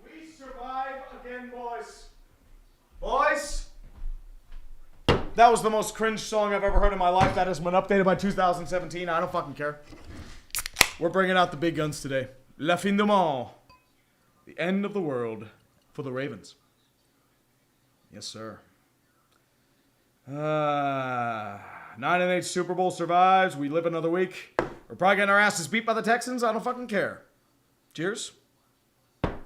Speaker 1: We survive again, boys. Boys! That was the most cringe song I've ever heard in my life. That has been updated by 2017. I don't fucking care. We're bringing out the big guns today. La fin du monde. The end of the world for the Ravens. Yes, sir. 9-8 Super Bowl survives. We live another week. We're probably getting our asses beat by the Texans. I don't fucking care. Cheers.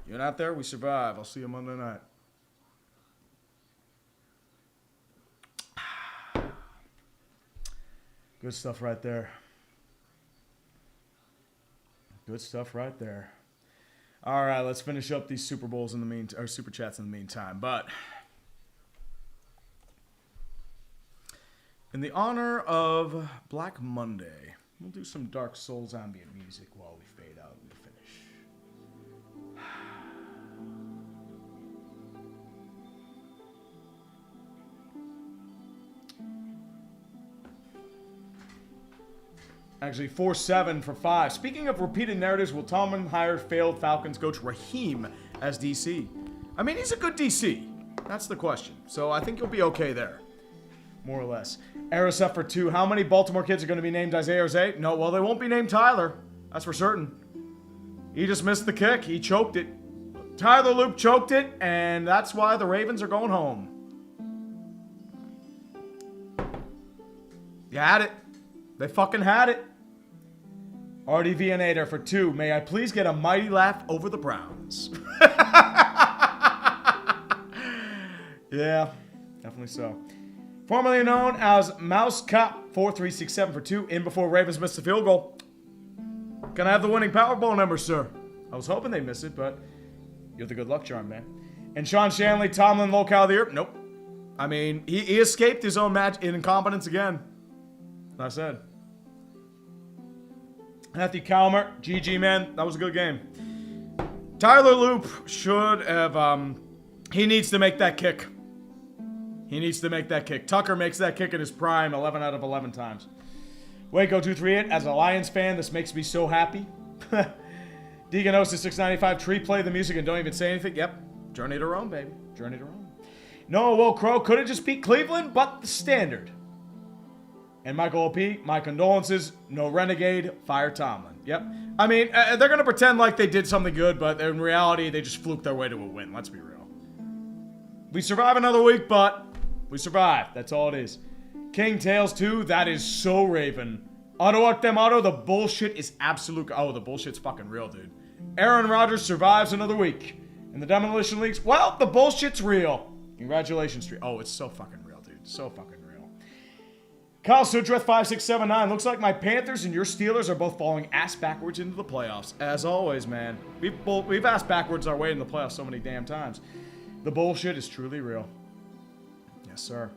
Speaker 1: You're not there, we survive. I'll see you Monday night. Good stuff right there. Good stuff right there. All right, let's finish up these Super Bowls in the meantime, or Super Chats in the meantime. But in the honor of Black Monday, we'll do some Dark Souls ambient music while we fade out and finish. Actually, 4-7 for 5. Speaking of repeated narratives, will Tomlin hire failed Falcons coach Raheem as DC? I mean, he's a good DC. That's the question. So I think you'll be okay there. More or less. Aerosef for 2. How many Baltimore kids are going to be named Isaiah or Zay? No, well, they won't be named Tyler. That's for certain. He just missed the kick. He choked it. Tyler Loop choked it, and that's why the Ravens are going home. You had it. They fucking had it. RD Viennator for 2. May I please get a mighty laugh over the Browns? Yeah, definitely so. Formerly known as Mouse Cop 4367 for 2. In before Ravens missed the field goal. Can I have the winning Powerball number, sir? I was hoping they missed it, but you're the good luck charm, man. And Sean Shanley, Tomlin, locale of the year? Nope. I mean, he escaped his own match in incompetence again. Like I said. Matthew Calmer, GG, man. That was a good game. Tyler Loop should have, he needs to make that kick. He needs to make that kick. Tucker makes that kick in his prime 11 out of 11 times. Waco238, as a Lions fan, this makes me so happy. Deaganosis695, Tree, play the music and don't even say anything. Yep. Journey to Rome, baby. Journey to Rome. Noah Will Crow could have just beat Cleveland, but the standard. And Michael O.P., my condolences. No renegade. Fire Tomlin. Yep. I mean, they're going to pretend like they did something good, but in reality, they just fluked their way to a win. Let's be real. We survive another week, but we survive. That's all it is. King Tails 2, that is so Raven. Auto them auto, the bullshit is absolute. Oh, the bullshit's fucking real, dude. Aaron Rodgers survives another week. In the Demolition Leagues, well, the bullshit's real. Congratulations, Tree. Oh, it's so fucking real, dude. So fucking real. Kyle Sudreth 5679. Looks like my Panthers and your Steelers are both falling ass backwards into the playoffs. As always, man. We've ass backwards our way in the playoffs so many damn times. The bullshit is truly real. Yes, sir.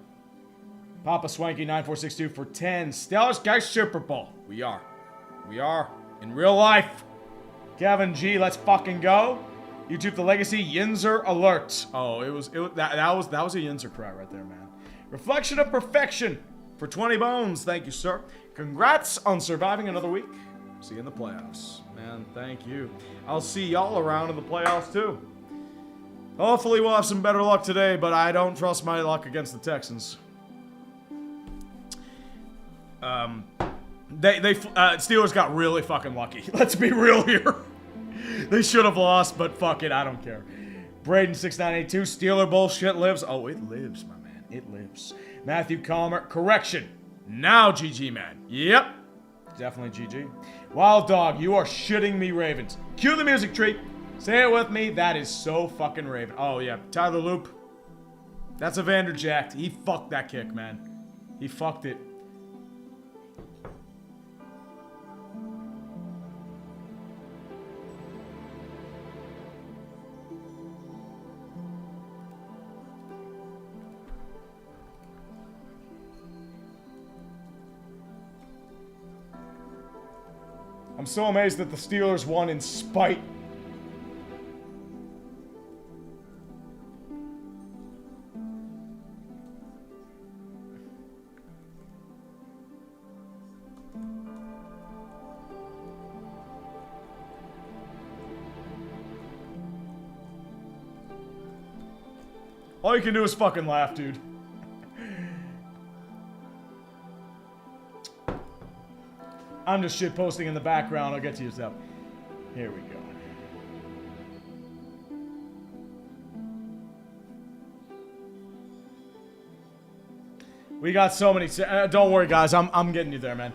Speaker 1: Papa Swanky 9462 for 10. Steelers guys Super Bowl. We are. We are. In real life. Kevin G, let's fucking go. YouTube the legacy Yinzer alert. Oh, that was a Yinzer cry right there, man. Reflection of perfection for 20 bones. Thank you, sir. Congrats on surviving another week. See you in the playoffs. Man, thank you. I'll see y'all around in the playoffs too. Hopefully we'll have some better luck today, but I don't trust my luck against the Texans. Steelers got really fucking lucky. Let's be real here. They should have lost, but fuck it, I don't care. Braden6982, Steeler bullshit lives. Oh, it lives, my man. It lives. Matthew Calmer, correction. Now GG, man. Yep. Definitely GG. Wild Dog, you are shitting me, Ravens. Cue the music tree. Say it with me. That is so fucking Raven. Oh, yeah. Tyler Loop. That's a Vanderjack. He fucked that kick, man. He fucked it. I'm so amazed that the Steelers won in spite. All you can do is fucking laugh, dude. I'm just shit posting in the background. I'll get to you stuff. Here we go. We got so many. Don't worry, guys. I'm getting you there, man.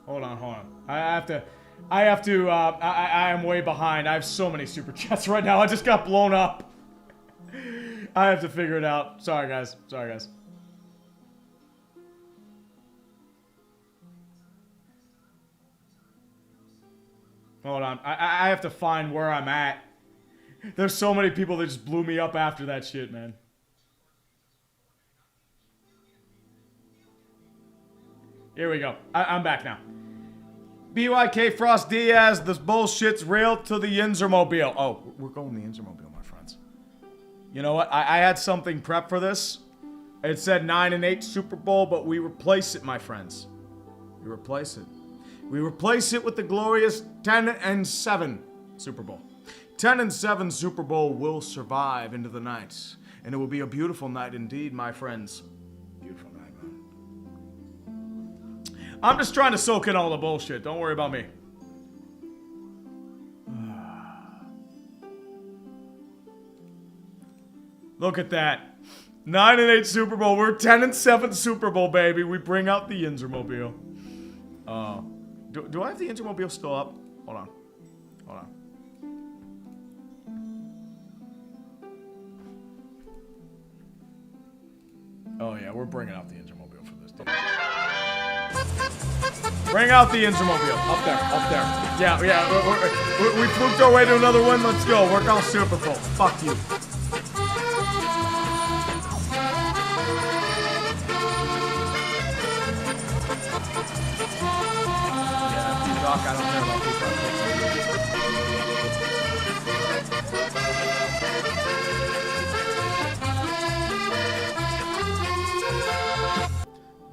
Speaker 1: Hold on. I am way behind. I have so many super chats right now. I just got blown up. I have to figure it out. Sorry, guys. Hold on. I have to find where I'm at. There's so many people that just blew me up after that shit, man. Here we go. I'm back now. BYK Frost Diaz, this bullshit's real to the Yinzermobile. Oh, we're going the Yinzermobile, my friends. You know what? I had something prepped for this. It said 9-8 Super Bowl, but we replace it, my friends. We replace it. We replace it with the glorious 10-7 Super Bowl. 10-7 Super Bowl will survive into the night. And it will be a beautiful night indeed, my friends. Beautiful night, man. I'm just trying to soak in all the bullshit. Don't worry about me. Look at that. 9-8 Super Bowl. We're 10-7 Super Bowl, baby. We bring out the Yinzermobile. Do I have the Yinzermobile still up? Hold on. Oh, yeah. We're bringing out the Yinzermobile for this day. Bring out the Yinzermobile. Up there. Yeah. We fluked our way to another win. Let's go. We're all Super Bowl. Fuck you. I don't care about people.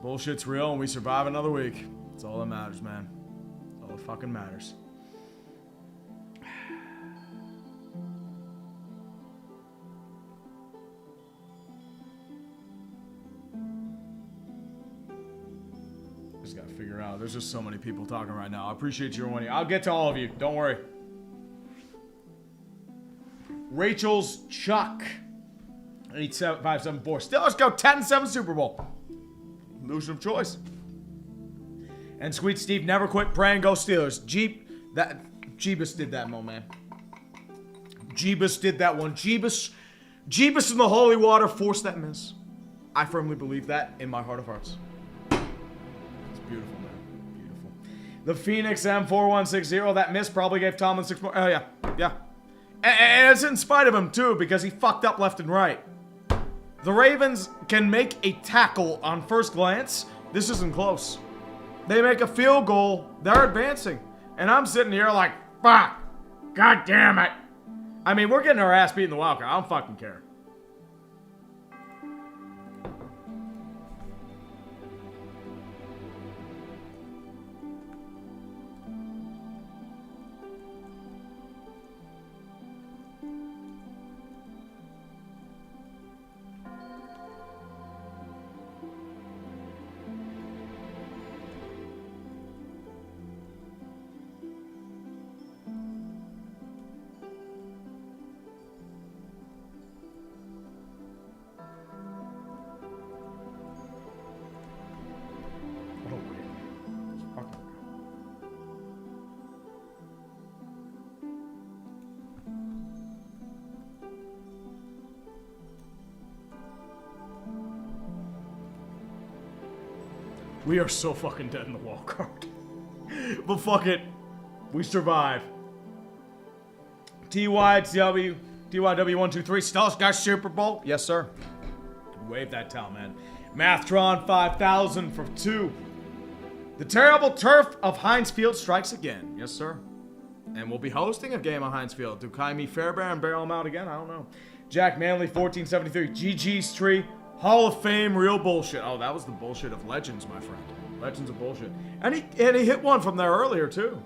Speaker 1: Bullshit's real and we survive another week. That's all that matters, man. That's all that fucking matters. Just gotta figure out. There's just so many people talking right now. I appreciate your winning. I'll get to all of you. Don't worry. Rachel's Chuck. 8574. Still, let's go 10-7 Super Bowl. Illusion of choice. And Sweet Steve never quit praying go Steelers. Jeebus did that, man. Jeebus did that one. Jeebus in the holy water forced that miss. I firmly believe that in my heart of hearts. It's beautiful, man. Beautiful. The Phoenix M4160, that miss probably gave Tomlin 6 more. Oh, yeah. Yeah. And it's in spite of him, too, because he fucked up left and right. The Ravens can make a tackle on first glance. This isn't close. They make a field goal. They're advancing. And I'm sitting here like, fuck. God damn it. I mean, we're getting our ass beat in the wild card. I don't fucking care. We are so fucking dead in the wild card. But fuck it. We survive. TYW123. Stars got Super Bowl. Yes, sir. Wave that towel, man. Mathtron 5000 for 2. The terrible turf of Heinz Field strikes again. Yes, sir. And we'll be hosting a game on Heinz Field. Do Kaimi Fairbairn barrel him out again? I don't know. Jack Manley 1473. GG's Tree. Hall of Fame, real bullshit. Oh, that was the bullshit of Legends, my friend. Legends of bullshit. And he hit one from there earlier, too.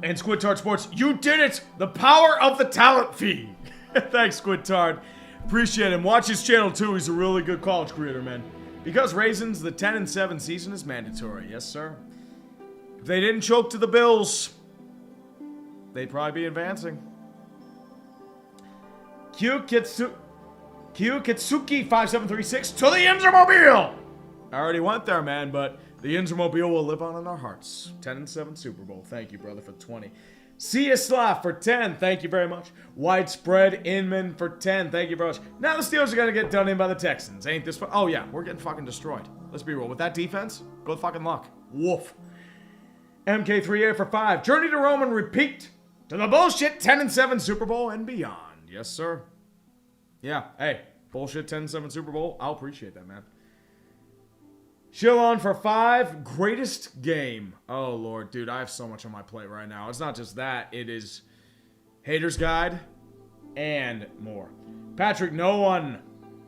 Speaker 1: And Squidtard Sports, you did it! The power of the talent feed. Thanks, Squidtard. Appreciate him. Watch his channel, too. He's a really good college creator, man. Because Raisins, the 10-7 season is mandatory. Yes, sir. If they didn't choke to the Bills, they'd probably be advancing. Kyukitsuki 5736 to the Inzermobile! I already went there, man, but the Inzermobile will live on in our hearts. 10-7 Super Bowl. Thank you, brother, for 20. Siaslav for 10. Thank you very much. Widespread Inman for 10. Thank you very much. Now the Steelers are going to get done in by the Texans. Ain't this fun? Oh, yeah. We're getting fucking destroyed. Let's be real. With that defense, good fucking luck. Woof. MK3A for 5. Journey to Rome and repeat to the bullshit 10-7 Super Bowl and beyond. Yes, sir. Yeah, hey, bullshit 10-7 Super Bowl. I'll appreciate that, man. Shillon for 5. Greatest game. Oh, Lord, dude, I have so much on my plate right now. It's not just that. It is Hater's Guide and more. Patrick No One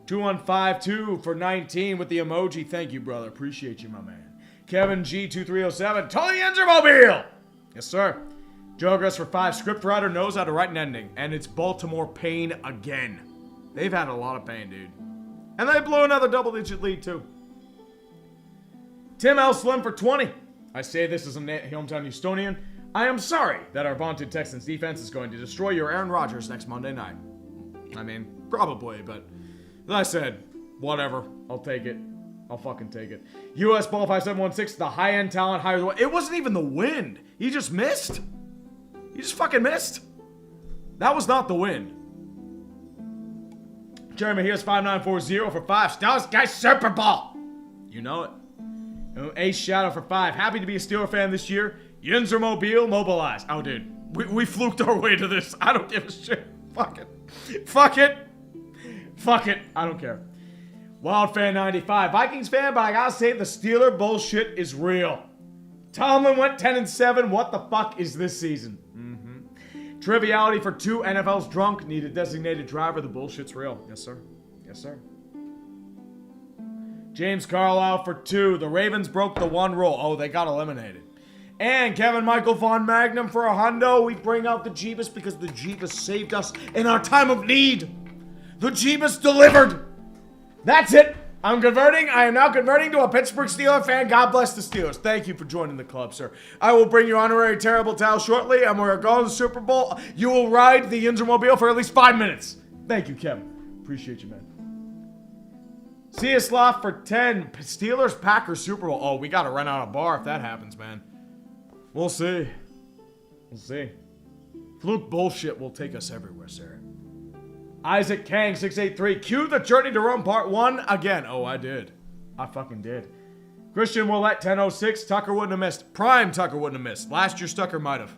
Speaker 1: 2152 for 19 with the emoji. Thank you, brother. Appreciate you, my man. Kevin G2307. Tony Engermobile. Yes, sir. Jogras for 5. Scriptwriter knows how to write an ending, and it's Baltimore pain again. They've had a lot of pain, dude. And they blew another double-digit lead, too. Tim L. Slim for 20. I say this as a hometown Houstonian. I am sorry that our vaunted Texans defense is going to destroy your Aaron Rodgers next Monday night. I mean, probably, but as I said, whatever. I'll take it. I'll fucking take it. US Ball 5716, the high-end talent, higher than... It wasn't even the wind. He just missed. He just fucking missed. That was not the wind. Jeremy here's 5940 for 5. Stars guy Super Bowl. You know it. Ace Shadow for 5. Happy to be a Steeler fan this year. Yinzermobile mobilized. Oh, dude. We fluked our way to this. I don't give a shit. Fuck it. Fuck it. Fuck it. I don't care. Wild Fan 95. Vikings fan, but I gotta say the Steeler bullshit is real. Tomlin went 10-7. What the fuck is this season? Triviality for 2. NFL's drunk. Need a designated driver. The bullshit's real. Yes, sir. Yes, sir. James Carlisle for 2. The Ravens broke the one rule. Oh, they got eliminated. And Kevin Michael Von Magnum for a hundo. We bring out the Jeebus because the Jeebus saved us in our time of need. The Jeebus delivered. That's it. I'm converting. I am now converting to a Pittsburgh Steelers fan. God bless the Steelers. Thank you for joining the club, sir. I will bring you honorary terrible towel shortly, and we're going to the Super Bowl. You will ride the Inzermobile for at least 5 minutes. Thank you, Kevin. Appreciate you, man. Cieslav for 10. Steelers, Packers, Super Bowl. Oh, we got to rent out a bar if that happens, man. We'll see. We'll see. Fluke bullshit will take us everywhere, sir. Isaac Kang, 683. Cue the Journey to Rome Part 1 again. Oh, I did. I fucking did. Christian Willett, 1006. Tucker wouldn't have missed. Prime Tucker wouldn't have missed. Last year's Tucker might have.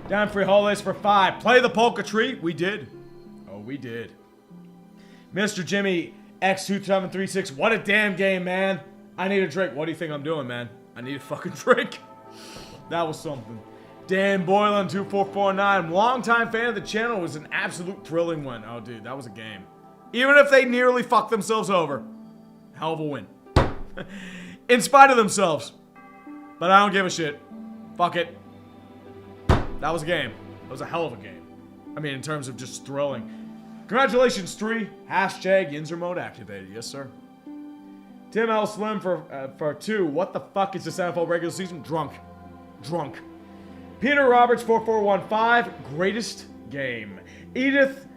Speaker 1: Down free holidays for 5. Play the polka tree. We did. Oh, we did. Mr. Jimmy, X2736. What a damn game, man. I need a drink. What do you think I'm doing, man? I need a fucking drink. That was something. Dan Boylan, 2449. Longtime fan of the channel. It was an absolute thrilling win. Oh, dude, that was a game. Even if they nearly fucked themselves over. Hell of a win. In spite of themselves. But I don't give a shit. Fuck it. That was a game. That was a hell of a game. I mean, in terms of just thrilling. Congratulations, 3. Hashtag Yinzer mode activated. Yes, sir. Tim L. Slim for 2. What the fuck is this NFL regular season? Drunk. Drunk. Peter Roberts, 4415. Greatest game. Edith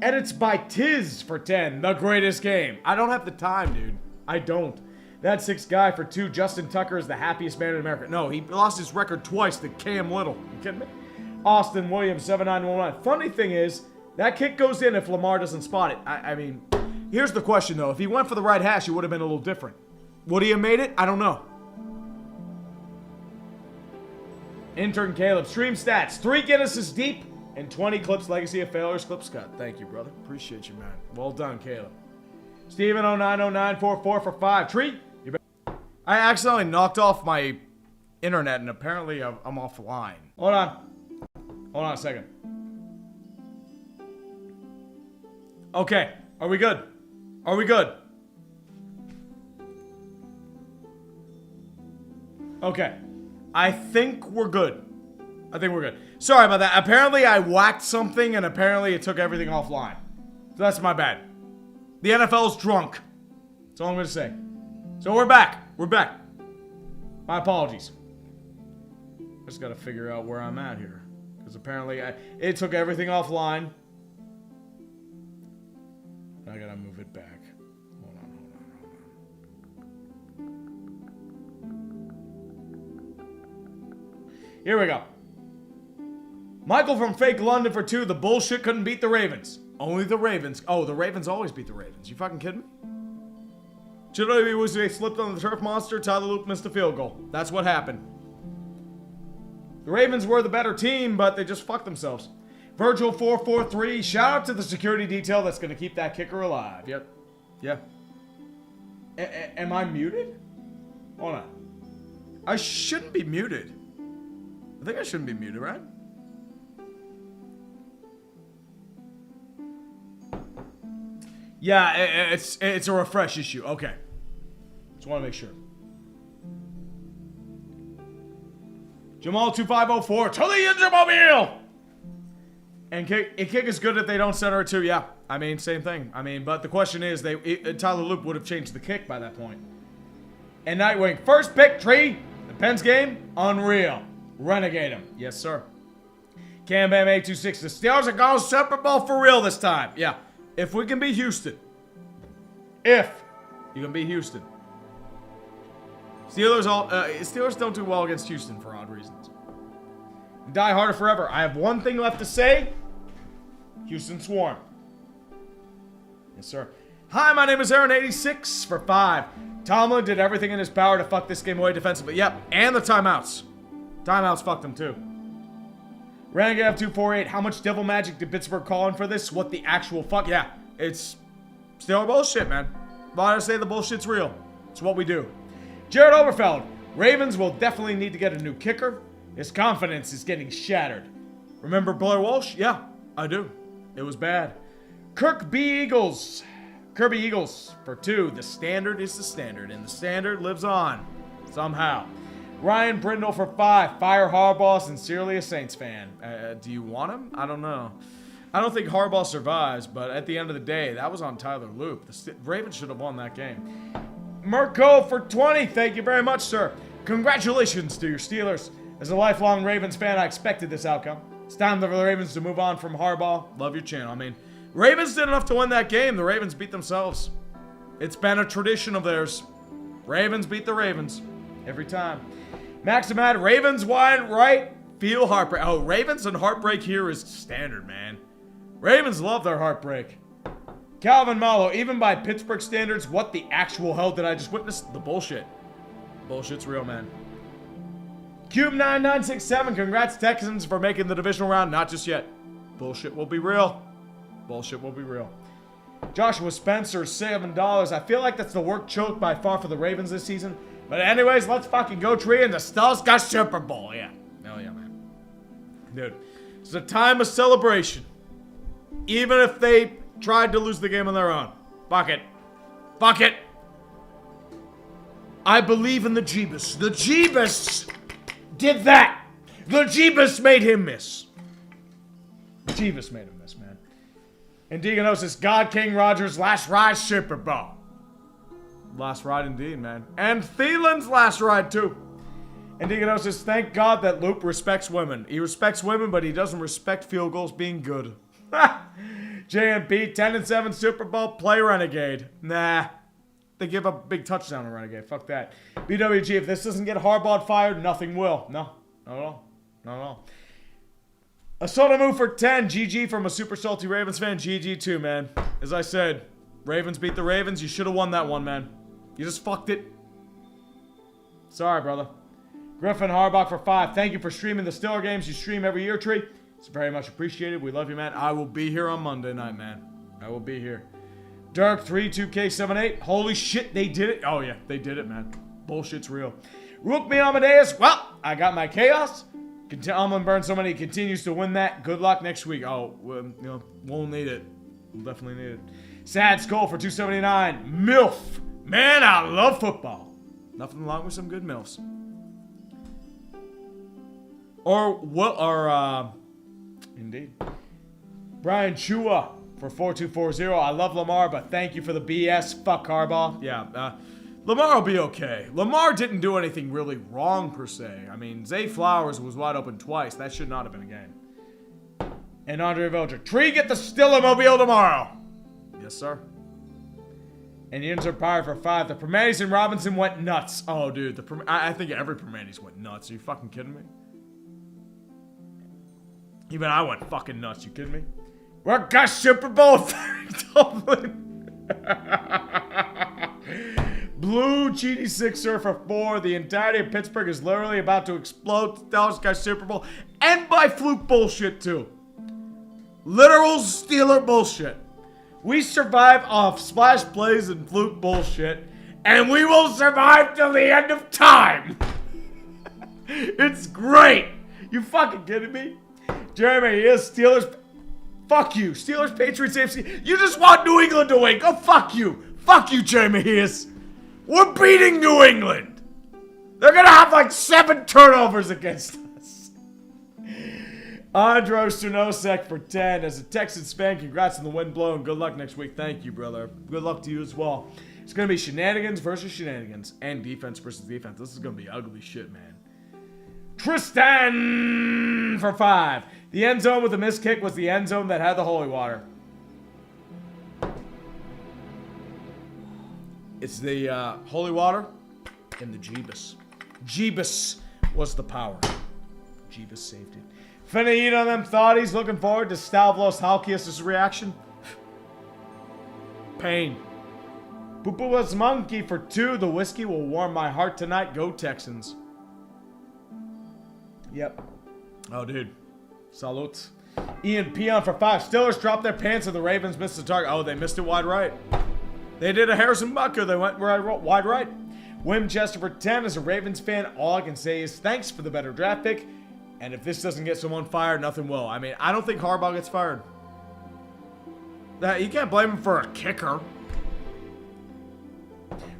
Speaker 1: Edits by Tiz for 10. The greatest game. I don't have the time, dude. I don't. That 6 guy for 2. Justin Tucker is the happiest man in America. No, he lost his record twice to Cam Little. You kidding me? Austin Williams, 7919. Funny thing is, that kick goes in if Lamar doesn't spot it. I mean, here's the question, though. If he went for the right hash, it would have been a little different. Would he have made it? I don't know. Intern Caleb. Stream stats. 3 Guinnesses deep and 20 clips. Legacy of Failures. Clips cut. Thank you, brother. Appreciate you, man. Well done, Caleb. Steven 090944 for 5. Treat. I accidentally knocked off my internet and apparently I'm offline. Hold on. Hold on a second. Okay. Are we good? Are we good? Okay. I think we're good. I think we're good. Sorry about that. Apparently I whacked something and apparently it took everything offline. So that's my bad. The NFL's drunk. That's all I'm going to say. So we're back. We're back. My apologies. I just got to figure out where I'm at here. Because apparently it took everything offline. I got to move it back. Hold on. Here we go. Michael from Fake London for 2. The bullshit couldn't beat the Ravens. Only the Ravens. Oh, the Ravens always beat the Ravens. You fucking kidding me? Chidobe was they slipped on the turf monster. Tyler Loop missed a field goal. That's what happened. The Ravens were the better team, but they just fucked themselves. Virgil 443. Shout out to the security detail that's going to keep that kicker alive. Yep. Yeah. Am I muted? Hold on. I shouldn't be muted. I think I shouldn't be muted, right? Yeah, it's a refresh issue. Okay. Just want to make sure. Jamal 2504 to the Intermobile! And kick is good if they don't center it too. Yeah, I mean, same thing. I mean, but the question is, Tyler Loop would have changed the kick by that point. And Nightwing, first pick, Tree. The Pens game, unreal. Renegade him. Yes, sir. Cam Bam 826. The Steelers are going Super Bowl for real this time. Yeah. If we can beat Houston. If you can beat Houston. Steelers don't do well against Houston for odd reasons. Die harder forever. I have one thing left to say. Houston Swarm. Yes, sir. Hi, my name is Aaron86 for 5. Tomlin did everything in his power to fuck this game away defensively. Yep, and the timeouts. Timeouts fucked him too. Renegade F248, how much devil magic did Pittsburgh call in for this? What the actual fuck? Yeah, it's still bullshit, man. Why I say the bullshit's real. It's what we do. Jared Overfeld, Ravens will definitely need to get a new kicker. His confidence is getting shattered. Remember Blair Walsh? Yeah, I do. It was bad. Kirby Eagles for 2. The standard is the standard, and the standard lives on. Somehow. Ryan Brindle for 5. Fire Harbaugh, sincerely a Saints fan. Do you want him? I don't know. I don't think Harbaugh survives, but at the end of the day, that was on Tyler Loop. The Ravens should have won that game. Mirko for 20. Thank you very much, sir. Congratulations to your Steelers. As a lifelong Ravens fan, I expected this outcome. It's time for the Ravens to move on from Harbaugh. Love your channel. I mean, Ravens did enough to win that game. The Ravens beat themselves. It's been a tradition of theirs. Ravens beat the Ravens. Every time. Maximad, Ravens wine right. Feel heartbreak. Oh, Ravens and heartbreak here is standard, man. Ravens love their heartbreak. Calvin Mallow, even by Pittsburgh standards, what the actual hell did I just witness? The bullshit. Bullshit's real, man. Cube9967, congrats Texans for making the divisional round. Not just yet. Bullshit will be real. Bullshit will be real. Joshua Spencer, $7. I feel like that's the work choke by far for the Ravens this season. But anyways, let's fucking go tree and the Stars got Super Bowl. Yeah. Hell yeah, man. Dude, it's a time of celebration. Even if they tried to lose the game on their own. Fuck it. Fuck it. I believe in the Jeebus. The Jeebus did that. The Jeebus made him miss. Jeebus made him miss, man. And Deaganosis, God King Rogers' last ride Super Bowl. Last ride indeed, man. And Thielen's last ride, too. And Deaganosis, thank God that Loop respects women. He respects women, but he doesn't respect field goals being good. JMP, 10-7 Super Bowl, play Renegade. Nah. They give up a big touchdown to Renegade. Fuck that. BWG, if this doesn't get Harbaugh fired, nothing will. No. Not at all. Not at all. A soda move for 10. GG from a super salty Ravens fan. GG too, man. As I said, Ravens beat the Ravens. You should have won that one, man. You just fucked it. Sorry, brother. Griffin Harbaugh for 5. Thank you for streaming the Steeler games you stream every year, Tree. It's very much appreciated. We love you, man. I will be here on Monday night, man. I will be here. Dirk32K78. Holy shit, they did it. Oh, yeah, they did it, man. Bullshit's real. Rook me Amadeus. Well, I got my chaos. Almond Burn somebody continues to win that. Good luck next week. Oh, you know, we'll need it. We'll definitely need it. Sad Skull for 279. MILF. Man, I love football. Nothing wrong with some good MILFs. Indeed. Brian Chua for 4240. I love Lamar, but thank you for the BS. Fuck Harbaugh. Yeah, Lamar will be okay. Lamar didn't do anything really wrong, per se. I mean, Zay Flowers was wide open twice. That should not have been a game. And Andre Velger. Tree, get the Stillamobile tomorrow. Yes, sir. And Yins are powered for 5. The Primatis and Robinson went nuts. Oh, dude. I think every Primatis went nuts. Are you fucking kidding me? Even I went fucking nuts. You kidding me? We're got Super Bowl Dublin. Blue GD6er for 4. The entirety of Pittsburgh is literally about to explode. Dallas got Super Bowl. And by fluke bullshit, too. Literal Steeler bullshit. We survive off splash plays and fluke bullshit. And we will survive till the end of time. It's great. You fucking kidding me? Jeremy, he is Steelers. Fuck you. Steelers, Patriots, AFC. You just want New England to win. Go fuck you. Fuck you, Jeremy, he is. We're beating New England. They're going to have like 7 turnovers against us. Andros Sunosek for 10. As a Texans fan, congrats on the wind blow and good luck next week. Thank you, brother. Good luck to you as well. It's going to be shenanigans versus shenanigans and defense versus defense. This is going to be ugly shit, man. Tristan for 5. The end zone with the missed kick was the end zone that had the holy water. It's the holy water and the Jeebus. Jeebus was the power. Jeebus saved it. Finna eat on them thoughties. Looking forward to Stavlos Halkias' reaction. Pain. Poopa's monkey for 2. The whiskey will warm my heart tonight. Go Texans. Yep. Oh, dude. Salute. Ian Peon for 5. Steelers dropped their pants and the Ravens missed the target. Oh, they missed it wide right. They did a Harrison Butker. They went wide right. Winchester for 10. As a Ravens fan, all I can say is thanks for the better draft pick. And if this doesn't get someone fired, nothing will. I mean, I don't think Harbaugh gets fired. You can't blame him for a kicker.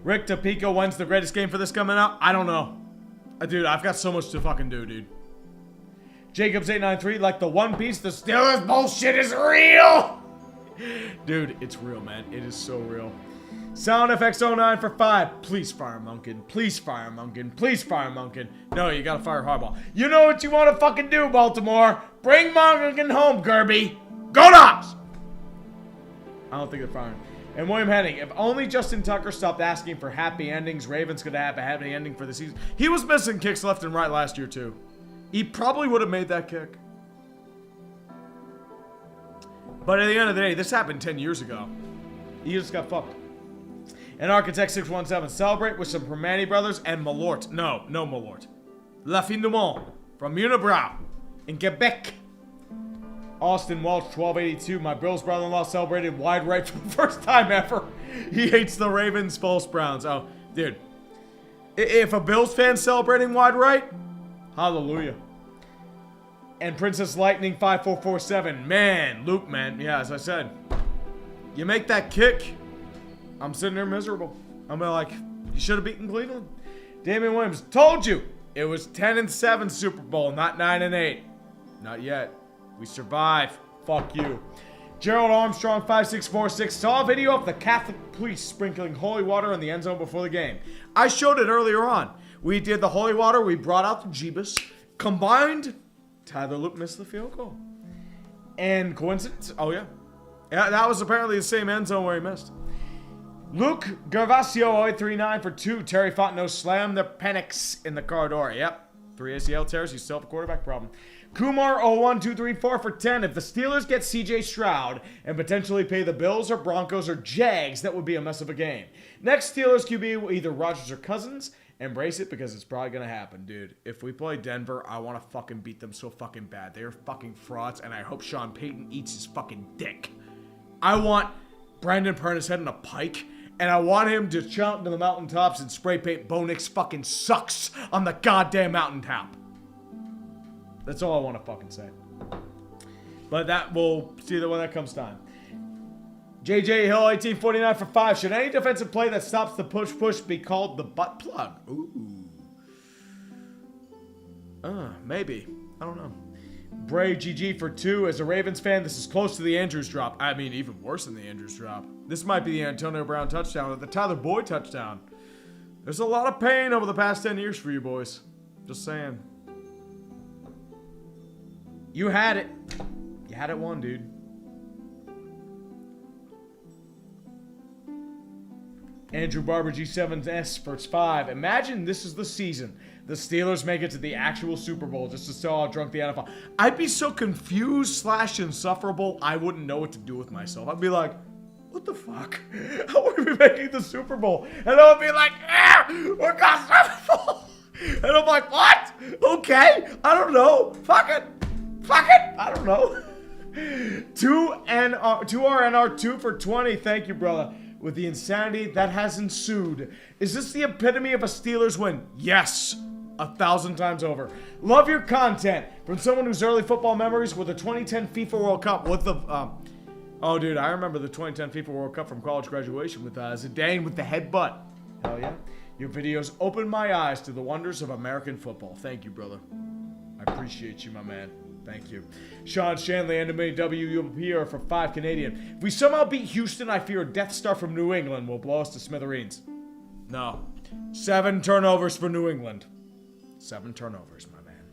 Speaker 1: Rick Tapico, when's the greatest game for this coming out? I don't know. Dude, I've got so much to fucking do, dude. Jacobs893, like the One Piece, the Steelers bullshit is real! Dude, it's real, man. It is so real. SoundFX09 for 5. Please fire Munkin. Please fire Munkin. Please fire Munkin. No, you gotta fire Harbaugh. You know what you want to fucking do, Baltimore. Bring Munkin home, Gerby. Go Dogs! I don't think they're firing. And William Henning, if only Justin Tucker stopped asking for happy endings, Ravens could have a happy ending for the season. He was missing kicks left and right last year, too. He probably would have made that kick. But at the end of the day, this happened 10 years ago. He just got fucked. And Architect 617, celebrate with some Permani Brothers and Malort. No Malort. La Fin du Monde from Unibrow in Quebec. Austin Welch, 1282. My Bills brother-in-law celebrated wide right for the first time ever. He hates the Ravens, false Browns. Oh, dude. If a Bills fan celebrating wide right, hallelujah. And Princess Lightning 5447. Man, Luke, man. Yeah, as I said. You make that kick, I'm sitting there miserable. I'm like, you should have beaten Cleveland. Damian Williams, told you. It was 10-7 Super Bowl, not 9-8. Not yet. We survive. Fuck you. Gerald Armstrong 5646 saw a video of the Catholic police sprinkling holy water in the end zone before the game. I showed it earlier on. We did the holy water. We brought out the Jeebus. Combined, Tyler Luke missed the field goal. And coincidence? Oh, yeah. Yeah, that was apparently the same end zone where he missed. Luke Gervasio 0839 for 2. Terry Fontenot slammed the Penix in the corridor. Yep. 3 ACL tears. You still have a quarterback problem. Kumar 01234 for 10. If the Steelers get CJ Stroud and potentially pay the Bills or Broncos or Jags, that would be a mess of a game. Next Steelers QB will either Rodgers or Cousins. Embrace it because it's probably going to happen, dude. If we play Denver, I want to fucking beat them so fucking bad. They're fucking frauds, and I hope Sean Payton eats his fucking dick. I want Brandon Pern's head in a pike, and I want him to jump to the mountaintops and spray paint Bo Nix fucking sucks on the goddamn mountaintop. That's all I want to fucking say. But that, we'll see that when that comes time. JJ Hill 1849 for 5. Should any defensive play that stops the push be called the butt plug? Ooh. Maybe. I don't know. Bray GG for 2. As a Ravens fan, this is close to the Andrews drop. I mean, even worse than the Andrews drop. This might be the Antonio Brown touchdown or the Tyler Boyd touchdown. There's a lot of pain over the past 10 years for you boys. Just saying. You had it. You had it won, dude. Andrew Barber G7S for 5. Imagine this is the season. The Steelers make it to the actual Super Bowl just to show how drunk the NFL. I'd be so confused / insufferable, I wouldn't know what to do with myself. I'd be like, what the fuck? How are we making the Super Bowl? And I would be like, we're got Super Bowl. And I'm like, what? Okay, I don't know. Fuck it. I don't know. 2RNR 2 for 20. Thank you, brother. With the insanity that has ensued. Is this the epitome of a Steelers win? Yes. 1,000 times over. Love your content. From someone whose early football memories were the 2010 FIFA World Cup with the... oh, dude, I remember the 2010 FIFA World Cup from college graduation with Zidane with the headbutt. Hell yeah. Your videos opened my eyes to the wonders of American football. Thank you, brother. I appreciate you, my man. Thank you. Sean Shanley, NMA WUPR for 5 Canadian. If we somehow beat Houston, I fear a Death Star from New England will blow us to smithereens. No. 7 turnovers for New England. 7 turnovers, my man.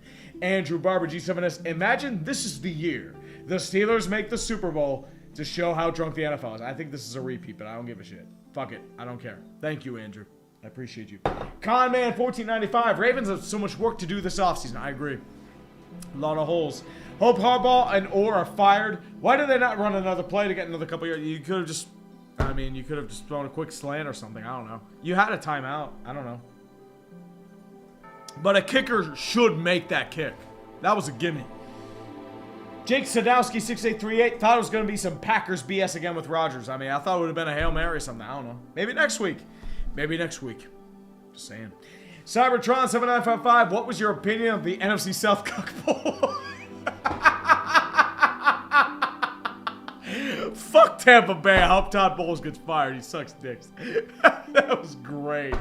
Speaker 1: Andrew Barber, G7S. Imagine this is the year the Steelers make the Super Bowl to show how drunk the NFL is. I think this is a repeat, but I don't give a shit. Fuck it. I don't care. Thank you, Andrew. I appreciate you. Conman1495. Ravens have so much work to do this offseason. I agree. A lot of holes. Hope Harbaugh and Orr are fired. Why did they not run another play to get another couple yards? You could have just, you could have just thrown a quick slant or something. I don't know. You had a timeout. I don't know. But a kicker should make that kick. That was a gimme. Jake Sadowski 6838 thought it was going to be some Packers BS again with Rodgers. I thought it would have been a Hail Mary or something. I don't know. Maybe next week. Just saying. Cybertron 7955, what was your opinion of the NFC South Cup Bowl? Fuck Tampa Bay. I hope Todd Bowles gets fired. He sucks dicks. That was great.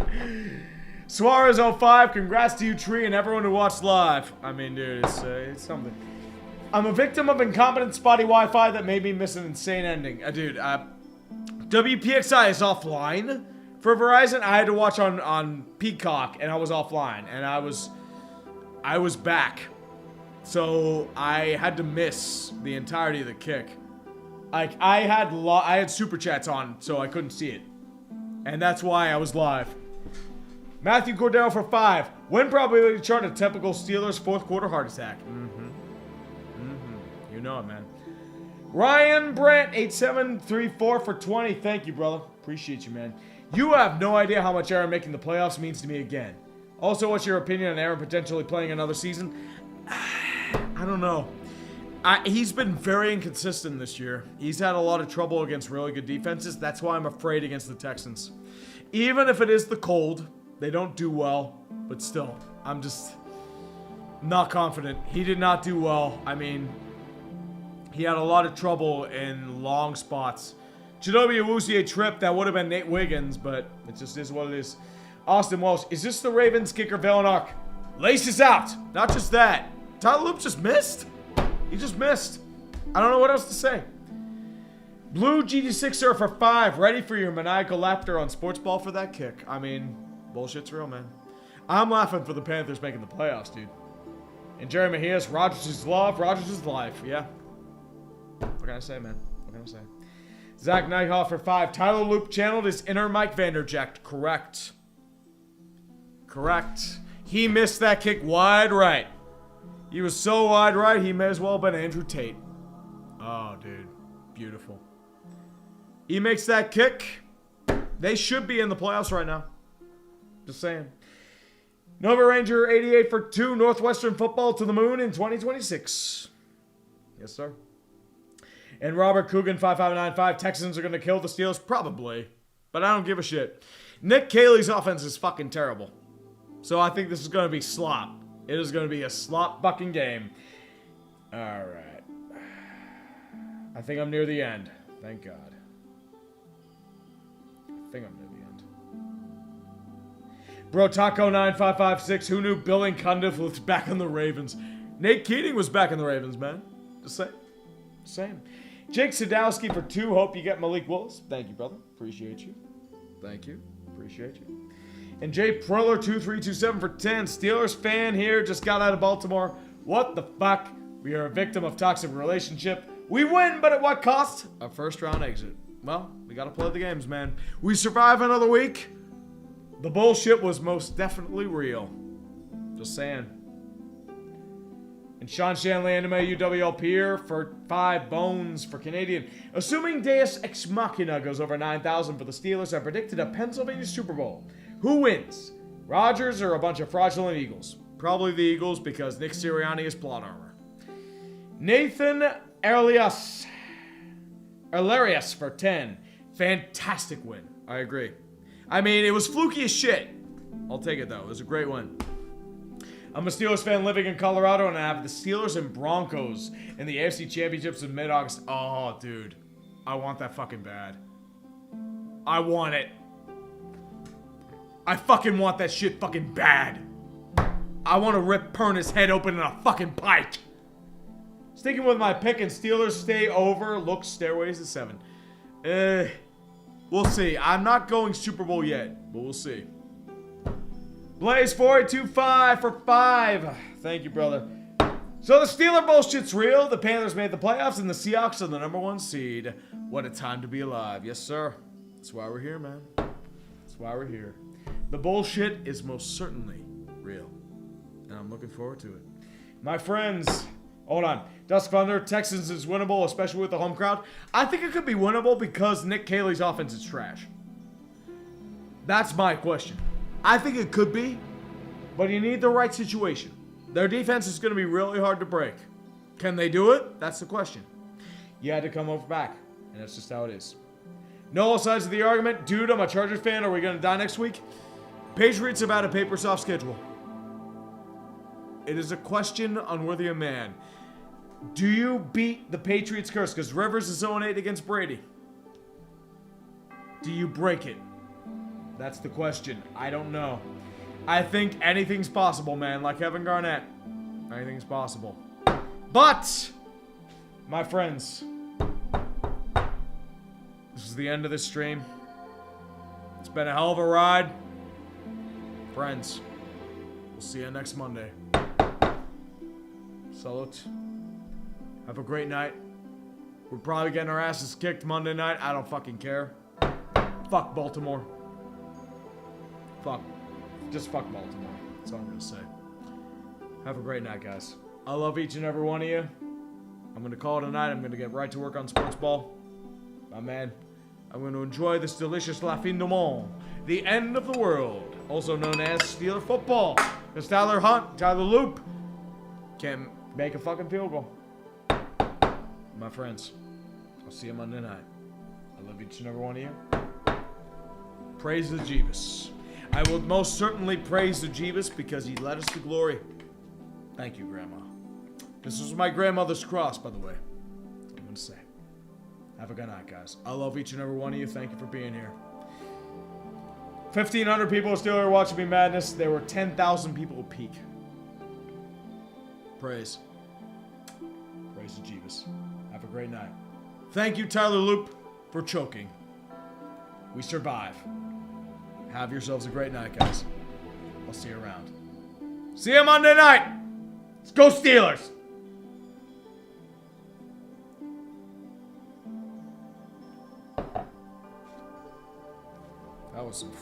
Speaker 1: Suarez 05, congrats to you, Tree, and everyone who watched live. Dude, it's something. I'm a victim of incompetent spotty Wi-Fi that made me miss an insane ending. Dude, WPXI is offline. For Verizon, I had to watch on Peacock, and I was offline, and I was back. So I had to miss the entirety of the kick. I had super chats on, so I couldn't see it. And that's why I was live. Matthew Cordero for 5. Win probability chart a typical Steelers fourth quarter heart attack. You know it, man. Ryan Brandt 8734 for 20. Thank you, brother. Appreciate you, man. You have no idea how much Aaron making the playoffs means to me again. Also, what's your opinion on Aaron potentially playing another season? I don't know. He's been very inconsistent this year. He's had a lot of trouble against really good defenses. That's why I'm afraid against the Texans. Even if it is the cold, they don't do well. But still, I'm just not confident. He did not do well. I mean, he had a lot of trouble in long spots. Chidobe Awuzie trip, that would have been Nate Wiggins, but it just is what it is. Austin Walsh, is this the Ravens kicker Velenak? Laces out. Not just that. Tyler Loop just missed. He just missed. I don't know what else to say. Blue GD6er for 5. Ready for your maniacal laughter on sports ball for that kick. I mean, bullshit's real, man. I'm laughing for the Panthers making the playoffs, dude. And Jerry Mejias, Rodgers is love, Rodgers is life. Yeah. What can I say, man? What can I say? Zach Neithoff for 5. Tyler Loop channeled his inner Mike Vanderjagt. Correct. Correct. He missed that kick wide right. He was so wide right, he may as well have been Andrew Tate. Oh, dude. Beautiful. He makes that kick. They should be in the playoffs right now. Just saying. Nova Ranger 88 for 2. Northwestern football to the moon in 2026. Yes, sir. And Robert Coogan 5595. Texans are going to kill the Steelers? Probably. But I don't give a shit. Nick Caley's offense is fucking terrible. So I think this is going to be slop. It is going to be a slop fucking game. Alright. I think I'm near the end. Thank God. I think I'm near the end. Bro Taco 9556. Who knew Billing Cundiff was back on the Ravens? Nate Keating was back in the Ravens, man. Just saying. Same. Jake Sadowski for 2. Hope you get Malik Willis. Thank you, brother. Appreciate you. Thank you. Appreciate you. And Jay Priller 2327 for 10. Steelers fan here. Just got out of Baltimore. What the fuck? We are a victim of toxic relationship. We win, but at what cost? A first round exit. Well, we gotta play the games, man. We survive another week. The bullshit was most definitely real. Just saying. And Sean Shanley, Anime UWL Peer for 5 bones for Canadian. Assuming Deus Ex Machina goes over 9,000 for the Steelers, I predicted a Pennsylvania Super Bowl. Who wins? Rodgers or a bunch of fraudulent Eagles? Probably the Eagles because Nick Sirianni is plot armor. Nathan Erlius for 10. Fantastic win. I agree. I mean, it was fluky as shit. I'll take it though. It was a great win. I'm a Steelers fan living in Colorado, and I have the Steelers and Broncos in the AFC Championships in mid-August. Oh, dude. I want that fucking bad. I want it. I fucking want that shit fucking bad. I want to rip Perna's head open in a fucking pike. Sticking with my pick and Steelers stay over. Look, stairways to 7. We'll see. I'm not going Super Bowl yet, but we'll see. Blaze 4825 for 5. Thank you, brother. So the Steeler bullshit's real. The Panthers made the playoffs and the Seahawks are the #1 seed. What a time to be alive. Yes, sir. That's why we're here, man. That's why we're here. The bullshit is most certainly real. And I'm looking forward to it. My friends, hold on. Dusk Thunder, Texans is winnable, especially with the home crowd. I think it could be winnable because Nick Caley's offense is trash. That's my question. I think it could be, but you need the right situation. Their defense is going to be really hard to break. Can they do it? That's the question. You had to come over back, and that's just how it is. No all sides of the argument. Dude, I'm a Chargers fan. Are we going to die next week? Patriots have had a paper soft schedule. It is a question unworthy of man. Do you beat the Patriots curse? Because Rivers is 0-8 against Brady. Do you break it? That's the question. I don't know. I think anything's possible, man. Like Kevin Garnett. Anything's possible. But, my friends, this is the end of this stream. It's been a hell of a ride. Friends, we'll see you next Monday. Salute. Have a great night. We're probably getting our asses kicked Monday night. I don't fucking care. Fuck Baltimore. Just fuck Baltimore. That's all I'm gonna say. Have a great night, guys. I love each and every one of you. I'm gonna call it a night. I'm gonna get right to work on sports ball. My man, I'm gonna enjoy this delicious La Fin du Monde, the end of the world, also known as Steeler football. Because Tyler Loop, can't make a fucking field goal. My friends, I'll see you Monday night. I love each and every one of you. Praise the Jeebus. I will most certainly praise the Jeebus because he led us to glory. Thank you, Grandma. This was my grandmother's cross, by the way. That's what I'm gonna say. Have a good night, guys. I love each and every one of you. Thank you for being here. 1,500 people are still here watching me madness. There were 10,000 people at peak. Praise. Praise the Jeebus. Have a great night. Thank you, Tyler Loop, for choking. We survive. Have yourselves a great night, guys. I'll see you around. See you Monday night. Let's go Steelers. That was some